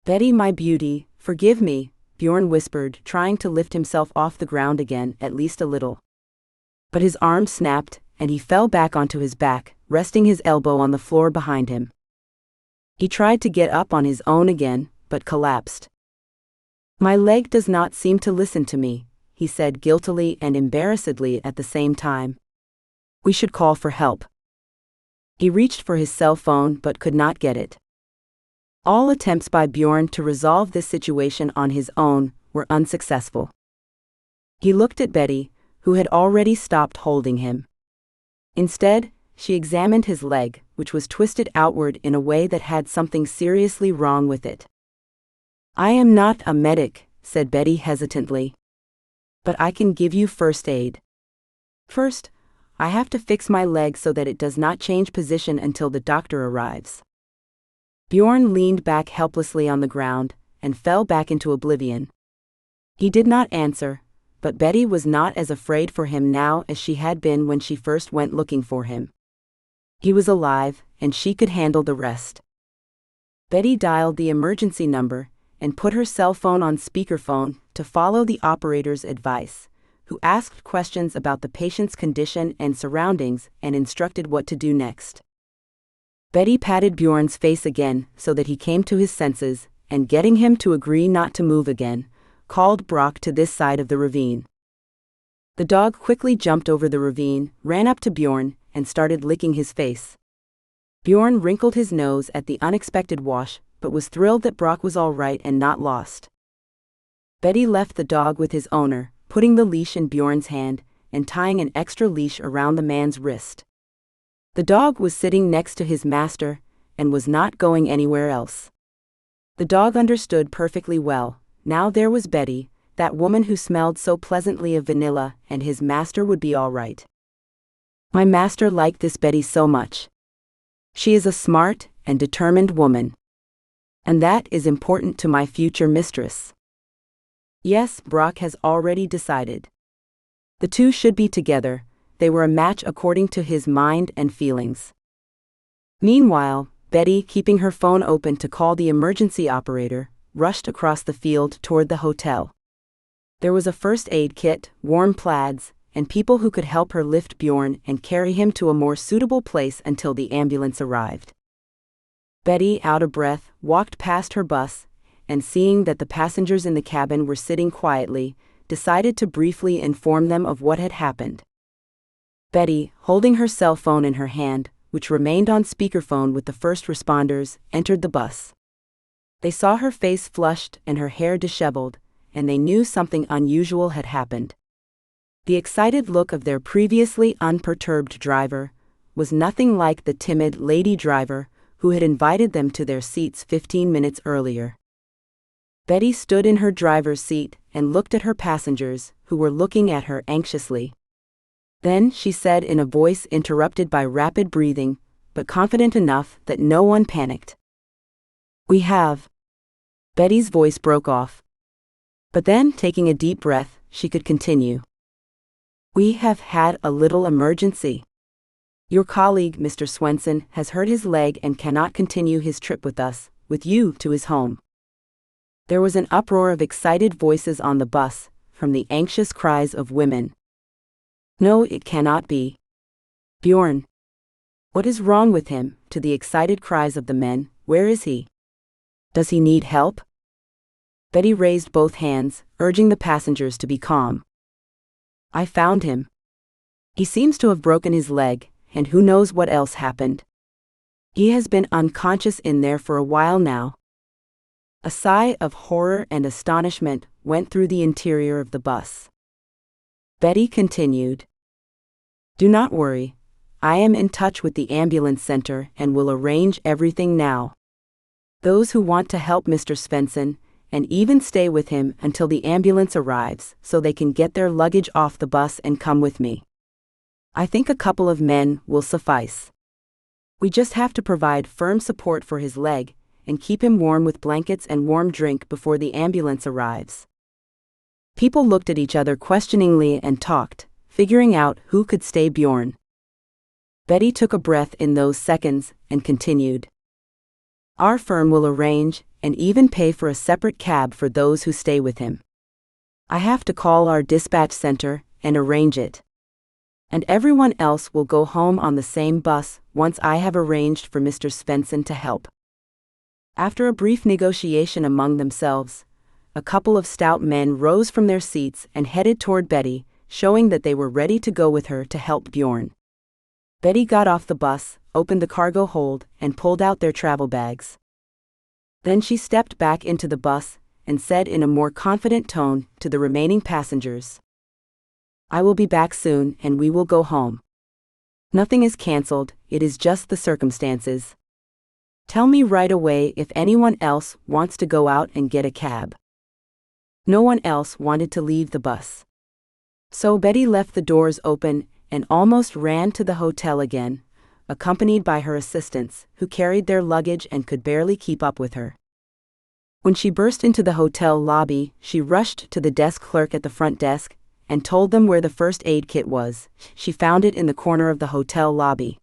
S1: "Betty, my beauty, forgive me," Bjorn whispered, trying to lift himself off the ground again, at least a little. But his arm snapped, and he fell back onto his back, resting his elbow on the floor behind him. He tried to get up on his own again, but collapsed. "My leg does not seem to listen to me," he said guiltily and embarrassedly at the same time. "We should call for help." He reached for his cell phone but could not get it. All attempts by Bjorn to resolve this situation on his own were unsuccessful. He looked at Betty, who had already stopped holding him. Instead, she examined his leg, which was twisted outward in a way that had something seriously wrong with it. "I am not a medic," said Betty hesitantly. "But I can give you first aid. First, I have to fix my leg so that it does not change position until the doctor arrives." Bjorn leaned back helplessly on the ground and fell back into oblivion. He did not answer, but Betty was not as afraid for him now as she had been when she first went looking for him. He was alive, and she could handle the rest. Betty dialed the emergency number and put her cell phone on speakerphone to follow the operator's advice, who asked questions about the patient's condition and surroundings and instructed what to do next. Betty patted Bjorn's face again so that he came to his senses, and getting him to agree not to move again, called Brock to this side of the ravine. The dog quickly jumped over the ravine, ran up to Bjorn, and started licking his face. Bjorn wrinkled his nose at the unexpected wash, but was thrilled that Brock was all right and not lost. Betty left the dog with his owner, putting the leash in Bjorn's hand and tying an extra leash around the man's wrist. The dog was sitting next to his master and was not going anywhere else. The dog understood perfectly well. Now there was Betty, that woman who smelled so pleasantly of vanilla, and his master would be all right. My master liked this Betty so much. She is a smart and determined woman. And that is important to my future mistress. Yes, Brock has already decided. The two should be together. They were a match according to his mind and feelings. Meanwhile, Betty, keeping her phone open to call the emergency operator, rushed across the field toward the hotel. There was a first aid kit, warm plaids, and people who could help her lift Bjorn and carry him to a more suitable place until the ambulance arrived. Betty, out of breath, walked past her bus, and seeing that the passengers in the cabin were sitting quietly, decided to briefly inform them of what had happened. Betty, holding her cell phone in her hand, which remained on speakerphone with the first responders, entered the bus. They saw her face flushed and her hair disheveled, and they knew something unusual had happened. The excited look of their previously unperturbed driver was nothing like the timid lady driver who had invited them to their seats 15 minutes earlier. Betty stood in her driver's seat and looked at her passengers, who were looking at her anxiously. Then she said in a voice interrupted by rapid breathing, but confident enough that no one panicked. "We have." Betty's voice broke off. But then, taking a deep breath, she could continue. We have had a little emergency. Your colleague, Mr. Swenson, has hurt his leg and cannot continue his trip with you to his home. There was an uproar of excited voices on the bus, from the anxious cries of women. No, it cannot be. Bjorn. What is wrong with him? To the excited cries of the men, where is he? Does he need help? Betty raised both hands, urging the passengers to be calm. I found him. He seems to have broken his leg, and who knows what else happened. He has been unconscious in there for a while now. A sigh of horror and astonishment went through the interior of the bus. Betty continued. Do not worry. I am in touch with the ambulance center and will arrange everything now. Those who want to help Mr. Svensson, and even stay with him until the ambulance arrives so they can get their luggage off the bus and come with me. I think a couple of men will suffice. We just have to provide firm support for his leg and keep him warm with blankets and warm drink before the ambulance arrives. People looked at each other questioningly and talked, figuring out who could stay Bjorn. Betty took a breath in those seconds and continued. Our firm will arrange and even pay for a separate cab for those who stay with him. I have to call our dispatch center and arrange it. And everyone else will go home on the same bus once I have arranged for Mr. Svensson to help. After a brief negotiation among themselves, a couple of stout men rose from their seats and headed toward Betty, showing that they were ready to go with her to help Bjorn. Betty got off the bus, opened the cargo hold, and pulled out their travel bags. Then she stepped back into the bus and said in a more confident tone to the remaining passengers, I will be back soon and we will go home. Nothing is cancelled, it is just the circumstances. Tell me right away if anyone else wants to go out and get a cab. No one else wanted to leave the bus. So Betty left the doors open and almost ran to the hotel again, accompanied by her assistants, who carried their luggage and could barely keep up with her. When she burst into the hotel lobby, she rushed to the desk clerk at the front desk and told them where the first aid kit was. She found it in the corner of the hotel lobby.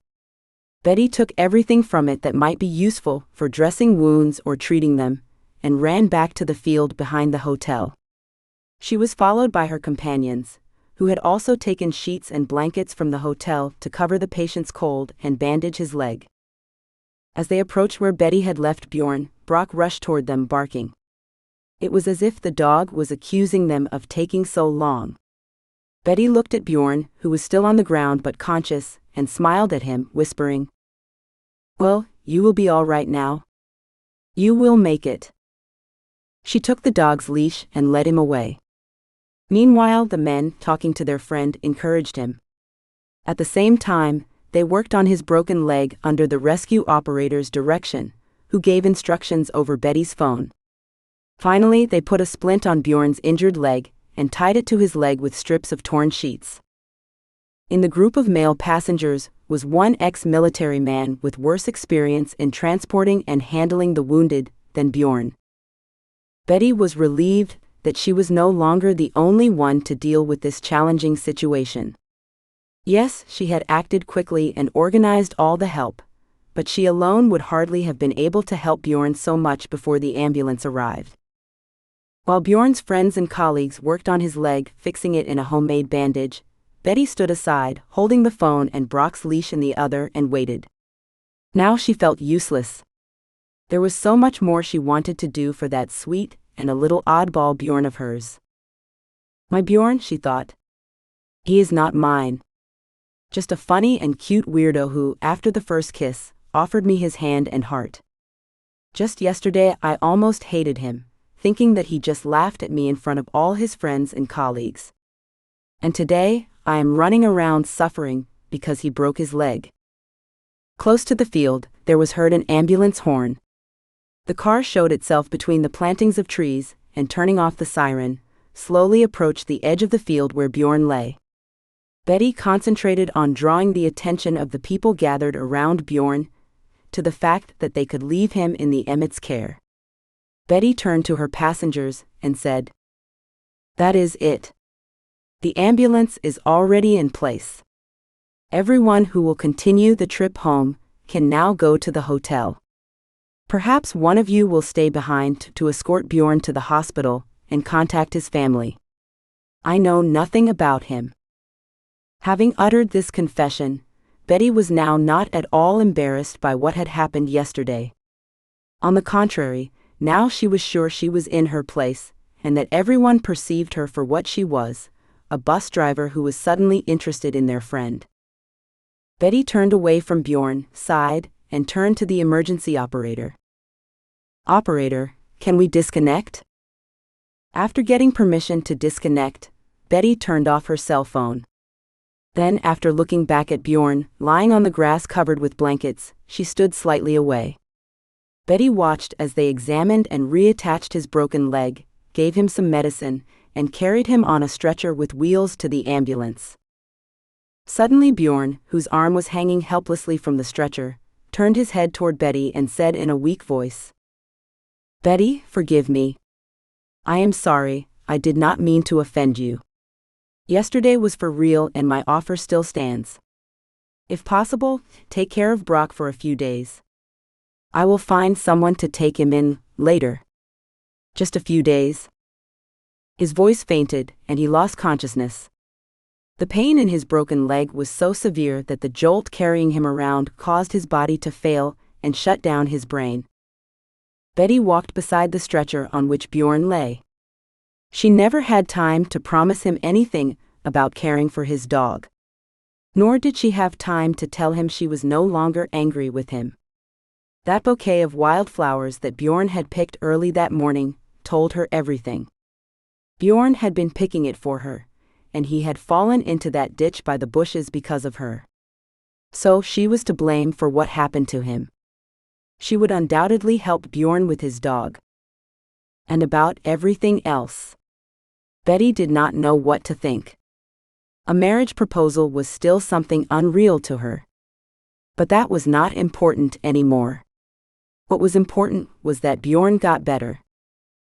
S1: Betty took everything from it that might be useful for dressing wounds or treating them, and ran back to the field behind the hotel. She was followed by her companions, who had also taken sheets and blankets from the hotel to cover the patient's cold and bandage his leg. As they approached where Betty had left Bjorn, Brock rushed toward them barking. It was as if the dog was accusing them of taking so long. Betty looked at Bjorn, who was still on the ground but conscious, and smiled at him, whispering, Well, you will be all right now. You will make it. She took the dog's leash and led him away. Meanwhile, the men, talking to their friend, encouraged him. At the same time, they worked on his broken leg under the rescue operator's direction, who gave instructions over Betty's phone. Finally, they put a splint on Bjorn's injured leg and tied it to his leg with strips of torn sheets. In the group of male passengers was one ex-military man with worse experience in transporting and handling the wounded than Bjorn. Betty was relieved that she was no longer the only one to deal with this challenging situation. Yes, she had acted quickly and organized all the help, but she alone would hardly have been able to help Bjorn so much before the ambulance arrived. While Bjorn's friends and colleagues worked on his leg, fixing it in a homemade bandage, Betty stood aside, holding the phone and Brock's leash in the other, and waited. Now she felt useless. There was so much more she wanted to do for that sweet and a little oddball Bjorn of hers. My Bjorn, she thought. He is not mine. Just a funny and cute weirdo who, after the first kiss, offered me his hand and heart. Just yesterday I almost hated him, thinking that he just laughed at me in front of all his friends and colleagues. And today, I am running around suffering because he broke his leg. Close to the field, there was heard an ambulance horn. The car showed itself between the plantings of trees, and turning off the siren, slowly approached the edge of the field where Bjorn lay. Betty concentrated on drawing the attention of the people gathered around Bjorn to the fact that they could leave him in the Emmett's care. Betty turned to her passengers and said, That is it. The ambulance is already in place. Everyone who will continue the trip home can now go to the hotel. Perhaps one of you will stay behind to escort Bjorn to the hospital and contact his family. I know nothing about him. Having uttered this confession, Betty was now not at all embarrassed by what had happened yesterday. On the contrary, now she was sure she was in her place, and that everyone perceived her for what she was, a bus driver who was suddenly interested in their friend. Betty turned away from Bjorn, sighed, and turned to the emergency operator. Operator, can we disconnect? After getting permission to disconnect, Betty turned off her cell phone. Then, after looking back at Bjorn, lying on the grass covered with blankets, she stood slightly away. Betty watched as they examined and reattached his broken leg, gave him some medicine, and carried him on a stretcher with wheels to the ambulance. Suddenly Bjorn, whose arm was hanging helplessly from the stretcher, turned his head toward Betty and said in a weak voice, "Betty, forgive me. I am sorry, I did not mean to offend you. Yesterday was for real and my offer still stands. If possible, take care of Brock for a few days. I will find someone to take him in, later. Just a few days." His voice fainted, and he lost consciousness. The pain in his broken leg was so severe that the jolt carrying him around caused his body to fail and shut down his brain. Betty walked beside the stretcher on which Bjorn lay. She never had time to promise him anything about caring for his dog. Nor did she have time to tell him she was no longer angry with him. That bouquet of wildflowers that Bjorn had picked early that morning told her everything. Bjorn had been picking it for her, and he had fallen into that ditch by the bushes because of her. So she was to blame for what happened to him. She would undoubtedly help Bjorn with his dog. And about everything else, Betty did not know what to think. A marriage proposal was still something unreal to her. But that was not important anymore. What was important was that Bjorn got better.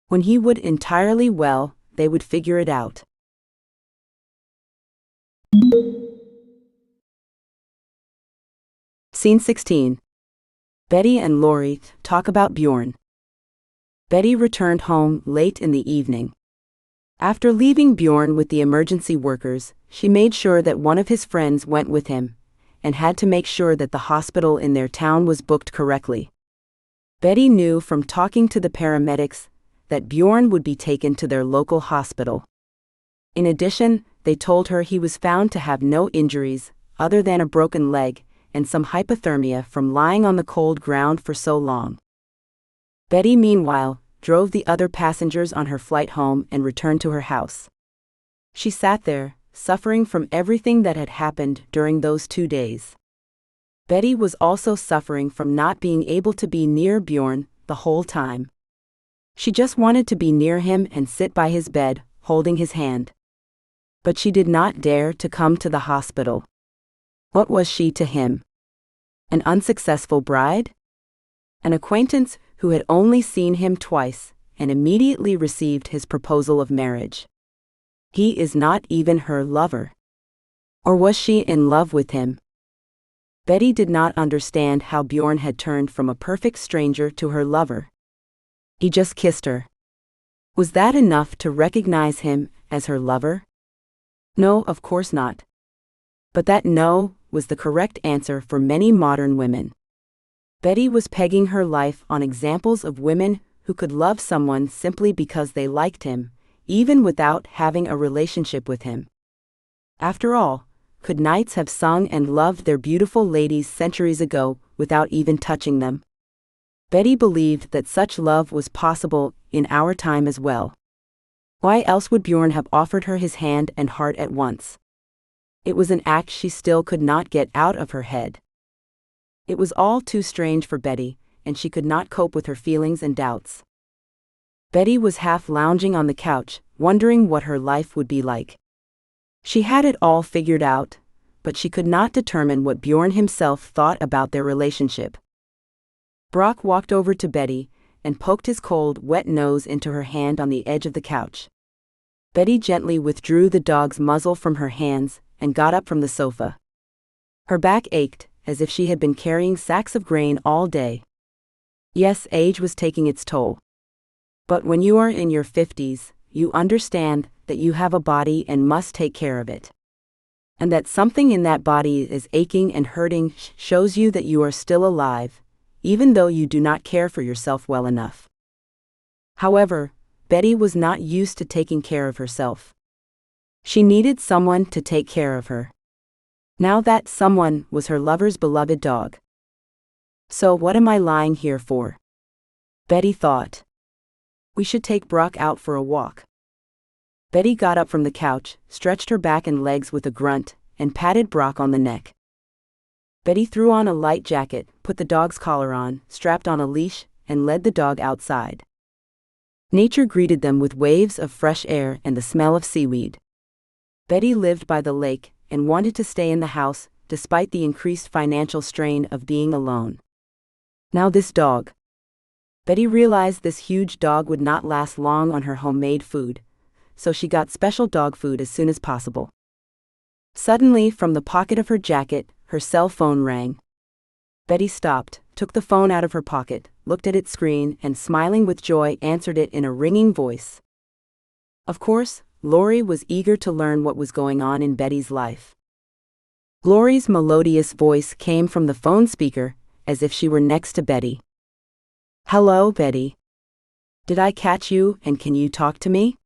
S1: When he would entirely well, they would figure it out. Scene 16. Betty and Laurie talk about Bjorn. Betty returned home late in the evening. After leaving Bjorn with the emergency workers, she made sure that one of his friends went with him, and had to make sure that the hospital in their town was booked correctly. Betty knew from talking to the paramedics that Bjorn would be taken to their local hospital. In addition, they told her he was found to have no injuries other than a broken leg and some hypothermia from lying on the cold ground for so long. Betty, meanwhile, drove the other passengers on her flight home and returned to her house. She sat there, suffering from everything that had happened during those 2 days. Betty was also suffering from not being able to be near Bjorn the whole time. She just wanted to be near him and sit by his bed, holding his hand. But she did not dare to come to the hospital. What was she to him? An unsuccessful bride? An acquaintance who had only seen him twice and immediately received his proposal of marriage. He is not even her lover. Or was she in love with him? Betty did not understand how Bjorn had turned from a perfect stranger to her lover. He just kissed her. Was that enough to recognize him as her lover? No, of course not. But that no was the correct answer for many modern women. Betty was pegging her life on examples of women who could love someone simply because they liked him, even without having a relationship with him. After all, could knights have sung and loved their beautiful ladies centuries ago without even touching them? Betty believed that such love was possible in our time as well. Why else would Bjorn have offered her his hand and heart at once? It was an act she still could not get out of her head. It was all too strange for Betty, and she could not cope with her feelings and doubts. Betty was half lounging on the couch, wondering what her life would be like. She had it all figured out, but she could not determine what Bjorn himself thought about their relationship. Brock walked over to Betty and poked his cold, wet nose into her hand on the edge of the couch. Betty gently withdrew the dog's muzzle from her hands and got up from the sofa. Her back ached, as if she had been carrying sacks of grain all day. Yes, age was taking its toll. But when you are in your 50s, you understand that you have a body and must take care of it. And that something in that body is aching and hurting shows you that you are still alive, even though you do not care for yourself well enough. However, Betty was not used to taking care of herself. She needed someone to take care of her. Now that someone was her lover's beloved dog. So what am I lying here for? Betty thought. We should take Brock out for a walk. Betty got up from the couch, stretched her back and legs with a grunt, and patted Brock on the neck. Betty threw on a light jacket, put the dog's collar on, strapped on a leash, and led the dog outside. Nature greeted them with waves of fresh air and the smell of seaweed. Betty lived by the lake and wanted to stay in the house despite the increased financial strain of being alone. Now this dog. Betty realized this huge dog would not last long on her homemade food, so she got special dog food as soon as possible. Suddenly, from the pocket of her jacket, her cell phone rang. Betty stopped, took the phone out of her pocket, looked at its screen, and smiling with joy answered it in a ringing voice. Of course, Lori was eager to learn what was going on in Betty's life. Lori's melodious voice came from the phone speaker, as if she were next to Betty. Hello, Betty. Did I catch you, and can you talk to me?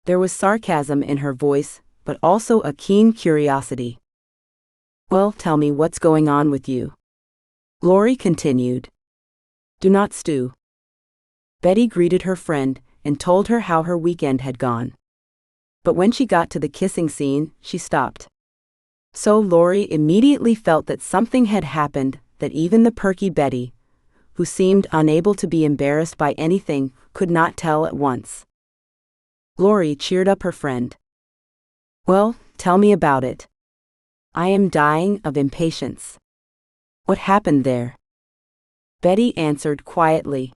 S1: There was sarcasm in her voice, but also a keen curiosity. Well, tell me what's going on with you. Lori continued. Do not stew. Betty greeted her friend and told her how her weekend had gone. But when she got to the kissing scene, she stopped. So Lori immediately felt that something had happened that even the perky Betty, who seemed unable to be embarrassed by anything, could not tell at once. Lori cheered up her friend. Well, tell me about it. I am dying of impatience. What happened there? Betty answered quietly.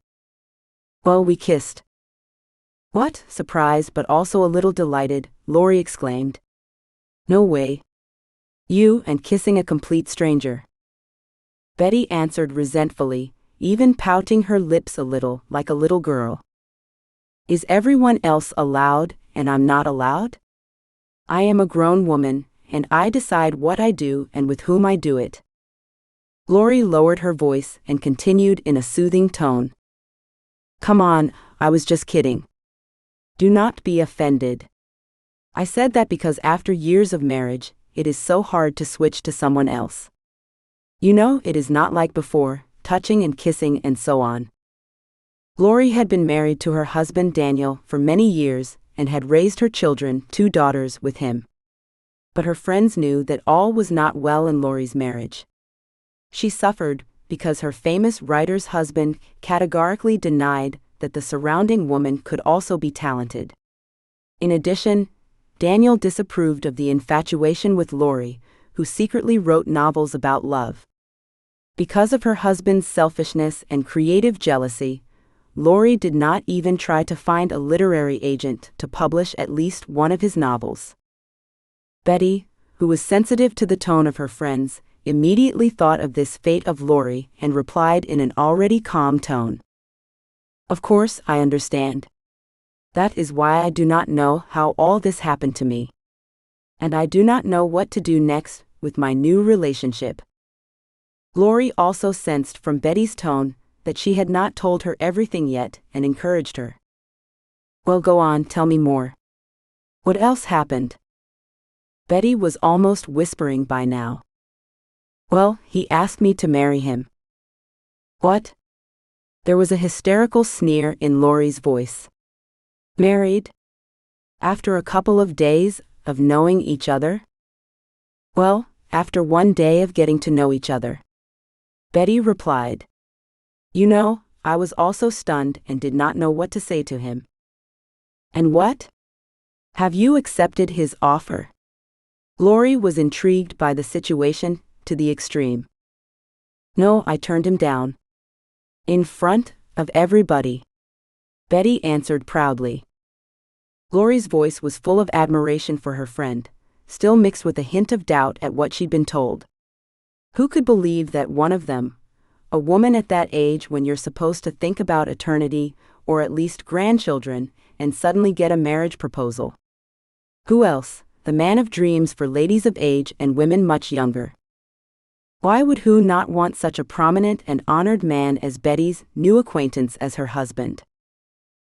S1: Well, we kissed. What? Surprised but also a little delighted, Lori exclaimed. No way. You and kissing a complete stranger. Betty answered resentfully, even pouting her lips a little, like a little girl. Is everyone else allowed, and I'm not allowed? I am a grown woman, and I decide what I do and with whom I do it. Lori lowered her voice and continued in a soothing tone. Come on, I was just kidding. Do not be offended. I said that because after years of marriage, it is so hard to switch to someone else. You know, it is not like before, touching and kissing and so on. Lori had been married to her husband Daniel for many years and had raised her children, 2 daughters, with him. But her friends knew that all was not well in Lori's marriage. She suffered because her famous writer's husband categorically denied that the surrounding woman could also be talented. In addition, Daniel disapproved of the infatuation with Lori, who secretly wrote novels about love. Because of her husband's selfishness and creative jealousy, Lori did not even try to find a literary agent to publish at least one of his novels. Betty, who was sensitive to the tone of her friends, immediately thought of this fate of Lori and replied in an already calm tone. Of course, I understand. That is why I do not know how all this happened to me. And I do not know what to do next with my new relationship. Lori also sensed from Betty's tone that she had not told her everything yet and encouraged her. Well, go on, tell me more. What else happened? Betty was almost whispering by now. Well, he asked me to marry him. What? There was a hysterical sneer in Lori's voice. Married? After a couple of days of knowing each other? Well, after one day of getting to know each other. Betty replied. You know, I was also stunned and did not know what to say to him. And what? Have you accepted his offer? Lori was intrigued by the situation to the extreme. No, I turned him down. In front of everybody. Betty answered proudly. Lori's voice was full of admiration for her friend, still mixed with a hint of doubt at what she'd been told. Who could believe that one of them, a woman at that age when you're supposed to think about eternity, or at least grandchildren, and suddenly get a marriage proposal? Who else? The man of dreams for ladies of age and women much younger. Why would who not want such a prominent and honored man as Betty's new acquaintance as her husband?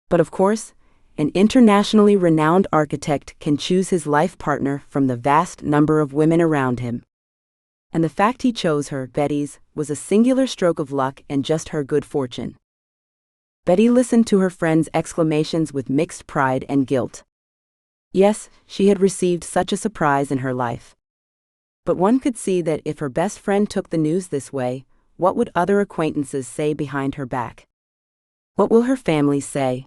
S1: But of course, an internationally renowned architect can choose his life partner from the vast number of women around him. And the fact he chose her, Betty's, was a singular stroke of luck and just her good fortune. Betty listened to her friend's exclamations with mixed pride and guilt. Yes, she had received such a surprise in her life. But one could see that if her best friend took the news this way, what would other acquaintances say behind her back? What will her family say?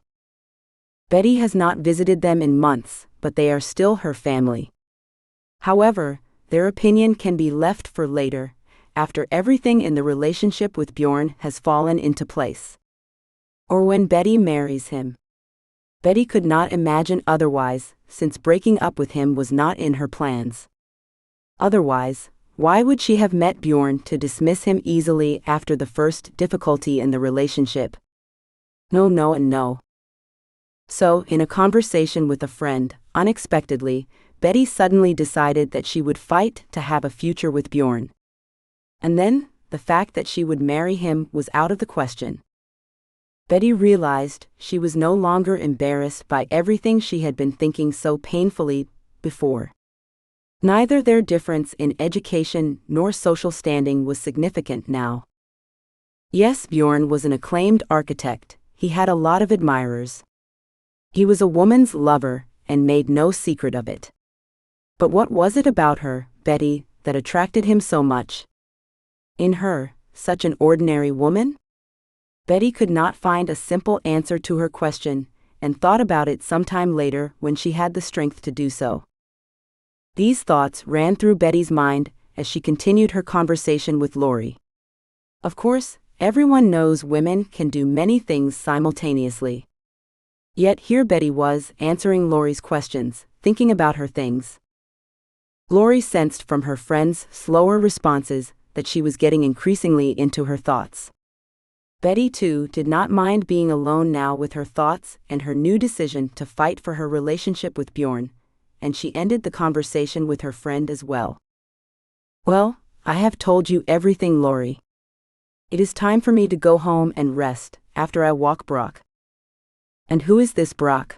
S1: Betty has not visited them in months, but they are still her family. However, their opinion can be left for later, after everything in the relationship with Bjorn has fallen into place. Or when Betty marries him. Betty could not imagine otherwise, since breaking up with him was not in her plans. Otherwise, why would she have met Bjorn to dismiss him easily after the first difficulty in the relationship? No, no, and no. So, in a conversation with a friend, unexpectedly, Betty suddenly decided that she would fight to have a future with Bjorn. And then, the fact that she would marry him was out of the question. Betty realized she was no longer embarrassed by everything she had been thinking so painfully before. Neither their difference in education nor social standing was significant now. Yes, Bjorn was an acclaimed architect, he had a lot of admirers. He was a woman's lover, and made no secret of it. But what was it about her, Betty, that attracted him so much? In her, such an ordinary woman? Betty could not find a simple answer to her question, and thought about it sometime later when she had the strength to do so. These thoughts ran through Betty's mind as she continued her conversation with Lori. Of course, everyone knows women can do many things simultaneously. Yet here Betty was, answering Lori's questions, thinking about her things. Lori sensed from her friend's slower responses that she was getting increasingly into her thoughts. Betty, too, did not mind being alone now with her thoughts and her new decision to fight for her relationship with Bjorn, and she ended the conversation with her friend as well. Well, I have told you everything, Lori. It is time for me to go home and rest, after I walk Brock. And who is this Brock?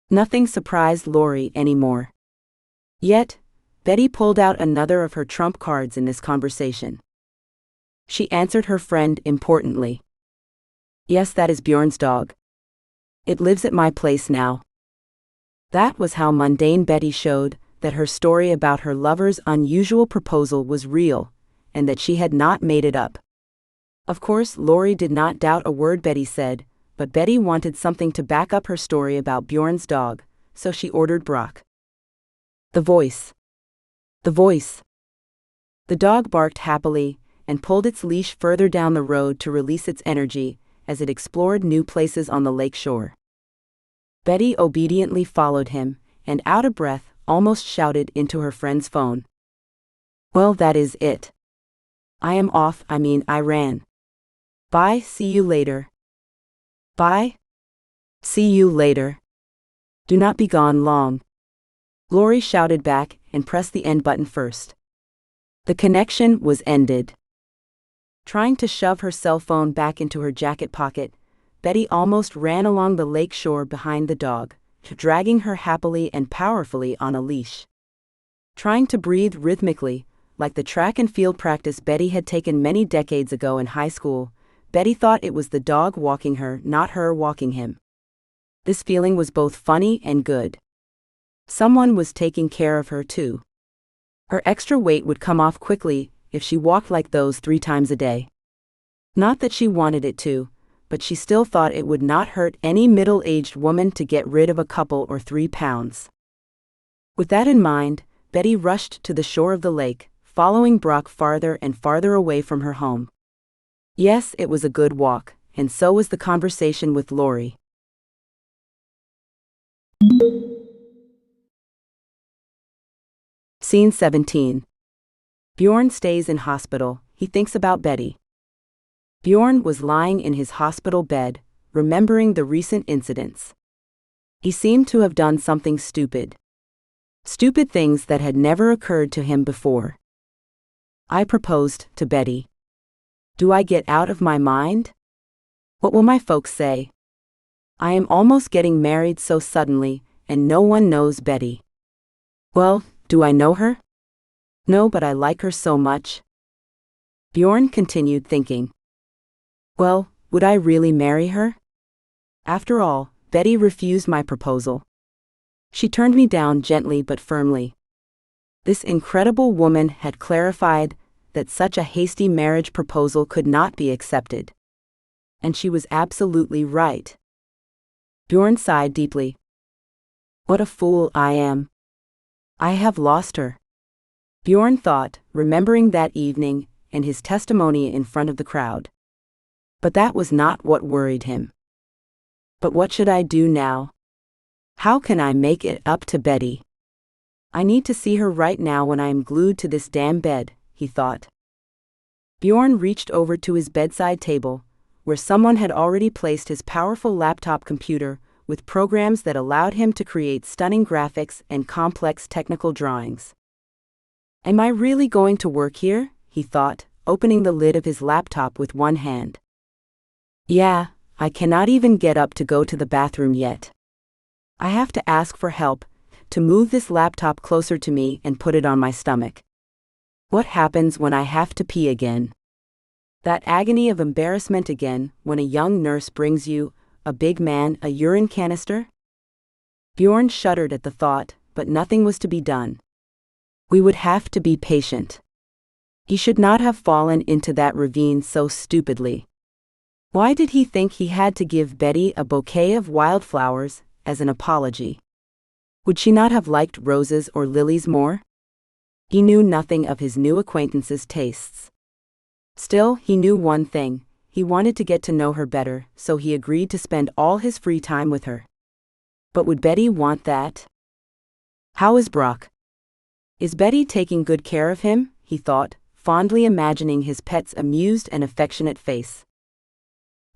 S1: Nothing surprised Lori anymore. Yet, Betty pulled out another of her trump cards in this conversation. She answered her friend importantly. Yes, that is Bjorn's dog. It lives at my place now. That was how mundane Betty showed that her story about her lover's unusual proposal was real, and that she had not made it up. Of course, Lori did not doubt a word Betty said, but Betty wanted something to back up her story about Bjorn's dog, so she ordered Brock. The voice. The voice. The dog barked happily and pulled its leash further down the road to release its energy as it explored new places on the lake shore. Betty obediently followed him, and out of breath, almost shouted into her friend's phone. Well, that is it. I am off, I ran. Bye, see you later. Bye. See you later. Do not be gone long. Lori shouted back and pressed the end button first. The connection was ended. Trying to shove her cell phone back into her jacket pocket, Betty almost ran along the lake shore behind the dog, dragging her happily and powerfully on a leash. Trying to breathe rhythmically, like the track and field practice Betty had taken many decades ago in high school, Betty thought it was the dog walking her, not her walking him. This feeling was both funny and good. Someone was taking care of her too. Her extra weight would come off quickly if she walked like those 3 times a day. Not that she wanted it to, but she still thought it would not hurt any middle-aged woman to get rid of a couple or 3 pounds. With that in mind, Betty rushed to the shore of the lake, following Brock farther and farther away from her home. Yes, it was a good walk, and so was the conversation with Lori. Scene 17. Bjorn stays in hospital. He thinks about Betty. Bjorn was lying in his hospital bed, remembering the recent incidents. He seemed to have done something stupid. Stupid things that had never occurred to him before. I proposed to Betty. Do I get out of my mind? What will my folks say? I am almost getting married so suddenly, and no one knows Betty. Well, do I know her? No, but I like her so much. Bjorn continued thinking. Well, would I really marry her? After all, Betty refused my proposal. She turned me down gently but firmly. This incredible woman had clarified that such a hasty marriage proposal could not be accepted. And she was absolutely right. Bjorn sighed deeply. What a fool I am. I have lost her. Bjorn thought, remembering that evening and his testimony in front of the crowd. But that was not what worried him. But what should I do now? How can I make it up to Betty? I need to see her right now when I am glued to this damn bed, he thought. Bjorn reached over to his bedside table, where someone had already placed his powerful laptop computer with programs that allowed him to create stunning graphics and complex technical drawings. Am I really going to work here? He thought, opening the lid of his laptop with one hand. Yeah, I cannot even get up to go to the bathroom yet. I have to ask for help, to move this laptop closer to me and put it on my stomach. What happens when I have to pee again? That agony of embarrassment again when a young nurse brings you, a big man, a urine canister? Bjorn shuddered at the thought, but nothing was to be done. We would have to be patient. He should not have fallen into that ravine so stupidly. Why did he think he had to give Betty a bouquet of wildflowers as an apology? Would she not have liked roses or lilies more? He knew nothing of his new acquaintance's tastes. Still, he knew one thing. He wanted to get to know her better, so he agreed to spend all his free time with her. But would Betty want that? How is Brock? Is Betty taking good care of him? He thought, fondly imagining his pet's amused and affectionate face.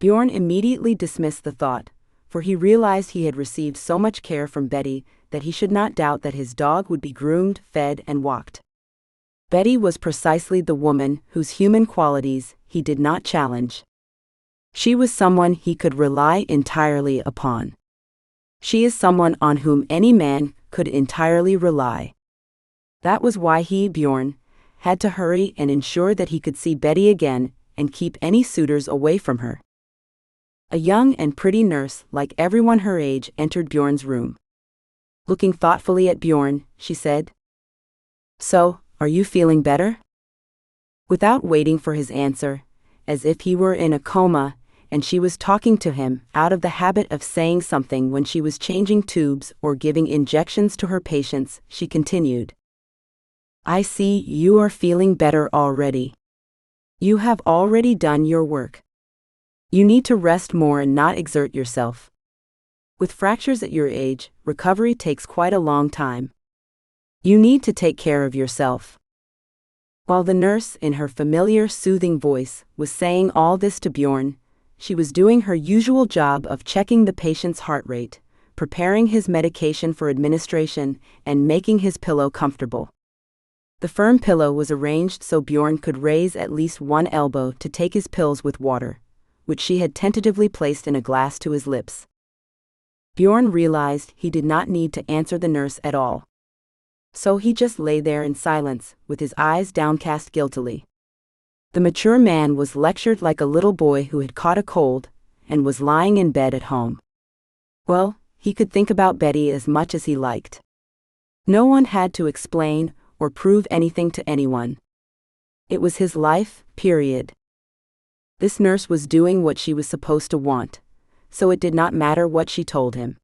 S1: Bjorn immediately dismissed the thought, for he realized he had received so much care from Betty that he should not doubt that his dog would be groomed, fed, and walked. Betty was precisely the woman whose human qualities he did not challenge. She was someone he could rely entirely upon. She is someone on whom any man could entirely rely. That was why he, Bjorn, had to hurry and ensure that he could see Betty again and keep any suitors away from her. A young and pretty nurse, like everyone her age, entered Bjorn's room. Looking thoughtfully at Bjorn, she said, So, are you feeling better? Without waiting for his answer, as if he were in a coma, and she was talking to him, out of the habit of saying something when she was changing tubes or giving injections to her patients, she continued. I see you are feeling better already. You have already done your work. You need to rest more and not exert yourself. With fractures at your age, recovery takes quite a long time. You need to take care of yourself. While the nurse, in her familiar soothing voice, was saying all this to Bjorn, she was doing her usual job of checking the patient's heart rate, preparing his medication for administration, and making his pillow comfortable. The firm pillow was arranged so Bjorn could raise at least one elbow to take his pills with water, which she had tentatively placed in a glass to his lips. Bjorn realized he did not need to answer the nurse at all. So he just lay there in silence, with his eyes downcast guiltily. The mature man was lectured like a little boy who had caught a cold, and was lying in bed at home. Well, he could think about Betty as much as he liked. No one had to explain or prove anything to anyone. It was his life, period. This nurse was doing what she was supposed to want, so it did not matter what she told him.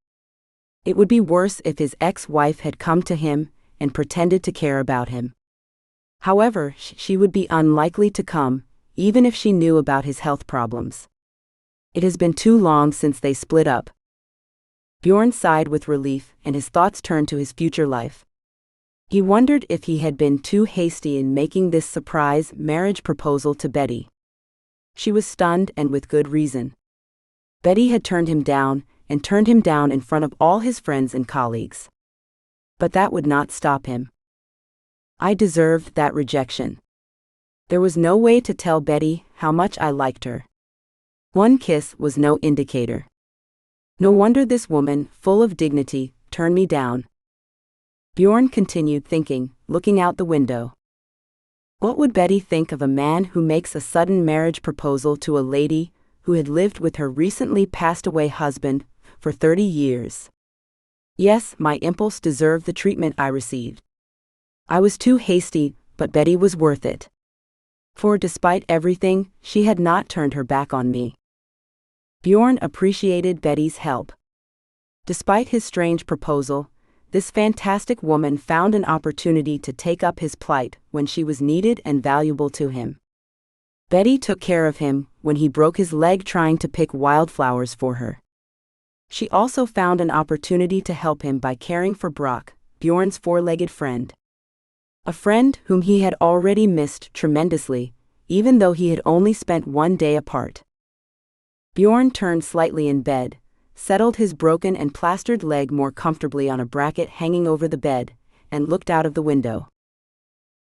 S1: It would be worse if his ex-wife had come to him and pretended to care about him. However, she would be unlikely to come, even if she knew about his health problems. It has been too long since they split up. Bjorn sighed with relief, and his thoughts turned to his future life. He wondered if he had been too hasty in making this surprise marriage proposal to Betty. She was stunned, and with good reason. Betty had turned him down in front of all his friends and colleagues. But that would not stop him. I deserved that rejection. There was no way to tell Betty how much I liked her. One kiss was no indicator. No wonder this woman, full of dignity, turned me down. Bjorn continued thinking, looking out the window. What would Betty think of a man who makes a sudden marriage proposal to a lady who had lived with her recently passed away husband for 30 years? Yes, my impulse deserved the treatment I received. I was too hasty, but Betty was worth it. For despite everything, she had not turned her back on me. Bjorn appreciated Betty's help. Despite his strange proposal, this fantastic woman found an opportunity to take up his plight when she was needed and valuable to him. Betty took care of him when he broke his leg trying to pick wildflowers for her. She also found an opportunity to help him by caring for Brock, Bjorn's four-legged friend. A friend whom he had already missed tremendously, even though he had only spent one day apart. Bjorn turned slightly in bed, settled his broken and plastered leg more comfortably on a bracket hanging over the bed, and looked out of the window.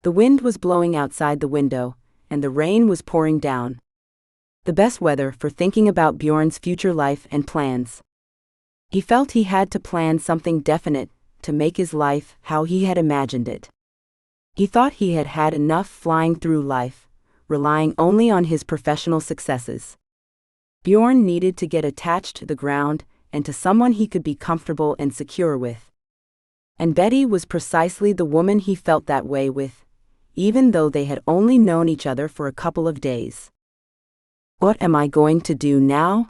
S1: The wind was blowing outside the window, and the rain was pouring down. The best weather for thinking about Bjorn's future life and plans. He felt he had to plan something definite to make his life how he had imagined it. He thought he had had enough flying through life, relying only on his professional successes. Bjorn needed to get attached to the ground and to someone he could be comfortable and secure with. And Betty was precisely the woman he felt that way with, even though they had only known each other for a couple of days. What am I going to do now?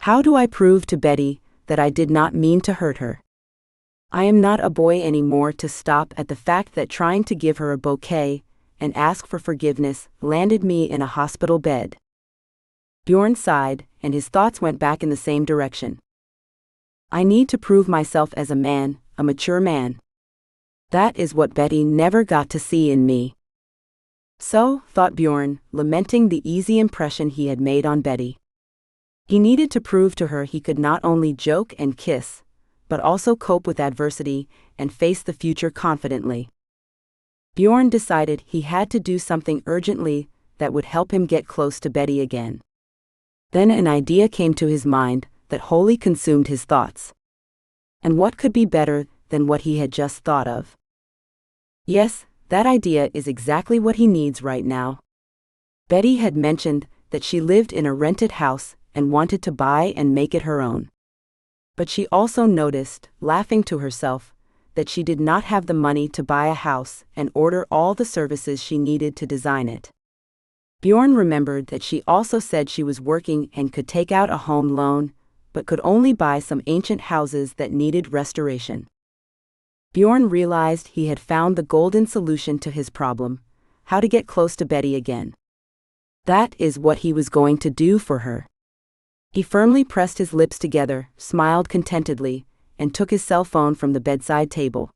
S1: How do I prove to Betty that I did not mean to hurt her? I am not a boy anymore to stop at the fact that trying to give her a bouquet and ask for forgiveness landed me in a hospital bed. Bjorn sighed, and his thoughts went back in the same direction. I need to prove myself as a man, a mature man. That is what Betty never got to see in me. So, thought Bjorn, lamenting the easy impression he had made on Betty. He needed to prove to her he could not only joke and kiss, but also cope with adversity and face the future confidently. Bjorn decided he had to do something urgently that would help him get close to Betty again. Then an idea came to his mind that wholly consumed his thoughts. And what could be better than what he had just thought of? Yes, that idea is exactly what he needs right now. Betty had mentioned that she lived in a rented house and wanted to buy and make it her own. But she also noticed, laughing to herself, that she did not have the money to buy a house and order all the services she needed to design it. Bjorn remembered that she also said she was working and could take out a home loan, but could only buy some ancient houses that needed restoration. Bjorn realized he had found the golden solution to his problem: how to get close to Betty again. That is what he was going to do for her. He firmly pressed his lips together, smiled contentedly, and took his cell phone from the bedside table.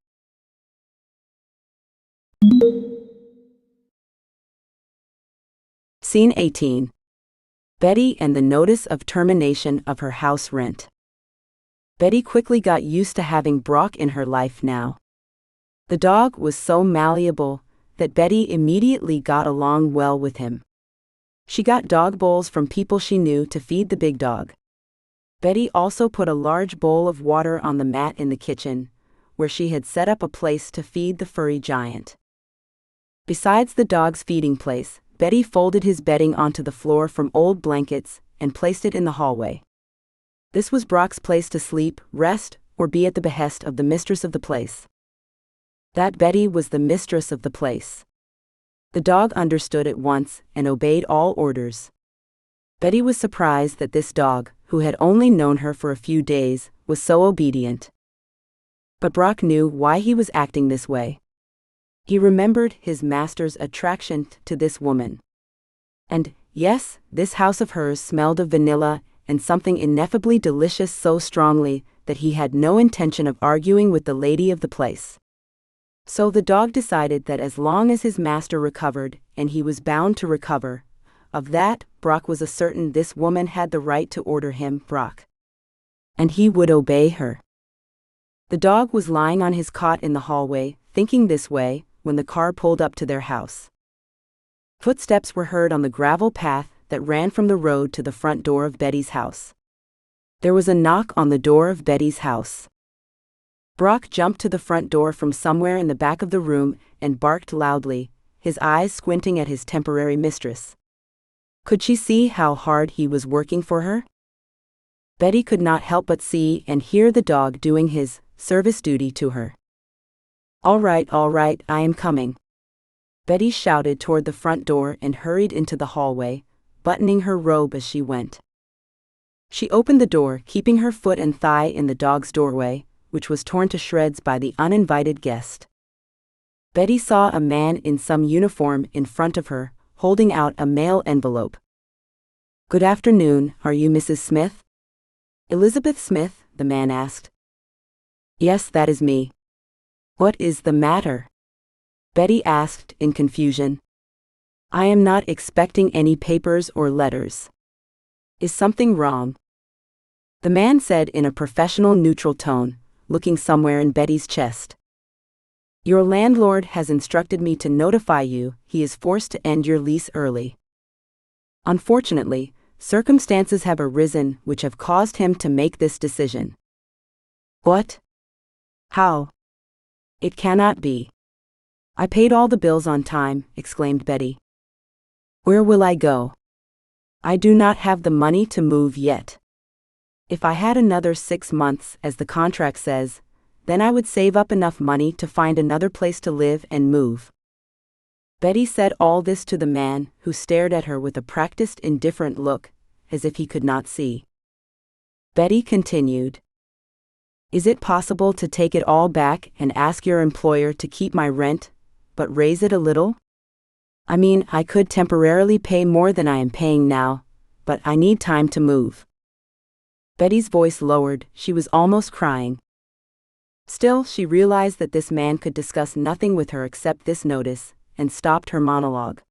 S1: Scene 18. Betty and the notice of termination of her house rent. Betty quickly got used to having Brock in her life now. The dog was so malleable that Betty immediately got along well with him. She got dog bowls from people she knew to feed the big dog. Betty also put a large bowl of water on the mat in the kitchen, where she had set up a place to feed the furry giant. Besides the dog's feeding place, Betty folded his bedding onto the floor from old blankets and placed it in the hallway. This was Brock's place to sleep, rest, or be at the behest of the mistress of the place. That Betty was the mistress of the place. The dog understood at once and obeyed all orders. Betty was surprised that this dog, who had only known her for a few days, was so obedient. But Brock knew why he was acting this way. He remembered his master's attraction to this woman. And, yes, this house of hers smelled of vanilla and something ineffably delicious so strongly that he had no intention of arguing with the lady of the place. So the dog decided that as long as his master recovered, and he was bound to recover, of that, Brock was certain this woman had the right to order him, Brock. And he would obey her. The dog was lying on his cot in the hallway, thinking this way, when the car pulled up to their house. Footsteps were heard on the gravel path that ran from the road to the front door of Betty's house. There was a knock on the door of Betty's house. Brock jumped to the front door from somewhere in the back of the room and barked loudly, his eyes squinting at his temporary mistress. Could she see how hard he was working for her? Betty could not help but see and hear the dog doing his service duty to her. All right, I am coming." Betty shouted toward the front door and hurried into the hallway, buttoning her robe as she went. She opened the door, keeping her foot and thigh in the dog's doorway, which was torn to shreds by the uninvited guest. Betty saw a man in some uniform in front of her, holding out a mail envelope. "Good afternoon, are you Mrs. Smith?" "Elizabeth Smith?" the man asked. "Yes, that is me." "What is the matter?" Betty asked in confusion. "I am not expecting any papers or letters. Is something wrong?" The man said in a professional neutral tone, looking somewhere in Betty's chest. "Your landlord has instructed me to notify you he is forced to end your lease early. Unfortunately, circumstances have arisen which have caused him to make this decision." "What? How? It cannot be." "I paid all the bills on time," exclaimed Betty. "Where will I go? I do not have the money to move yet. If I had another 6 months, as the contract says, then I would save up enough money to find another place to live and move." Betty said all this to the man, who stared at her with a practiced indifferent look, as if he could not see. Betty continued. "Is it possible to take it all back and ask your employer to keep my rent, but raise it a little? I mean, I could temporarily pay more than I am paying now, but I need time to move." Betty's voice lowered, she was almost crying. Still, she realized that this man could discuss nothing with her except this notice, and stopped her monologue.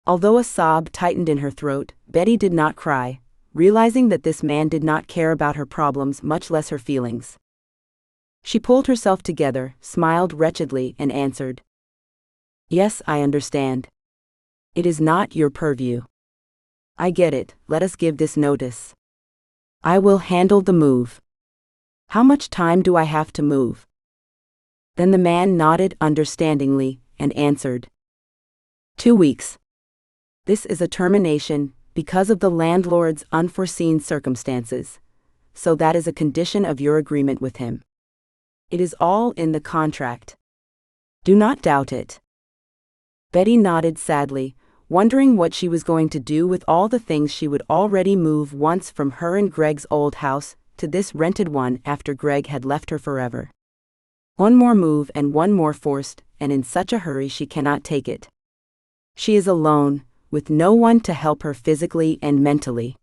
S1: Although a sob tightened in her throat, Betty did not cry, realizing that this man did not care about her problems, much less her feelings. She pulled herself together, smiled wretchedly, and answered, "Yes, I understand. It is not your purview. I get it, let us give this notice. I will handle the move. How much time do I have to move?" Then the man nodded understandingly and answered, 2 weeks. This is a termination because of the landlord's unforeseen circumstances, so that is a condition of your agreement with him. It is all in the contract. Do not doubt it." Betty nodded sadly, wondering what she was going to do with all the things she would already move once from her and Greg's old house to this rented one after Greg had left her forever. One more move and one more forced, and in such a hurry she cannot take it. She is alone, with no one to help her physically and mentally.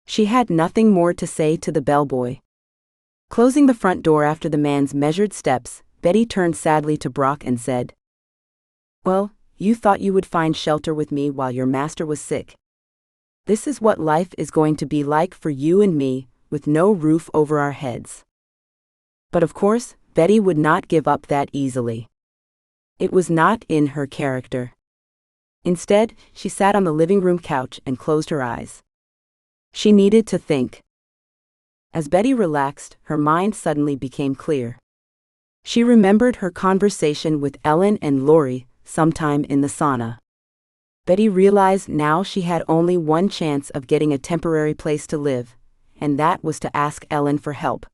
S1: She had nothing more to say to the bellboy. Closing the front door after the man's measured steps, Betty turned sadly to Brock and said, "Well, you thought you would find shelter with me while your master was sick. This is what life is going to be like for you and me, with no roof over our heads." But of course, Betty would not give up that easily. It was not in her character. Instead, she sat on the living room couch and closed her eyes. She needed to think. As Betty relaxed, her mind suddenly became clear. She remembered her conversation with Ellen and Lori sometime in the sauna. Betty realized now she had only one chance of getting a temporary place to live, and that was to ask Ellen for help.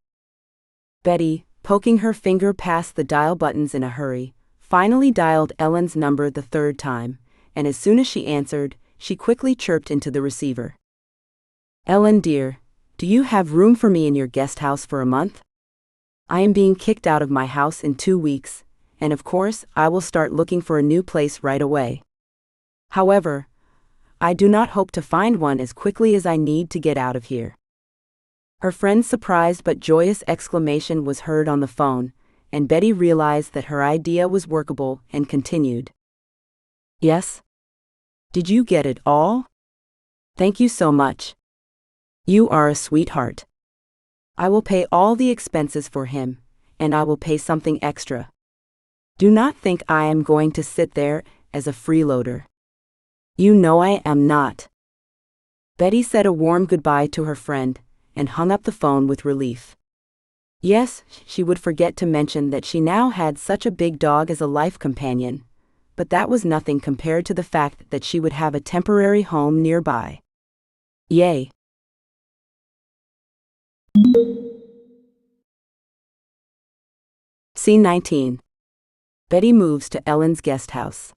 S1: Betty, poking her finger past the dial buttons in a hurry, finally dialed Ellen's number the 3rd time, and as soon as she answered, she quickly chirped into the receiver. "Ellen dear, do you have room for me in your guest house for a month? I am being kicked out of my house in 2 weeks, and of course I will start looking for a new place right away. However, I do not hope to find one as quickly as I need to get out of here." Her friend's surprised but joyous exclamation was heard on the phone, and Betty realized that her idea was workable and continued. Yes? Did you get it all? Thank you so much. You are a sweetheart. I will pay all the expenses for him, and I will pay something extra. Do not think I am going to sit there as a freeloader. You know I am not. Betty said a warm goodbye to her friend and hung up the phone with relief. Yes, she would forget to mention that she now had such a big dog as a life companion, but that was nothing compared to the fact that she would have a temporary home nearby. Yay! Scene 19. Betty moves to Ellen's guest house.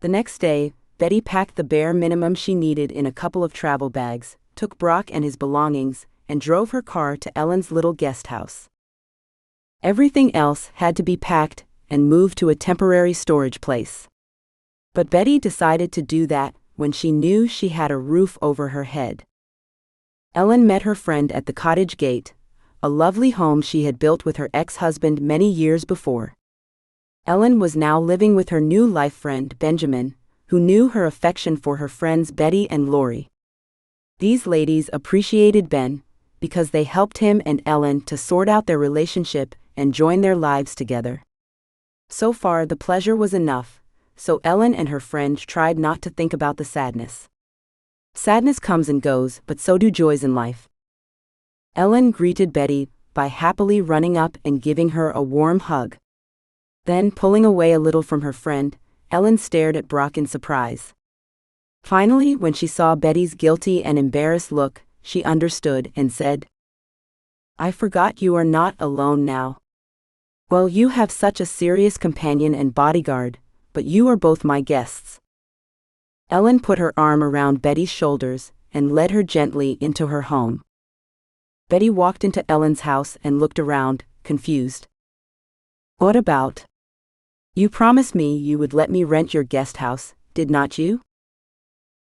S1: The next day, Betty packed the bare minimum she needed in a couple of travel bags, took Brock and his belongings, and drove her car to Ellen's little guest house. Everything else had to be packed and moved to a temporary storage place. But Betty decided to do that when she knew she had a roof over her head. Ellen met her friend at the cottage gate, a lovely home she had built with her ex-husband many years before. Ellen was now living with her new life friend, Benjamin, who knew her affection for her friends Betty and Lori. These ladies appreciated Ben because they helped him and Ellen to sort out their relationship and join their lives together. So far, the pleasure was enough, so Ellen and her friend tried not to think about the sadness. Sadness comes and goes, but so do joys in life. Ellen greeted Betty by happily running up and giving her a warm hug. Then, pulling away a little from her friend, Ellen stared at Brock in surprise. Finally, when she saw Betty's guilty and embarrassed look, she understood and said, "I forgot you are not alone now. Well, you have such a serious companion and bodyguard, but you are both my guests." Ellen put her arm around Betty's shoulders and led her gently into her home. Betty walked into Ellen's house and looked around, confused. "What about? You promised me you would let me rent your guest house, did not you?"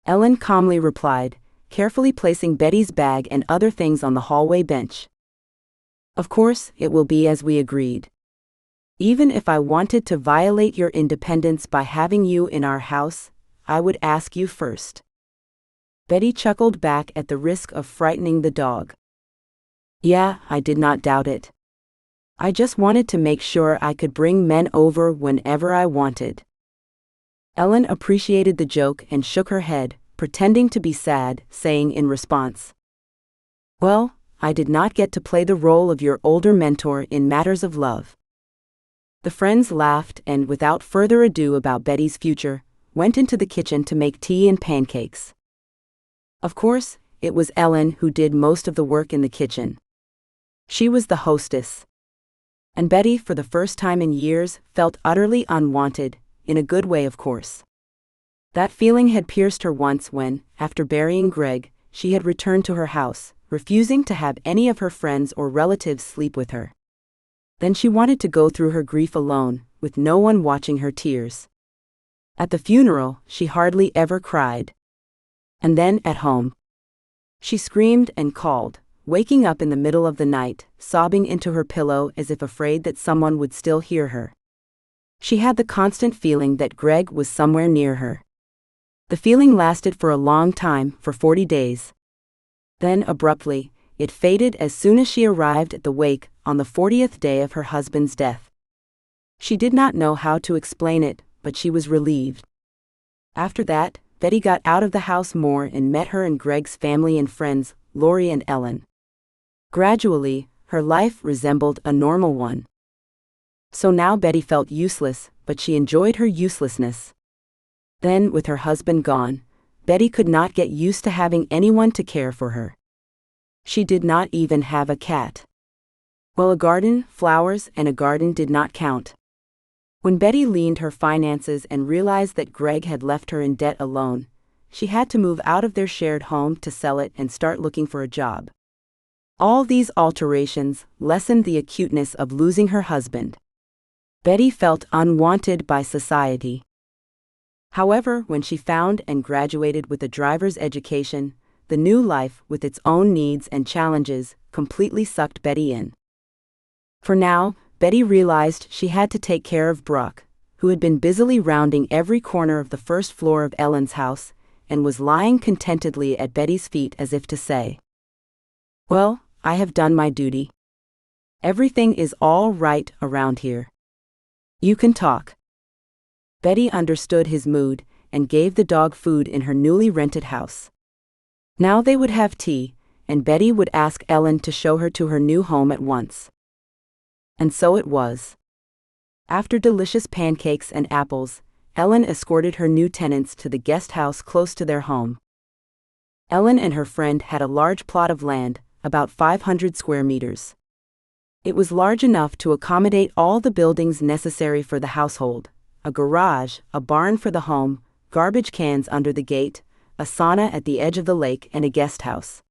S1: Ellen calmly replied, carefully placing Betty's bag and other things on the hallway bench. "Of course, it will be as we agreed. Even if I wanted to violate your independence by having you in our house, I would ask you first." Betty chuckled back at the risk of frightening the dog. "Yeah, I did not doubt it. I just wanted to make sure I could bring men over whenever I wanted." Ellen appreciated the joke and shook her head, pretending to be sad, saying in response, "Well, I did not get to play the role of your older mentor in matters of love." The friends laughed and, without further ado about Betty's future, went into the kitchen to make tea and pancakes. Of course, it was Ellen who did most of the work in the kitchen. She was the hostess. And Betty, for the first time in years, felt utterly unwanted, in a good way of course. That feeling had pierced her once when, after burying Greg, she had returned to her house, refusing to have any of her friends or relatives sleep with her. Then she wanted to go through her grief alone, with no one watching her tears. At the funeral, she hardly ever cried. And then, at home, she screamed and called, waking up in the middle of the night, sobbing into her pillow as if afraid that someone would still hear her. She had the constant feeling that Greg was somewhere near her. The feeling lasted for a long time, for 40 days. Then, abruptly, it faded as soon as she arrived at the wake on the 40th day of her husband's death. She did not know how to explain it, but she was relieved. After that, Betty got out of the house more and met her and Greg's family and friends, Lori and Ellen. Gradually, her life resembled a normal one. So now Betty felt useless, but she enjoyed her uselessness. Then, with her husband gone, Betty could not get used to having anyone to care for her. She did not even have a cat. Well, a garden, flowers, and a garden did not count. When Betty leaned her finances and realized that Greg had left her in debt alone, she had to move out of their shared home to sell it and start looking for a job. All these alterations lessened the acuteness of losing her husband. Betty felt unwanted by society. However, when she found and graduated with a driver's education, the new life, with its own needs and challenges, completely sucked Betty in. For now, Betty realized she had to take care of Brock, who had been busily rounding every corner of the first floor of Ellen's house, and was lying contentedly at Betty's feet as if to say, "Well, I have done my duty. Everything is all right around here. You can talk." Betty understood his mood and gave the dog food in her newly rented house. Now they would have tea, and Betty would ask Ellen to show her to her new home at once. And so it was. After delicious pancakes and apples, Ellen escorted her new tenants to the guest house close to their home. Ellen and her friend had a large plot of land, about 500 square meters. It was large enough to accommodate all the buildings necessary for the household: a garage, a barn for the home, garbage cans under the gate, a sauna at the edge of the lake, and a guest house.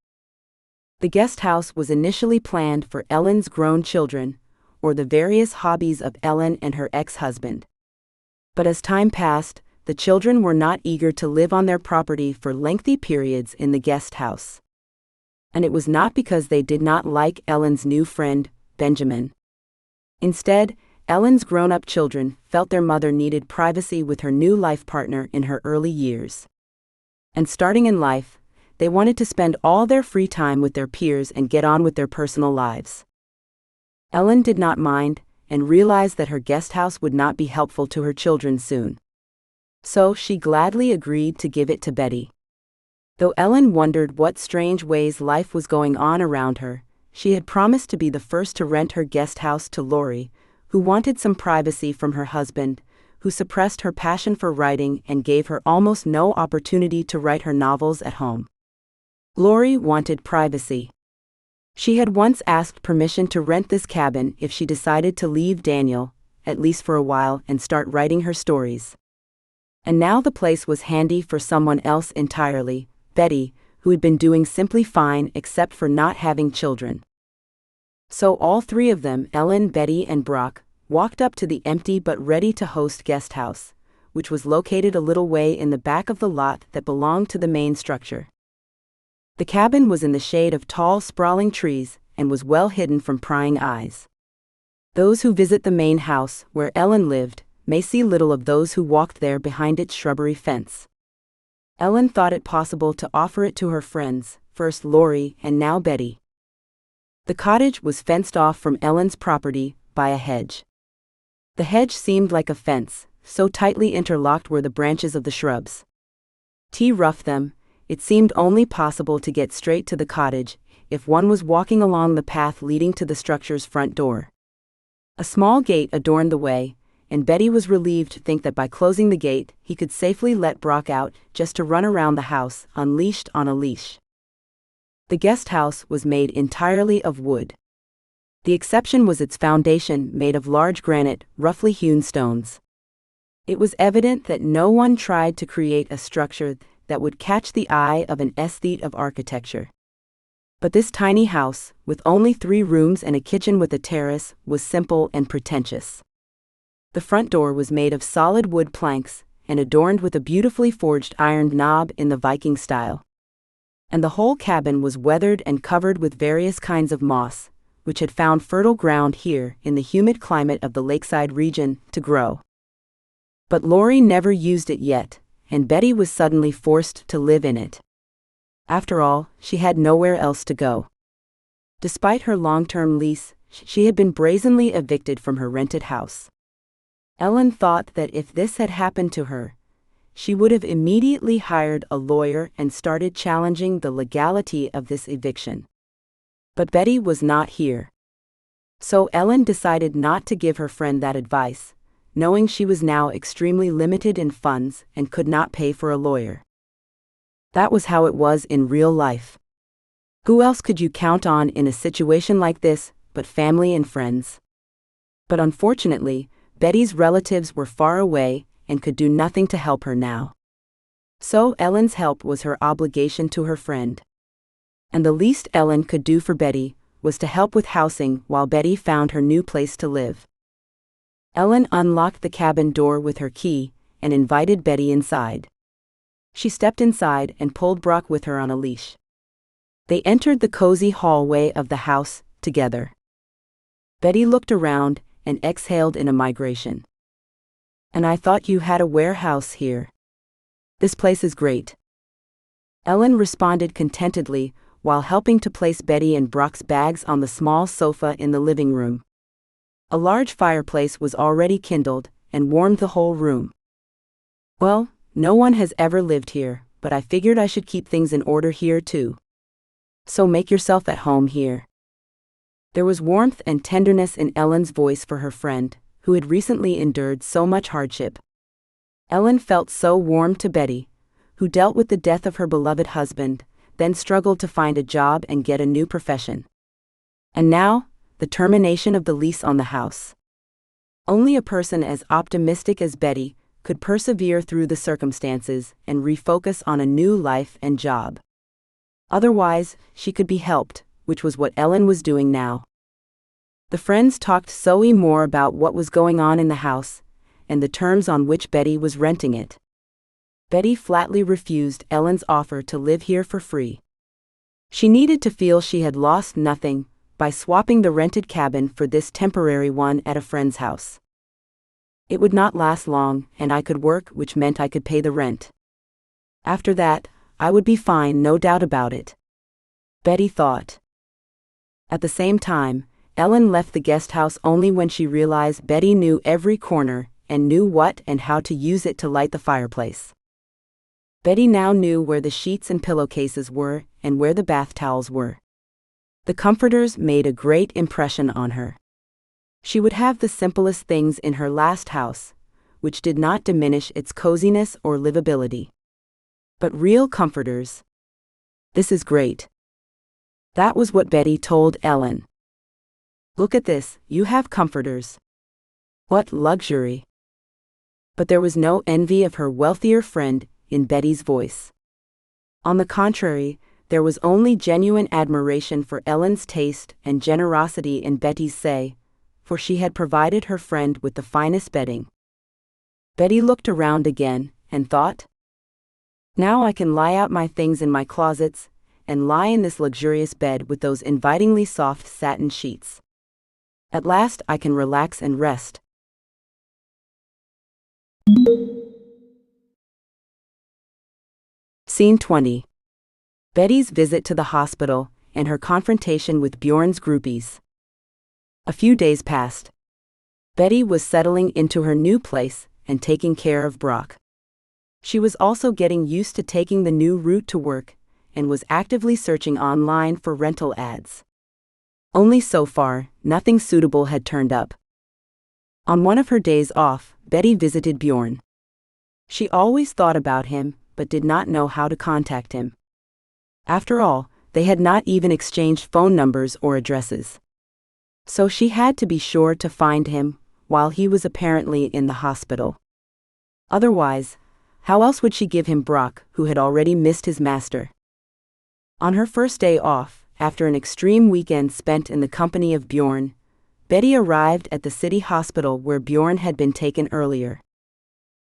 S1: The guest house was initially planned for Ellen's grown children, or the various hobbies of Ellen and her ex-husband. But as time passed, the children were not eager to live on their property for lengthy periods in the guest house. And it was not because they did not like Ellen's new friend, Benjamin. Instead, Ellen's grown-up children felt their mother needed privacy with her new life partner in her early years. And starting in life, they wanted to spend all their free time with their peers and get on with their personal lives. Ellen did not mind, and realized that her guest house would not be helpful to her children soon. So she gladly agreed to give it to Betty. Though Ellen wondered what strange ways life was going on around her, she had promised to be the first to rent her guest house to Lori, who wanted some privacy from her husband, who suppressed her passion for writing and gave her almost no opportunity to write her novels at home. Lori wanted privacy. She had once asked permission to rent this cabin if she decided to leave Daniel, at least for a while, and start writing her stories. And now the place was handy for someone else entirely, Betty, who had been doing simply fine except for not having children. So all three of them, Ellen, Betty, and Brock, walked up to the empty but ready-to-host guest house, which was located a little way in the back of the lot that belonged to the main structure. The cabin was in the shade of tall, sprawling trees and was well hidden from prying eyes. Those who visit the main house, where Ellen lived, may see little of those who walked there behind its shrubbery fence. Ellen thought it possible to offer it to her friends, first Lori and now Betty. The cottage was fenced off from Ellen's property by a hedge. The hedge seemed like a fence, so tightly interlocked were the branches of the shrubs. To rough them, it seemed only possible to get straight to the cottage if one was walking along the path leading to the structure's front door. A small gate adorned the way, and Betty was relieved to think that by closing the gate, he could safely let Brock out just to run around the house, unleashed on a leash. The guest house was made entirely of wood. The exception was its foundation, made of large granite, roughly hewn stones. It was evident that no one tried to create a structure that would catch the eye of an aesthete of architecture. But this tiny house, with only 3 rooms and a kitchen with a terrace, was simple and pretentious. The front door was made of solid wood planks and adorned with a beautifully forged iron knob in the Viking style. And the whole cabin was weathered and covered with various kinds of moss, which had found fertile ground here in the humid climate of the lakeside region to grow. But Lori never used it yet, and Betty was suddenly forced to live in it. After all, she had nowhere else to go. Despite her long-term lease, she had been brazenly evicted from her rented house. Ellen thought that if this had happened to her, she would have immediately hired a lawyer and started challenging the legality of this eviction. But Betty was not here. So Ellen decided not to give her friend that advice, knowing she was now extremely limited in funds and could not pay for a lawyer. That was how it was in real life. Who else could you count on in a situation like this but family and friends? But unfortunately, Betty's relatives were far away and could do nothing to help her now. So Ellen's help was her obligation to her friend. And the least Ellen could do for Betty was to help with housing while Betty found her new place to live. Ellen unlocked the cabin door with her key and invited Betty inside. She stepped inside and pulled Brock with her on a leash. They entered the cozy hallway of the house together. Betty looked around and exhaled in a migration. "And I thought you had a warehouse here. This place is great." Ellen responded contentedly, while helping to place Betty and Brock's bags on the small sofa in the living room. A large fireplace was already kindled and warmed the whole room. "Well, no one has ever lived here, but I figured I should keep things in order here too. So make yourself at home here." There was warmth and tenderness in Ellen's voice for her friend, who had recently endured so much hardship. Ellen felt so warm to Betty, who dealt with the death of her beloved husband, then struggled to find a job and get a new profession. And now, the termination of the lease on the house. Only a person as optimistic as Betty could persevere through the circumstances and refocus on a new life and job. Otherwise, she could be helped, which was what Ellen was doing now. The friends talked so more about what was going on in the house, and the terms on which Betty was renting it. Betty flatly refused Ellen's offer to live here for free. She needed to feel she had lost nothing by swapping the rented cabin for this temporary one at a friend's house. "It would not last long, and I could work, which meant I could pay the rent. After that, I would be fine, no doubt about it," Betty thought. At the same time, Ellen left the guest house only when she realized Betty knew every corner and knew what and how to use it to light the fireplace. Betty now knew where the sheets and pillowcases were and where the bath towels were. The comforters made a great impression on her. She would have the simplest things in her last house, which did not diminish its coziness or livability. But real comforters. "This is great." That was what Betty told Ellen. "Look at this, you have comforters. What luxury." But there was no envy of her wealthier friend in Betty's voice. On the contrary, there was only genuine admiration for Ellen's taste and generosity in Betty's say, for she had provided her friend with the finest bedding. Betty looked around again and thought, "Now I can lie out my things in my closets and lie in this luxurious bed with those invitingly soft satin sheets. At last I can relax and rest." Scene 20. Betty's visit to the hospital and her confrontation with Bjorn's groupies. A few days passed. Betty was settling into her new place and taking care of Brock. She was also getting used to taking the new route to work and was actively searching online for rental ads. Only so far, nothing suitable had turned up. On one of her days off, Betty visited Bjorn. She always thought about him, but did not know how to contact him. After all, they had not even exchanged phone numbers or addresses. So she had to be sure to find him, while he was apparently in the hospital. Otherwise, how else would she give him Brock, who had already missed his master? On her first day off, after an extreme weekend spent in the company of Bjorn, Betty arrived at the city hospital where Bjorn had been taken earlier.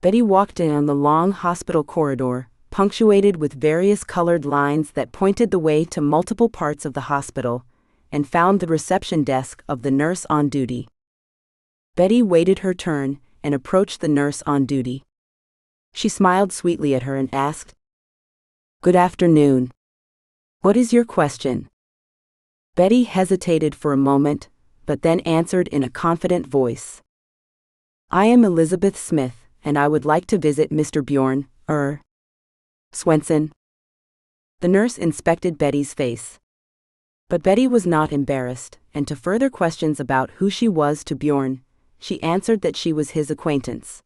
S1: Betty walked in on the long hospital corridor, punctuated with various colored lines that pointed the way to multiple parts of the hospital, and found the reception desk of the nurse on duty. Betty waited her turn and approached the nurse on duty. She smiled sweetly at her and asked, "Good afternoon. What is your question?" Betty hesitated for a moment, but then answered in a confident voice. "I am Elizabeth Smith, and I would like to visit Mr. Bjorn, Swenson." The nurse inspected Betty's face. But Betty was not embarrassed, and to further questions about who she was to Bjorn, she answered that she was his acquaintance.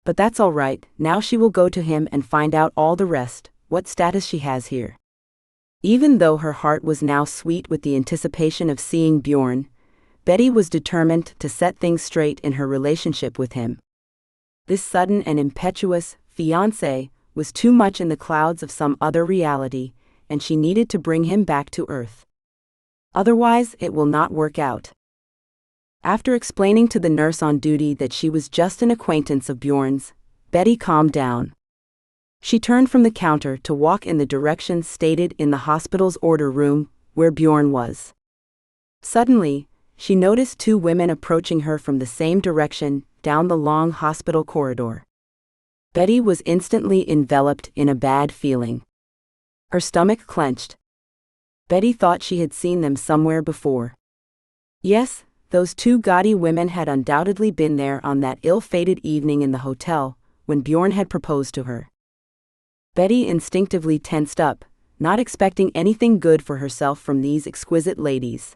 S1: "But that's all right, now she will go to him and find out all the rest, what status she has here." Even though her heart was now sweet with the anticipation of seeing Bjorn, Betty was determined to set things straight in her relationship with him. This sudden and impetuous fiancé was too much in the clouds of some other reality, and she needed to bring him back to earth. Otherwise, it will not work out. After explaining to the nurse on duty that she was just an acquaintance of Bjorn's, Betty calmed down. She turned from the counter to walk in the direction stated in the hospital's order room, where Bjorn was. Suddenly, she noticed two women approaching her from the same direction, down the long hospital corridor. Betty was instantly enveloped in a bad feeling. Her stomach clenched. Betty thought she had seen them somewhere before. Yes, those two gaudy women had undoubtedly been there on that ill-fated evening in the hotel, when Bjorn had proposed to her. Betty instinctively tensed up, not expecting anything good for herself from these exquisite ladies.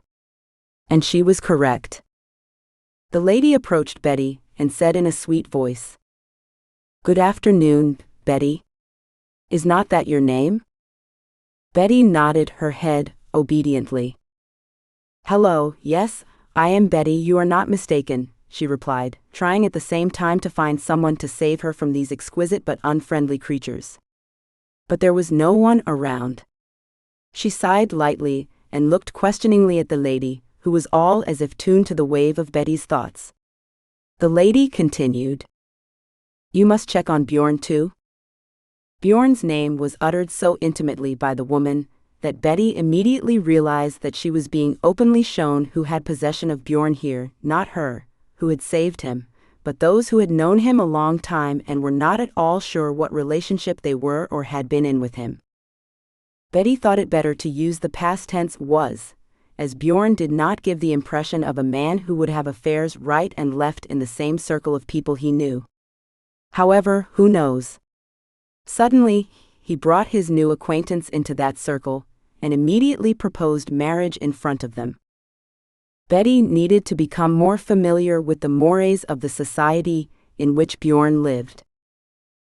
S1: And she was correct. The lady approached Betty and said in a sweet voice, "Good afternoon, Betty. Is not that your name?" Betty nodded her head obediently. "Hello, yes, I am Betty, you are not mistaken," she replied, trying at the same time to find someone to save her from these exquisite but unfriendly creatures. But there was no one around. She sighed lightly and looked questioningly at the lady, who was all as if tuned to the wave of Betty's thoughts. The lady continued, "You must check on Bjorn too?" Bjorn's name was uttered so intimately by the woman that Betty immediately realized that she was being openly shown who had possession of Bjorn here, not her, who had saved him, but those who had known him a long time and were not at all sure what relationship they were or had been in with him. Betty thought it better to use the past tense was, as Bjorn did not give the impression of a man who would have affairs right and left in the same circle of people he knew. However, who knows? Suddenly, he brought his new acquaintance into that circle, and immediately proposed marriage in front of them. Betty needed to become more familiar with the mores of the society in which Bjorn lived.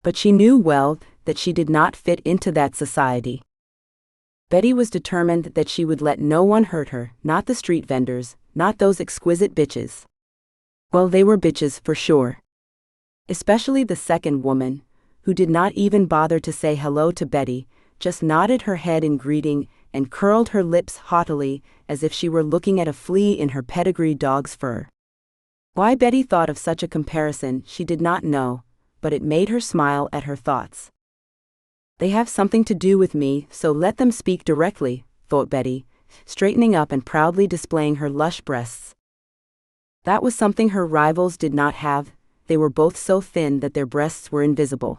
S1: But she knew well that she did not fit into that society. Betty was determined that she would let no one hurt her, not the street vendors, not those exquisite bitches. Well, they were bitches for sure. Especially the second woman, who did not even bother to say hello to Betty, just nodded her head in greeting and curled her lips haughtily as if she were looking at a flea in her pedigree dog's fur. Why Betty thought of such a comparison she did not know, but it made her smile at her thoughts. They have something to do with me, so let them speak directly, thought Betty, straightening up and proudly displaying her lush breasts. That was something her rivals did not have, they were both so thin that their breasts were invisible.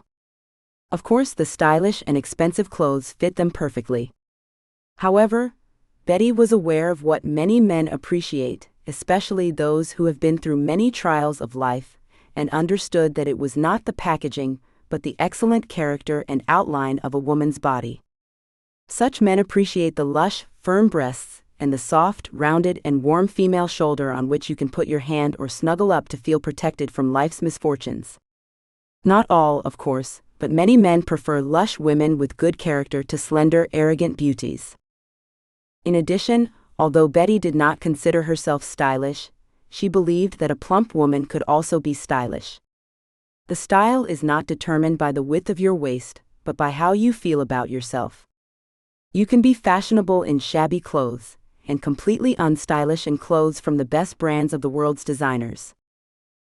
S1: Of course, the stylish and expensive clothes fit them perfectly. However, Betty was aware of what many men appreciate, especially those who have been through many trials of life, and understood that it was not the packaging, but the excellent character and outline of a woman's body. Such men appreciate the lush, firm breasts, and the soft, rounded, and warm female shoulder on which you can put your hand or snuggle up to feel protected from life's misfortunes. Not all, of course, but many men prefer lush women with good character to slender, arrogant beauties. In addition, although Betty did not consider herself stylish, she believed that a plump woman could also be stylish. The style is not determined by the width of your waist, but by how you feel about yourself. You can be fashionable in shabby clothes, and completely unstylish in clothes from the best brands of the world's designers.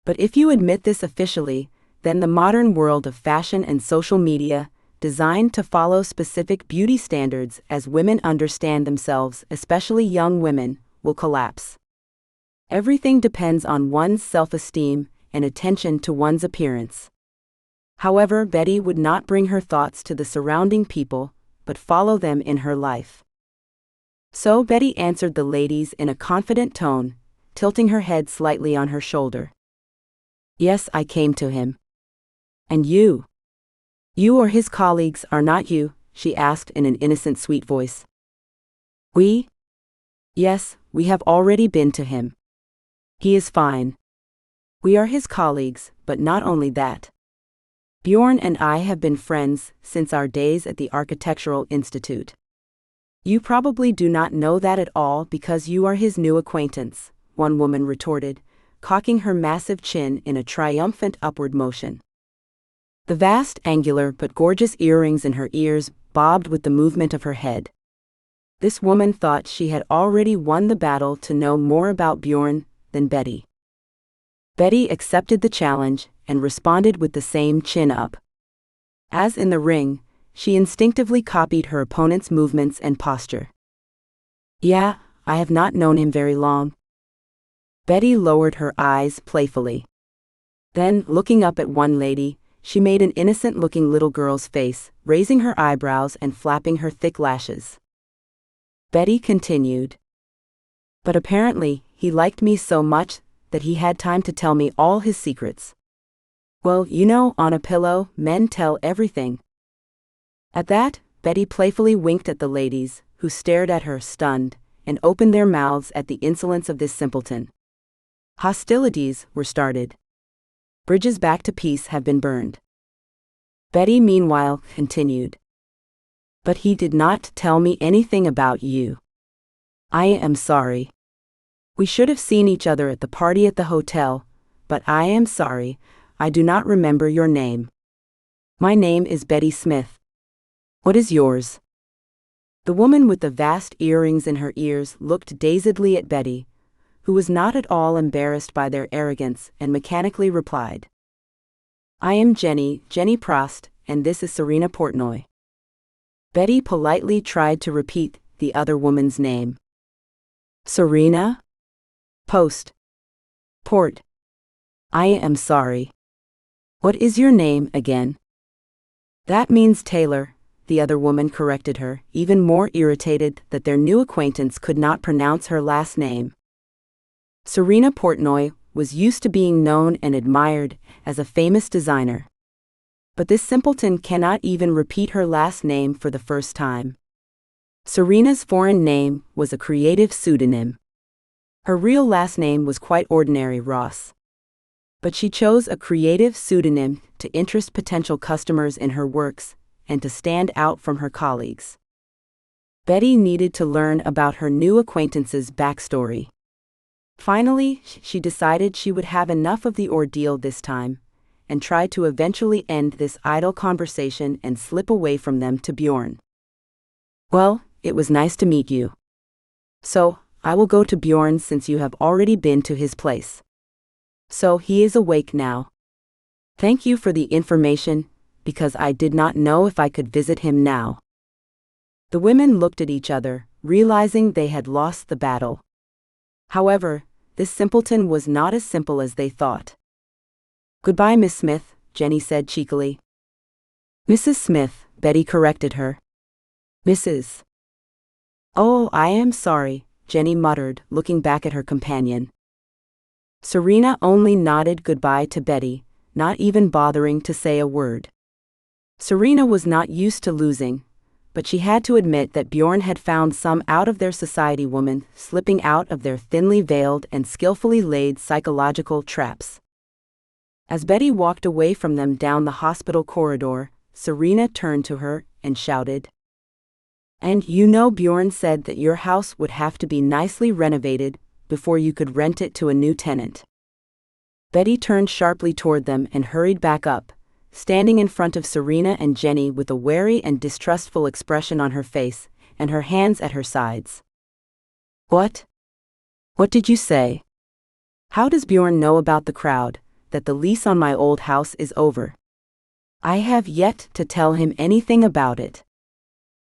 S1: But if you admit this officially, then the modern world of fashion and social media, designed to follow specific beauty standards as women understand themselves, especially young women, will collapse. Everything depends on one's self-esteem and attention to one's appearance. However, Betty would not bring her thoughts to the surrounding people, but follow them in her life. So Betty answered the ladies in a confident tone, tilting her head slightly on her shoulder. "Yes, I came to him." "And you? You or his colleagues are not you?" she asked in an innocent, sweet voice. "We? Yes, we have already been to him. He is fine. We are his colleagues, but not only that. Bjorn and I have been friends since our days at the Architectural Institute. You probably do not know that at all because you are his new acquaintance," one woman retorted, cocking her massive chin in a triumphant upward motion. The vast, angular but gorgeous earrings in her ears bobbed with the movement of her head. This woman thought she had already won the battle to know more about Bjorn than Betty. Betty accepted the challenge and responded with the same chin up. As in the ring, she instinctively copied her opponent's movements and posture. "Yeah, I have not known him very long. Betty lowered her eyes playfully. Then, looking up at one lady, she made an innocent-looking little girl's face, raising her eyebrows and flapping her thick lashes. Betty continued. But apparently, he liked me so much that he had time to tell me all his secrets. Well, you know, on a pillow, men tell everything. At that, Betty playfully winked at the ladies, who stared at her stunned, and opened their mouths at the insolence of this simpleton. Hostilities were started. Bridges back to peace have been burned. Betty, meanwhile, continued. But he did not tell me anything about you. I am sorry. We should have seen each other at the party at the hotel, but I am sorry, I do not remember your name. My name is Betty Smith. What is yours? The woman with the vast earrings in her ears looked dazedly at Betty, who was not at all embarrassed by their arrogance, and mechanically replied. I am Jenny Prost, and this is Serena Portnoy. Betty politely tried to repeat the other woman's name. Serena? Post. Port. I am sorry. What is your name again? That means Taylor, the other woman corrected her, even more irritated that their new acquaintance could not pronounce her last name. Serena Portnoy was used to being known and admired as a famous designer. But this simpleton cannot even repeat her last name for the first time. Serena's foreign name was a creative pseudonym. Her real last name was quite ordinary Ross. But she chose a creative pseudonym to interest potential customers in her works and to stand out from her colleagues. Betty needed to learn about her new acquaintance's backstory. Finally, she decided she would have enough of the ordeal this time, and tried to eventually end this idle conversation and slip away from them to Bjorn. Well, it was nice to meet you. So, I will go to Bjorn since you have already been to his place. So he is awake now. Thank you for the information, because I did not know if I could visit him now. The women looked at each other, realizing they had lost the battle. However, this simpleton was not as simple as they thought. Goodbye, Miss Smith, Jenny said cheekily. Mrs. Smith, Betty corrected her. Mrs. Oh, I am sorry, Jenny muttered, looking back at her companion. Serena only nodded goodbye to Betty, not even bothering to say a word. Serena was not used to losing, but she had to admit that Bjorn had found some out-of-their-society woman slipping out of their thinly veiled and skillfully laid psychological traps. As Betty walked away from them down the hospital corridor, Serena turned to her and shouted. And you know Bjorn said that your house would have to be nicely renovated before you could rent it to a new tenant. Betty turned sharply toward them and hurried back up, standing in front of Serena and Jenny with a wary and distrustful expression on her face, and her hands at her sides. What? What did you say? How does Bjorn know about the crowd, that the lease on my old house is over? I have yet to tell him anything about it.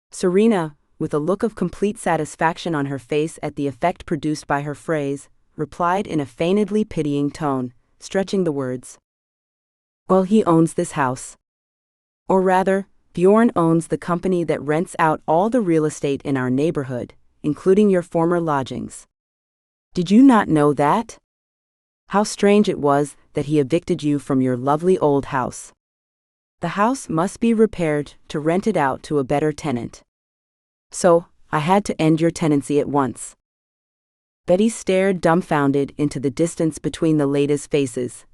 S1: Serena, with a look of complete satisfaction on her face at the effect produced by her phrase, replied in a feignedly pitying tone, stretching the words. Well, he owns this house. Or rather, Bjorn owns the company that rents out all the real estate in our neighborhood, including your former lodgings. Did you not know that? How strange it was that he evicted you from your lovely old house. The house must be repaired to rent it out to a better tenant. So, I had to end your tenancy at once. Betty stared dumbfounded into the distance between the ladies' faces,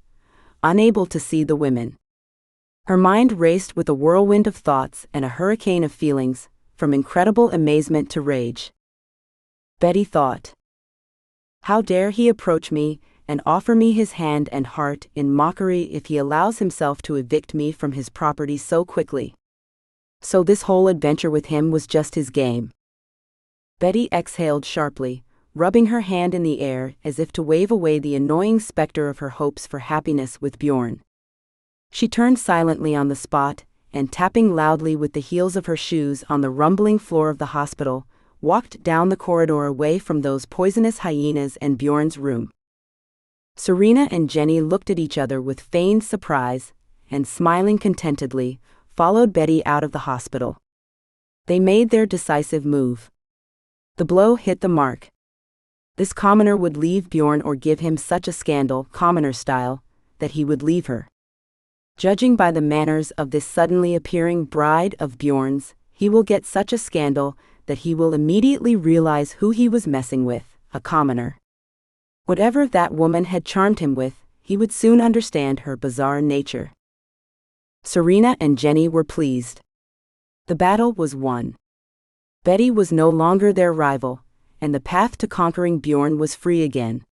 S1: unable to see the women. Her mind raced with a whirlwind of thoughts and a hurricane of feelings, from incredible amazement to rage. Betty thought. How dare he approach me and offer me his hand and heart in mockery if he allows himself to evict me from his property so quickly? So this whole adventure with him was just his game. Betty exhaled sharply, rubbing her hand in the air as if to wave away the annoying specter of her hopes for happiness with Bjorn. She turned silently on the spot, and tapping loudly with the heels of her shoes on the rumbling floor of the hospital, walked down the corridor away from those poisonous hyenas and Bjorn's room. Serena and Jenny looked at each other with feigned surprise, and smiling contentedly, followed Betty out of the hospital. They made their decisive move. The blow hit the mark. This commoner would leave Bjorn or give him such a scandal, commoner style, that he would leave her. Judging by the manners of this suddenly appearing bride of Bjorn's, he will get such a scandal that he will immediately realize who he was messing with, a commoner. Whatever that woman had charmed him with, he would soon understand her bizarre nature. Serena and Jenny were pleased. The battle was won. Betty was no longer their rival, and the path to conquering Bjorn was free again.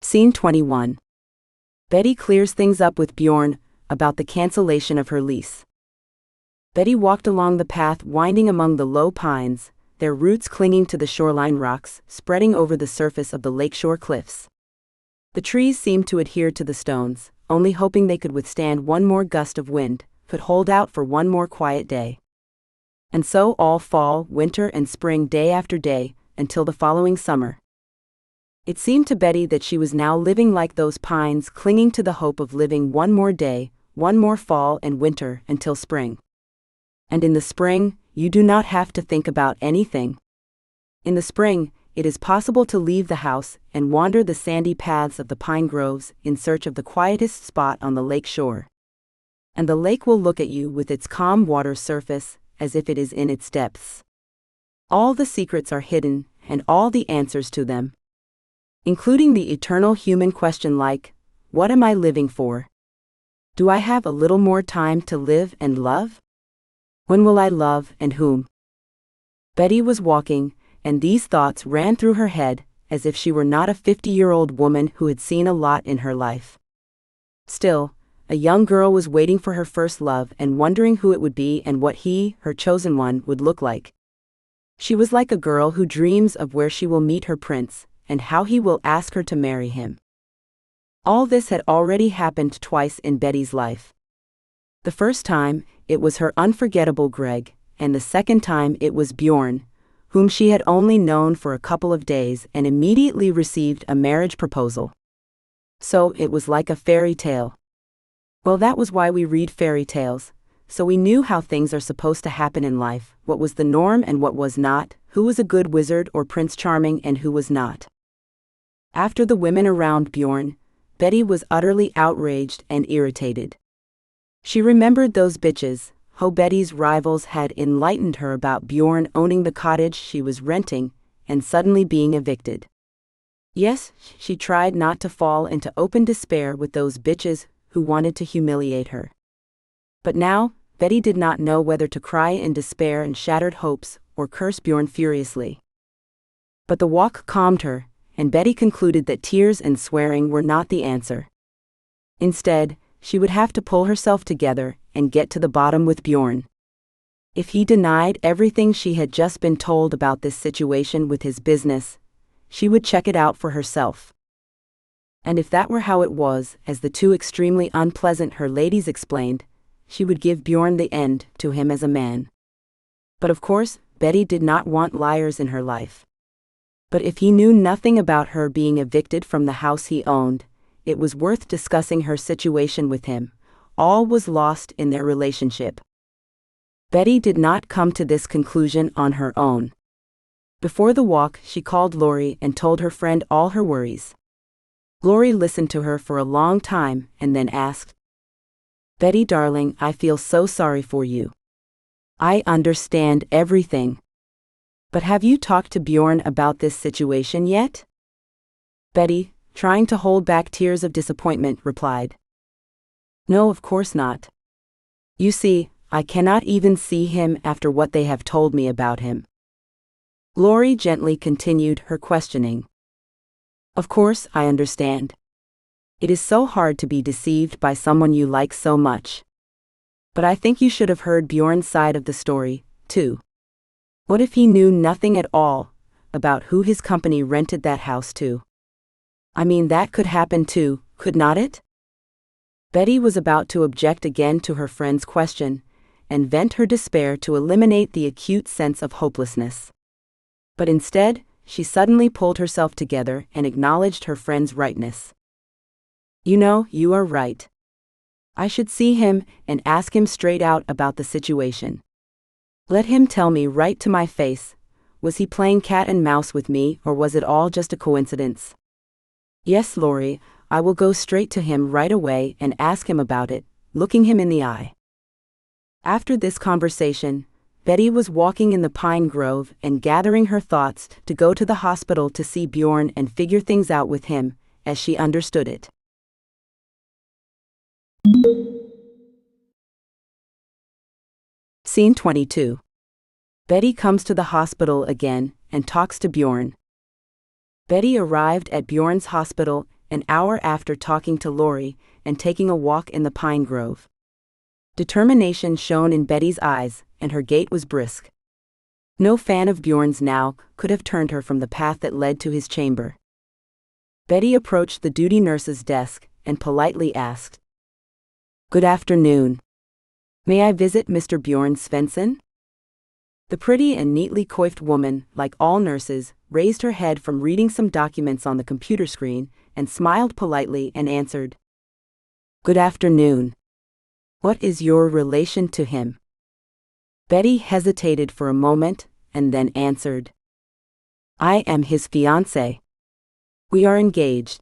S1: Scene 21. Betty clears things up with Bjorn about the cancellation of her lease. Betty walked along the path winding among the low pines, their roots clinging to the shoreline rocks spreading over the surface of the lakeshore cliffs. The trees seemed to adhere to the stones, only hoping they could withstand one more gust of wind, could hold out for one more quiet day. And so all fall, winter, and spring, day after day, until the following summer. It seemed to Betty that she was now living like those pines, clinging to the hope of living one more day, one more fall and winter, until spring. And in the spring, you do not have to think about anything. In the spring, it is possible to leave the house and wander the sandy paths of the pine groves in search of the quietest spot on the lake shore. And the lake will look at you with its calm water surface, as if it is in its depths. All the secrets are hidden, and all the answers to them, including the eternal human question like, what am I living for? Do I have a little more time to live and love? When will I love, and whom? Betty was walking, and these thoughts ran through her head, as if she were not a 50-year-old woman who had seen a lot in her life. Still, a young girl was waiting for her first love and wondering who it would be and what he, her chosen one, would look like. She was like a girl who dreams of where she will meet her prince, and how he will ask her to marry him. All this had already happened twice in Betty's life. The first time, it was her unforgettable Greg, and the second time it was Bjorn, whom she had only known for a couple of days and immediately received a marriage proposal. So it was like a fairy tale. Well, that was why we read fairy tales, so we knew how things are supposed to happen in life, what was the norm and what was not, who was a good wizard or Prince Charming and who was not. After the women around Bjorn, Betty was utterly outraged and irritated. She remembered those bitches, how Betty's rivals had enlightened her about Bjorn owning the cottage she was renting and suddenly being evicted. Yes, she tried not to fall into open despair with those bitches who wanted to humiliate her. But now, Betty did not know whether to cry in despair and shattered hopes or curse Bjorn furiously. But the walk calmed her, and Betty concluded that tears and swearing were not the answer. Instead, she would have to pull herself together and get to the bottom with Bjorn. If he denied everything she had just been told about this situation with his business, she would check it out for herself. And if that were how it was, as the two extremely unpleasant her ladies explained, she would give Bjorn the end to him as a man. But of course, Betty did not want liars in her life. But if he knew nothing about her being evicted from the house he owned, it was worth discussing her situation with him. All was lost in their relationship. Betty did not come to this conclusion on her own. Before the walk, she called Lori and told her friend all her worries. Lori listened to her for a long time and then asked, "Betty, darling, I feel so sorry for you. I understand everything. But have you talked to Bjorn about this situation yet?" Betty, trying to hold back tears of disappointment, replied, "No, of course not. You see, I cannot even see him after what they have told me about him." Lori gently continued her questioning. "Of course, I understand. It is so hard to be deceived by someone you like so much. But I think you should have heard Bjorn's side of the story, too. What if he knew nothing at all about who his company rented that house to? I mean, that could happen too, could not it?" Betty was about to object again to her friend's question and vent her despair to eliminate the acute sense of hopelessness. But instead, she suddenly pulled herself together and acknowledged her friend's rightness. "You know, you are right. I should see him and ask him straight out about the situation. Let him tell me right to my face, was he playing cat and mouse with me or was it all just a coincidence? Yes, Lori, I will go straight to him right away and ask him about it, looking him in the eye." After this conversation, Betty was walking in the pine grove and gathering her thoughts to go to the hospital to see Bjorn and figure things out with him, as she understood it. Scene 22. Betty comes to the hospital again and talks to Bjorn. Betty arrived at Bjorn's hospital an hour after talking to Lori and taking a walk in the pine grove. Determination shone in Betty's eyes, and her gait was brisk. No fan of Bjorn's now could have turned her from the path that led to his chamber. Betty approached the duty nurse's desk and politely asked, "Good afternoon. May I visit Mr. Bjorn Svensson?" The pretty and neatly coiffed woman, like all nurses, raised her head from reading some documents on the computer screen and smiled politely and answered, "Good afternoon. What is your relation to him?" Betty hesitated for a moment and then answered, "I am his fiancée. We are engaged."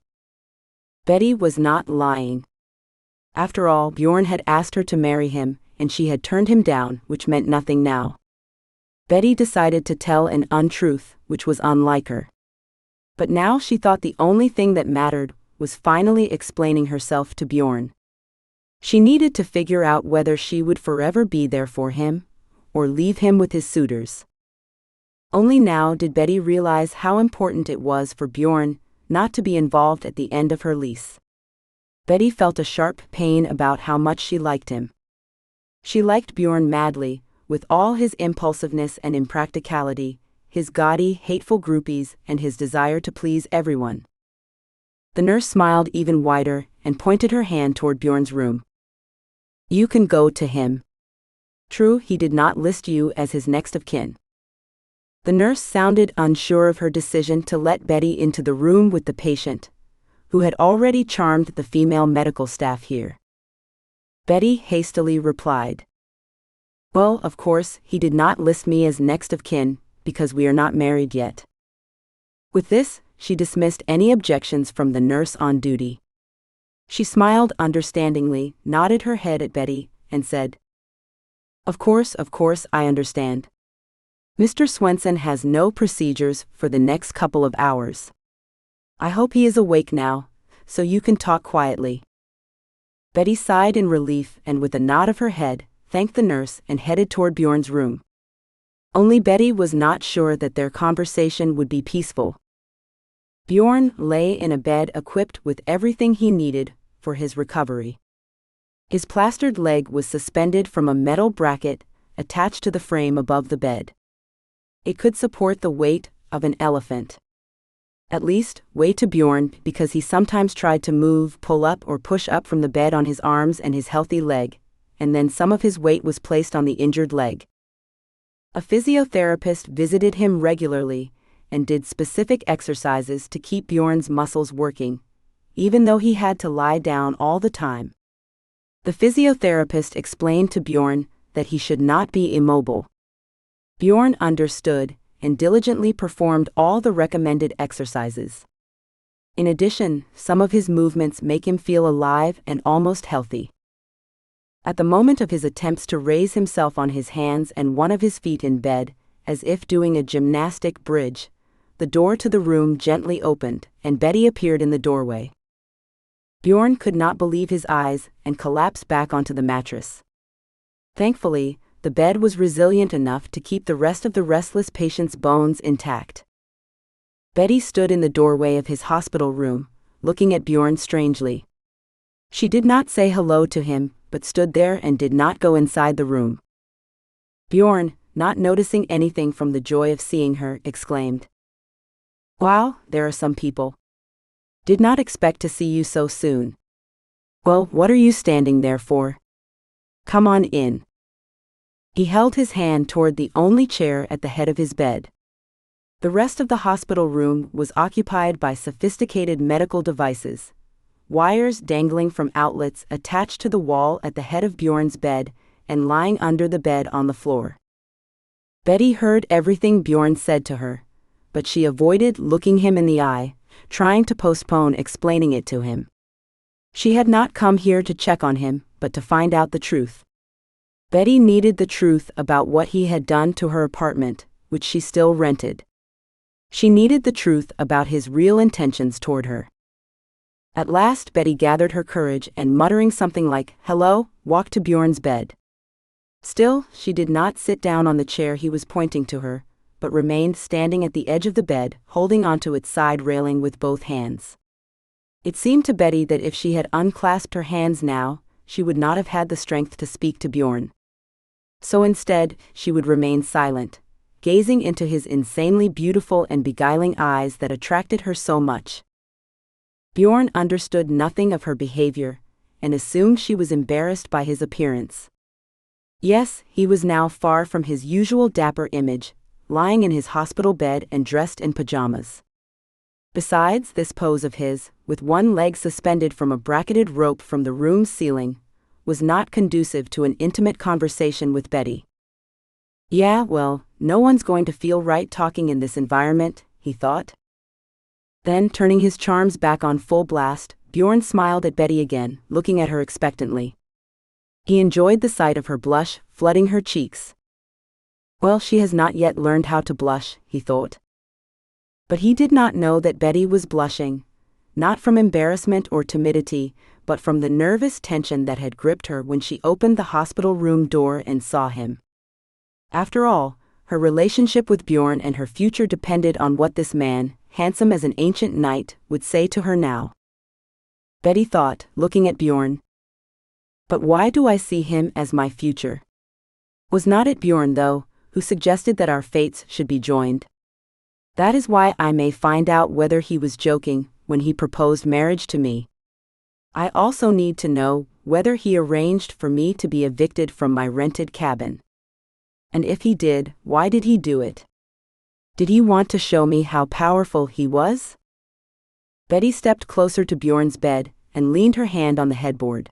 S1: Betty was not lying. After all, Bjorn had asked her to marry him, and she had turned him down, which meant nothing now. Betty decided to tell an untruth, which was unlike her. But now she thought the only thing that mattered was finally explaining herself to Bjorn. She needed to figure out whether she would forever be there for him, or leave him with his suitors. Only now did Betty realize how important it was for Bjorn not to be involved at the end of her lease. Betty felt a sharp pain about how much she liked him. She liked Bjorn madly, with all his impulsiveness and impracticality, his gaudy, hateful groupies, and his desire to please everyone. The nurse smiled even wider and pointed her hand toward Bjorn's room. "You can go to him. True, he did not list you as his next of kin." The nurse sounded unsure of her decision to let Betty into the room with the patient, who had already charmed the female medical staff here. Betty hastily replied, "Well, of course, he did not list me as next of kin, because we are not married yet." With this, she dismissed any objections from the nurse on duty. She smiled understandingly, nodded her head at Betty, and said, Of course, I understand. Mr. Svensson has no procedures for the next couple of hours. I hope he is awake now, so you can talk quietly." Betty sighed in relief and with a nod of her head, thanked the nurse and headed toward Bjorn's room. Only Betty was not sure that their conversation would be peaceful. Bjorn lay in a bed equipped with everything he needed for his recovery. His plastered leg was suspended from a metal bracket attached to the frame above the bed. It could support the weight of an elephant. At least, weight to Bjorn, because he sometimes tried to move, pull up or push up from the bed on his arms and his healthy leg, and then some of his weight was placed on the injured leg. A physiotherapist visited him regularly and did specific exercises to keep Bjorn's muscles working, even though he had to lie down all the time. The physiotherapist explained to Bjorn that he should not be immobile. Bjorn understood and diligently performed all the recommended exercises. In addition, some of his movements make him feel alive and almost healthy. At the moment of his attempts to raise himself on his hands and one of his feet in bed, as if doing a gymnastic bridge, the door to the room gently opened and Betty appeared in the doorway. Bjorn could not believe his eyes and collapsed back onto the mattress. Thankfully, the bed was resilient enough to keep the rest of the restless patient's bones intact. Betty stood in the doorway of his hospital room, looking at Bjorn strangely. She did not say hello to him, but stood there and did not go inside the room. Bjorn, not noticing anything from the joy of seeing her, exclaimed, "Wow, there are some people. Did not expect to see you so soon. Well, what are you standing there for? Come on in." He held his hand toward the only chair at the head of his bed. The rest of the hospital room was occupied by sophisticated medical devices, wires dangling from outlets attached to the wall at the head of Bjorn's bed and lying under the bed on the floor. Betty heard everything Bjorn said to her, but she avoided looking him in the eye, trying to postpone explaining it to him. She had not come here to check on him, but to find out the truth. Betty needed the truth about what he had done to her apartment, which she still rented. She needed the truth about his real intentions toward her. At last Betty gathered her courage and, muttering something like, "Hello," walked to Bjorn's bed. Still, she did not sit down on the chair he was pointing to her, but remained standing at the edge of the bed, holding onto its side railing with both hands. It seemed to Betty that if she had unclasped her hands now, she would not have had the strength to speak to Bjorn. So instead, she would remain silent, gazing into his insanely beautiful and beguiling eyes that attracted her so much. Bjorn understood nothing of her behavior, and assumed she was embarrassed by his appearance. Yes, he was now far from his usual dapper image, lying in his hospital bed and dressed in pajamas. Besides, this pose of his, with one leg suspended from a bracketed rope from the room's ceiling, was not conducive to an intimate conversation with Betty. Yeah, well, no one's going to feel right talking in this environment, he thought. Then, turning his charms back on full blast, Bjorn smiled at Betty again, looking at her expectantly. He enjoyed the sight of her blush, flooding her cheeks. Well, she has not yet learned how to blush, he thought. But he did not know that Betty was blushing, not from embarrassment or timidity, but from the nervous tension that had gripped her when she opened the hospital room door and saw him. After all, her relationship with Bjorn and her future depended on what this man, handsome as an ancient knight, would say to her now. Betty thought, looking at Bjorn. But why do I see him as my future? Was not it Bjorn, though, who suggested that our fates should be joined? That is why I may find out whether he was joking when he proposed marriage to me. I also need to know whether he arranged for me to be evicted from my rented cabin. And if he did, why did he do it? Did he want to show me how powerful he was? Betty stepped closer to Bjorn's bed and leaned her hand on the headboard.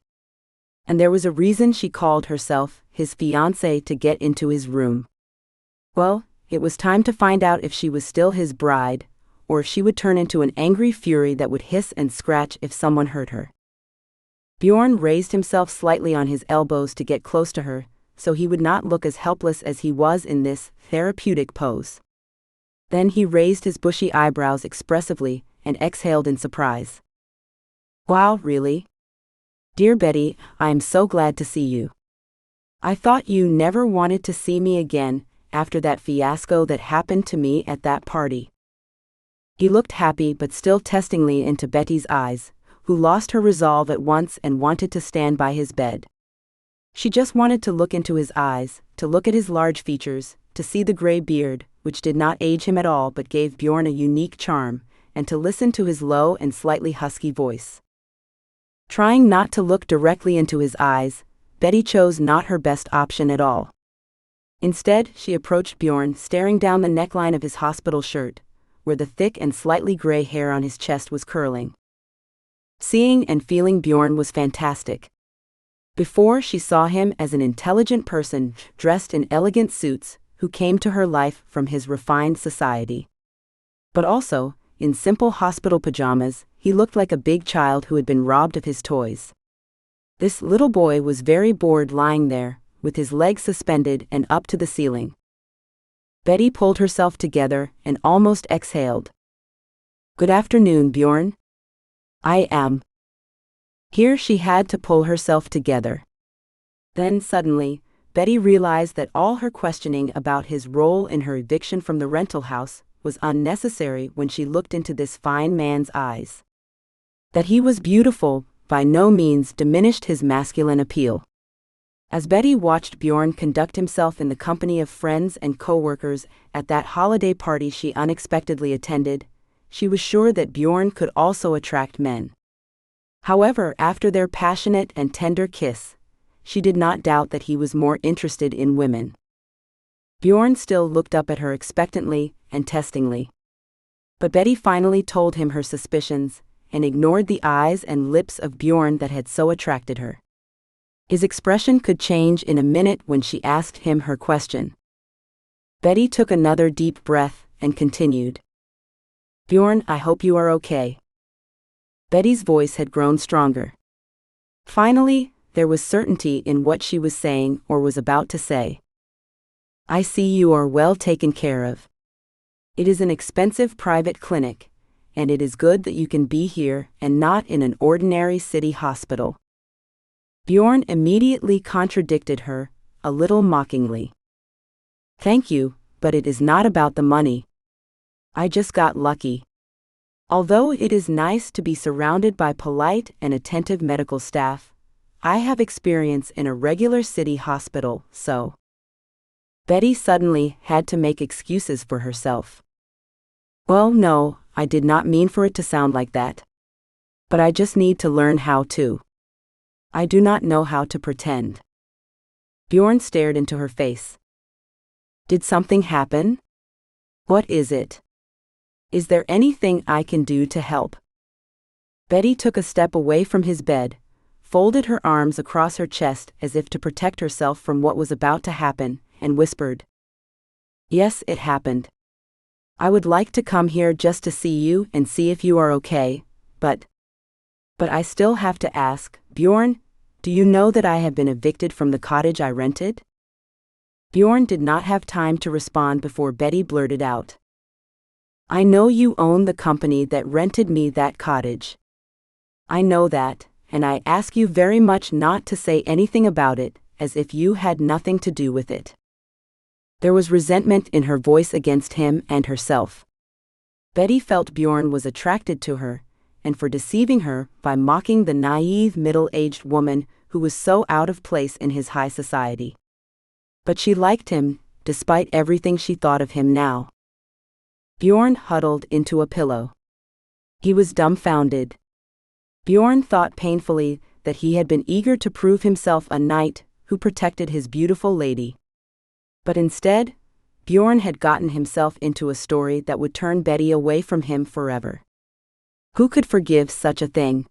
S1: And there was a reason she called herself his fiancée to get into his room. Well, it was time to find out if she was still his bride, or if she would turn into an angry fury that would hiss and scratch if someone hurt her. Bjorn raised himself slightly on his elbows to get close to her, so he would not look as helpless as he was in this therapeutic pose. Then he raised his bushy eyebrows expressively and exhaled in surprise. Wow, really? Dear Betty, I am so glad to see you. I thought you never wanted to see me again after that fiasco that happened to me at that party. He looked happy but still testingly into Betty's eyes, who lost her resolve at once and wanted to stand by his bed. She just wanted to look into his eyes, to look at his large features, to see the gray beard, which did not age him at all but gave Bjorn a unique charm, and to listen to his low and slightly husky voice. Trying not to look directly into his eyes, Betty chose not her best option at all. Instead, she approached Bjorn, staring down the neckline of his hospital shirt, where the thick and slightly gray hair on his chest was curling. Seeing and feeling Bjorn was fantastic. Before, she saw him as an intelligent person dressed in elegant suits who came to her life from his refined society. But also, in simple hospital pajamas, he looked like a big child who had been robbed of his toys. This little boy was very bored lying there, with his legs suspended and up to the ceiling. Betty pulled herself together and almost exhaled. Good afternoon, Bjorn. I am. Here she had to pull herself together. Then suddenly, Betty realized that all her questioning about his role in her eviction from the rental house was unnecessary when she looked into this fine man's eyes. That he was beautiful by no means diminished his masculine appeal. As Betty watched Bjorn conduct himself in the company of friends and co-workers at that holiday party she unexpectedly attended, she was sure that Bjorn could also attract men. However, after their passionate and tender kiss, she did not doubt that he was more interested in women. Bjorn still looked up at her expectantly and testingly. But Betty finally told him her suspicions, and ignored the eyes and lips of Bjorn that had so attracted her. His expression could change in a minute when she asked him her question. Betty took another deep breath and continued. Bjorn, I hope you are okay. Betty's voice had grown stronger. Finally, there was certainty in what she was saying or was about to say. I see you are well taken care of. It is an expensive private clinic, and it is good that you can be here and not in an ordinary city hospital. Bjorn immediately contradicted her, a little mockingly. Thank you, but it is not about the money. I just got lucky. Although it is nice to be surrounded by polite and attentive medical staff, I have experience in a regular city hospital, so. Betty suddenly had to make excuses for herself. Well, no, I did not mean for it to sound like that. But I just need to learn how to. I do not know how to pretend. Bjorn stared into her face. Did something happen? What is it? Is there anything I can do to help? Betty took a step away from his bed, folded her arms across her chest as if to protect herself from what was about to happen, and whispered. Yes, it happened. I would like to come here just to see you and see if you are okay, but I still have to ask, Bjorn, do you know that I have been evicted from the cottage I rented? Bjorn did not have time to respond before Betty blurted out. I know you own the company that rented me that cottage. I know that, and I ask you very much not to say anything about it, as if you had nothing to do with it. There was resentment in her voice against him and herself. Betty felt Bjorn was attracted to her, and for deceiving her by mocking the naive middle-aged woman who was so out of place in his high society. But she liked him, despite everything she thought of him now. Bjorn huddled into a pillow. He was dumbfounded. Bjorn thought painfully that he had been eager to prove himself a knight who protected his beautiful lady. But instead, Bjorn had gotten himself into a story that would turn Betty away from him forever. Who could forgive such a thing?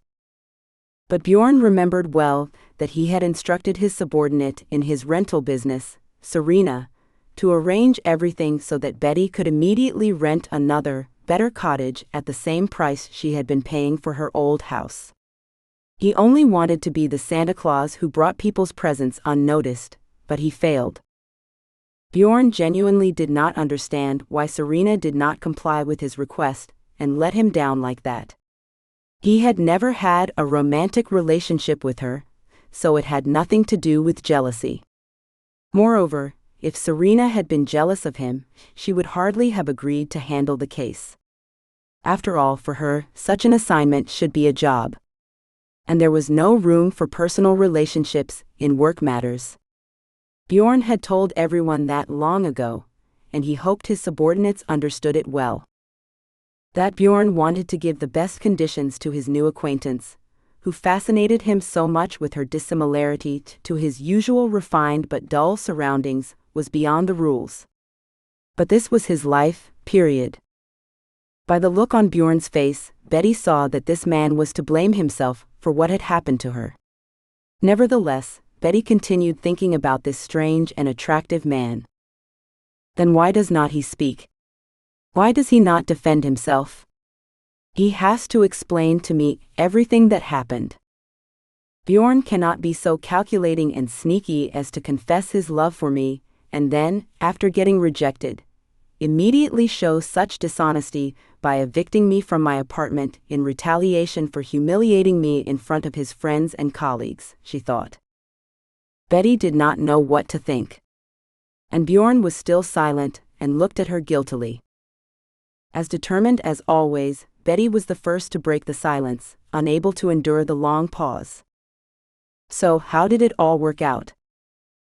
S1: But Bjorn remembered well that he had instructed his subordinate in his rental business, Serena, to arrange everything so that Betty could immediately rent another, better cottage at the same price she had been paying for her old house. He only wanted to be the Santa Claus who brought people's presents unnoticed, but he failed. Bjorn genuinely did not understand why Serena did not comply with his request and let him down like that. He had never had a romantic relationship with her, so it had nothing to do with jealousy. Moreover, if Serena had been jealous of him, she would hardly have agreed to handle the case. After all, for her, such an assignment should be a job. And there was no room for personal relationships in work matters. Bjorn had told everyone that long ago, and he hoped his subordinates understood it well. That Bjorn wanted to give the best conditions to his new acquaintance, who fascinated him so much with her dissimilarity to his usual refined but dull surroundings, was beyond the rules. But this was his life, period. By the look on Bjorn's face, Betty saw that this man was to blame himself for what had happened to her. Nevertheless, Betty continued thinking about this strange and attractive man. Then why does not he speak? Why does he not defend himself? He has to explain to me everything that happened. Bjorn cannot be so calculating and sneaky as to confess his love for me, and then, after getting rejected, immediately show such dishonesty by evicting me from my apartment in retaliation for humiliating me in front of his friends and colleagues, she thought. Betty did not know what to think. And Bjorn was still silent and looked at her guiltily. As determined as always, Betty was the first to break the silence, unable to endure the long pause. So, how did it all work out?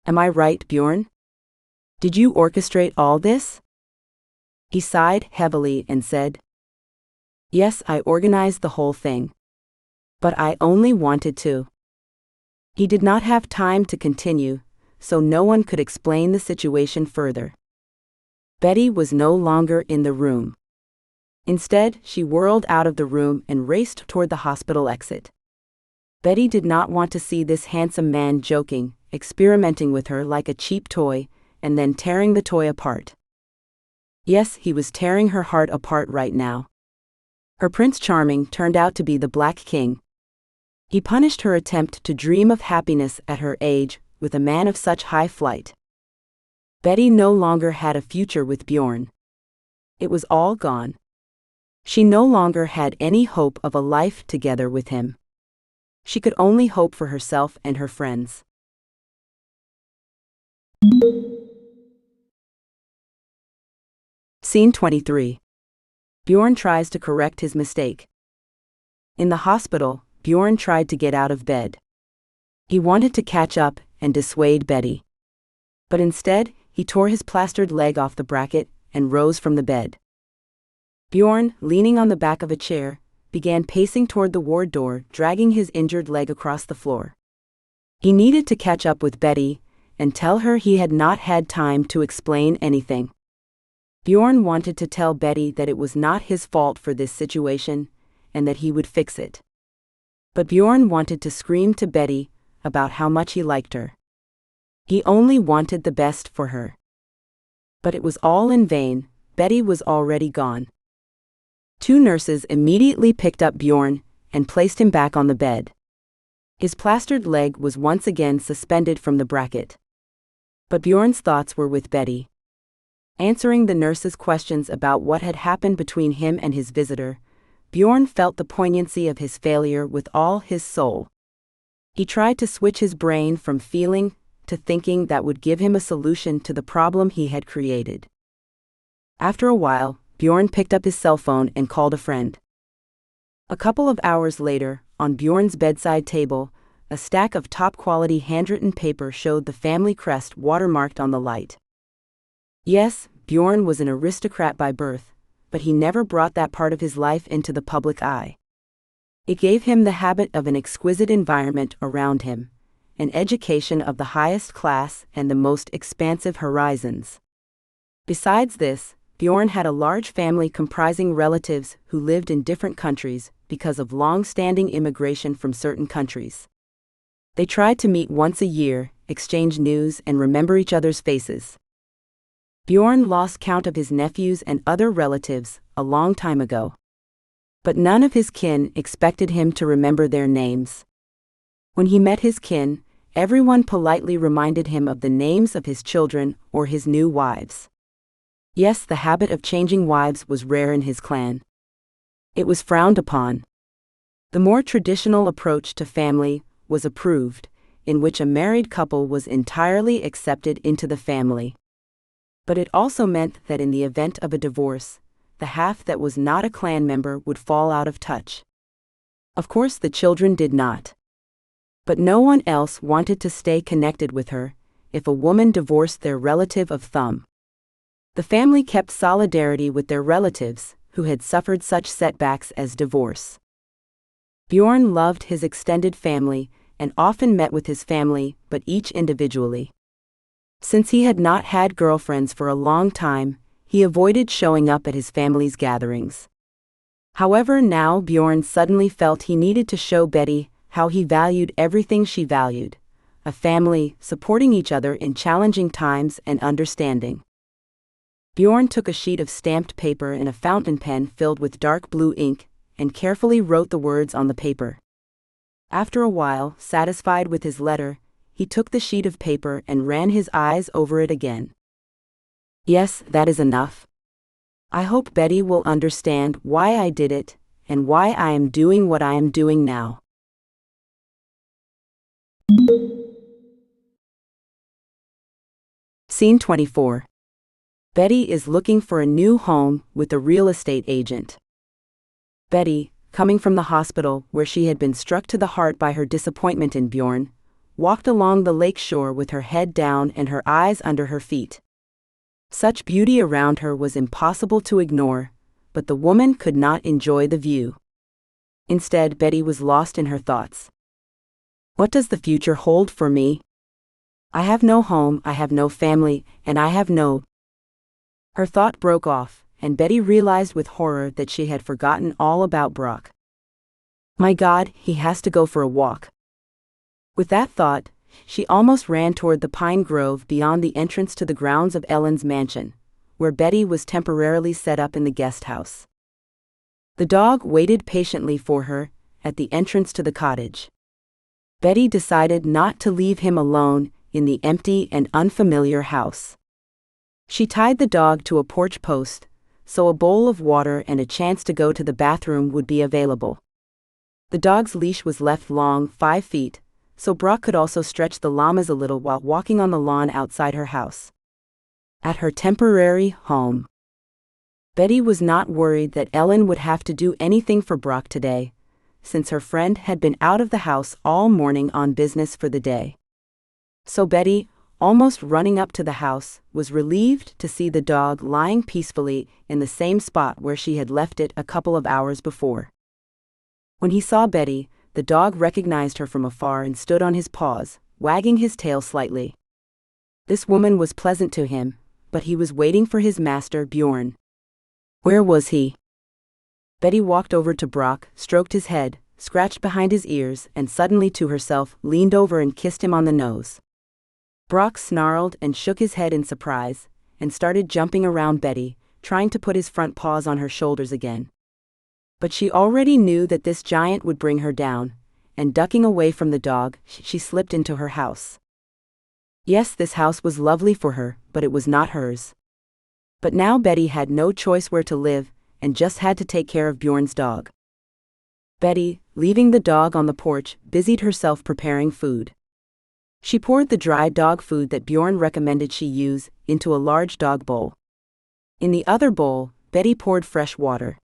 S1: Am I right, Bjorn? Did you orchestrate all this? He sighed heavily and said, Yes, I organized the whole thing. But I only wanted to. He did not have time to continue, so no one could explain the situation further. Betty was no longer in the room. Instead, she whirled out of the room and raced toward the hospital exit. Betty did not want to see this handsome man joking, experimenting with her like a cheap toy, and then tearing the toy apart. Yes, he was tearing her heart apart right now. Her Prince Charming turned out to be the Black King. He punished her attempt to dream of happiness at her age with a man of such high flight. Betty no longer had a future with Bjorn. It was all gone. She no longer had any hope of a life together with him. She could only hope for herself and her friends. Scene 23. Bjorn tries to correct his mistake. In the hospital, Bjorn tried to get out of bed. He wanted to catch up and dissuade Betty. But instead, he tore his plastered leg off the bracket and rose from the bed. Bjorn, leaning on the back of a chair, began pacing toward the ward door, dragging his injured leg across the floor. He needed to catch up with Betty and tell her he had not had time to explain anything. Bjorn wanted to tell Betty that it was not his fault for this situation and that he would fix it. But Bjorn wanted to scream to Betty about how much he liked her. He only wanted the best for her. But it was all in vain. Betty was already gone. Two nurses immediately picked up Bjorn and placed him back on the bed. His plastered leg was once again suspended from the bracket. But Bjorn's thoughts were with Betty. Answering the nurses' questions about what had happened between him and his visitor, Bjorn felt the poignancy of his failure with all his soul. He tried to switch his brain from feeling to thinking that would give him a solution to the problem he had created. After a while, Bjorn picked up his cell phone and called a friend. A couple of hours later, on Bjorn's bedside table, a stack of top-quality handwritten paper showed the family crest watermarked on the light. Yes, Bjorn was an aristocrat by birth, but he never brought that part of his life into the public eye. It gave him the habit of an exquisite environment around him, an education of the highest class and the most expansive horizons. Besides this, Bjorn had a large family comprising relatives who lived in different countries because of long-standing immigration from certain countries. They tried to meet once a year, exchange news, and remember each other's faces. Bjorn lost count of his nephews and other relatives a long time ago. But none of his kin expected him to remember their names. When he met his kin, everyone politely reminded him of the names of his children or his new wives. Yes, the habit of changing wives was rare in his clan. It was frowned upon. The more traditional approach to family was approved, in which a married couple was entirely accepted into the family. But it also meant that in the event of a divorce, the half that was not a clan member would fall out of touch. Of course, the children did not. But no one else wanted to stay connected with her if a woman divorced their relative of thumb. The family kept solidarity with their relatives who had suffered such setbacks as divorce. Bjorn loved his extended family and often met with his family, but each individually. Since he had not had girlfriends for a long time, he avoided showing up at his family's gatherings. However, now Bjorn suddenly felt he needed to show Betty how he valued everything she valued: a family, supporting each other in challenging times, and understanding. Bjorn took a sheet of stamped paper and a fountain pen filled with dark blue ink and carefully wrote the words on the paper. After a while, satisfied with his letter, he took the sheet of paper and ran his eyes over it again. Yes, that is enough. I hope Betty will understand why I did it and why I am doing what I am doing now. Scene 24. Betty is looking for a new home with a real estate agent. Betty, coming from the hospital where she had been struck to the heart by her disappointment in Bjorn, walked along the lake shore with her head down and her eyes under her feet. Such beauty around her was impossible to ignore, but the woman could not enjoy the view. Instead, Betty was lost in her thoughts. What does the future hold for me? I have no home, I have no family, and I have no... Her thought broke off, and Betty realized with horror that she had forgotten all about Brock. My God, he has to go for a walk. With that thought, she almost ran toward the pine grove beyond the entrance to the grounds of Ellen's mansion, where Betty was temporarily set up in the guest house. The dog waited patiently for her at the entrance to the cottage. Betty decided not to leave him alone in the empty and unfamiliar house. She tied the dog to a porch post, so a bowl of water and a chance to go to the bathroom would be available. The dog's leash was left long, 5 feet, so Brock could also stretch the llamas a little while walking on the lawn outside her house. At her temporary home, Betty was not worried that Ellen would have to do anything for Brock today, since her friend had been out of the house all morning on business for the day. So Betty, almost running up to the house, was relieved to see the dog lying peacefully in the same spot where she had left it a couple of hours before. When he saw Betty, the dog recognized her from afar and stood on his paws, wagging his tail slightly. This woman was pleasant to him, but he was waiting for his master, Bjorn. Where was he? Betty walked over to Brock, stroked his head, scratched behind his ears, and suddenly to herself leaned over and kissed him on the nose. Brock snarled and shook his head in surprise, and started jumping around Betty, trying to put his front paws on her shoulders again. But she already knew that this giant would bring her down, and ducking away from the dog, she slipped into her house. Yes, this house was lovely for her, but it was not hers. But now Betty had no choice where to live, and just had to take care of Bjorn's dog. Betty, leaving the dog on the porch, busied herself preparing food. She poured the dry dog food that Bjorn recommended she use into a large dog bowl. In the other bowl, Betty poured fresh water.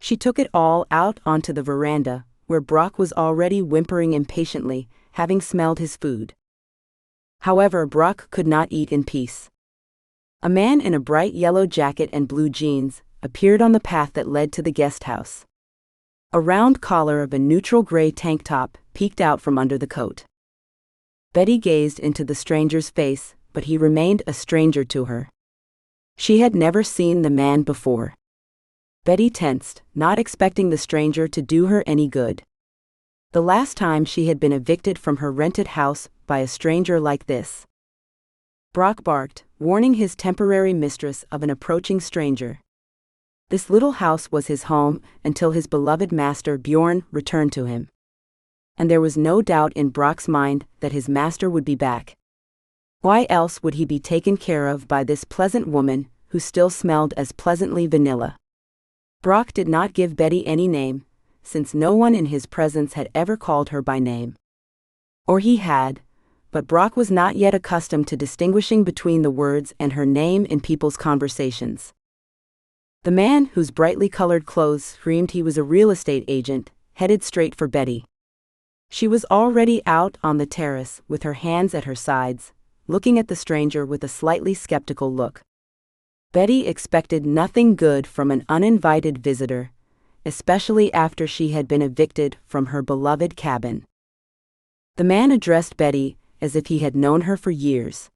S1: She took it all out onto the veranda, where Brock was already whimpering impatiently, having smelled his food. However, Brock could not eat in peace. A man in a bright yellow jacket and blue jeans appeared on the path that led to the guest house. A round collar of a neutral gray tank top peeked out from under the coat. Betty gazed into the stranger's face, but he remained a stranger to her. She had never seen the man before. Betty tensed, not expecting the stranger to do her any good. The last time she had been evicted from her rented house by a stranger like this. Brock barked, warning his temporary mistress of an approaching stranger. This little house was his home until his beloved master Bjorn returned to him. And there was no doubt in Brock's mind that his master would be back. Why else would he be taken care of by this pleasant woman who still smelled as pleasantly vanilla? Brock did not give Betty any name, since no one in his presence had ever called her by name. Or he had, but Brock was not yet accustomed to distinguishing between the words and her name in people's conversations. The man, whose brightly colored clothes screamed he was a real estate agent, headed straight for Betty. She was already out on the terrace with her hands at her sides, looking at the stranger with a slightly skeptical look. Betty expected nothing good from an uninvited visitor, especially after she had been evicted from her beloved cabin. The man addressed Betty as if he had known her for years.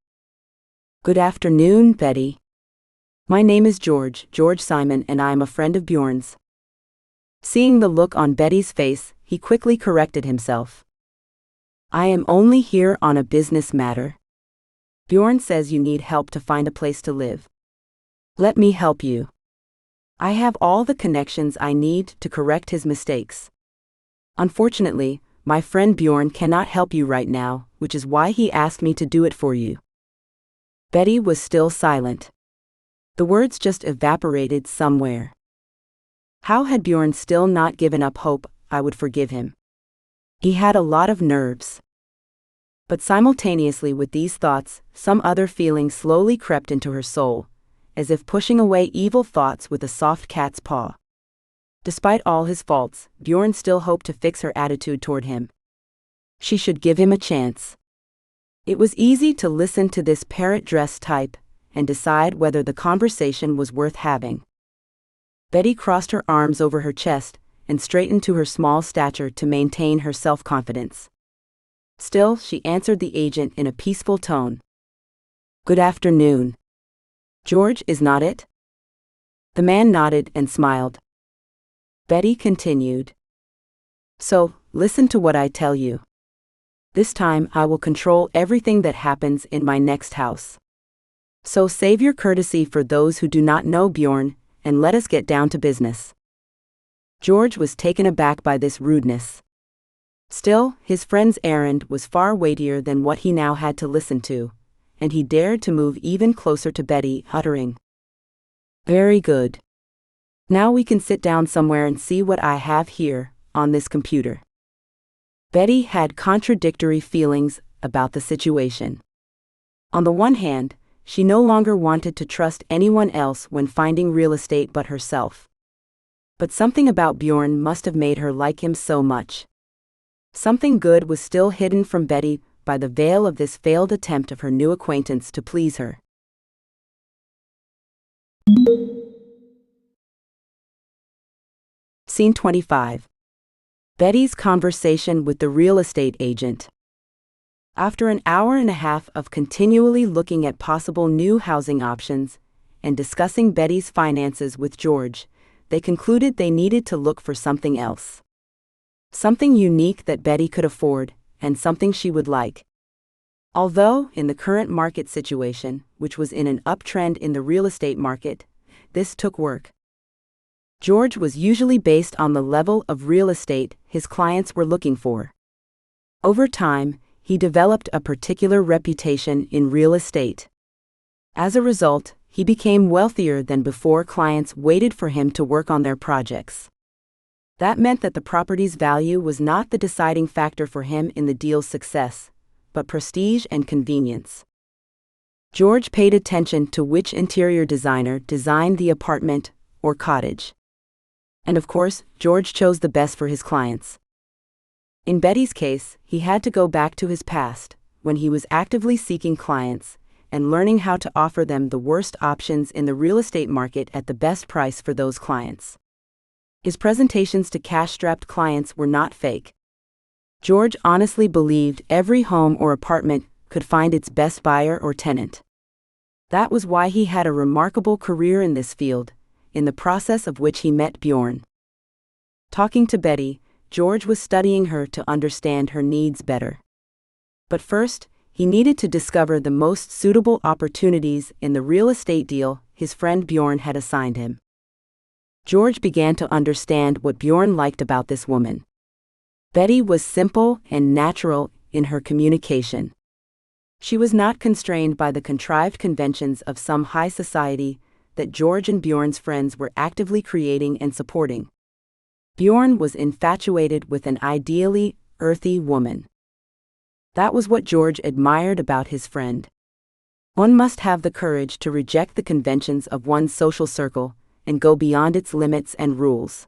S1: Good afternoon, Betty. My name is George Simon, and I am a friend of Bjorn's. Seeing the look on Betty's face, he quickly corrected himself. I am only here on a business matter. Bjorn says you need help to find a place to live. Let me help you. I have all the connections I need to correct his mistakes. Unfortunately, my friend Bjorn cannot help you right now, which is why he asked me to do it for you. Betty was still silent. The words just evaporated somewhere. How had Bjorn still not given up hope I would forgive him? He had a lot of nerves. But simultaneously with these thoughts, some other feeling slowly crept into her soul, as if pushing away evil thoughts with a soft cat's paw. Despite all his faults, Bjorn still hoped to fix her attitude toward him. She should give him a chance. It was easy to listen to this parrot-dressed type and decide whether the conversation was worth having. Betty crossed her arms over her chest and straightened to her small stature to maintain her self-confidence. Still, she answered the agent in a peaceful tone. Good afternoon. George, is not it? The man nodded and smiled. Betty continued. So, listen to what I tell you. This time I will control everything that happens in my next house. So save your courtesy for those who do not know Bjorn, and let us get down to business. George was taken aback by this rudeness. Still, his friend's errand was far weightier than what he now had to listen to, and he dared to move even closer to Betty, uttering, "Very good. Now we can sit down somewhere and see what I have here, on this computer." Betty had contradictory feelings about the situation. On the one hand, she no longer wanted to trust anyone else when finding real estate but herself. But something about Bjorn must have made her like him so much. Something good was still hidden from Betty by the veil of this failed attempt of her new acquaintance to please her. Scene 25. Betty's conversation with the real estate agent. After an hour and a half of continually looking at possible new housing options and discussing Betty's finances with George, they concluded they needed to look for something else. Something unique that Betty could afford, and something she would like. Although, in the current market situation, which was in an uptrend in the real estate market, this took work. George was usually based on the level of real estate his clients were looking for. Over time, he developed a particular reputation in real estate. As a result, he became wealthier than before clients waited for him to work on their projects. That meant that the property's value was not the deciding factor for him in the deal's success, but prestige and convenience. George paid attention to which interior designer designed the apartment or cottage. And of course, George chose the best for his clients. In Betty's case, he had to go back to his past, when he was actively seeking clients and learning how to offer them the worst options in the real estate market at the best price for those clients. His presentations to cash-strapped clients were not fake. George honestly believed every home or apartment could find its best buyer or tenant. That was why he had a remarkable career in this field, in the process of which he met Bjorn. Talking to Betty, George was studying her to understand her needs better. But first, he needed to discover the most suitable opportunities in the real estate deal his friend Bjorn had assigned him. George began to understand what Bjorn liked about this woman. Betty was simple and natural in her communication. She was not constrained by the contrived conventions of some high society that George and Bjorn's friends were actively creating and supporting. Bjorn was infatuated with an ideally earthy woman. That was what George admired about his friend. One must have the courage to reject the conventions of one's social circle and go beyond its limits and rules.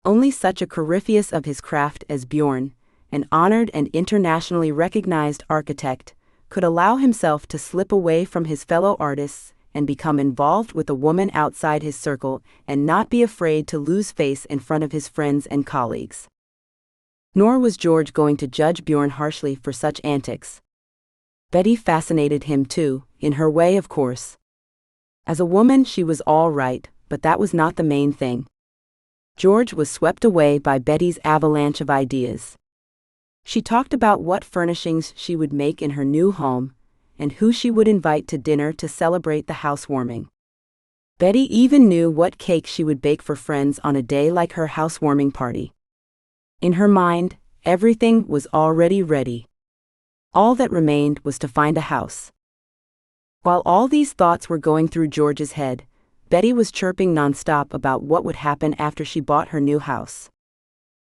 S1: Only such a corypheus of his craft as Bjorn, an honored and internationally recognized architect, could allow himself to slip away from his fellow artists and become involved with a woman outside his circle and not be afraid to lose face in front of his friends and colleagues. Nor was George going to judge Bjorn harshly for such antics. Betty fascinated him too, in her way of course. As a woman she was all right, but that was not the main thing. George was swept away by Betty's avalanche of ideas. She talked about what furnishings she would make in her new home, and who she would invite to dinner to celebrate the housewarming. Betty even knew what cake she would bake for friends on a day like her housewarming party. In her mind, everything was already ready. All that remained was to find a house. While all these thoughts were going through George's head, Betty was chirping nonstop about what would happen after she bought her new house.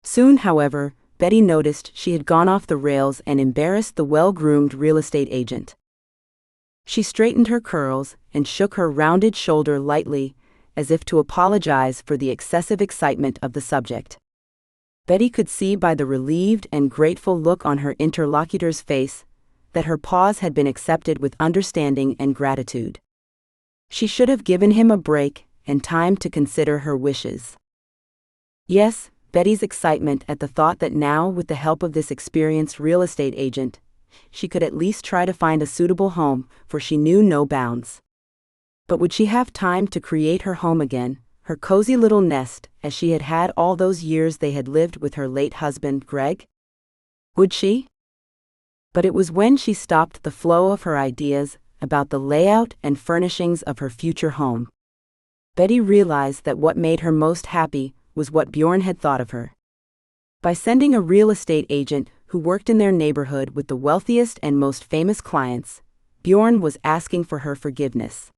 S1: Soon, however, Betty noticed she had gone off the rails and embarrassed the well-groomed real estate agent. She straightened her curls and shook her rounded shoulder lightly, as if to apologize for the excessive excitement of the subject. Betty could see by the relieved and grateful look on her interlocutor's face that her pause had been accepted with understanding and gratitude. She should have given him a break and time to consider her wishes. Yes, Betty's excitement at the thought that now, with the help of this experienced real estate agent, she could at least try to find a suitable home, for she knew no bounds. But would she have time to create her home again, her cozy little nest, as she had had all those years they had lived with her late husband, Greg? Would she? But it was when she stopped the flow of her ideas about the layout and furnishings of her future home. Betty realized that what made her most happy was what Bjorn had thought of her. By sending a real estate agent who worked in their neighborhood with the wealthiest and most famous clients, Bjorn was asking for her forgiveness.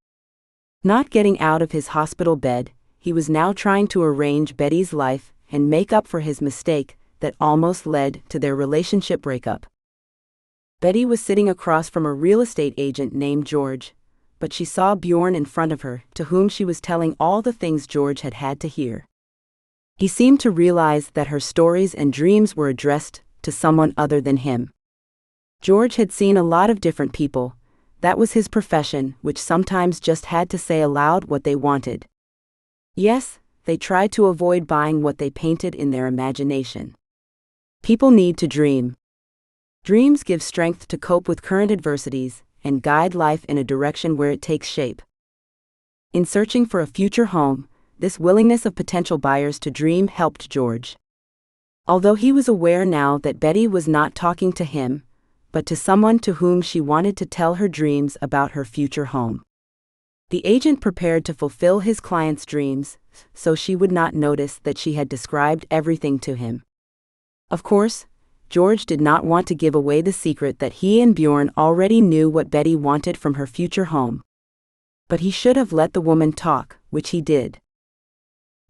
S1: Not getting out of his hospital bed, he was now trying to arrange Betty's life and make up for his mistake that almost led to their relationship breakup. Betty was sitting across from a real estate agent named George, but she saw Bjorn in front of her, to whom she was telling all the things George had had to hear. He seemed to realize that her stories and dreams were addressed to someone other than him. George had seen a lot of different people. That was his profession, which sometimes just had to say aloud what they wanted. Yes, they tried to avoid buying what they painted in their imagination. People need to dream. Dreams give strength to cope with current adversities and guide life in a direction where it takes shape. In searching for a future home, this willingness of potential buyers to dream helped George. Although he was aware now that Betty was not talking to him, but to someone to whom she wanted to tell her dreams about her future home. The agent prepared to fulfill his client's dreams, so she would not notice that she had described everything to him. Of course, George did not want to give away the secret that he and Bjorn already knew what Betty wanted from her future home. But he should have let the woman talk, which he did.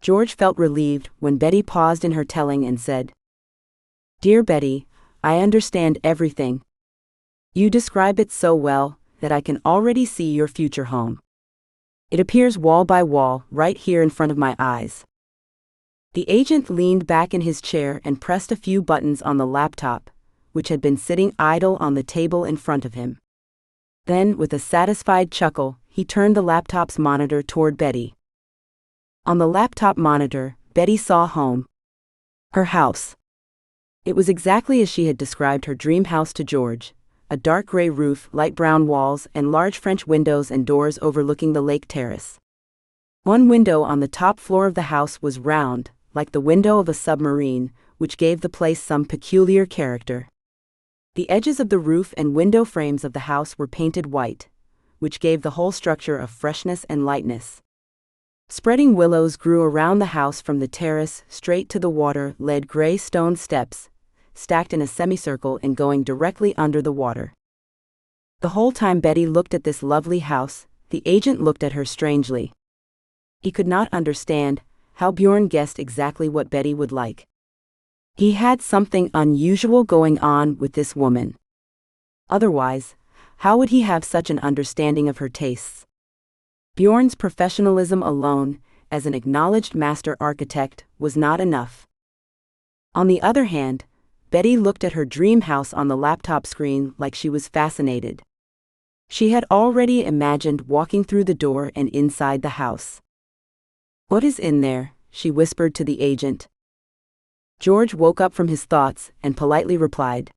S1: George felt relieved when Betty paused in her telling and said, "Dear Betty, I understand everything. You describe it so well that I can already see your future home. It appears wall by wall, right here in front of my eyes." The agent leaned back in his chair and pressed a few buttons on the laptop, which had been sitting idle on the table in front of him. Then, with a satisfied chuckle, he turned the laptop's monitor toward Betty. On the laptop monitor, Betty saw home. Her house. It was exactly as she had described her dream house to George. A dark gray roof, light brown walls, and large French windows and doors overlooking the lake terrace. One window on the top floor of the house was round, like the window of a submarine, which gave the place some peculiar character. The edges of the roof and window frames of the house were painted white, which gave the whole structure a freshness and lightness. Spreading willows grew around the house. From the terrace straight to the water led gray stone steps, stacked in a semicircle and going directly under the water. The whole time Betty looked at this lovely house, the agent looked at her strangely. He could not understand how Bjorn guessed exactly what Betty would like. He had something unusual going on with this woman. Otherwise, how would he have such an understanding of her tastes? Bjorn's professionalism alone, as an acknowledged master architect, was not enough. On the other hand, Betty looked at her dream house on the laptop screen like she was fascinated. She had already imagined walking through the door and inside the house. "What is in there?" she whispered to the agent. George woke up from his thoughts and politely replied,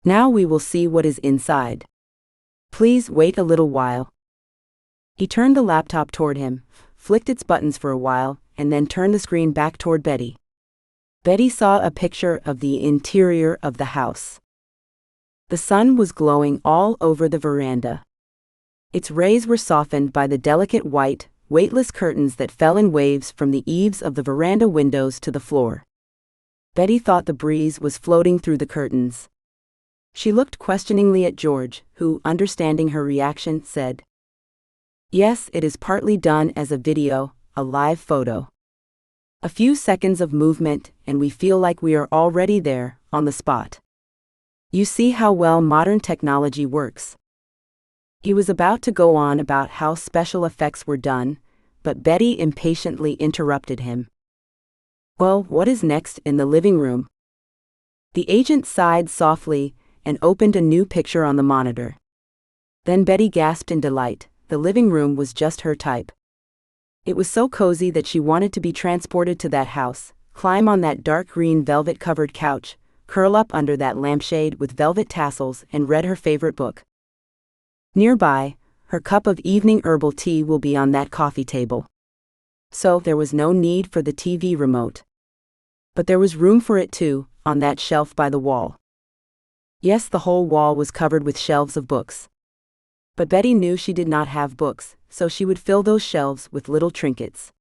S1: "Now we will see what is inside. Please wait a little while." He turned the laptop toward him, flicked its buttons for a while, and then turned the screen back toward Betty. Betty saw a picture of the interior of the house. The sun was glowing all over the veranda. Its rays were softened by the delicate white, weightless curtains that fell in waves from the eaves of the veranda windows to the floor. Betty thought the breeze was floating through the curtains. She looked questioningly at George, who, understanding her reaction, said, "Yes, it is partly done as a video, a live photo. A few seconds of movement and we feel like we are already there, on the spot. You see how well modern technology works." He was about to go on about how special effects were done, but Betty impatiently interrupted him. "Well, what is next in the living room?" The agent sighed softly and opened a new picture on the monitor. Then Betty gasped in delight. The living room was just her type. It was so cozy that she wanted to be transported to that house, climb on that dark green velvet-covered couch, curl up under that lampshade with velvet tassels and read her favorite book. Nearby, her cup of evening herbal tea will be on that coffee table. So there was no need for the TV remote. But there was room for it too, on that shelf by the wall. Yes, the whole wall was covered with shelves of books. But Betty knew she did not have books, so she would fill those shelves with little trinkets.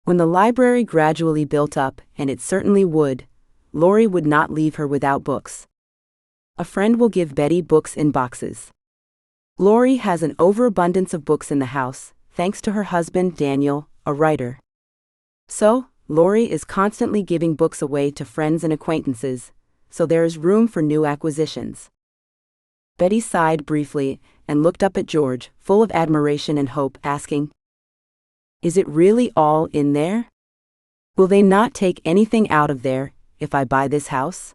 S1: When the library gradually built up, and it certainly would, Laurie would not leave her without books. A friend will give Betty books in boxes. Laurie has an overabundance of books in the house, thanks to her husband Daniel, a writer. So, Laurie is constantly giving books away to friends and acquaintances, so there is room for new acquisitions. Betty sighed briefly and looked up at George, full of admiration and hope, asking, "Is it really all in there? Will they not take anything out of there if I buy this house?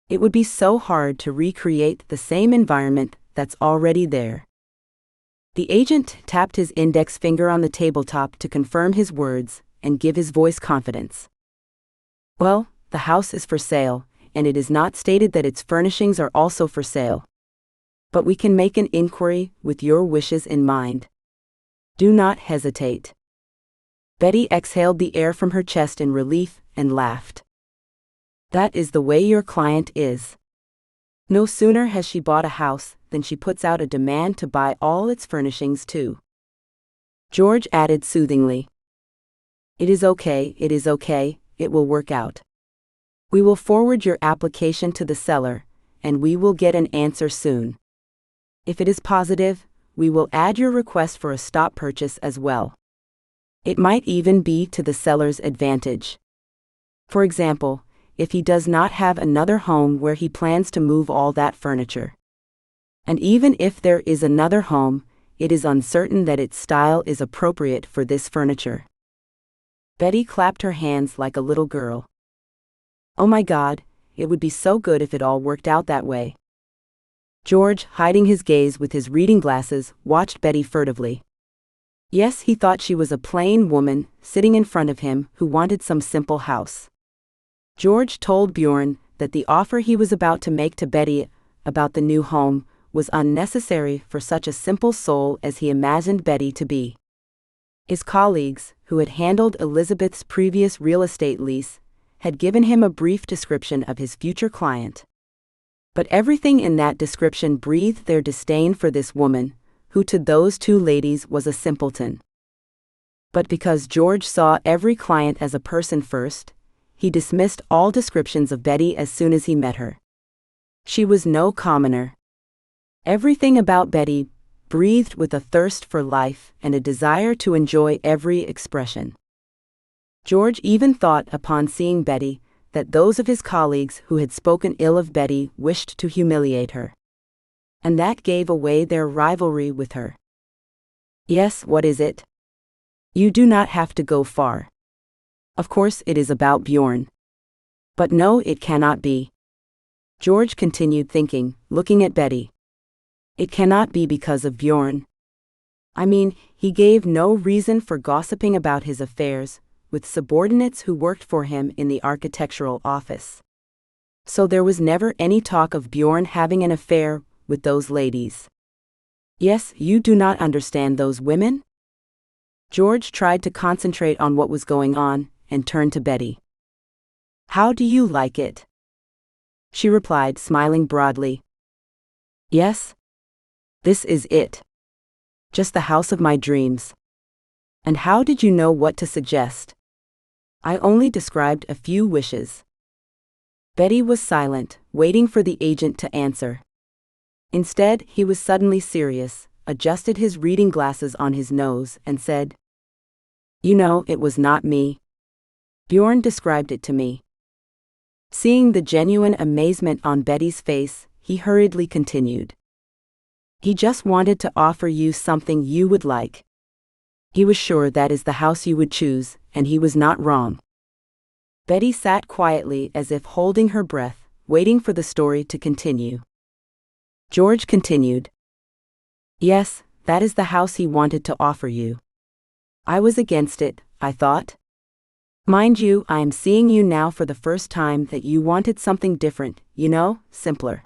S1: It would be so hard to recreate the same environment that's already there." The agent tapped his index finger on the tabletop to confirm his words and give his voice confidence. "Well, the house is for sale, and it is not stated that its furnishings are also for sale. But we can make an inquiry with your wishes in mind. Do not hesitate." Betty exhaled the air from her chest in relief and laughed. That is the way your client is. No sooner has she bought a house than she puts out a demand to buy all its furnishings too. George added soothingly, it is okay, it will work out. We will forward your application to the seller, and we will get an answer soon. If it is positive, we will add your request for a stop purchase as well. It might even be to the seller's advantage. For example, if he does not have another home where he plans to move all that furniture. And even if there is another home, it is uncertain that its style is appropriate for this furniture. Betty clapped her hands like a little girl. Oh my God, it would be so good if it all worked out that way. George, hiding his gaze with his reading glasses, watched Betty furtively. Yes, he thought she was a plain woman, sitting in front of him, who wanted some simple house. George told Bjorn that the offer he was about to make to Betty about the new home was unnecessary for such a simple soul as he imagined Betty to be. His colleagues, who had handled Elizabeth's previous real estate lease, had given him a brief description of his future client. But everything in that description breathed their disdain for this woman, who to those two ladies was a simpleton. But because George saw every client as a person first, he dismissed all descriptions of Betty as soon as he met her. She was no commoner. Everything about Betty breathed with a thirst for life and a desire to enjoy every expression. George even thought, upon seeing Betty, that those of his colleagues who had spoken ill of Betty wished to humiliate her. And that gave away their rivalry with her. Yes, what is it? You do not have to go far. Of course it is about Bjorn. But no, it cannot be. George continued thinking, looking at Betty. It cannot be because of Bjorn. I mean, he gave no reason for gossiping about his affairs with subordinates who worked for him in the architectural office. So there was never any talk of Bjorn having an affair with those ladies. Yes, you do not understand those women? George tried to concentrate on what was going on and turned to Betty. How do you like it? She replied, smiling broadly. Yes. This is it. Just the house of my dreams. And how did you know what to suggest? I only described a few wishes. Betty was silent, waiting for the agent to answer. Instead, he was suddenly serious, adjusted his reading glasses on his nose, and said, You know, it was not me. Bjorn described it to me. Seeing the genuine amazement on Betty's face, he hurriedly continued. He just wanted to offer you something you would like. He was sure that is the house you would choose, and he was not wrong. Betty sat quietly as if holding her breath, waiting for the story to continue. George continued. Yes, that is the house he wanted to offer you. I was against it, I thought. Mind you, I am seeing you now for the first time that you wanted something different, you know, simpler.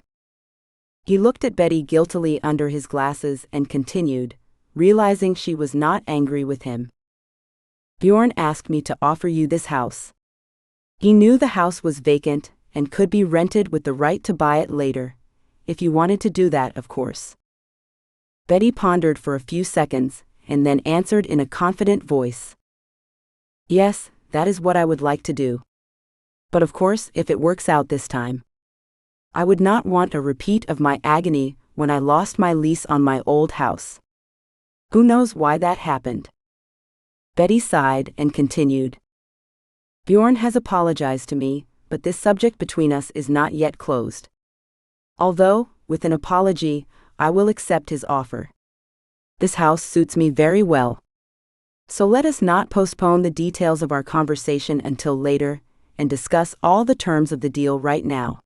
S1: He looked at Betty guiltily under his glasses and continued, realizing she was not angry with him. Bjorn asked me to offer you this house. He knew the house was vacant and could be rented with the right to buy it later, if you wanted to do that, of course. Betty pondered for a few seconds and then answered in a confident voice. Yes, that is what I would like to do. But of course, if it works out this time. I would not want a repeat of my agony when I lost my lease on my old house. Who knows why that happened? Betty sighed and continued. Bjorn has apologized to me, but this subject between us is not yet closed. Although, with an apology, I will accept his offer. This house suits me very well. So let us not postpone the details of our conversation until later, and discuss all the terms of the deal right now.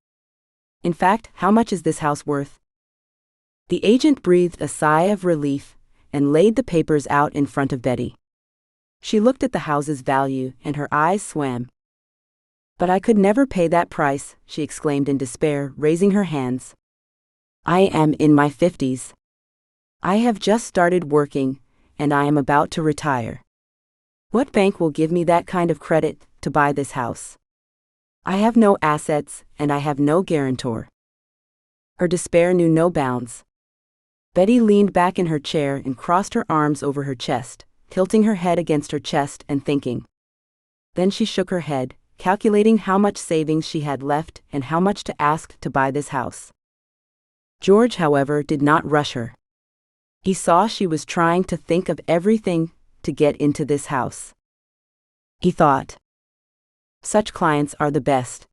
S1: In fact, how much is this house worth? The agent breathed a sigh of relief and laid the papers out in front of Betty. She looked at the house's value and her eyes swam. But I could never pay that price, she exclaimed in despair, raising her hands. I am in my 50s. I have just started working, and I am about to retire. What bank will give me that kind of credit to buy this house? I have no assets, and I have no guarantor. Her despair knew no bounds. Betty leaned back in her chair and crossed her arms over her chest, tilting her head against her chest and thinking. Then she shook her head, calculating how much savings she had left and how much to ask to buy this house. George, however, did not rush her. He saw she was trying to think of everything to get into this house. He thought, such clients are the best.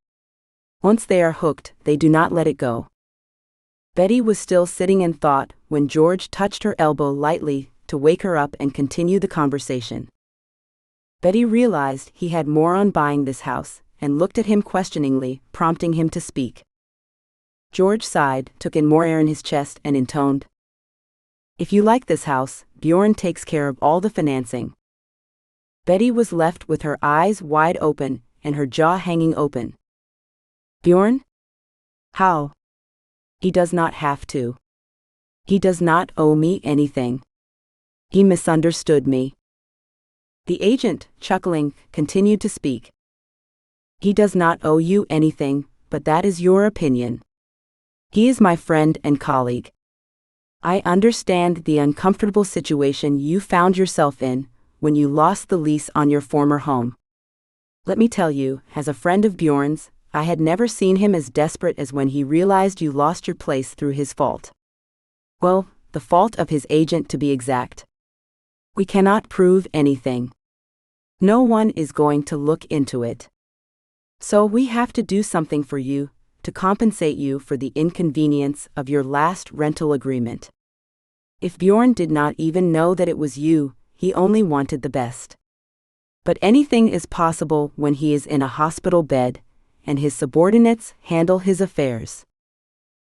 S1: Once they are hooked, they do not let it go. Betty was still sitting in thought when George touched her elbow lightly to wake her up and continue the conversation. Betty realized he had more on buying this house and looked at him questioningly, prompting him to speak. George sighed, took in more air in his chest and intoned. If you like this house, Bjorn takes care of all the financing. Betty was left with her eyes wide open and her jaw hanging open. Bjorn? How? He does not have to. He does not owe me anything. He misunderstood me. The agent, chuckling, continued to speak. He does not owe you anything, but that is your opinion. He is my friend and colleague. I understand the uncomfortable situation you found yourself in when you lost the lease on your former home. Let me tell you, as a friend of Bjorn's, I had never seen him as desperate as when he realized you lost your place through his fault. Well, the fault of his agent to be exact. We cannot prove anything. No one is going to look into it. So we have to do something for you, to compensate you for the inconvenience of your last rental agreement. If Bjorn did not even know that it was you, he only wanted the best. But anything is possible when he is in a hospital bed, and his subordinates handle his affairs.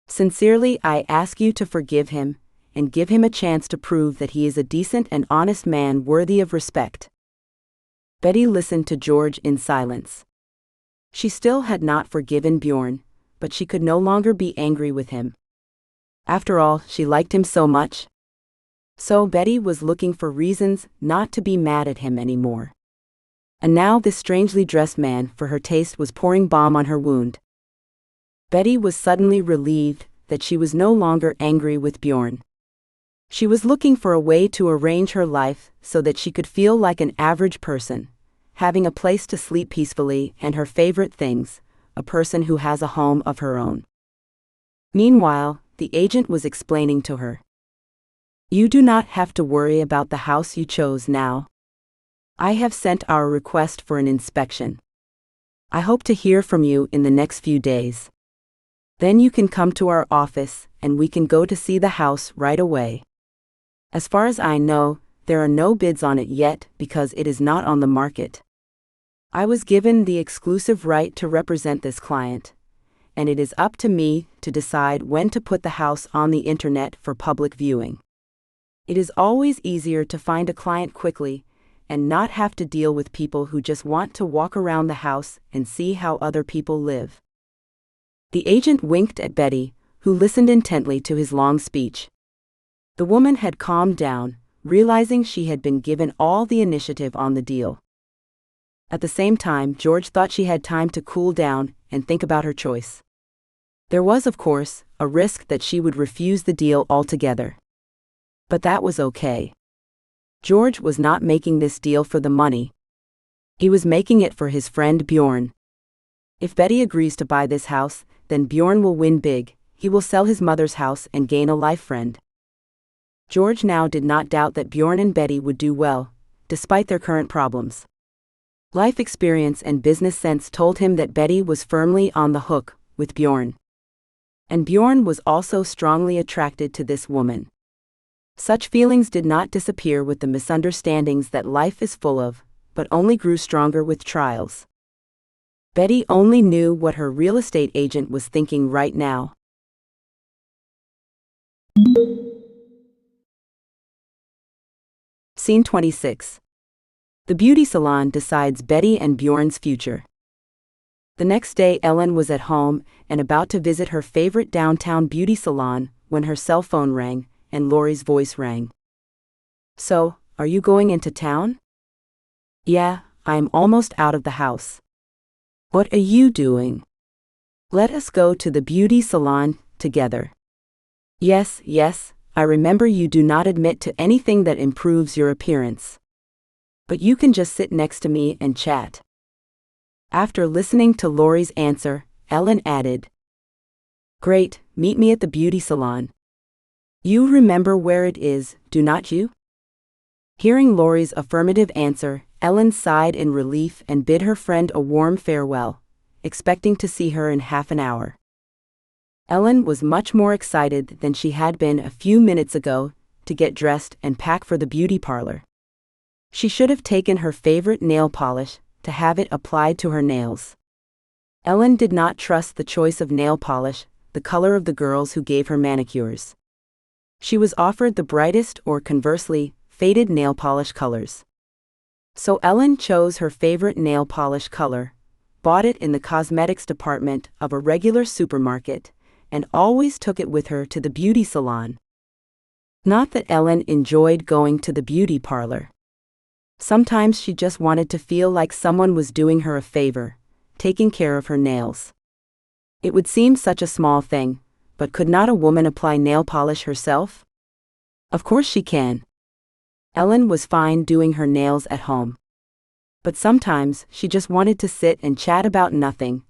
S1: Sincerely, I ask you to forgive him, and give him a chance to prove that he is a decent and honest man worthy of respect. Betty listened to George in silence. She still had not forgiven Bjorn, but she could no longer be angry with him. After all, she liked him so much. So Betty was looking for reasons not to be mad at him anymore. And now this strangely dressed man, for her taste, was pouring balm on her wound. Betty was suddenly relieved that she was no longer angry with Bjorn. She was looking for a way to arrange her life so that she could feel like an average person, having a place to sleep peacefully and her favorite things, a person who has a home of her own. Meanwhile, the agent was explaining to her. You do not have to worry about the house you chose now. I have sent our request for an inspection. I hope to hear from you in the next few days. Then you can come to our office and we can go to see the house right away. As far as I know, there are no bids on it yet because it is not on the market. I was given the exclusive right to represent this client, and it is up to me to decide when to put the house on the internet for public viewing. It is always easier to find a client quickly and not have to deal with people who just want to walk around the house and see how other people live. The agent winked at Betty, who listened intently to his long speech. The woman had calmed down, realizing she had been given all the initiative on the deal. At the same time, George thought she had time to cool down and think about her choice. There was, of course, a risk that she would refuse the deal altogether. But that was okay. George was not making this deal for the money. He was making it for his friend Bjorn. If Betty agrees to buy this house, then Bjorn will win big. He will sell his mother's house and gain a life friend. George now did not doubt that Bjorn and Betty would do well, despite their current problems. Life experience and business sense told him that Betty was firmly on the hook with Bjorn. And Bjorn was also strongly attracted to this woman. Such feelings did not disappear with the misunderstandings that life is full of, but only grew stronger with trials. Betty only knew what her real estate agent was thinking right now. Scene 26. The beauty salon decides Betty and Bjorn's future. The next day, Ellen was at home and about to visit her favorite downtown beauty salon when her cell phone rang and Lori's voice rang. "So, are you going into town?" "Yeah, I'm almost out of the house." "What are you doing?" "Let us go to the beauty salon together." Yes, I remember you do not admit to anything that improves your appearance. But you can just sit next to me and chat." After listening to Lori's answer, Ellen added, "Great, meet me at the beauty salon. You remember where it is, do not you?" Hearing Lori's affirmative answer, Ellen sighed in relief and bid her friend a warm farewell, expecting to see her in half an hour. Ellen was much more excited than she had been a few minutes ago to get dressed and pack for the beauty parlor. She should have taken her favorite nail polish to have it applied to her nails. Ellen did not trust the choice of nail polish, the color of the girls who gave her manicures. She was offered the brightest or conversely, faded nail polish colors. So Ellen chose her favorite nail polish color, bought it in the cosmetics department of a regular supermarket, and always took it with her to the beauty salon. Not that Ellen enjoyed going to the beauty parlor. Sometimes she just wanted to feel like someone was doing her a favor, taking care of her nails. It would seem such a small thing, but could not a woman apply nail polish herself? Of course she can. Ellen was fine doing her nails at home. But sometimes she just wanted to sit and chat about nothing,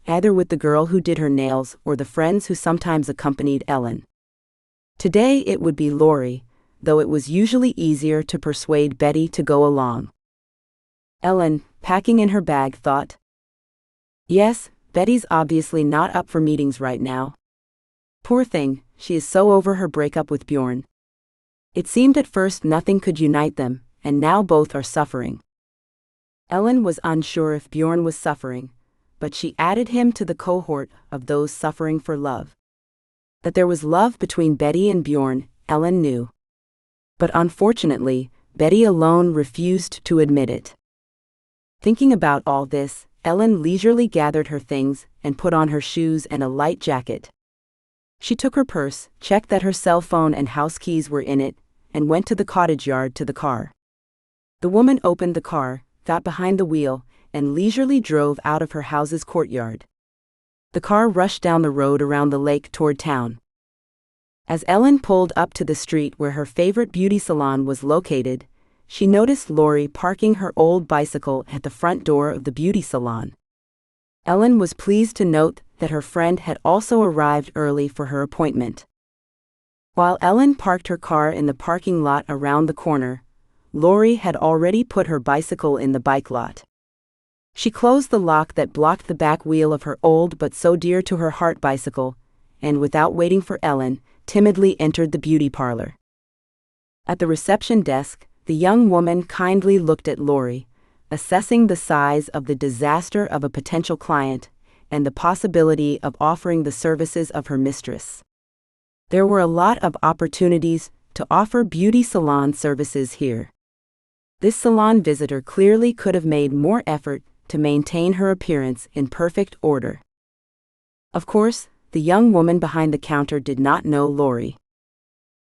S1: either with the girl who did her nails or the friends who sometimes accompanied Ellen. Today it would be Lori, though it was usually easier to persuade Betty to go along. Ellen, packing in her bag, thought, "Yes, Betty's obviously not up for meetings right now. Poor thing, she is so over her breakup with Bjorn. It seemed at first nothing could unite them, and now both are suffering." Ellen was unsure if Bjorn was suffering, but she added him to the cohort of those suffering for love. That there was love between Betty and Bjorn, Ellen knew. But unfortunately, Betty alone refused to admit it. Thinking about all this, Ellen leisurely gathered her things and put on her shoes and a light jacket. She took her purse, checked that her cell phone and house keys were in it, and went to the cottage yard to the car. The woman opened the car, got behind the wheel, and leisurely drove out of her house's courtyard. The car rushed down the road around the lake toward town. As Ellen pulled up to the street where her favorite beauty salon was located, she noticed Lori parking her old bicycle at the front door of the beauty salon. Ellen was pleased to note that her friend had also arrived early for her appointment. While Ellen parked her car in the parking lot around the corner, Lori had already put her bicycle in the bike lot. She closed the lock that blocked the back wheel of her old but so dear to her heart bicycle, and without waiting for Ellen, timidly entered the beauty parlor. At the reception desk, the young woman kindly looked at Lori, assessing the size of the disaster of a potential client and the possibility of offering the services of her mistress. There were a lot of opportunities to offer beauty salon services here. This salon visitor clearly could have made more effort to maintain her appearance in perfect order. Of course, The young woman behind the counter did not know Lori.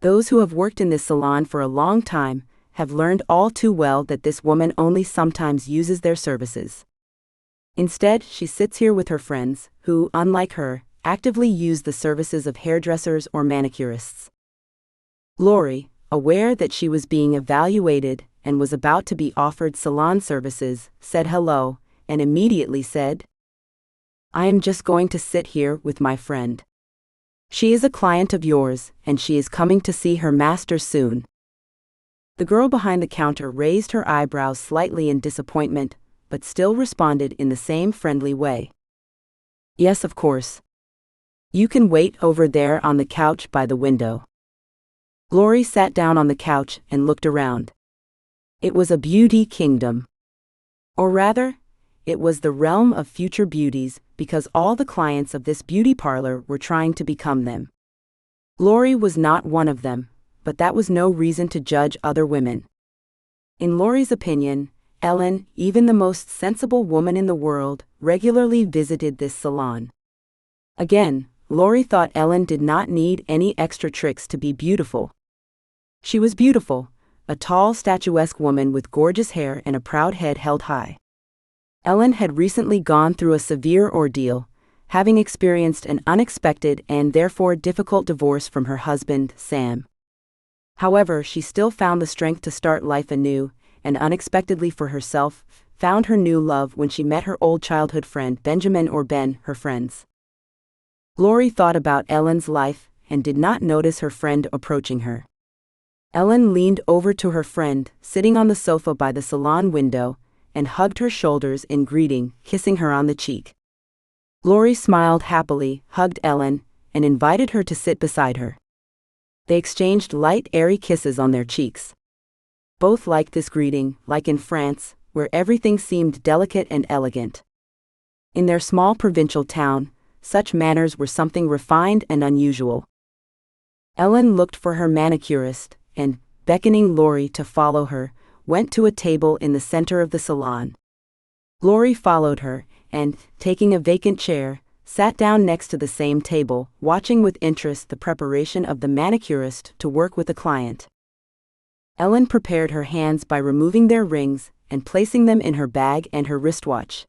S1: Those who have worked in this salon for a long time have learned all too well that this woman only sometimes uses their services. Instead, she sits here with her friends, who, unlike her, actively use the services of hairdressers or manicurists. Lori, aware that she was being evaluated and was about to be offered salon services, said hello, and immediately said, "I am just going to sit here with my friend. She is a client of yours, and she is coming to see her master soon." The girl behind the counter raised her eyebrows slightly in disappointment, but still responded in the same friendly way. "Yes, of course. You can wait over there on the couch by the window." Lori sat down on the couch and looked around. It was a beauty kingdom. Or rather, it was the realm of future beauties, because all the clients of this beauty parlor were trying to become them. Lori was not one of them, but that was no reason to judge other women. In Lori's opinion, Ellen, even the most sensible woman in the world, regularly visited this salon. Again, Lori thought Ellen did not need any extra tricks to be beautiful. She was beautiful, a tall, statuesque woman with gorgeous hair and a proud head held high. Ellen had recently gone through a severe ordeal, having experienced an unexpected and therefore difficult divorce from her husband, Sam. However, she still found the strength to start life anew, and unexpectedly for herself, found her new love when she met her old childhood friend Benjamin or Ben, her friends. Lori thought about Ellen's life and did not notice her friend approaching her. Ellen leaned over to her friend, sitting on the sofa by the salon window, and hugged her shoulders in greeting, kissing her on the cheek. Lori smiled happily, hugged Ellen, and invited her to sit beside her. They exchanged light, airy kisses on their cheeks. Both liked this greeting, like in France, where everything seemed delicate and elegant. In their small provincial town, such manners were something refined and unusual. Ellen looked for her manicurist, and, beckoning Lori to follow her, went to a table in the center of the salon. Lori followed her, and, taking a vacant chair, sat down next to the same table, watching with interest the preparation of the manicurist to work with a client. Ellen prepared her hands by removing their rings and placing them in her bag and her wristwatch.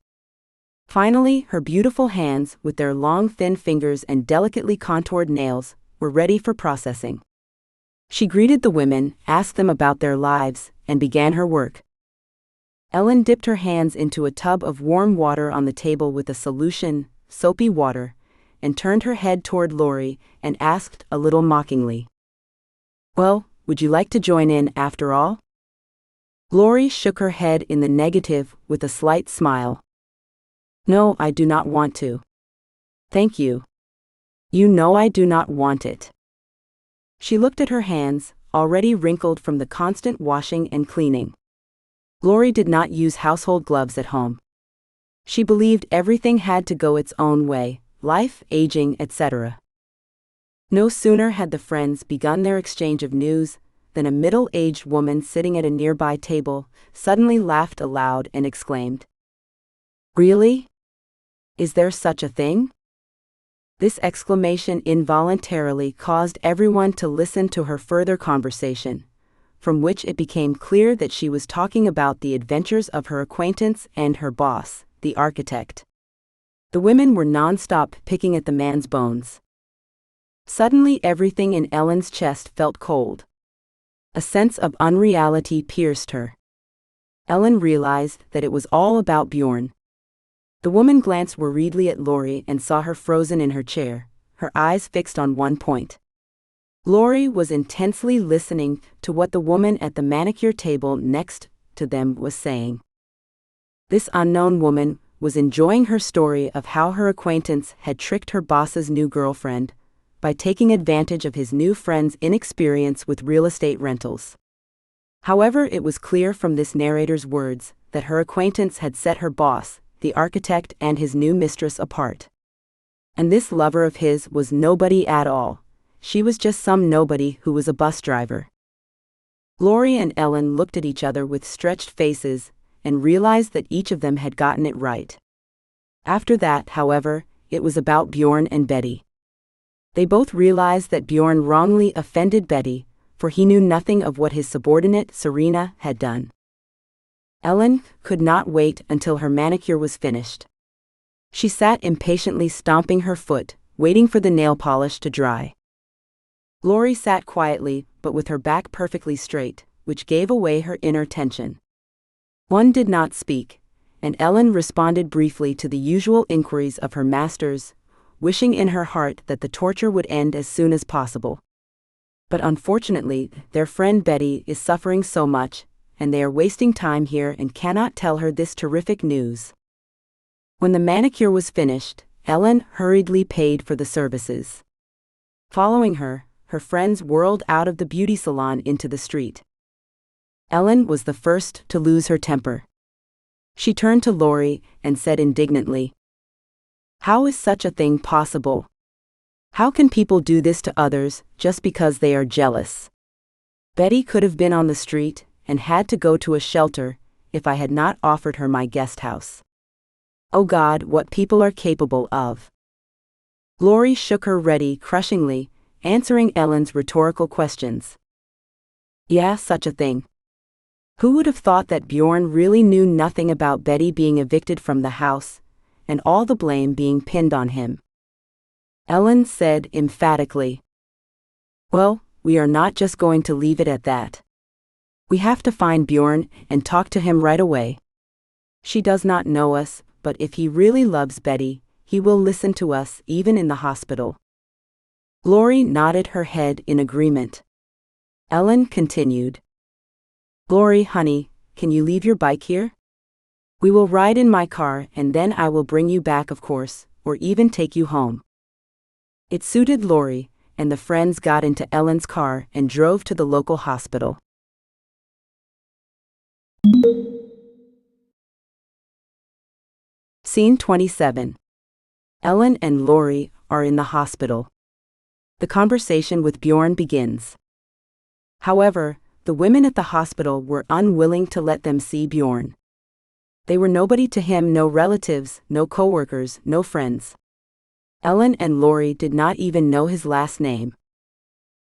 S1: Finally, her beautiful hands, with their long thin fingers and delicately contoured nails, were ready for processing. She greeted the women, asked them about their lives, and began her work. Ellen dipped her hands into a tub of warm water on the table with a solution, soapy water, and turned her head toward Lori and asked a little mockingly, "Well, would you like to join in after all?" Lori shook her head in the negative with a slight smile. "No, I do not want to. Thank you. You know I do not want it." She looked at her hands, already wrinkled from the constant washing and cleaning. Lori did not use household gloves at home. She believed everything had to go its own way, life, aging, etc. No sooner had the friends begun their exchange of news than a middle-aged woman sitting at a nearby table suddenly laughed aloud and exclaimed, "Really? Is there such a thing?" This exclamation involuntarily caused everyone to listen to her further conversation, from which it became clear that she was talking about the adventures of her acquaintance and her boss, the architect. The women were non-stop picking at the man's bones. Suddenly everything in Ellen's chest felt cold. A sense of unreality pierced her. Ellen realized that it was all about Bjorn. The woman glanced worriedly at Lori and saw her frozen in her chair, her eyes fixed on one point. Lori was intensely listening to what the woman at the manicure table next to them was saying. This unknown woman was enjoying her story of how her acquaintance had tricked her boss's new girlfriend by taking advantage of his new friend's inexperience with real estate rentals. However, it was clear from this narrator's words that her acquaintance had set her boss, the architect, and his new mistress apart. And this lover of his was nobody at all. She was just some nobody who was a bus driver. Lori and Ellen looked at each other with stretched faces and realized that each of them had gotten it right. After that, however, it was about Bjorn and Betty. They both realized that Bjorn wrongly offended Betty, for he knew nothing of what his subordinate, Serena, had done. Ellen could not wait until her manicure was finished. She sat impatiently stomping her foot, waiting for the nail polish to dry. Lori sat quietly, but with her back perfectly straight, which gave away her inner tension. One did not speak, and Ellen responded briefly to the usual inquiries of her masters, wishing in her heart that the torture would end as soon as possible. But unfortunately, their friend Betty is suffering so much, and they are wasting time here and cannot tell her this terrific news. When the manicure was finished, Ellen hurriedly paid for the services. Following her, her friends whirled out of the beauty salon into the street. Ellen was the first to lose her temper. She turned to Lori and said indignantly, "How is such a thing possible? How can people do this to others just because they are jealous? Betty could have been on the street and had to go to a shelter if I had not offered her my guest house. Oh God, what people are capable of." Lori shook her ready crushingly, answering Ellen's rhetorical questions. Yeah, such a thing. Who would have thought that Bjorn really knew nothing about Betty being evicted from the house, and all the blame being pinned on him? Ellen said emphatically, "Well, we are not just going to leave it at that. We have to find Bjorn and talk to him right away. She does not know us, but if he really loves Betty, he will listen to us even in the hospital." Lori nodded her head in agreement. Ellen continued, "Lori, honey, can you leave your bike here? We will ride in my car and then I will bring you back, of course, or even take you home." It suited Lori, and the friends got into Ellen's car and drove to the local hospital. Scene 27. Ellen and Lori are in the hospital. The conversation with Bjorn begins. However, the women at the hospital were unwilling to let them see Bjorn. They were nobody to him, no relatives, no coworkers, no friends. Ellen and Lori did not even know his last name.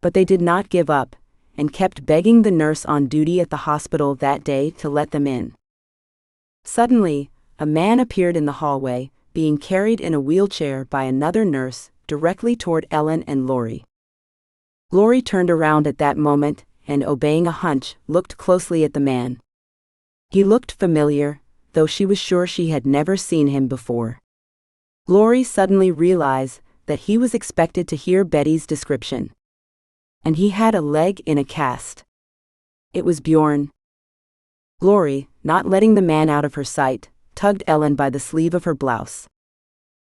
S1: But they did not give up, and kept begging the nurse on duty at the hospital that day to let them in. Suddenly, a man appeared in the hallway, being carried in a wheelchair by another nurse, directly toward Ellen and Lori. Lori turned around at that moment, and obeying a hunch, looked closely at the man. He looked familiar, though she was sure she had never seen him before. Lori suddenly realized that he was expected to hear Betty's description. And he had a leg in a cast. It was Bjorn. Lori, not letting the man out of her sight, tugged Ellen by the sleeve of her blouse.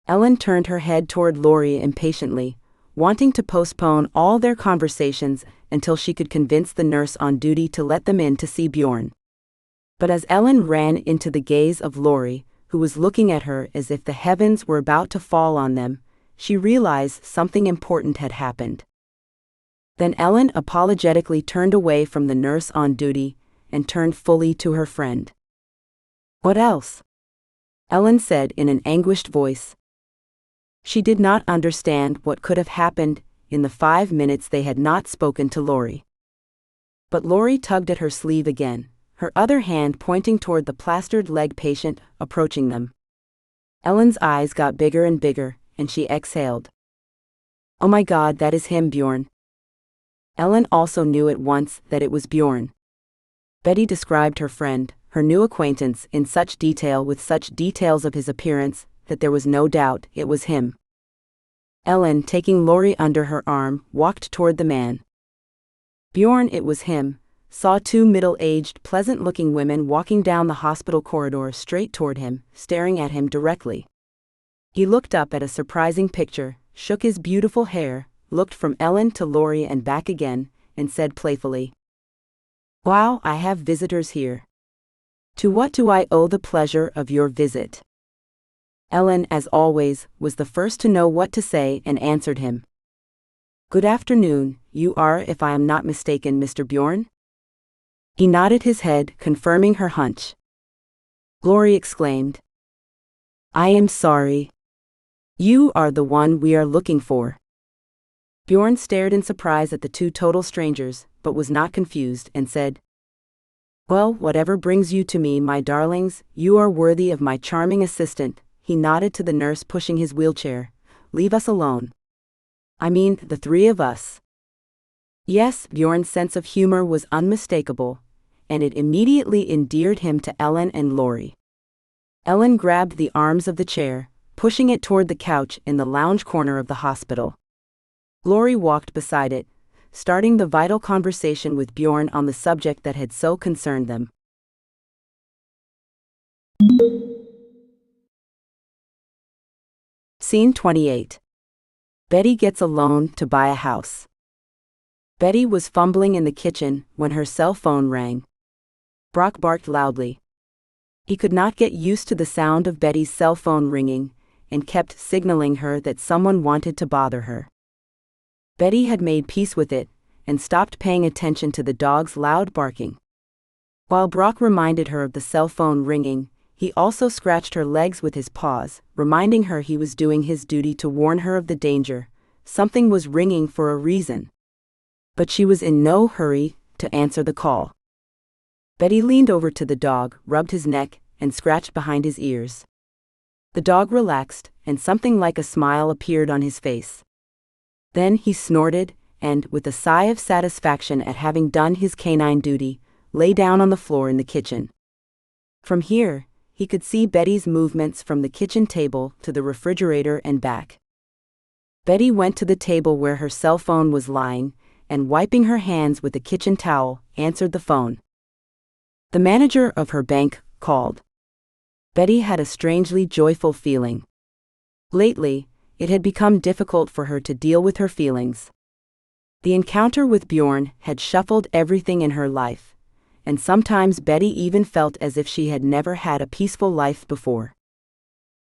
S1: Ellen turned her head toward Lori impatiently, wanting to postpone all their conversations until she could convince the nurse on duty to let them in to see Bjorn. But as Ellen ran into the gaze of Lori, who was looking at her as if the heavens were about to fall on them, she realized something important had happened. Then Ellen apologetically turned away from the nurse on duty and turned fully to her friend. "What else?" Ellen said in an anguished voice. She did not understand what could have happened in the 5 minutes they had not spoken to Lori. But Lori tugged at her sleeve again, her other hand pointing toward the plastered leg patient approaching them. Ellen's eyes got bigger and bigger, and she exhaled. "Oh my God, that is him, Bjorn." Ellen also knew at once that it was Bjorn. Betty described her friend, her new acquaintance, in such detail, with such details of his appearance, that there was no doubt it was him. Ellen, taking Lori under her arm, walked toward the man. Bjorn, it was him, saw 2 middle-aged, pleasant-looking women walking down the hospital corridor straight toward him, staring at him directly. He looked up at a surprising picture, shook his beautiful hair, looked from Ellen to Lori and back again, and said playfully, "Wow, I have visitors here. To what do I owe the pleasure of your visit?" Ellen, as always, was the first to know what to say and answered him. "Good afternoon, you are, if I am not mistaken, Mr. Bjorn?" He nodded his head, confirming her hunch. Lori exclaimed, "I am sorry. You are the one we are looking for." Bjorn stared in surprise at the two total strangers, but was not confused, and said, "Well, whatever brings you to me, my darlings, you are worthy of my charming assistant." He nodded to the nurse pushing his wheelchair. "Leave us alone. I mean, the three of us." Yes, Bjorn's sense of humor was unmistakable, and it immediately endeared him to Ellen and Laurie. Ellen grabbed the arms of the chair, pushing it toward the couch in the lounge corner of the hospital. Laurie walked beside it, starting the vital conversation with Bjorn on the subject that had so concerned them. Scene 28. Betty gets a loan to buy a house. Betty was fumbling in the kitchen when her cell phone rang. Brock barked loudly. He could not get used to the sound of Betty's cell phone ringing, and kept signaling her that someone wanted to bother her. Betty had made peace with it, and stopped paying attention to the dog's loud barking. While Brock reminded her of the cell phone ringing, he also scratched her legs with his paws, reminding her he was doing his duty to warn her of the danger. Something was ringing for a reason. But she was in no hurry to answer the call. Betty leaned over to the dog, rubbed his neck, and scratched behind his ears. The dog relaxed, and something like a smile appeared on his face. Then he snorted, and, with a sigh of satisfaction at having done his canine duty, lay down on the floor in the kitchen. From here, he could see Betty's movements from the kitchen table to the refrigerator and back. Betty went to the table where her cell phone was lying, and wiping her hands with a kitchen towel, answered the phone. The manager of her bank called. Betty had a strangely joyful feeling. Lately, it had become difficult for her to deal with her feelings. The encounter with Bjorn had shuffled everything in her life, and sometimes Betty even felt as if she had never had a peaceful life before.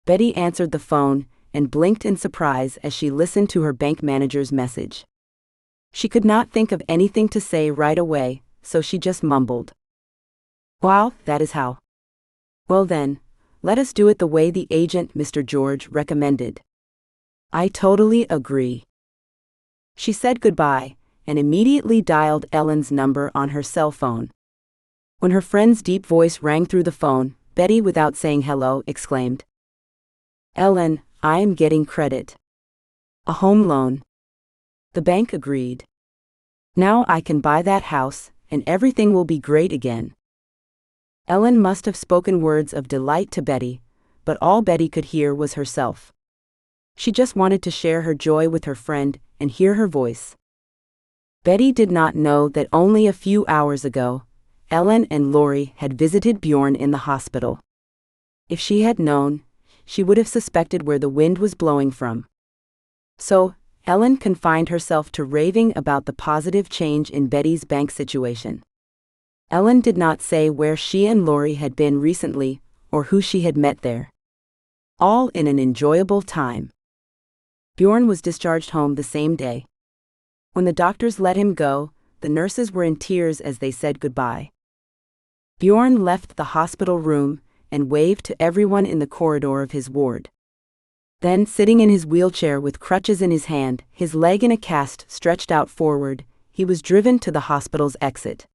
S1: Betty answered the phone and blinked in surprise as she listened to her bank manager's message. She could not think of anything to say right away, so she just mumbled, "Wow, that is how. Well then, let us do it the way the agent Mr. George recommended." "I totally agree." She said goodbye, and immediately dialed Ellen's number on her cell phone. When her friend's deep voice rang through the phone, Betty, without saying hello, exclaimed, "Ellen, I am getting credit. A home loan." The bank agreed. "Now I can buy that house, and everything will be great again." Ellen must have spoken words of delight to Betty, but all Betty could hear was herself. She just wanted to share her joy with her friend and hear her voice. Betty did not know that only a few hours ago, Ellen and Laurie had visited Bjorn in the hospital. If she had known, she would have suspected where the wind was blowing from. So, Ellen confined herself to raving about the positive change in Betty's bank situation. Ellen did not say where she and Laurie had been recently, or who she had met there. All in an enjoyable time. Bjorn was discharged home the same day. When the doctors let him go, the nurses were in tears as they said goodbye. Bjorn left the hospital room and waved to everyone in the corridor of his ward. Then, sitting in his wheelchair with crutches in his hand, his leg in a cast stretched out forward, he was driven to the hospital's exit.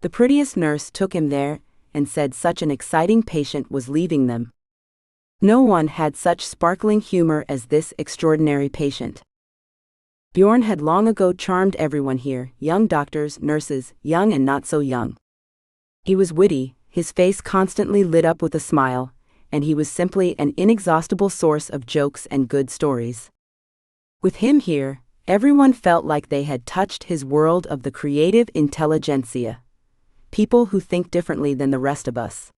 S1: The prettiest nurse took him there and said such an exciting patient was leaving them. No one had such sparkling humor as this extraordinary patient. Bjorn had long ago charmed everyone here, young doctors, nurses, young and not so young. He was witty, his face constantly lit up with a smile, and he was simply an inexhaustible source of jokes and good stories. With him here, everyone felt like they had touched his world of the creative intelligentsia. People who think differently than the rest of us.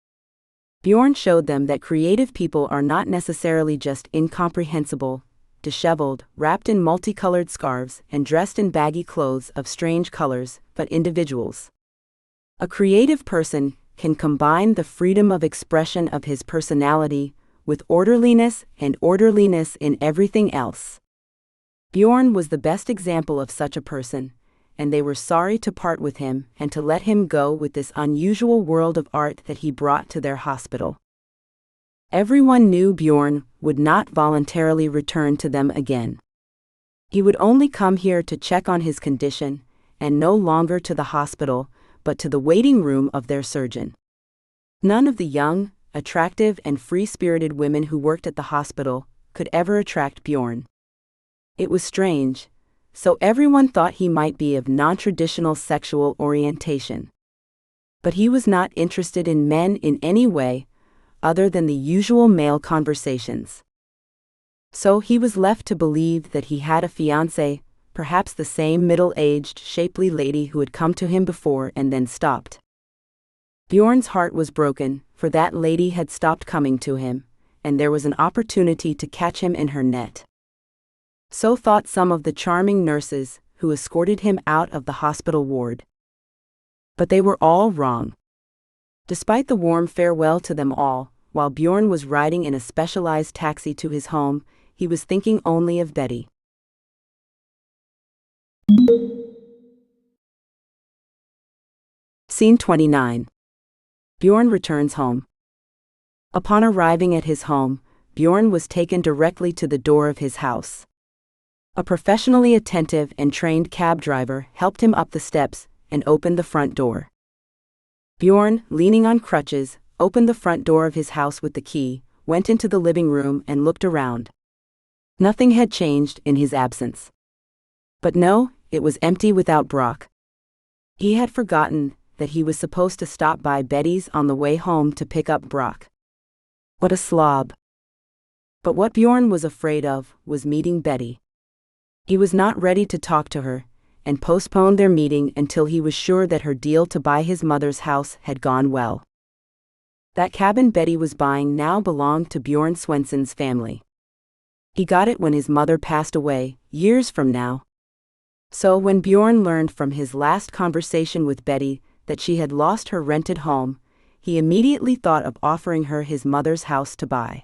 S1: Bjorn showed them that creative people are not necessarily just incomprehensible, disheveled, wrapped in multicolored scarves, and dressed in baggy clothes of strange colors, but individuals. A creative person can combine the freedom of expression of his personality with orderliness and orderliness in everything else. Bjorn was the best example of such a person, and they were sorry to part with him and to let him go with this unusual world of art that he brought to their hospital. Everyone knew Bjorn would not voluntarily return to them again. He would only come here to check on his condition, and no longer to the hospital, but to the waiting room of their surgeon. None of the young, attractive and free-spirited women who worked at the hospital could ever attract Bjorn. It was strange, so everyone thought he might be of non-traditional sexual orientation. But he was not interested in men in any way, other than the usual male conversations. So he was left to believe that he had a fiancée, perhaps the same middle-aged, shapely lady who had come to him before and then stopped. Bjorn's heart was broken, for that lady had stopped coming to him, and there was an opportunity to catch him in her net. So thought some of the charming nurses who escorted him out of the hospital ward. But they were all wrong. Despite the warm farewell to them all, while Bjorn was riding in a specialized taxi to his home, he was thinking only of Betty. Scene 29. Bjorn returns home. Upon arriving at his home, Bjorn was taken directly to the door of his house. A professionally attentive and trained cab driver helped him up the steps and opened the front door. Bjorn, leaning on crutches, opened the front door of his house with the key, went into the living room and looked around. Nothing had changed in his absence. But no, it was empty without Brock. He had forgotten that he was supposed to stop by Betty's on the way home to pick up Brock. What a slob. But what Bjorn was afraid of was meeting Betty. He was not ready to talk to her, and postponed their meeting until he was sure that her deal to buy his mother's house had gone well. That cabin Betty was buying now belonged to Bjorn Swenson's family. He got it when his mother passed away, years from now. So when Bjorn learned from his last conversation with Betty that she had lost her rented home, he immediately thought of offering her his mother's house to buy.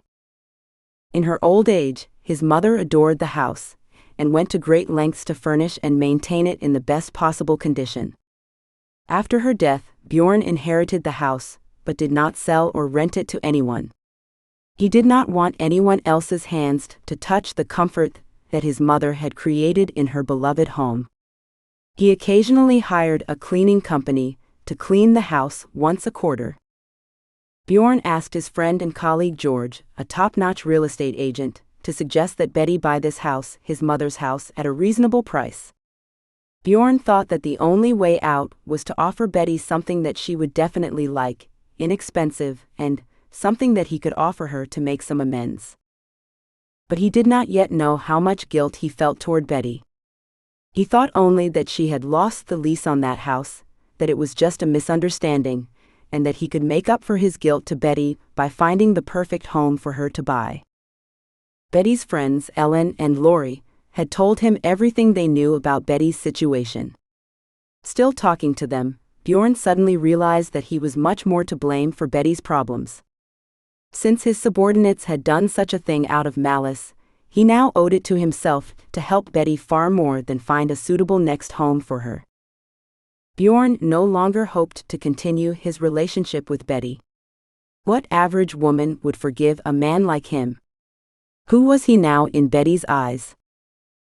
S1: In her old age, his mother adored the house, and went to great lengths to furnish and maintain it in the best possible condition. After her death, Bjorn inherited the house, but did not sell or rent it to anyone. He did not want anyone else's hands to touch the comfort that his mother had created in her beloved home. He occasionally hired a cleaning company to clean the house once a quarter. Bjorn asked his friend and colleague George, a top-notch real estate agent, to suggest that Betty buy this house, his mother's house, at a reasonable price. Bjorn thought that the only way out was to offer Betty something that she would definitely like, inexpensive, and something that he could offer her to make some amends. But he did not yet know how much guilt he felt toward Betty. He thought only that she had lost the lease on that house, that it was just a misunderstanding, and that he could make up for his guilt to Betty by finding the perfect home for her to buy. Betty's friends, Ellen and Lori, had told him everything they knew about Betty's situation. Still talking to them, Bjorn suddenly realized that he was much more to blame for Betty's problems. Since his subordinates had done such a thing out of malice, he now owed it to himself to help Betty far more than find a suitable next home for her. Bjorn no longer hoped to continue his relationship with Betty. What average woman would forgive a man like him? Who was he now in Betty's eyes?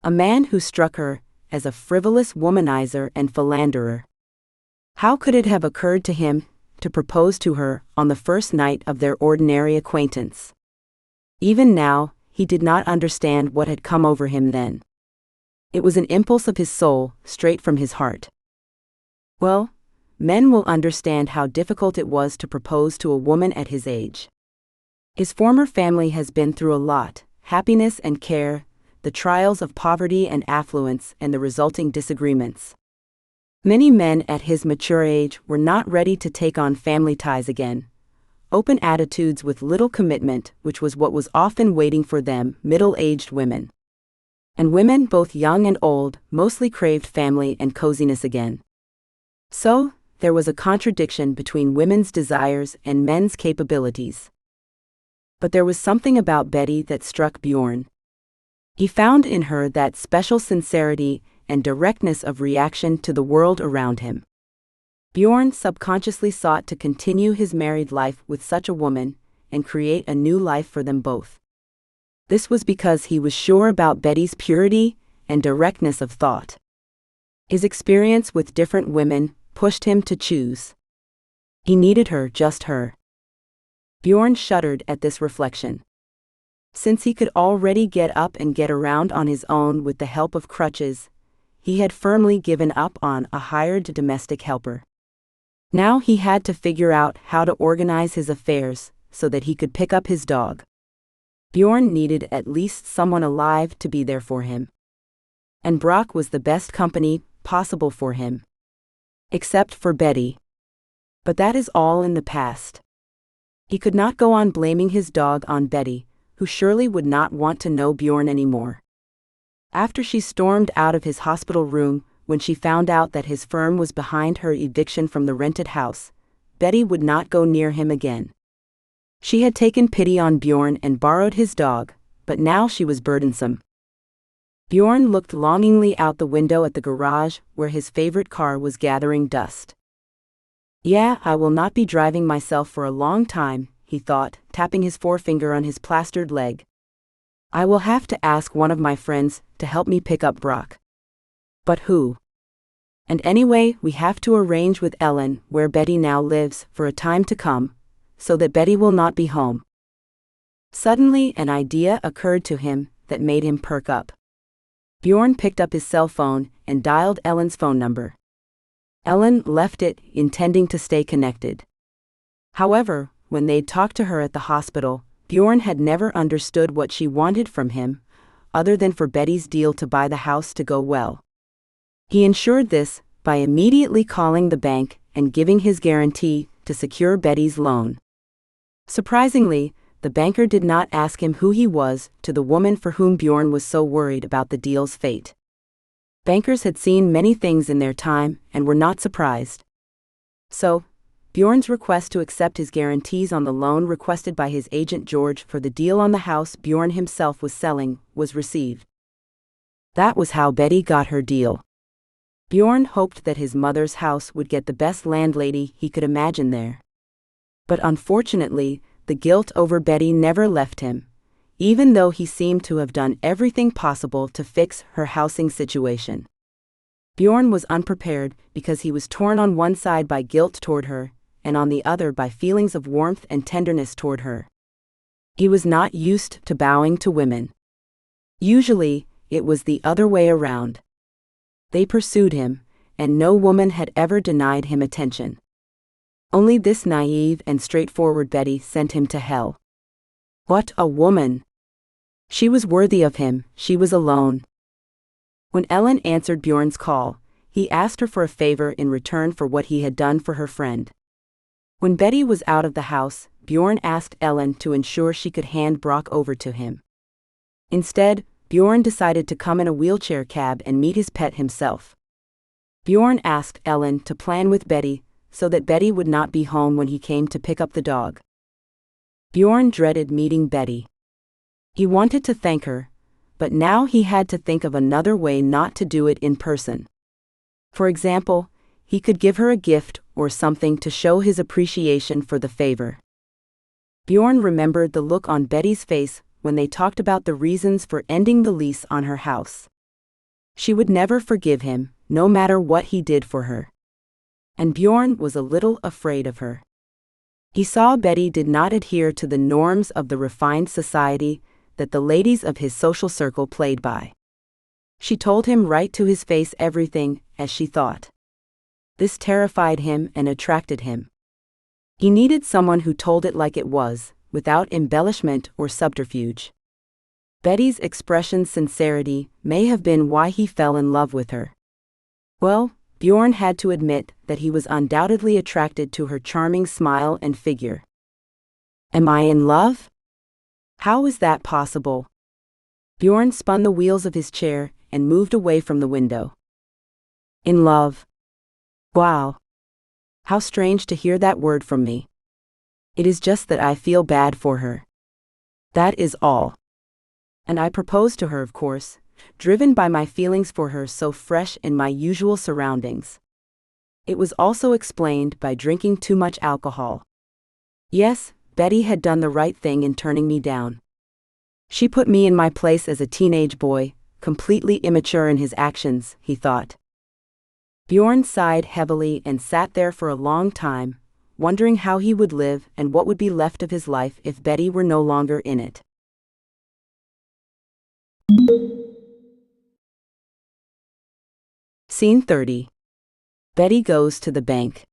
S1: A man who struck her as a frivolous womanizer and philanderer. How could it have occurred to him to propose to her on the first night of their ordinary acquaintance? Even now, he did not understand what had come over him then. It was an impulse of his soul, straight from his heart. Well, men will understand how difficult it was to propose to a woman at his age. His former family has been through a lot, happiness and care, the trials of poverty and affluence, and the resulting disagreements. Many men at his mature age were not ready to take on family ties again. Open attitudes with little commitment, which was what was often waiting for them, middle-aged women. And women, both young and old, mostly craved family and coziness again. So, there was a contradiction between women's desires and men's capabilities. But there was something about Betty that struck Bjorn. He found in her that special sincerity and directness of reaction to the world around him. Bjorn subconsciously sought to continue his married life with such a woman and create a new life for them both. This was because he was sure about Betty's purity and directness of thought. His experience with different women pushed him to choose. He needed her, just her. Bjorn shuddered at this reflection. Since he could already get up and get around on his own with the help of crutches, he had firmly given up on a hired domestic helper. Now he had to figure out how to organize his affairs so that he could pick up his dog. Bjorn needed at least someone alive to be there for him. And Brock was the best company possible for him. Except for Betty. But that is all in the past. He could not go on blaming his dog on Betty, who surely would not want to know Bjorn anymore. After she stormed out of his hospital room when she found out that his firm was behind her eviction from the rented house, Betty would not go near him again. She had taken pity on Bjorn and borrowed his dog, but now she was burdensome. Bjorn looked longingly out the window at the garage where his favorite car was gathering dust. Yeah, I will not be driving myself for a long time, he thought, tapping his forefinger on his plastered leg. I will have to ask one of my friends to help me pick up Brock. But who? And anyway, we have to arrange with Ellen, where Betty now lives, for a time to come, so that Betty will not be home. Suddenly an idea occurred to him that made him perk up. Bjorn picked up his cell phone and dialed Ellen's phone number. Ellen left it, intending to stay connected. However, when they'd talked to her at the hospital, Bjorn had never understood what she wanted from him, other than for Betty's deal to buy the house to go well. He ensured this by immediately calling the bank and giving his guarantee to secure Betty's loan. Surprisingly, the banker did not ask him who he was to the woman for whom Bjorn was so worried about the deal's fate. Bankers had seen many things in their time and were not surprised. So, Bjorn's request to accept his guarantees on the loan requested by his agent George for the deal on the house Bjorn himself was selling was received. That was how Betty got her deal. Bjorn hoped that his mother's house would get the best landlady he could imagine there. But unfortunately, the guilt over Betty never left him, even though he seemed to have done everything possible to fix her housing situation. Bjorn was unprepared because he was torn on one side by guilt toward her, and on the other by feelings of warmth and tenderness toward her. He was not used to bowing to women. Usually, it was the other way around. They pursued him, and no woman had ever denied him attention. Only this naive and straightforward Betty sent him to hell. What a woman! She was worthy of him, she was alone. When Ellen answered Bjorn's call, he asked her for a favor in return for what he had done for her friend. When Betty was out of the house, Bjorn asked Ellen to ensure she could hand Brock over to him. Instead, Bjorn decided to come in a wheelchair cab and meet his pet himself. Bjorn asked Ellen to plan with Betty so that Betty would not be home when he came to pick up the dog. Bjorn dreaded meeting Betty. He wanted to thank her, but now he had to think of another way not to do it in person. For example, he could give her a gift or something to show his appreciation for the favor. Bjorn remembered the look on Betty's face when they talked about the reasons for ending the lease on her house. She would never forgive him, no matter what he did for her. And Bjorn was a little afraid of her. He saw Betty did not adhere to the norms of the refined society that the ladies of his social circle played by. She told him right to his face everything, as she thought. This terrified him and attracted him. He needed someone who told it like it was, without embellishment or subterfuge. Betty's expression's sincerity may have been why he fell in love with her. Well, Bjorn had to admit that he was undoubtedly attracted to her charming smile and figure. Am I in love? How is that possible? Bjorn spun the wheels of his chair and moved away from the window. In love. Wow. How strange to hear that word from me. It is just that I feel bad for her. That is all. And I proposed to her, of course, driven by my feelings for her so fresh in my usual surroundings. It was also explained by drinking too much alcohol. Yes, Betty had done the right thing in turning me down. She put me in my place as a teenage boy, completely immature in his actions, he thought. Bjorn sighed heavily and sat there for a long time, wondering how he would live and what would be left of his life if Betty were no longer in it. Scene 30. Betty goes to the bank.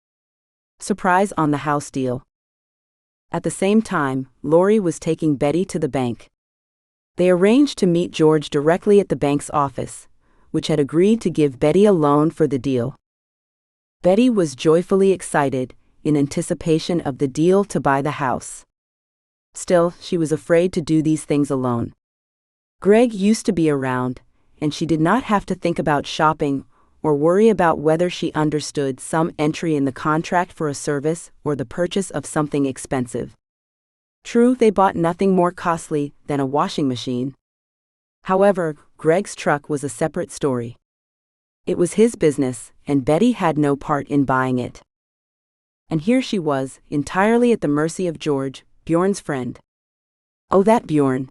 S1: Surprise on the house deal. At the same time, Laurie was taking Betty to the bank. They arranged to meet George directly at the bank's office, which had agreed to give Betty a loan for the deal. Betty was joyfully excited, in anticipation of the deal to buy the house. Still, she was afraid to do these things alone. Greg used to be around, and she did not have to think about shopping or worry about whether she understood some entry in the contract for a service or the purchase of something expensive. True, they bought nothing more costly than a washing machine. However, Greg's truck was a separate story. It was his business, and Betty had no part in buying it. And here she was, entirely at the mercy of George, Bjorn's friend. Oh, that Bjorn!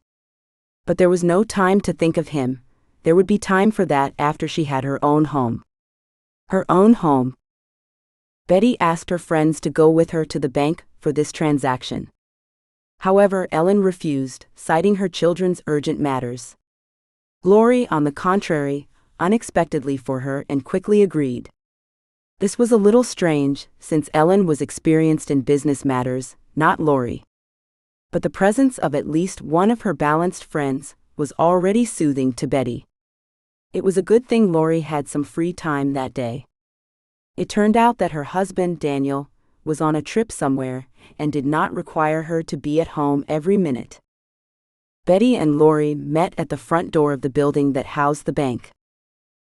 S1: But there was no time to think of him. There would be time for that after she had her own home. Her own home. Betty asked her friends to go with her to the bank for this transaction. However, Ellen refused, citing her children's urgent matters. Laurie, on the contrary, unexpectedly for her and quickly agreed. This was a little strange, since Ellen was experienced in business matters, not Laurie. But the presence of at least one of her balanced friends was already soothing to Betty. It was a good thing Laurie had some free time that day. It turned out that her husband, Daniel, was on a trip somewhere and did not require her to be at home every minute. Betty and Laurie met at the front door of the building that housed the bank.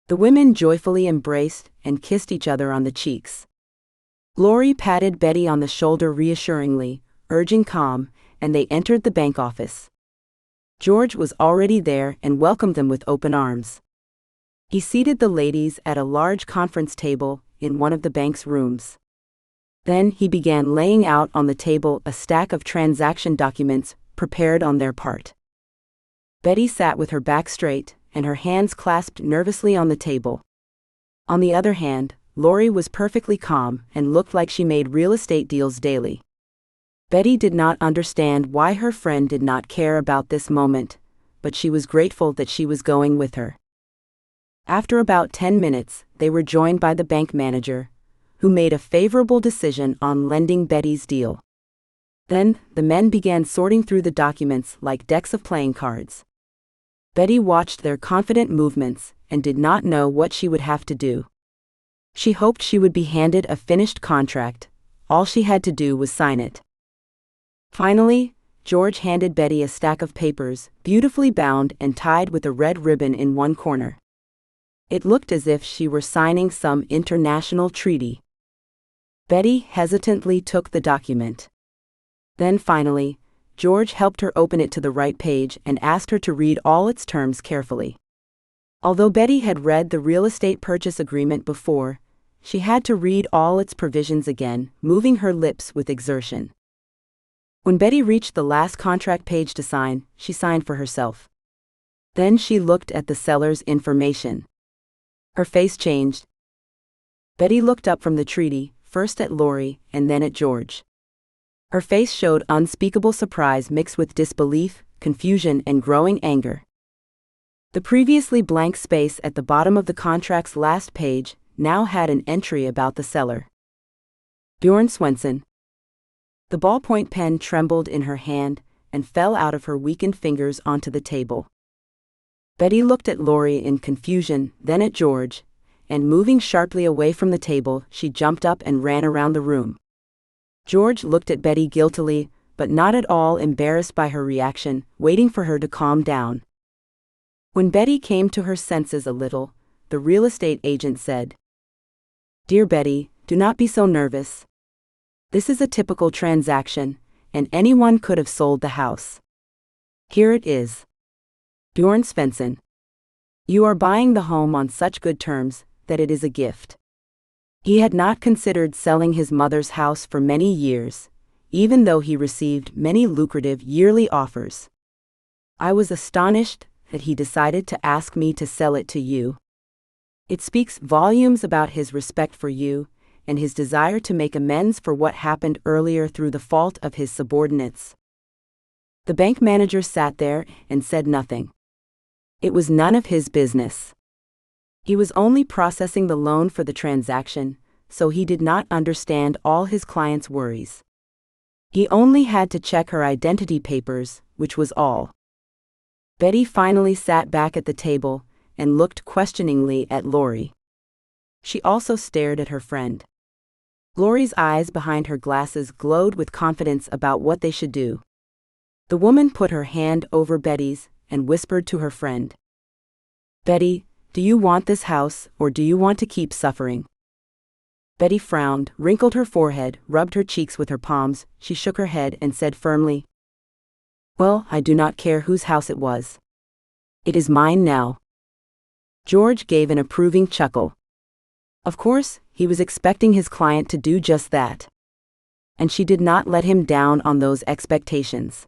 S1: The women joyfully embraced and kissed each other on the cheeks. Laurie patted Betty on the shoulder reassuringly, urging calm, and they entered the bank office. George was already there and welcomed them with open arms. He seated the ladies at a large conference table in one of the bank's rooms. Then he began laying out on the table a stack of transaction documents prepared on their part. Betty sat with her back straight and her hands clasped nervously on the table. On the other hand, Laurie was perfectly calm and looked like she made real estate deals daily. Betty did not understand why her friend did not care about this moment, but she was grateful that she was going with her. After about 10 minutes, they were joined by the bank manager, who made a favorable decision on lending Betty's deal. Then, the men began sorting through the documents like decks of playing cards. Betty watched their confident movements and did not know what she would have to do. She hoped she would be handed a finished contract. All she had to do was sign it. Finally, George handed Betty a stack of papers, beautifully bound and tied with a red ribbon in one corner. It looked as if she were signing some international treaty. Betty hesitantly took the document. Then finally, George helped her open it to the right page and asked her to read all its terms carefully. Although Betty had read the real estate purchase agreement before, she had to read all its provisions again, moving her lips with exertion. When Betty reached the last contract page to sign, she signed for herself. Then she looked at the seller's information. Her face changed. Betty looked up from the treaty, first at Laurie and then at George. Her face showed unspeakable surprise mixed with disbelief, confusion, and growing anger. The previously blank space at the bottom of the contract's last page now had an entry about the seller. Bjorn Swenson. The ballpoint pen trembled in her hand and fell out of her weakened fingers onto the table. Betty looked at Laurie in confusion, then at George, and moving sharply away from the table, she jumped up and ran around the room. George looked at Betty guiltily, but not at all embarrassed by her reaction, waiting for her to calm down. When Betty came to her senses a little, the real estate agent said, "Dear Betty, do not be so nervous. This is a typical transaction, and anyone could have sold the house. Here it is. Bjorn Svensson. You are buying the home on such good terms that it is a gift." He had not considered selling his mother's house for many years, even though he received many lucrative yearly offers. "I was astonished," that he decided to ask me to sell it to you. It speaks volumes about his respect for you and his desire to make amends for what happened earlier through the fault of his subordinates." The bank manager sat there and said nothing. It was none of his business. He was only processing the loan for the transaction, so he did not understand all his client's worries. He only had to check her identity papers, which was all. Betty finally sat back at the table and looked questioningly at Lori. She also stared at her friend. Lori's eyes behind her glasses glowed with confidence about what they should do. The woman put her hand over Betty's and whispered to her friend, "Betty, do you want this house or do you want to keep suffering?" Betty frowned, wrinkled her forehead, rubbed her cheeks with her palms. She shook her head and said firmly, "Well, I do not care whose house it was. It is mine now." George gave an approving chuckle. Of course, he was expecting his client to do just that. And she did not let him down on those expectations.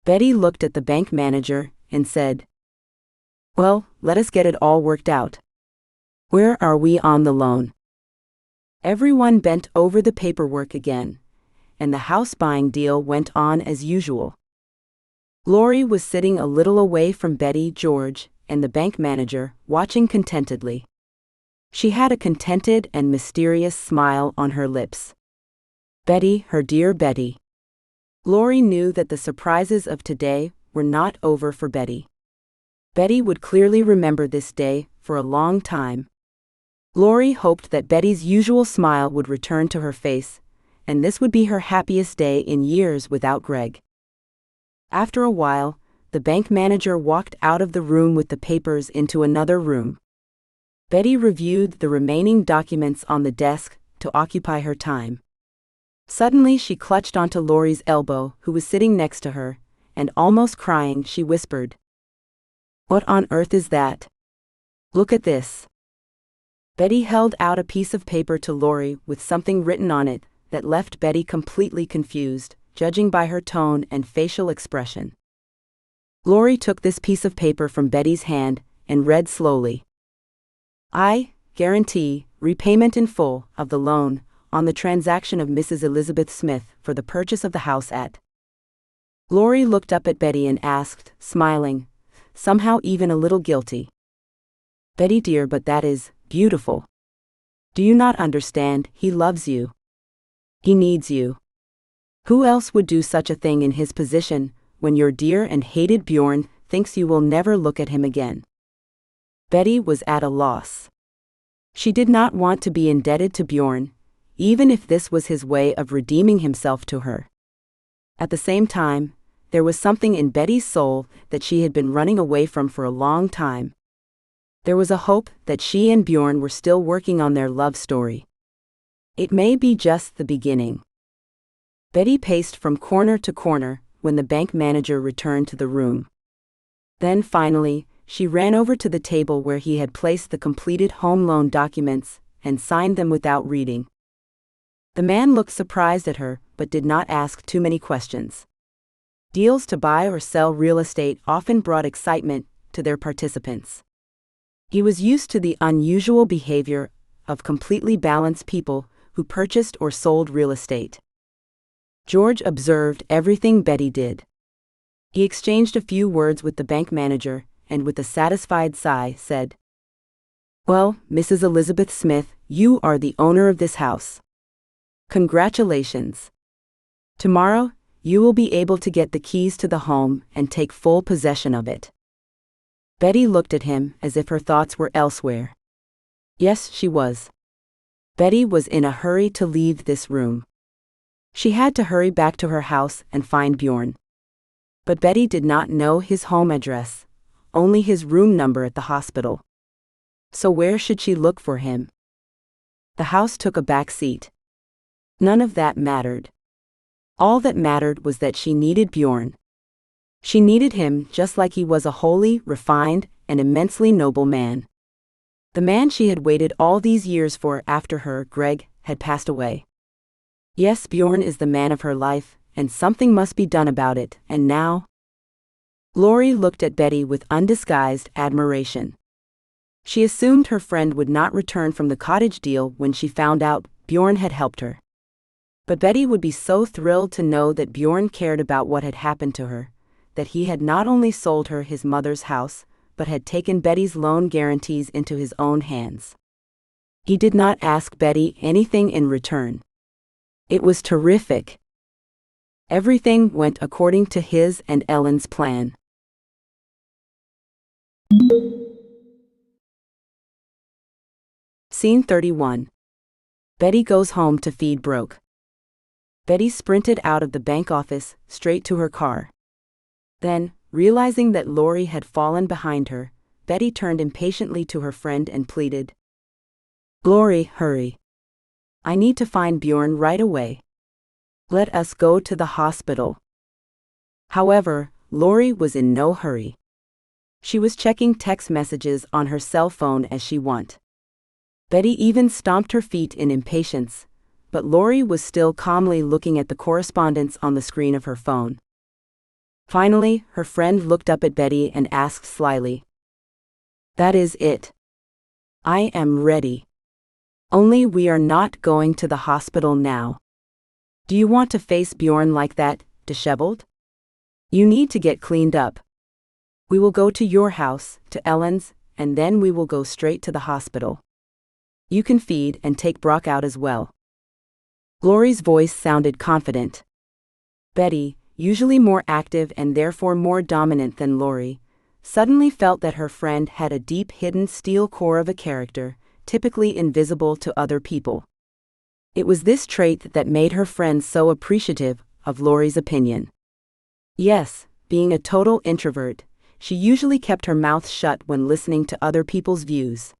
S1: Betty looked at the bank manager and said, "Well, let us get it all worked out. Where are we on the loan?" Everyone bent over the paperwork again, and the house buying deal went on as usual. Lori was sitting a little away from Betty, George, and the bank manager, watching contentedly. She had a contented and mysterious smile on her lips. Betty, her dear Betty. Lori knew that the surprises of today were not over for Betty. Betty would clearly remember this day for a long time. Lori hoped that Betty's usual smile would return to her face, and this would be her happiest day in years without Greg. After a while, the bank manager walked out of the room with the papers into another room. Betty reviewed the remaining documents on the desk to occupy her time. Suddenly she clutched onto Lori's elbow, who was sitting next to her, and almost crying, she whispered, "What on earth is that? Look at this." Betty held out a piece of paper to Lori with something written on it that left Betty completely confused, judging by her tone and facial expression. Lori took this piece of paper from Betty's hand and read slowly. "I guarantee repayment in full of the loan on the transaction of Mrs. Elizabeth Smith for the purchase of the house at." Lori looked up at Betty and asked, smiling, somehow even a little guilty, "Betty dear, but that is beautiful. Do you not understand? He loves you. He needs you. Who else would do such a thing in his position when your dear and hated Bjorn thinks you will never look at him again?" Betty was at a loss. She did not want to be indebted to Bjorn, even if this was his way of redeeming himself to her. At the same time, there was something in Betty's soul that she had been running away from for a long time. There was a hope that she and Bjorn were still working on their love story. It may be just the beginning. Betty paced from corner to corner when the bank manager returned to the room. Then finally, she ran over to the table where he had placed the completed home loan documents and signed them without reading. The man looked surprised at her but did not ask too many questions. Deals to buy or sell real estate often brought excitement to their participants. He was used to the unusual behavior of completely balanced people who purchased or sold real estate. George observed everything Betty did. He exchanged a few words with the bank manager and with a satisfied sigh said, "Well, Mrs. Elizabeth Smith, you are the owner of this house. Congratulations. Tomorrow, you will be able to get the keys to the home and take full possession of it." Betty looked at him as if her thoughts were elsewhere. Yes, she was. Betty was in a hurry to leave this room. She had to hurry back to her house and find Bjorn. But Betty did not know his home address, only his room number at the hospital. So where should she look for him? The house took a back seat. None of that mattered. All that mattered was that she needed Bjorn. She needed him just like he was a holy, refined, and immensely noble man. The man she had waited all these years for after her, Greg, had passed away. Yes, Bjorn is the man of her life, and something must be done about it, and now. Lori looked at Betty with undisguised admiration. She assumed her friend would not return from the cottage deal when she found out Bjorn had helped her. But Betty would be so thrilled to know that Bjorn cared about what had happened to her, that he had not only sold her his mother's house, but had taken Betty's loan guarantees into his own hands. He did not ask Betty anything in return. It was terrific. Everything went according to his and Ellen's plan. Scene 31. Betty goes home to feed Brooke. Betty sprinted out of the bank office, straight to her car. Then, realizing that Lori had fallen behind her, Betty turned impatiently to her friend and pleaded, "Lori, hurry. I need to find Bjorn right away. Let us go to the hospital." However, Lori was in no hurry. She was checking text messages on her cell phone as she went. Betty even stomped her feet in impatience, but Lori was still calmly looking at the correspondence on the screen of her phone. Finally, her friend looked up at Betty and asked slyly, "That is it. I am ready. Only we are not going to the hospital now. Do you want to face Bjorn like that, disheveled? You need to get cleaned up. We will go to your house, to Ellen's, and then we will go straight to the hospital. You can feed and take Brock out as well." Lori's voice sounded confident. Betty, usually more active and therefore more dominant than Lori, suddenly felt that her friend had a deep hidden steel core of a character, typically invisible to other people. It was this trait that made her friend so appreciative of Lori's opinion. Yes, being a total introvert, she usually kept her mouth shut when listening to other people's views.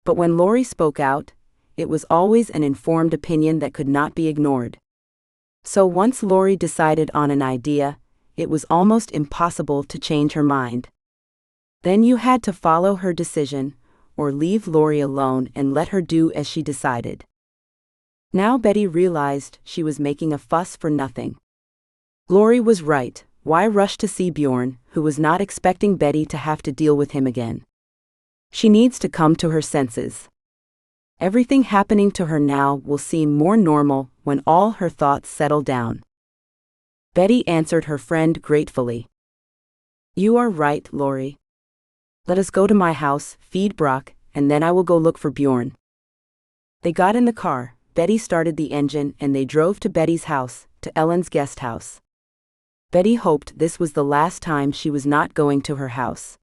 S1: But when Lori spoke out, it was always an informed opinion that could not be ignored. So once Lori decided on an idea, it was almost impossible to change her mind. Then you had to follow her decision, or leave Lori alone and let her do as she decided. Now Betty realized she was making a fuss for nothing. Lori was right. Why rush to see Bjorn, who was not expecting Betty to have to deal with him again? She needs to come to her senses. Everything happening to her now will seem more normal when all her thoughts settle down. Betty answered her friend gratefully. "You are right, Lori. Let us go to my house, feed Brock, and then I will go look for Bjorn." They got in the car, Betty started the engine, and they drove to Betty's house, to Ellen's guest house. Betty hoped this was the last time she was not going to her house.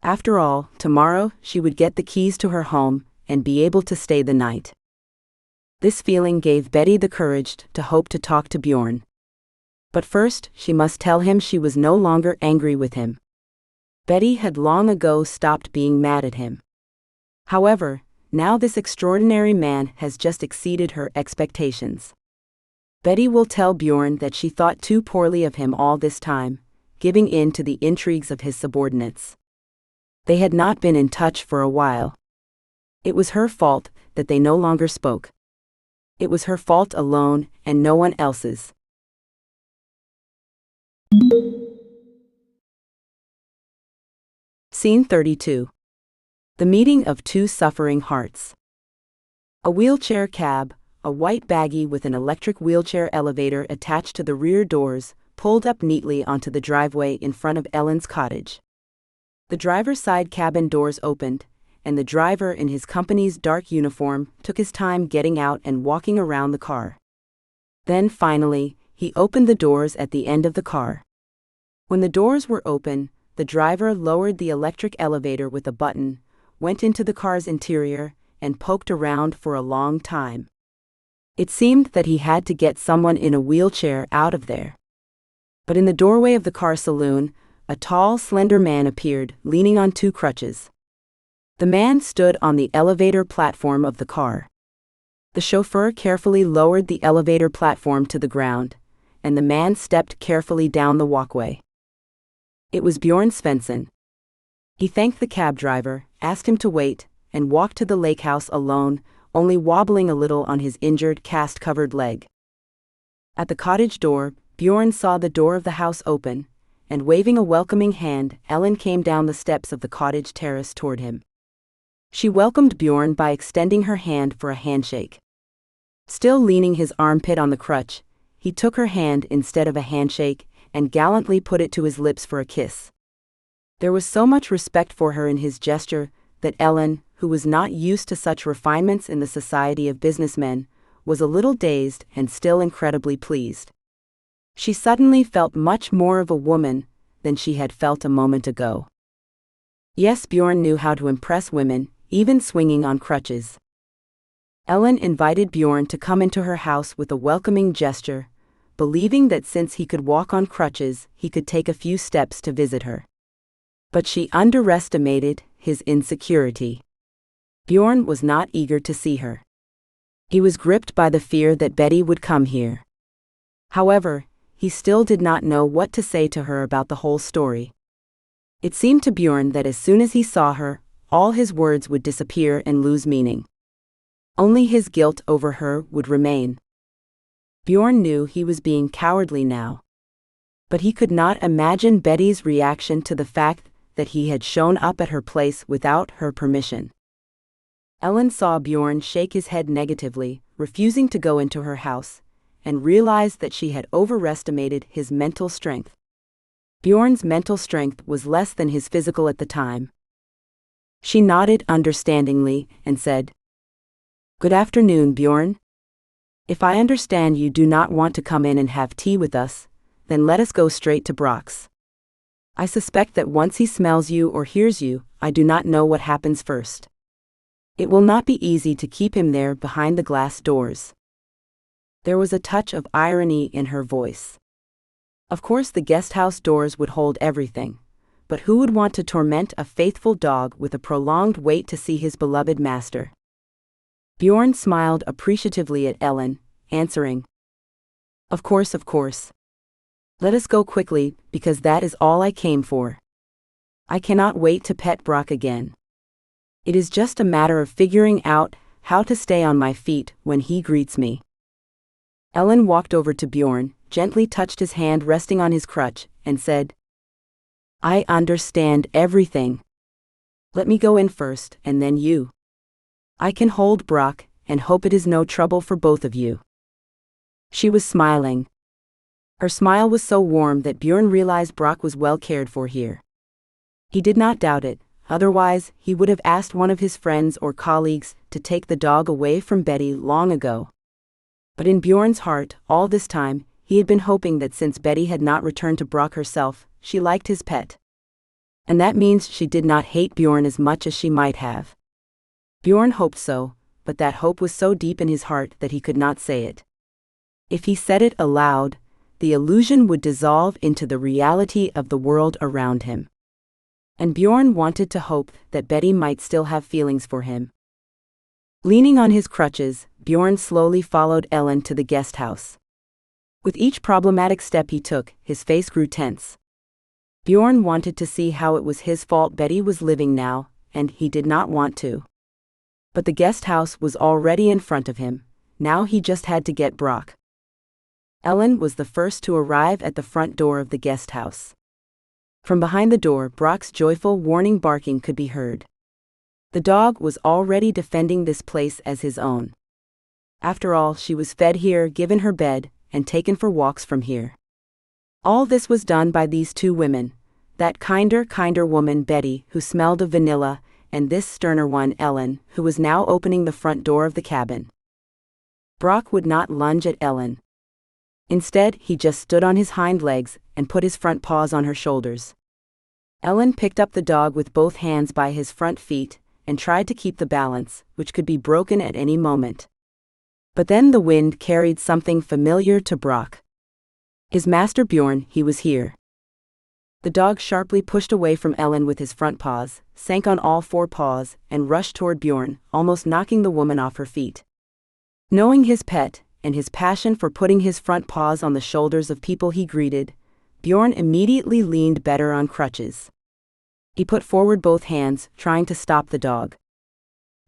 S1: After all, tomorrow she would get the keys to her home and be able to stay the night. This feeling gave Betty the courage to hope to talk to Bjorn. But first, she must tell him she was no longer angry with him. Betty had long ago stopped being mad at him. However, now this extraordinary man has just exceeded her expectations. Betty will tell Bjorn that she thought too poorly of him all this time, giving in to the intrigues of his subordinates. They had not been in touch for a while. It was her fault that they no longer spoke. It was her fault alone and no one else's. Scene 32. The meeting of two suffering hearts. A wheelchair cab, a white baggie with an electric wheelchair elevator attached to the rear doors, pulled up neatly onto the driveway in front of Ellen's cottage. The driver's side cabin doors opened, and the driver in his company's dark uniform took his time getting out and walking around the car. Then finally, he opened the doors at the end of the car. When the doors were open, the driver lowered the electric elevator with a button, went into the car's interior, and poked around for a long time. It seemed that he had to get someone in a wheelchair out of there. But in the doorway of the car saloon, a tall, slender man appeared, leaning on two crutches. The man stood on the elevator platform of the car. The chauffeur carefully lowered the elevator platform to the ground, and the man stepped carefully down the walkway. It was Bjorn Svensson. He thanked the cab driver, asked him to wait, and walked to the lake house alone, only wobbling a little on his injured, cast-covered leg. At the cottage door, Bjorn saw the door of the house open, and waving a welcoming hand, Ellen came down the steps of the cottage terrace toward him. She welcomed Bjorn by extending her hand for a handshake. Still leaning his armpit on the crutch, he took her hand instead of a handshake and gallantly put it to his lips for a kiss. There was so much respect for her in his gesture that Ellen, who was not used to such refinements in the society of businessmen, was a little dazed and still incredibly pleased. She suddenly felt much more of a woman than she had felt a moment ago. Yes, Bjorn knew how to impress women, even swinging on crutches. Ellen invited Bjorn to come into her house with a welcoming gesture, believing that since he could walk on crutches, he could take a few steps to visit her. But she underestimated his insecurity. Bjorn was not eager to see her. He was gripped by the fear that Betty would come here. However, he still did not know what to say to her about the whole story. It seemed to Bjorn that as soon as he saw her, all his words would disappear and lose meaning. Only his guilt over her would remain. Bjorn knew he was being cowardly now. But he could not imagine Betty's reaction to the fact that he had shown up at her place without her permission. Ellen saw Bjorn shake his head negatively, refusing to go into her house, and realized that she had overestimated his mental strength. Bjorn's mental strength was less than his physical at the time. She nodded understandingly and said, "Good afternoon, Bjorn. If I understand you do not want to come in and have tea with us, then let us go straight to Brock's. I suspect that once he smells you or hears you, I do not know what happens first. It will not be easy to keep him there behind the glass doors." There was a touch of irony in her voice. Of course the guest house doors would hold everything, but who would want to torment a faithful dog with a prolonged wait to see his beloved master? Bjorn smiled appreciatively at Ellen, answering, Of course. Let us go quickly, because that is all I came for. I cannot wait to pet Brock again. It is just a matter of figuring out how to stay on my feet when he greets me." Ellen walked over to Bjorn, gently touched his hand resting on his crutch, and said, "I understand everything. Let me go in first, and then you. I can hold Brock, and hope it is no trouble for both of you." She was smiling. Her smile was so warm that Bjorn realized Brock was well cared for here. He did not doubt it, otherwise he would have asked one of his friends or colleagues to take the dog away from Betty long ago. But in Bjorn's heart, all this time, he had been hoping that since Betty had not returned to Brock herself, she liked his pet. And that means she did not hate Bjorn as much as she might have. Bjorn hoped so, but that hope was so deep in his heart that he could not say it. If he said it aloud, the illusion would dissolve into the reality of the world around him. And Bjorn wanted to hope that Betty might still have feelings for him. Leaning on his crutches, Bjorn slowly followed Ellen to the guest house. With each problematic step he took, his face grew tense. Bjorn wanted to see how it was his fault Betty was living now, and he did not want to. But the guest house was already in front of him, now he just had to get Brock. Ellen was the first to arrive at the front door of the guest house. From behind the door, Brock's joyful warning barking could be heard. The dog was already defending this place as his own. After all, she was fed here, given her bed, and taken for walks from here. All this was done by these two women, that kinder woman Betty, who smelled of vanilla, and this sterner one Ellen, who was now opening the front door of the cabin. Brock would not lunge at Ellen. Instead, he just stood on his hind legs and put his front paws on her shoulders. Ellen picked up the dog with both hands by his front feet and tried to keep the balance, which could be broken at any moment. But then the wind carried something familiar to Brock. His master Bjorn, he was here. The dog sharply pushed away from Ellen with his front paws, sank on all four paws, and rushed toward Bjorn, almost knocking the woman off her feet. Knowing his pet, and his passion for putting his front paws on the shoulders of people he greeted, Bjorn immediately leaned better on crutches. He put forward both hands, trying to stop the dog.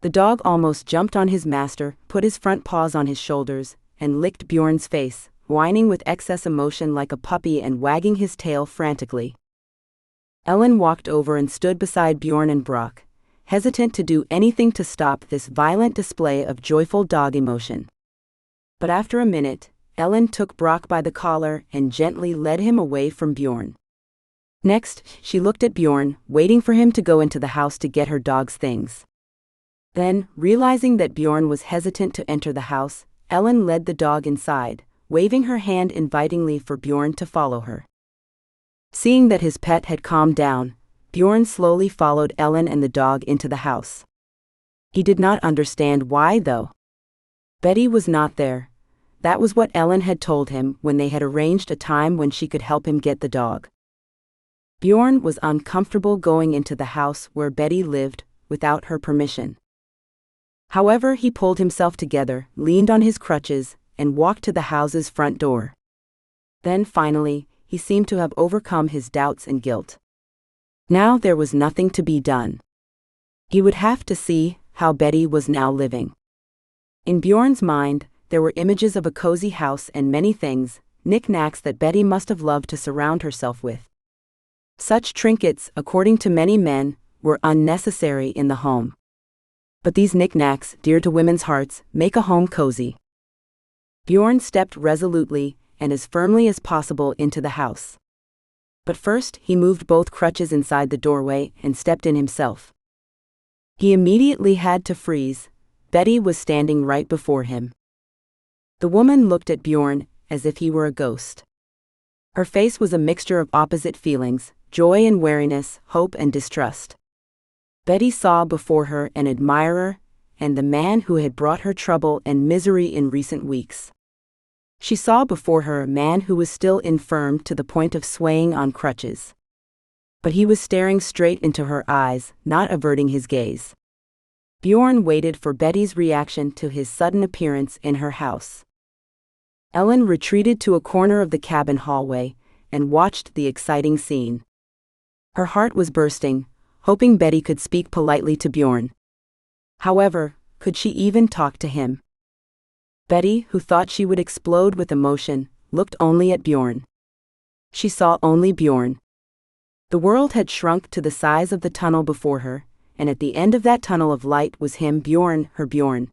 S1: The dog almost jumped on his master, put his front paws on his shoulders, and licked Bjorn's face, whining with excess emotion like a puppy and wagging his tail frantically. Ellen walked over and stood beside Bjorn and Brock, hesitant to do anything to stop this violent display of joyful dog emotion. But after a minute, Ellen took Brock by the collar and gently led him away from Bjorn. Next, she looked at Bjorn, waiting for him to go into the house to get her dog's things. Then, realizing that Bjorn was hesitant to enter the house, Ellen led the dog inside, waving her hand invitingly for Bjorn to follow her. Seeing that his pet had calmed down, Bjorn slowly followed Ellen and the dog into the house. He did not understand why, though. Betty was not there. That was what Ellen had told him when they had arranged a time when she could help him get the dog. Bjorn was uncomfortable going into the house where Betty lived without her permission. However, he pulled himself together, leaned on his crutches, and walked to the house's front door. Then finally, he seemed to have overcome his doubts and guilt. Now there was nothing to be done. He would have to see how Betty was now living. In Bjorn's mind, there were images of a cozy house and many things, knickknacks that Betty must have loved to surround herself with. Such trinkets, according to many men, were unnecessary in the home. But these knickknacks, dear to women's hearts, make a home cozy. Bjorn stepped resolutely and as firmly as possible into the house. But first, he moved both crutches inside the doorway and stepped in himself. He immediately had to freeze. Betty was standing right before him. The woman looked at Bjorn as if he were a ghost. Her face was a mixture of opposite feelings, joy and wariness, hope and distrust. Betty saw before her an admirer and the man who had brought her trouble and misery in recent weeks. She saw before her a man who was still infirm to the point of swaying on crutches. But he was staring straight into her eyes, not averting his gaze. Bjorn waited for Betty's reaction to his sudden appearance in her house. Ellen retreated to a corner of the cabin hallway and watched the exciting scene. Her heart was bursting, hoping Betty could speak politely to Bjorn. However, could she even talk to him? Betty, who thought she would explode with emotion, looked only at Bjorn. She saw only Bjorn. The world had shrunk to the size of the tunnel before her, and at the end of that tunnel of light was him, Bjorn, her Bjorn.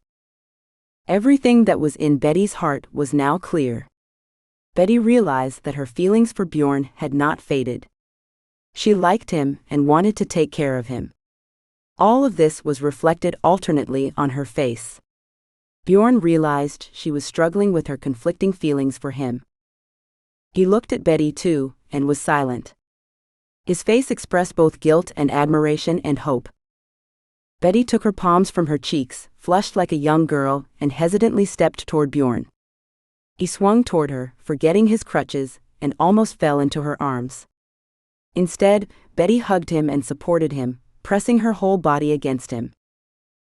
S1: Everything that was in Betty's heart was now clear. Betty realized that her feelings for Bjorn had not faded. She liked him and wanted to take care of him. All of this was reflected alternately on her face. Bjorn realized she was struggling with her conflicting feelings for him. He looked at Betty too, and was silent. His face expressed both guilt and admiration and hope. Betty took her palms from her cheeks, flushed like a young girl, and hesitantly stepped toward Bjorn. He swung toward her, forgetting his crutches, and almost fell into her arms. Instead, Betty hugged him and supported him, pressing her whole body against him.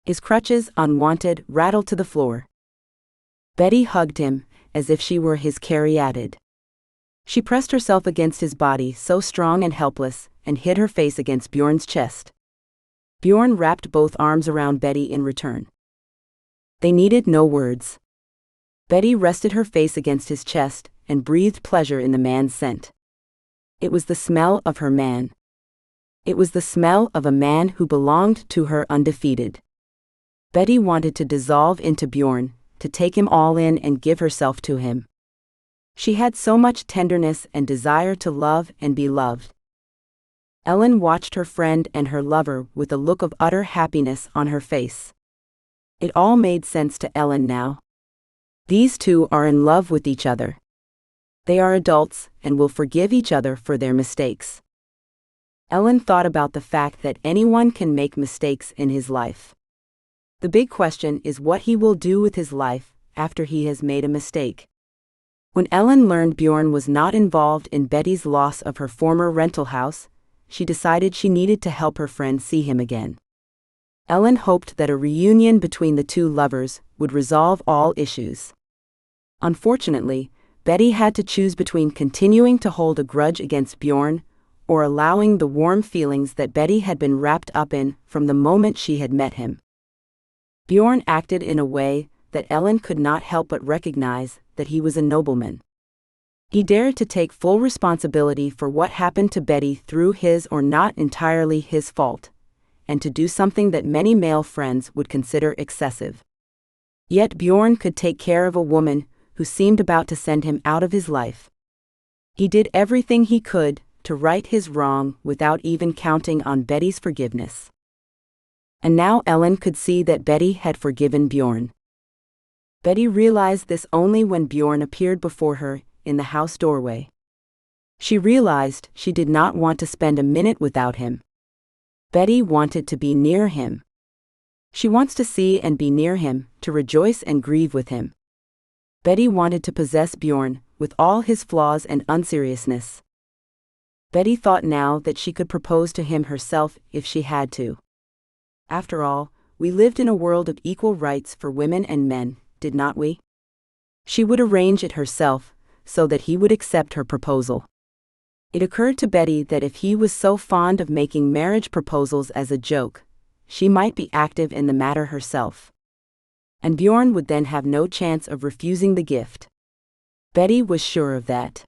S1: His crutches, unwanted, rattled to the floor. Betty hugged him, as if she were his caryatid. She pressed herself against his body, so strong and helpless, and hid her face against Bjorn's chest. Bjorn wrapped both arms around Betty in return. They needed no words. Betty rested her face against his chest and breathed pleasure in the man's scent. It was the smell of her man. It was the smell of a man who belonged to her undefeated. Betty wanted to dissolve into Bjorn, to take him all in and give herself to him. She had so much tenderness and desire to love and be loved. Ellen watched her friend and her lover with a look of utter happiness on her face. It all made sense to Ellen now. These two are in love with each other. They are adults and will forgive each other for their mistakes. Ellen thought about the fact that anyone can make mistakes in his life. The big question is what he will do with his life after he has made a mistake. When Ellen learned Bjorn was not involved in Betty's loss of her former rental house, she decided she needed to help her friend see him again. Ellen hoped that a reunion between the two lovers would resolve all issues. Unfortunately, Betty had to choose between continuing to hold a grudge against Bjorn or allowing the warm feelings that Betty had been wrapped up in from the moment she had met him. Bjorn acted in a way that Ellen could not help but recognize that he was a nobleman. He dared to take full responsibility for what happened to Betty through his or not entirely his fault, and to do something that many male friends would consider excessive. Yet Bjorn could take care of a woman who seemed about to send him out of his life. He did everything he could to right his wrong without even counting on Betty's forgiveness. And now Ellen could see that Betty had forgiven Bjorn. Betty realized this only when Bjorn appeared before her in the house doorway. She realized she did not want to spend a minute without him. Betty wanted to be near him. She wants to see and be near him, to rejoice and grieve with him. Betty wanted to possess Bjorn, with all his flaws and unseriousness. Betty thought now that she could propose to him herself if she had to. After all, we lived in a world of equal rights for women and men, did not we? She would arrange it herself, so that he would accept her proposal. It occurred to Betty that if he was so fond of making marriage proposals as a joke, she might be active in the matter herself. And Bjorn would then have no chance of refusing the gift. Betty was sure of that.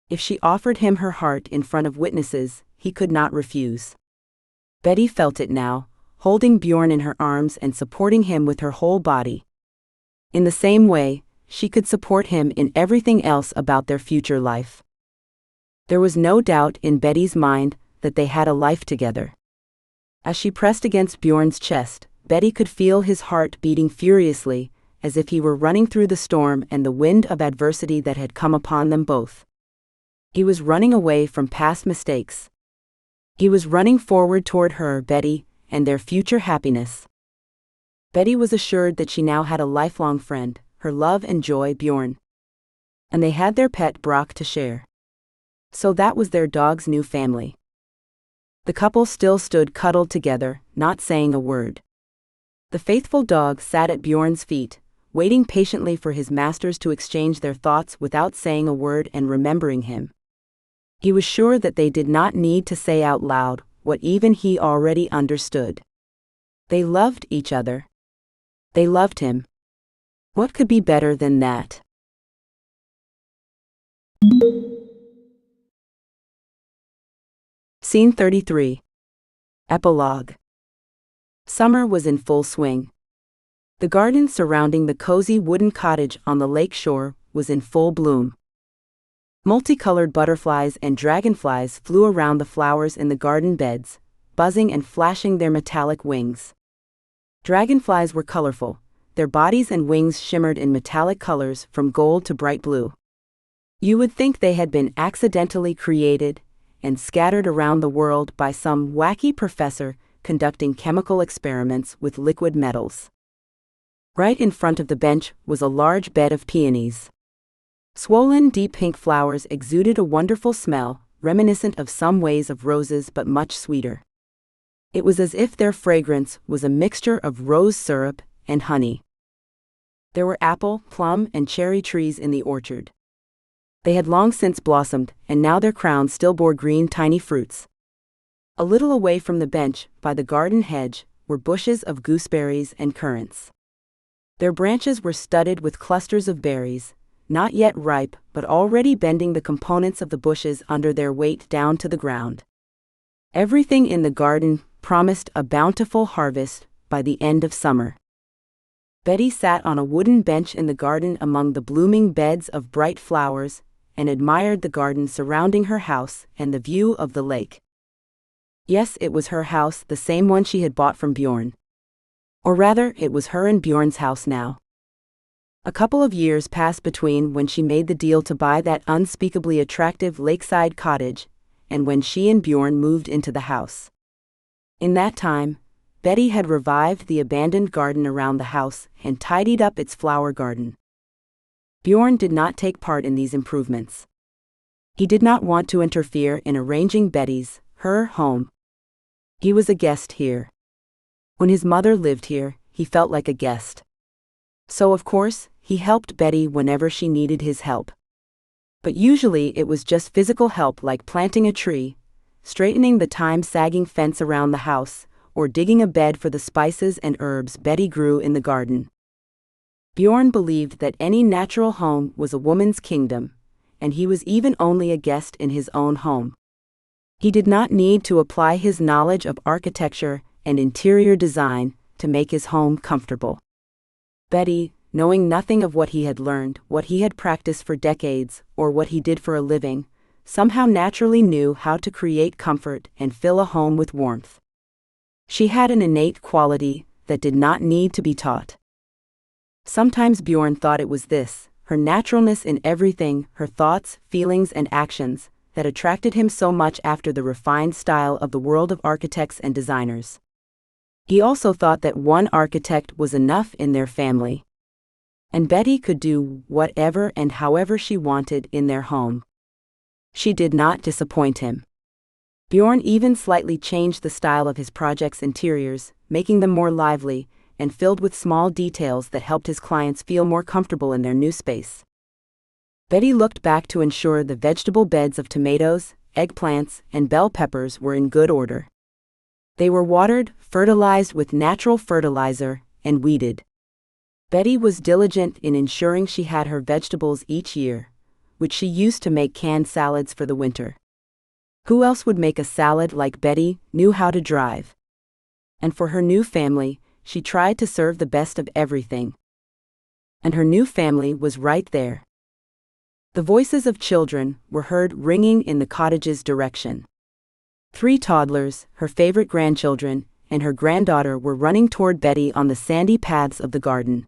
S1: If she offered him her heart in front of witnesses, he could not refuse. Betty felt it now, holding Bjorn in her arms and supporting him with her whole body. In the same way, she could support him in everything else about their future life. There was no doubt in Betty's mind that they had a life together. As she pressed against Bjorn's chest, Betty could feel his heart beating furiously, as if he were running through the storm and the wind of adversity that had come upon them both. He was running away from past mistakes. He was running forward toward her, Betty, and their future happiness. Betty was assured that she now had a lifelong friend, her love and joy, Bjorn. And they had their pet Brock to share. So that was their dog's new family. The couple still stood cuddled together, not saying a word. The faithful dog sat at Bjorn's feet, waiting patiently for his masters to exchange their thoughts without saying a word and remembering him. He was sure that they did not need to say out loud what even he already understood. They loved each other. They loved him. What could be better than that? Scene 33. Epilogue. Summer was in full swing. The garden surrounding the cozy wooden cottage on the lake shore was in full bloom. Multicolored butterflies and dragonflies flew around the flowers in the garden beds, buzzing and flashing their metallic wings. Dragonflies were colorful. Their bodies and wings shimmered in metallic colors from gold to bright blue. You would think they had been accidentally created and scattered around the world by some wacky professor conducting chemical experiments with liquid metals. Right in front of the bench was a large bed of peonies. Swollen deep pink flowers exuded a wonderful smell, reminiscent of some ways of roses but much sweeter. It was as if their fragrance was a mixture of rose syrup and honey. There were apple, plum, and cherry trees in the orchard. They had long since blossomed, and now their crowns still bore green tiny fruits. A little away from the bench, by the garden hedge, were bushes of gooseberries and currants. Their branches were studded with clusters of berries, not yet ripe but already bending the components of the bushes under their weight down to the ground. Everything in the garden promised a bountiful harvest by the end of summer. Betty sat on a wooden bench in the garden among the blooming beds of bright flowers and admired the garden surrounding her house and the view of the lake. Yes, it was her house, the same one she had bought from Bjorn. Or rather, it was her and Bjorn's house now. A couple of years passed between when she made the deal to buy that unspeakably attractive lakeside cottage and when she and Bjorn moved into the house. In that time, Betty had revived the abandoned garden around the house and tidied up its flower garden. Bjorn did not take part in these improvements. He did not want to interfere in arranging Betty's, her home. He was a guest here. When his mother lived here, he felt like a guest. So of course, he helped Betty whenever she needed his help. But usually it was just physical help like planting a tree, straightening the time-sagging fence around the house, or digging a bed for the spices and herbs Betty grew in the garden. Bjorn believed that any natural home was a woman's kingdom, and he was even only a guest in his own home. He did not need to apply his knowledge of architecture and interior design to make his home comfortable. Betty, knowing nothing of what he had learned, what he had practiced for decades, or what he did for a living, somehow naturally knew how to create comfort and fill a home with warmth. She had an innate quality that did not need to be taught. Sometimes Bjorn thought it was this, her naturalness in everything, her thoughts, feelings, and actions, that attracted him so much after the refined style of the world of architects and designers. He also thought that one architect was enough in their family, and Betty could do whatever and however she wanted in their home. She did not disappoint him. Bjorn even slightly changed the style of his project's interiors, making them more lively and filled with small details that helped his clients feel more comfortable in their new space. Betty looked back to ensure the vegetable beds of tomatoes, eggplants, and bell peppers were in good order. They were watered, fertilized with natural fertilizer, and weeded. Betty was diligent in ensuring she had her vegetables each year, which she used to make canned salads for the winter. Who else would make a salad like Betty knew how to drive? And for her new family, she tried to serve the best of everything. And her new family was right there. The voices of children were heard ringing in the cottage's direction. 3 toddlers, her favorite grandchildren, and her granddaughter were running toward Betty on the sandy paths of the garden.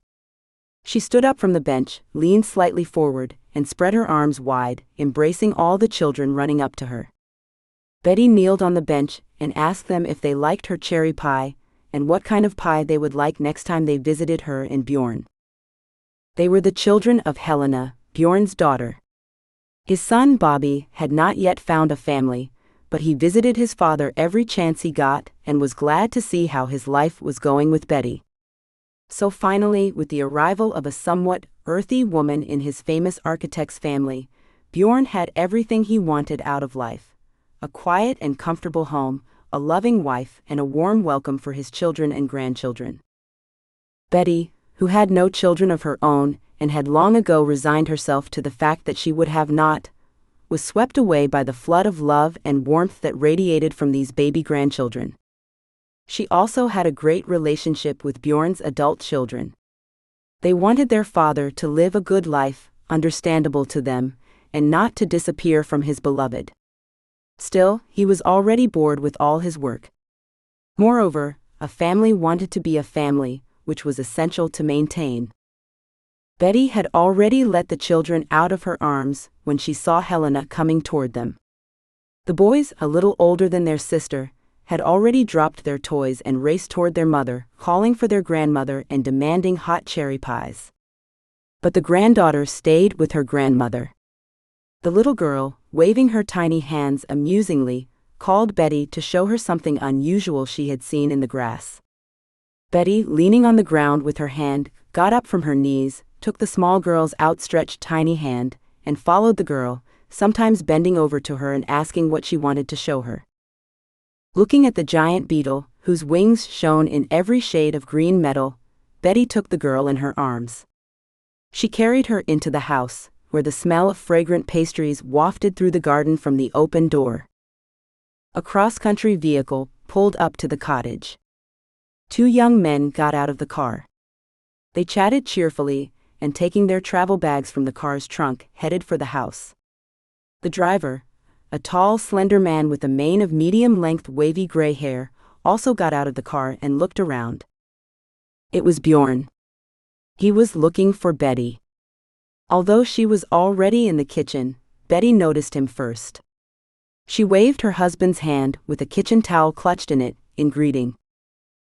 S1: She stood up from the bench, leaned slightly forward, and spread her arms wide, embracing all the children running up to her. Betty kneeled on the bench and asked them if they liked her cherry pie, and what kind of pie they would like next time they visited her and Bjorn. They were the children of Helena, Bjorn's daughter. His son Bobby had not yet found a family, but he visited his father every chance he got and was glad to see how his life was going with Betty. So finally, with the arrival of a somewhat earthy woman in his famous architect's family, Bjorn had everything he wanted out of life: a quiet and comfortable home, a loving wife, and a warm welcome for his children and grandchildren. Betty, who had no children of her own and had long ago resigned herself to the fact that she would have not, was swept away by the flood of love and warmth that radiated from these baby grandchildren. She also had a great relationship with Bjorn's adult children. They wanted their father to live a good life, understandable to them, and not to disappear from his beloved. Still, he was already bored with all his work. Moreover, a family wanted to be a family, which was essential to maintain. Betty had already let the children out of her arms when she saw Helena coming toward them. The boys, a little older than their sister, had already dropped their toys and raced toward their mother, calling for their grandmother and demanding hot cherry pies. But the granddaughter stayed with her grandmother. The little girl, waving her tiny hands amusingly, called Betty to show her something unusual she had seen in the grass. Betty, leaning on the ground with her hand, got up from her knees, took the small girl's outstretched tiny hand, and followed the girl, sometimes bending over to her and asking what she wanted to show her. Looking at the giant beetle, whose wings shone in every shade of green metal, Betty took the girl in her arms. She carried her into the house, where the smell of fragrant pastries wafted through the garden from the open door. A cross-country vehicle pulled up to the cottage. 2 young men got out of the car. They chatted cheerfully, and taking their travel bags from the car's trunk, headed for the house. The driver, a tall, slender man with a mane of medium-length wavy gray hair, also got out of the car and looked around. It was Bjorn. He was looking for Betty. Although she was already in the kitchen, Betty noticed him first. She waved her husband's hand with a kitchen towel clutched in it, in greeting.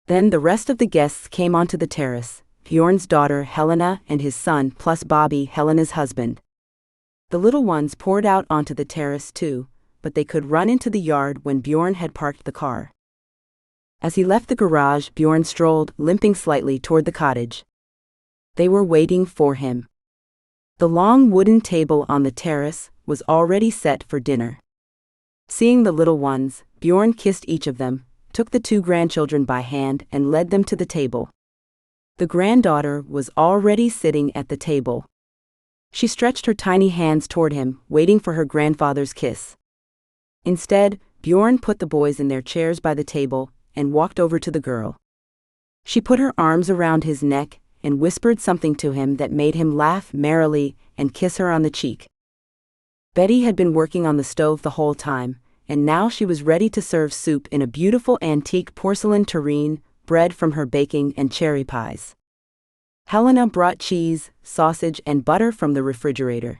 S1: Then the rest of the guests came onto the terrace, Bjorn's daughter Helena and his son plus Bobby, Helena's husband. The little ones poured out onto the terrace too, but they could run into the yard when Bjorn had parked the car. As he left the garage, Bjorn strolled, limping slightly, toward the cottage. They were waiting for him. The long wooden table on the terrace was already set for dinner. Seeing the little ones, Bjorn kissed each of them, took the 2 grandchildren by hand and led them to the table. The granddaughter was already sitting at the table. She stretched her tiny hands toward him, waiting for her grandfather's kiss. Instead, Bjorn put the boys in their chairs by the table and walked over to the girl. She put her arms around his neck and whispered something to him that made him laugh merrily and kiss her on the cheek. Betty had been working on the stove the whole time, and now she was ready to serve soup in a beautiful antique porcelain tureen, bread from her baking and cherry pies. Helena brought cheese, sausage, and butter from the refrigerator.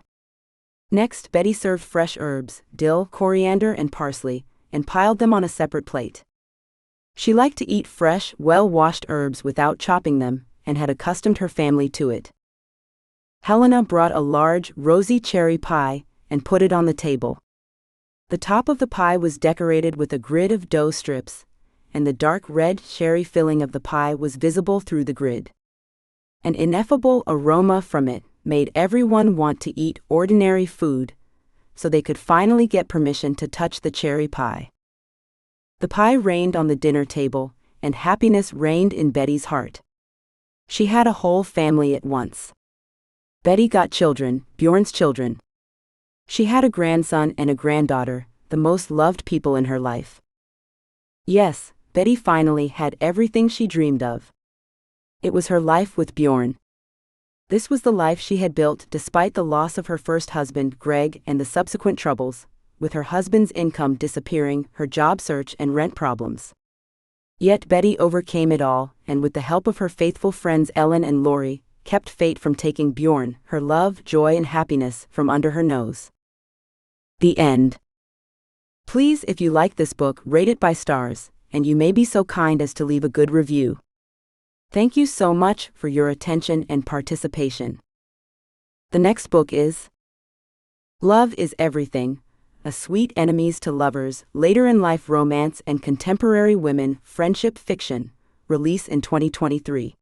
S1: Next, Betty served fresh herbs, dill, coriander, and parsley, and piled them on a separate plate. She liked to eat fresh, well-washed herbs without chopping them, and had accustomed her family to it. Helena brought a large, rosy cherry pie and put it on the table. The top of the pie was decorated with a grid of dough strips, and the dark red cherry filling of the pie was visible through the grid. An ineffable aroma from it made everyone want to eat ordinary food, so they could finally get permission to touch the cherry pie. The pie reigned on the dinner table, and happiness reigned in Betty's heart. She had a whole family at once. Betty got children, Bjorn's children. She had a grandson and a granddaughter, the most loved people in her life. Yes, Betty finally had everything she dreamed of. It was her life with Bjorn. This was the life she had built despite the loss of her first husband, Greg, and the subsequent troubles, with her husband's income disappearing, her job search, and rent problems. Yet Betty overcame it all, and with the help of her faithful friends Ellen and Lori, kept fate from taking Bjorn, her love, joy, and happiness, from under her nose. The end. Please, if you like this book, rate it by stars, and you may be so kind as to leave a good review. Thank you so much for your attention and participation. The next book is Love is Everything, a sweet enemies to lovers, later-in-life romance and contemporary women friendship fiction, release in 2023.